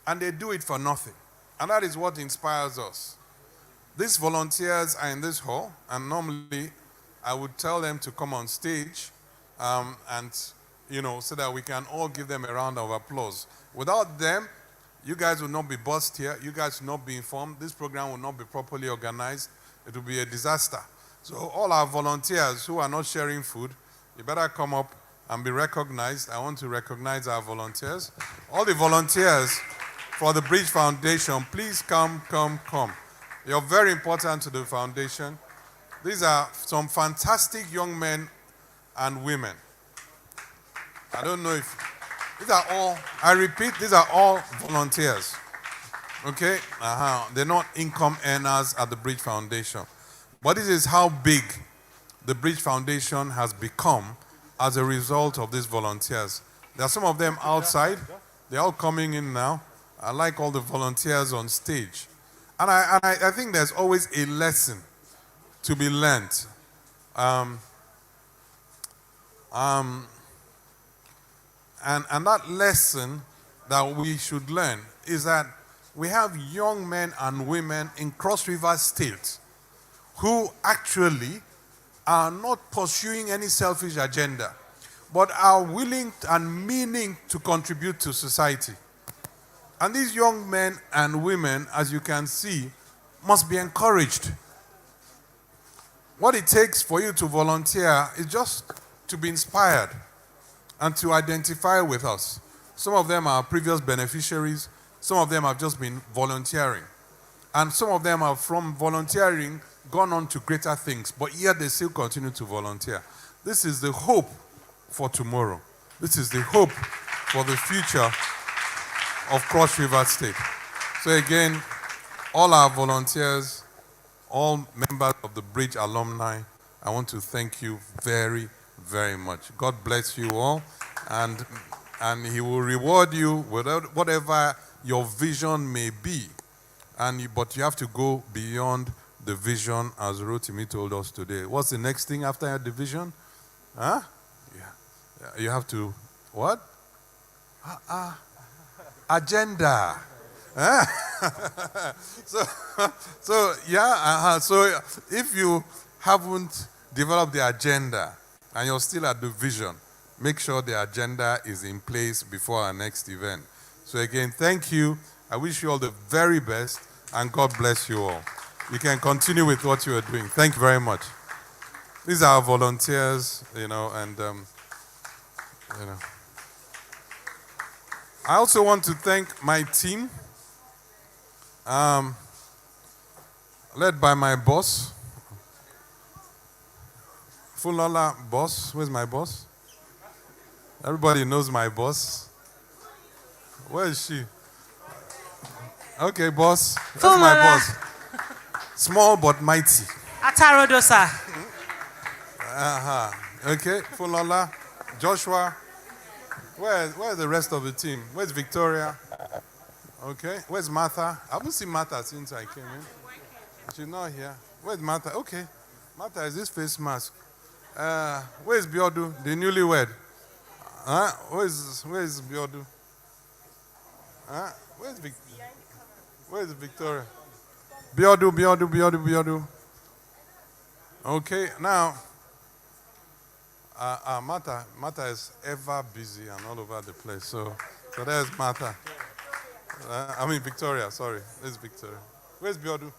A: And they do it for nothing. And that is what inspires us. These volunteers are in this hall, and normally I would tell them to come on stage so that we can all give them a round of applause. Without them, you guys will not be bussed here. You guys will not be informed. This program will not be properly organized. It will be a disaster. So all our volunteers who are not sharing food, you better come up and be recognized. I want to recognize our volunteers. All the volunteers for the Bridge Foundation, please come. You're very important to the foundation. These are some fantastic young men and women. I don't know if these are all, I repeat, these are all volunteers. Okay? They're not income earners at the Bridge Foundation. But this is how big the Bridge Foundation has become as a result of these volunteers. There are some of them outside. They're all coming in now. I like all the volunteers on stage. And I think there's always a lesson to be learned. And that lesson that we should learn is that we have young men and women in Cross River State who actually are not pursuing any selfish agenda, but are willing and meaning to contribute to society. And these young men and women, as you can see, must be encouraged. What it takes for you to volunteer is just to be inspired and to identify with us. Some of them are previous beneficiaries. Some of them have just been volunteering. And some of them have, from volunteering, gone on to greater things, but yet they still continue to volunteer. This is the hope for tomorrow. This is the hope for the future of Cross River State. So again, all our volunteers, all members of the Bridge alumni, I want to thank you very, very much. God bless you all, and He will reward you with whatever your vision may be. But you have to go beyond the vision, as Rotimi told us today. What's the next thing after the vision? Huh? Yeah. You have to, what? Agenda. Huh? So if you haven't developed the agenda and you're still at the vision, make sure the agenda is in place before our next event. So again, thank you. I wish you all the very best, and God bless you all. You can continue with what you are doing. Thank you very much. These are our volunteers, and I also want to thank my team, led by my boss, Fulola boss. Where's my boss? Everybody knows my boss. Where is she? Okay, boss. That's my boss. Small but mighty.
B: Atarodosa.
A: Okay, Fulola, Joshua. Where's the rest of the team? Where's Victoria? Okay. Where's Martha? I haven't seen Martha since I came in. She's not here. Where's Martha? Okay. Martha is this face mask. Where's Biodu, the newlywed? Where's Biodu? Where's Victoria? Biodu. Okay, now, Martha is ever busy and all over the place. So there's Martha. Victoria, sorry. There's Victoria. Where's Biodu?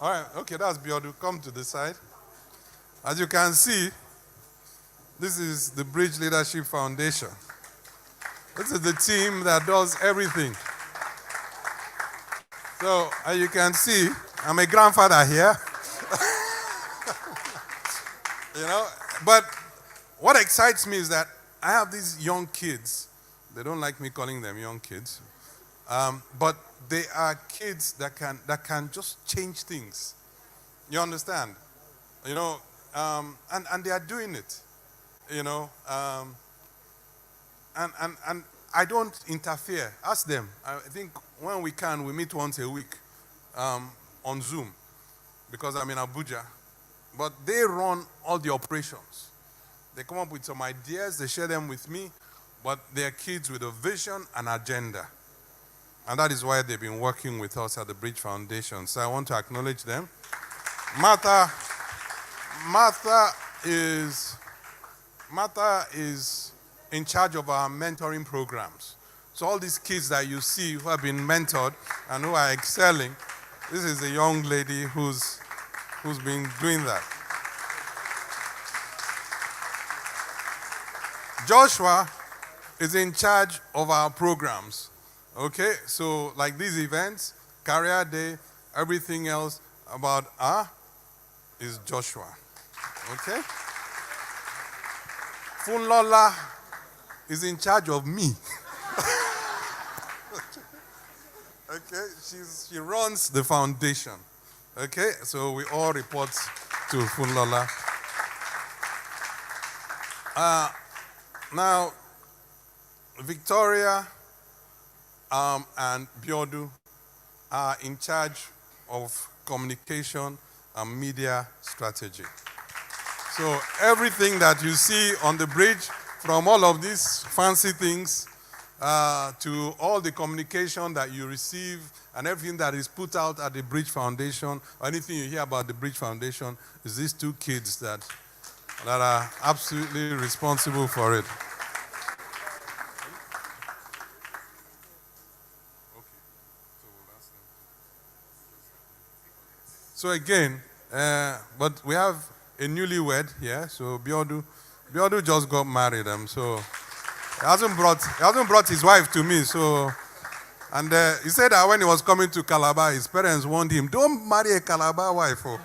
A: All right, okay, that's Biodu. Come to the side. As you can see, this is the Bridge Leadership Foundation. This is the team that does everything. So, as you can see, I'm a grandfather here. But what excites me is that I have these young kids. They don't like me calling them young kids. But they are kids that can just change things. You understand? And they are doing it. And I don't interfere. Ask them. I think when we can, we meet once a week on Zoom because I'm in Abuja. But they run all the operations. They come up with some ideas, they share them with me, but they're kids with a vision and agenda. And that is why they've been working with us at the Bridge Foundation. So I want to acknowledge them. Martha is in charge of our mentoring programs. So all these kids that you see who have been mentored and who are excelling, this is a young lady who's been doing that. Joshua is in charge of our programs. Okay, so like these events, Career Day, everything else about is Joshua. Okay? Funlola is in charge of me. Okay, she runs the foundation. Okay, so we all report to Funlola. Now, Victoria and Biodu are in charge of communication and media strategy. So everything that you see on the bridge, from all of these fancy things to all the communication that you receive and everything that is put out at the Bridge Foundation, or anything you hear about the Bridge Foundation, is these two kids that are absolutely responsible for it. So again, but we have a newlywed here. So Biodu just got married, so he hasn't brought his wife to me. So, and he said that when he was coming to Calabar, his parents warned him, "Don't marry a Calabar wife." So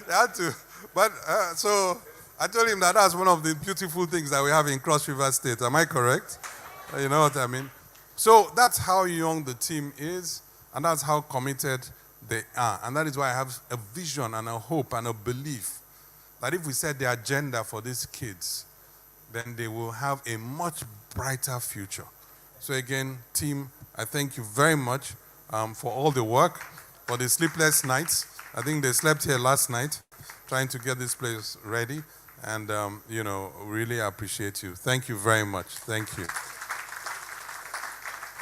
A: they had to. But so I told him that that's one of the beautiful things that we have in Cross River State. Am I correct? You know what I mean? So that's how young the team is, and that's how committed they are. And that is why I have a vision and a hope and a belief that if we set the agenda for these kids, then they will have a much brighter future. So again, team, I thank you very much for all the work, for the sleepless nights. I think they slept here last night trying to get this place ready. And, really appreciate you. Thank you very much. Thank you.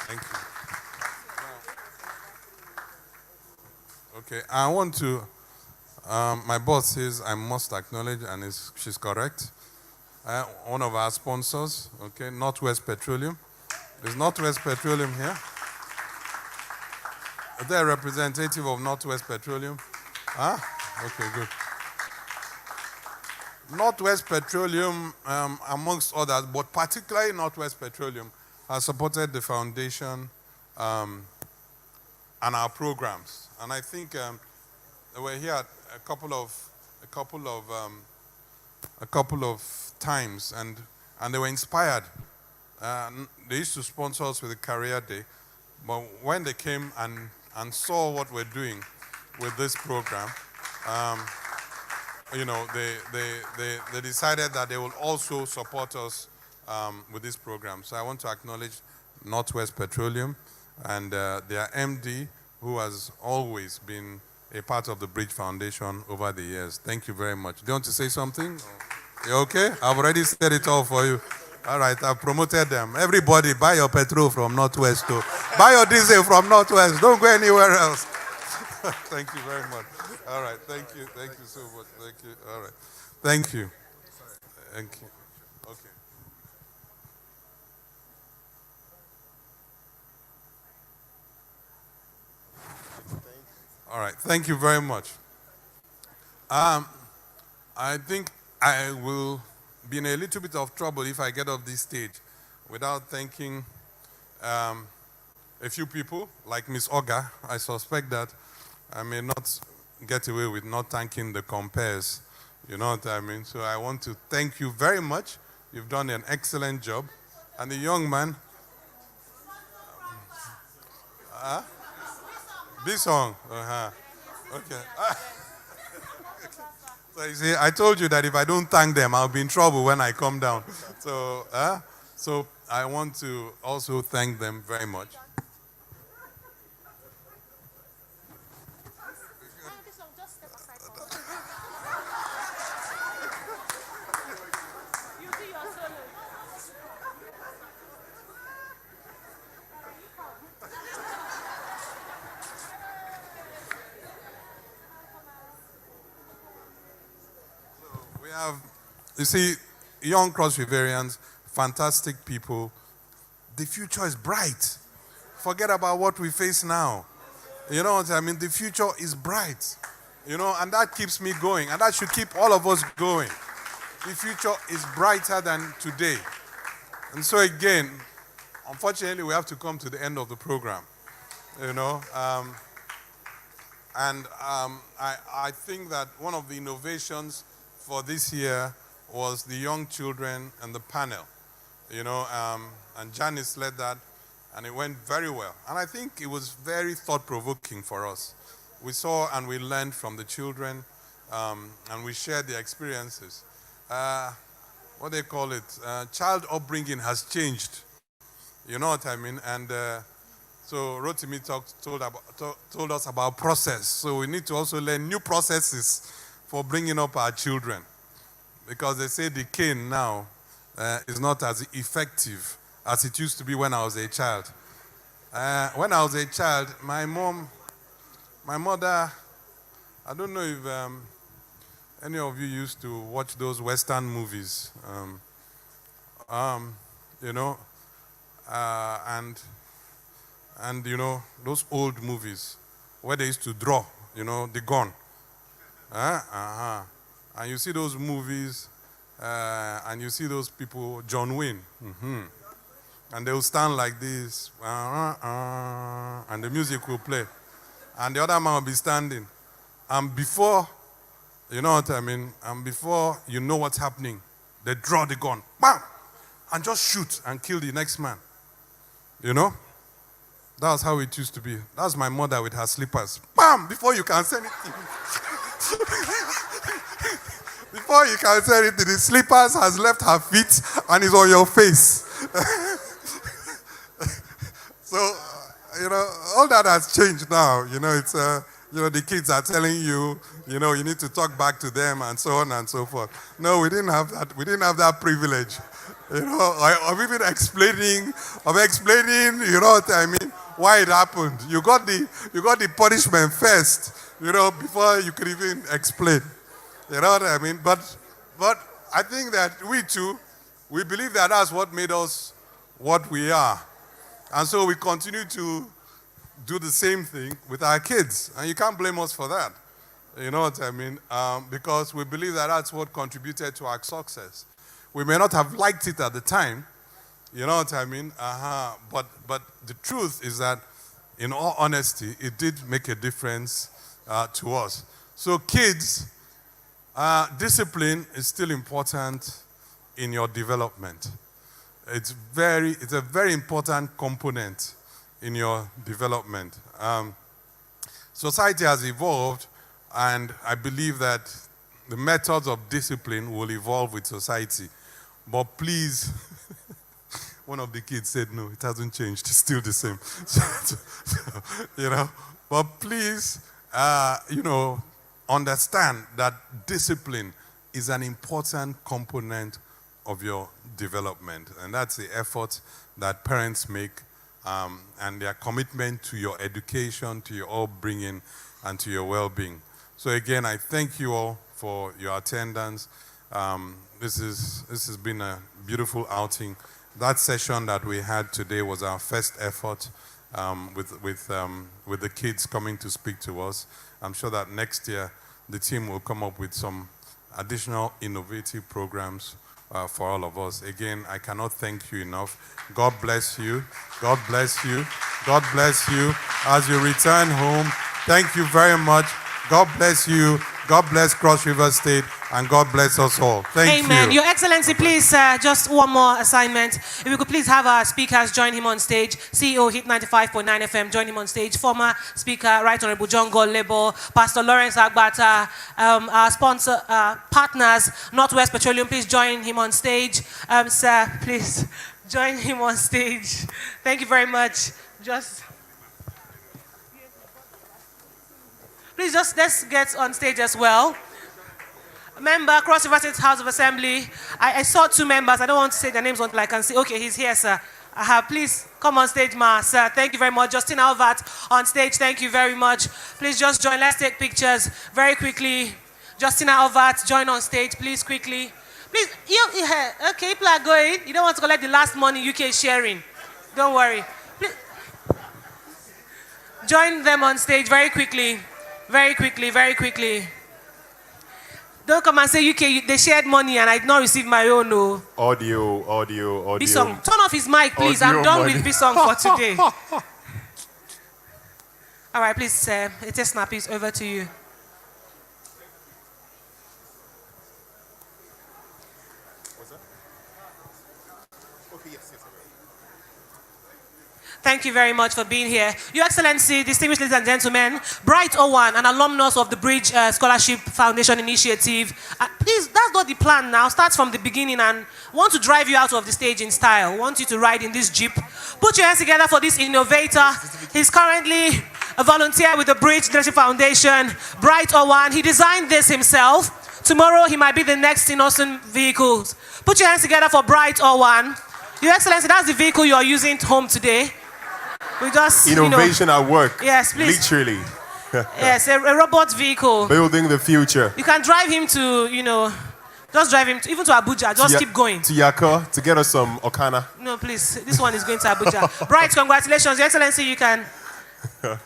A: Thank you. Okay, I want to, my boss says I must acknowledge, and she's correct, one of our sponsors, okay, Northwest Petroleum. Is Northwest Petroleum here? Is there a representative of Northwest Petroleum? Huh? Okay, good. Northwest Petroleum, amongst others, but particularly Northwest Petroleum, has supported the foundation and our programs. And I think they were here a couple of times, and they were inspired. They used to sponsor us with a career day, but when they came and saw what we're doing with this program, they decided that they will also support us with this program. So I want to acknowledge Northwest Petroleum and their MD, who has always been a part of the Bridge Foundation over the years. Thank you very much. Do you want to say something? You okay? I've already said it all for you. All right, I've promoted them. Everybody, buy your petrol from Northwest too. Buy your diesel from Northwest. Don't go anywhere else. Thank you very much. All right, thank you. Thank you so much. Thank you. All right. Thank you. Thank you. Okay. All right, thank you very much. I think I will be in a little bit of trouble if I get off this stage without thanking a few people, like Miss Oga. I suspect that I may not get away with not thanking the compares. You know what I mean? So I want to thank you very much. You've done an excellent job. And the young man, this song. Okay. So you see, I told you that if I don't thank them, I'll be in trouble when I come down. So I want to also thank them very much. You see, young Cross Riverians, fantastic people. The future is bright. Forget about what we face now. You know what I mean? The future is bright. And that keeps me going. And that should keep all of us going. The future is brighter than today. And so again, unfortunately, we have to come to the end of the program. I think that one of the innovations for this year was the young children and the panel, and Janice led that, and it went very well. And I think it was very thought-provoking for us. We saw and we learned from the children, and we shared the experiences. What they call it, child upbringing has changed. You know what I mean? And so Rotimi told us about process. So we need to also learn new processes for bringing up our children. Because they say the cane now is not as effective as it used to be when I was a child. When I was a child, my mother, I don't know if any of you used to watch those Western movies, and those old movies where they used to draw, the gun. And you see those movies, and you see those people, John Wayne, and they will stand like this, and the music will play, and the other man will be standing, and before, you know what I mean, and before you know what's happening, they draw the gun, bam, and just shoot and kill the next man. You know? That's how it used to be. That's my mother with her slippers. Bam! Before you can say anything. Before you can say anything, the slippers has left her feet and is on your face. So, all that has changed now. It's, the kids are telling you, you need to talk back to them and so on and so forth. No, we didn't have that. We didn't have that privilege. Of even explaining, you know what I mean, why it happened. You got the punishment first, before you could even explain. You know what I mean? But I think that we believe that that's what made us what we are. And so we continue to do the same thing with our kids. And you can't blame us for that. You know what I mean? Because we believe that that's what contributed to our success. We may not have liked it at the time. You know what I mean? But the truth is that, in all honesty, it did make a difference to us. So kids, discipline is still important in your development. It's a very important component in your development. Society has evolved, and I believe that the methods of discipline will evolve with society. But please, one of the kids said, no, it hasn't changed. It's still the same. But please, understand that discipline is an important component of your development. And that's the effort that parents make and their commitment to your education, to your upbringing, and to your well-being. So again, I thank you all for your attendance. This has been a beautiful outing. That session that we had today was our first effort with the kids coming to speak to us. I'm sure that next year the team will come up with some additional innovative programs for all of us. Again, I cannot thank you enough. God bless you. God bless you. God bless you as you return home. Thank you very much. God bless you. God bless Cross River State, and God bless us all. Thank
B: Amen.
A: you.
B: Your Excellency, please, just one more assignment. If we could please have our speakers join him on stage. CEO Hit 95.9 FM, join him on stage. Former Speaker, Right Honorable John Godlebo, Pastor Lawrence Agbata, our sponsor, partners, Northwest Petroleum, please join him on stage. Sir, please join him on stage. Thank you very much. Please let's get on stage as well. Member, Cross River State House of Assembly. I saw two members. I don't want to say their names until I can see. Okay, he's here, sir. Please come on stage, ma, sir. Thank you very much. Justin Alvat on stage. Thank you very much. Please just join. Let's take pictures very quickly. Justina Alvat, join on stage, please, quickly. Please, okay, people are going. You don't want to collect the last money UK is sharing. Don't worry. Please. Join them on stage very quickly. Very quickly, very quickly. Don't come and say UK, they shared money and I did not receive my own. No.
K: Audio.
B: Bisong, turn off his mic, please. I'm done with Bisong for today. All right, please, it's a snap. It's over to you. Thank you very much for being here. Your Excellency, distinguished ladies and gentlemen, Bright Owan, an alumnus of the Bridge Scholarship Foundation Initiative. Please, that's not the plan now. Start from the beginning and want to drive you out of the stage in style. Want you to ride in this Jeep. Put your hands together for this innovator. He's currently a volunteer with the Bridge Leadership Foundation. Bright Owan, he designed this himself. Tomorrow, he might be the next in Austin vehicles. Put your hands together for Bright Owan. Your Excellency, that's the vehicle you're using home today. We just,
K: Innovation at work.
B: Yes, please.
K: Literally.
B: Yes, a robot vehicle.
K: Building the future.
B: You can drive him to, just drive him even to Abuja. Just keep going.
K: To Yaka, to get us some Okana.
B: No, please. This one is going to Abuja. Bright, congratulations. Your Excellency, you can.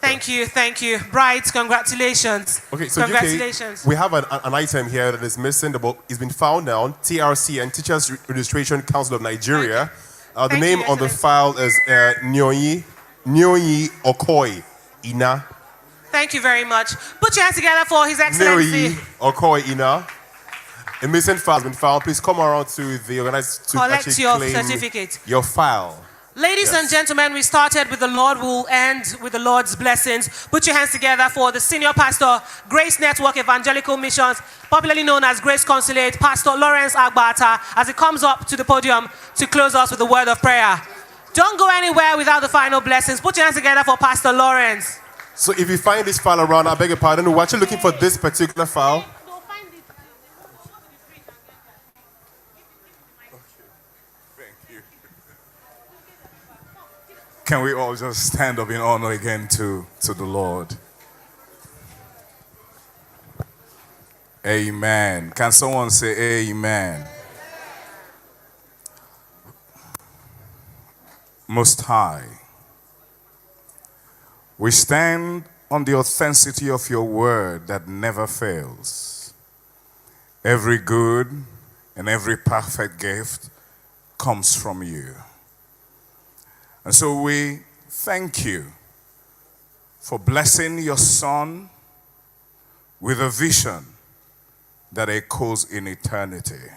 B: Thank you. Bright, congratulations.
K: Okay, so
B: congratulations.
K: UK, we have an item here that is missing. It's been found now. TRC and Teachers Registration Council of Nigeria. The name on the file is Nyoyi Okoi Ina.
B: Thank you very much. Put your hands together for His Excellency.
K: Nyoyi Okoi Ina. A missing file has been found. Please come around to the organized to
B: collect
K: actually
B: your
K: claim
B: certificate.
K: Your file.
B: Ladies and gentlemen, we started with the Lord. We'll end with the Lord's blessings. Put your hands together for the Senior Pastor, Grace Network Evangelical Missions, popularly known as Grace Consulate, Pastor Lawrence Agbata, as he comes up to the podium to close us with a word of prayer. Don't go anywhere without the final blessings. Put your hands together for Pastor Lawrence.
K: So if you find this file around, I beg your pardon, we're actually looking for this particular file.
C: Can we all just stand up in honor again to the Lord? Amen. Can someone say amen? Most High, we stand on the authenticity of your word that never fails. Every good and every perfect gift comes from you. And so we thank you for blessing your son with a vision that echoes in eternity.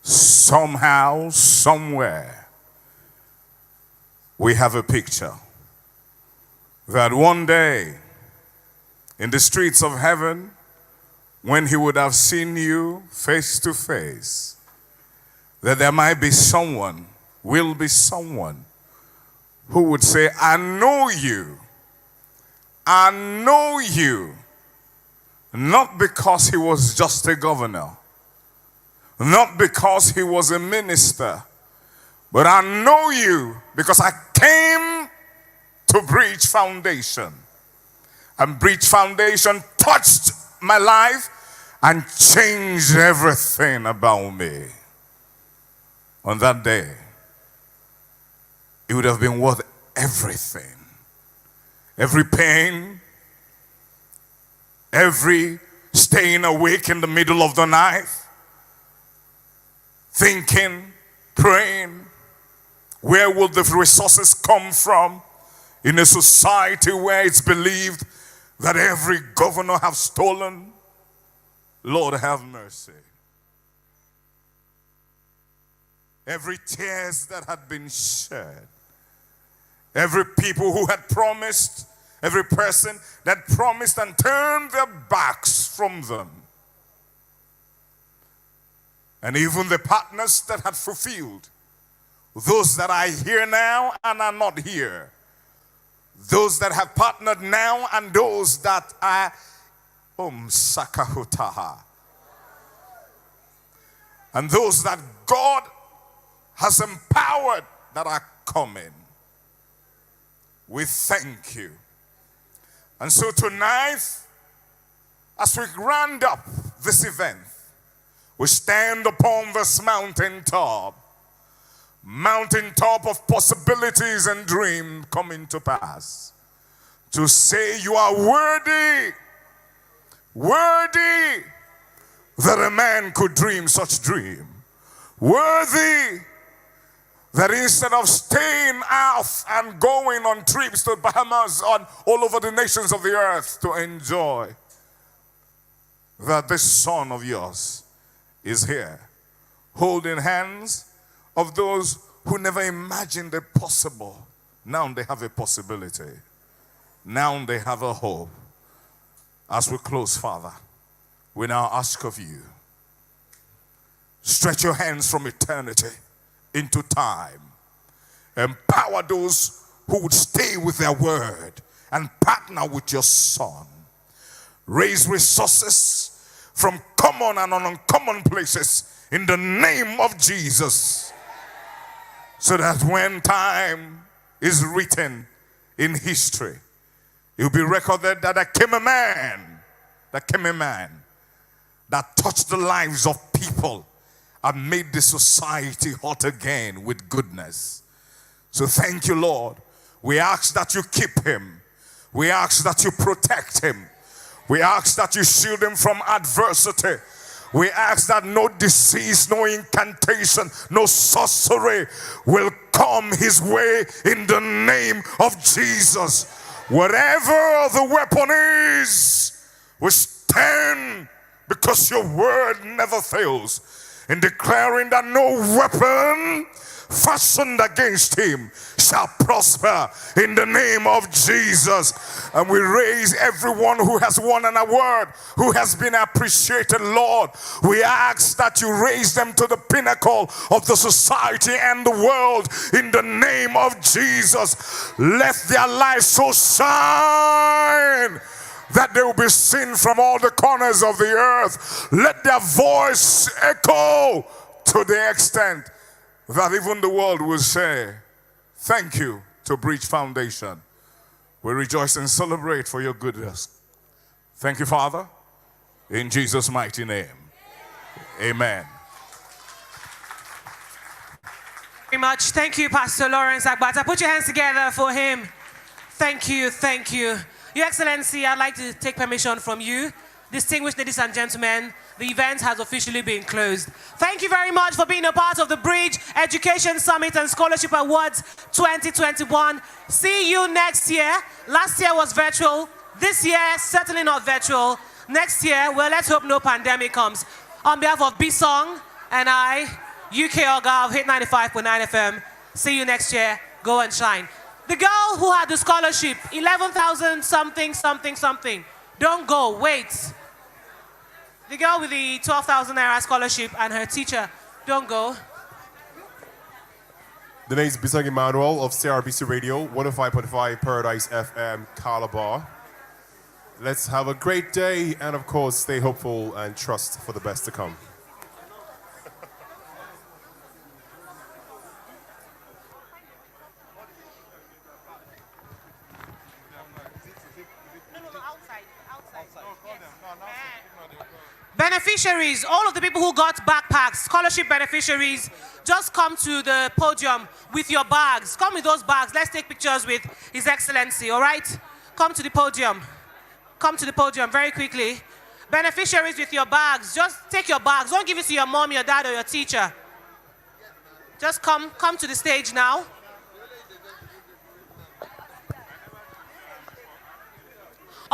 C: Somehow, somewhere, we have a picture that one day in the streets of heaven, when he would have seen you face to face, that there might be someone, will be someone who would say, I know you. I know you. Not because he was just a governor, not because he was a minister, but I know you because I came to Bridge Foundation. And Bridge Foundation touched my life and changed everything about me. On that day, it would have been worth everything. Every pain, every staying awake in the middle of the night, thinking, praying, where will the resources come from in a society where it's believed that every governor have stolen? Lord, have mercy. Every tears that had been shed, every people who had promised, every person that promised and turned their backs from them, and even the partners that had fulfilled, those that are here now and are not here, those that have partnered now and those that are Sakahutaha, and those that God has empowered that are coming. We thank you. And so tonight, as we round up this event, we stand upon this mountaintop of possibilities and dreams coming to pass, to say you are worthy that a man could dream such dream, worthy that instead of staying out and going on trips to Bahamas, on all over the nations of the earth to enjoy, that this son of yours is here, holding hands of those who never imagined it possible. Now they have a possibility. Now they have a hope. As we close, Father, we now ask of you, stretch your hands from eternity into time. Empower those who would stay with their word and partner with your son. Raise resources from common and uncommon places in the name of Jesus, so that when time is written in history, it will be recorded that there came a man that touched the lives of people and made the society hot again with goodness. So thank you, Lord. We ask that you keep him. We ask that you protect him. We ask that you shield him from adversity. We ask that no disease, no incantation, no sorcery will come his way in the name of Jesus. Whatever the weapon is, we stand because your word never fails, in declaring that no weapon fashioned against him shall prosper in the name of Jesus. And we raise everyone who has won an award, who has been appreciated, Lord. We ask that you raise them to the pinnacle of the society and the world in the name of Jesus. Let their lives so shine that they will be seen from all the corners of the earth. Let their voice echo to the extent that even the world will say, thank you to Bridge Foundation. We rejoice and celebrate for your goodness. Thank you, Father, in Jesus' mighty name. Amen.
B: Very much. Thank you, Pastor Lawrence Agbata. Put your hands together for him. Thank you, thank you. Your Excellency, I'd like to take permission from you. Distinguished ladies and gentlemen, the event has officially been closed. Thank you very much for being a part of the Bridge Education Summit and Scholarship Awards 2021. See you next year. Last year was virtual. This year, certainly not virtual. Next year, well, let's hope no pandemic comes. On behalf of B-Song and I, UK Oga of Hit 95.9 FM, see you next year. Go and shine. The girl who had the scholarship, 11,000 something, something, something. Don't go, wait. The girl with the 12,000 naira scholarship and her teacher, don't go.
K: The name is Bisang Emmanuel of CRBC Radio, 105.5 Paradise FM, Calabar. Let's have a great day and, of course, stay hopeful and trust for the best to come.
B: Beneficiaries, all of the people who got backpacks, scholarship beneficiaries, just come to the podium with your bags. Come with those bags. Let's take pictures with His Excellency, all right? Come to the podium. Come to the podium very quickly. Beneficiaries with your bags, just take your bags. Don't give it to your mom, your dad, or your teacher. Just come to the stage now.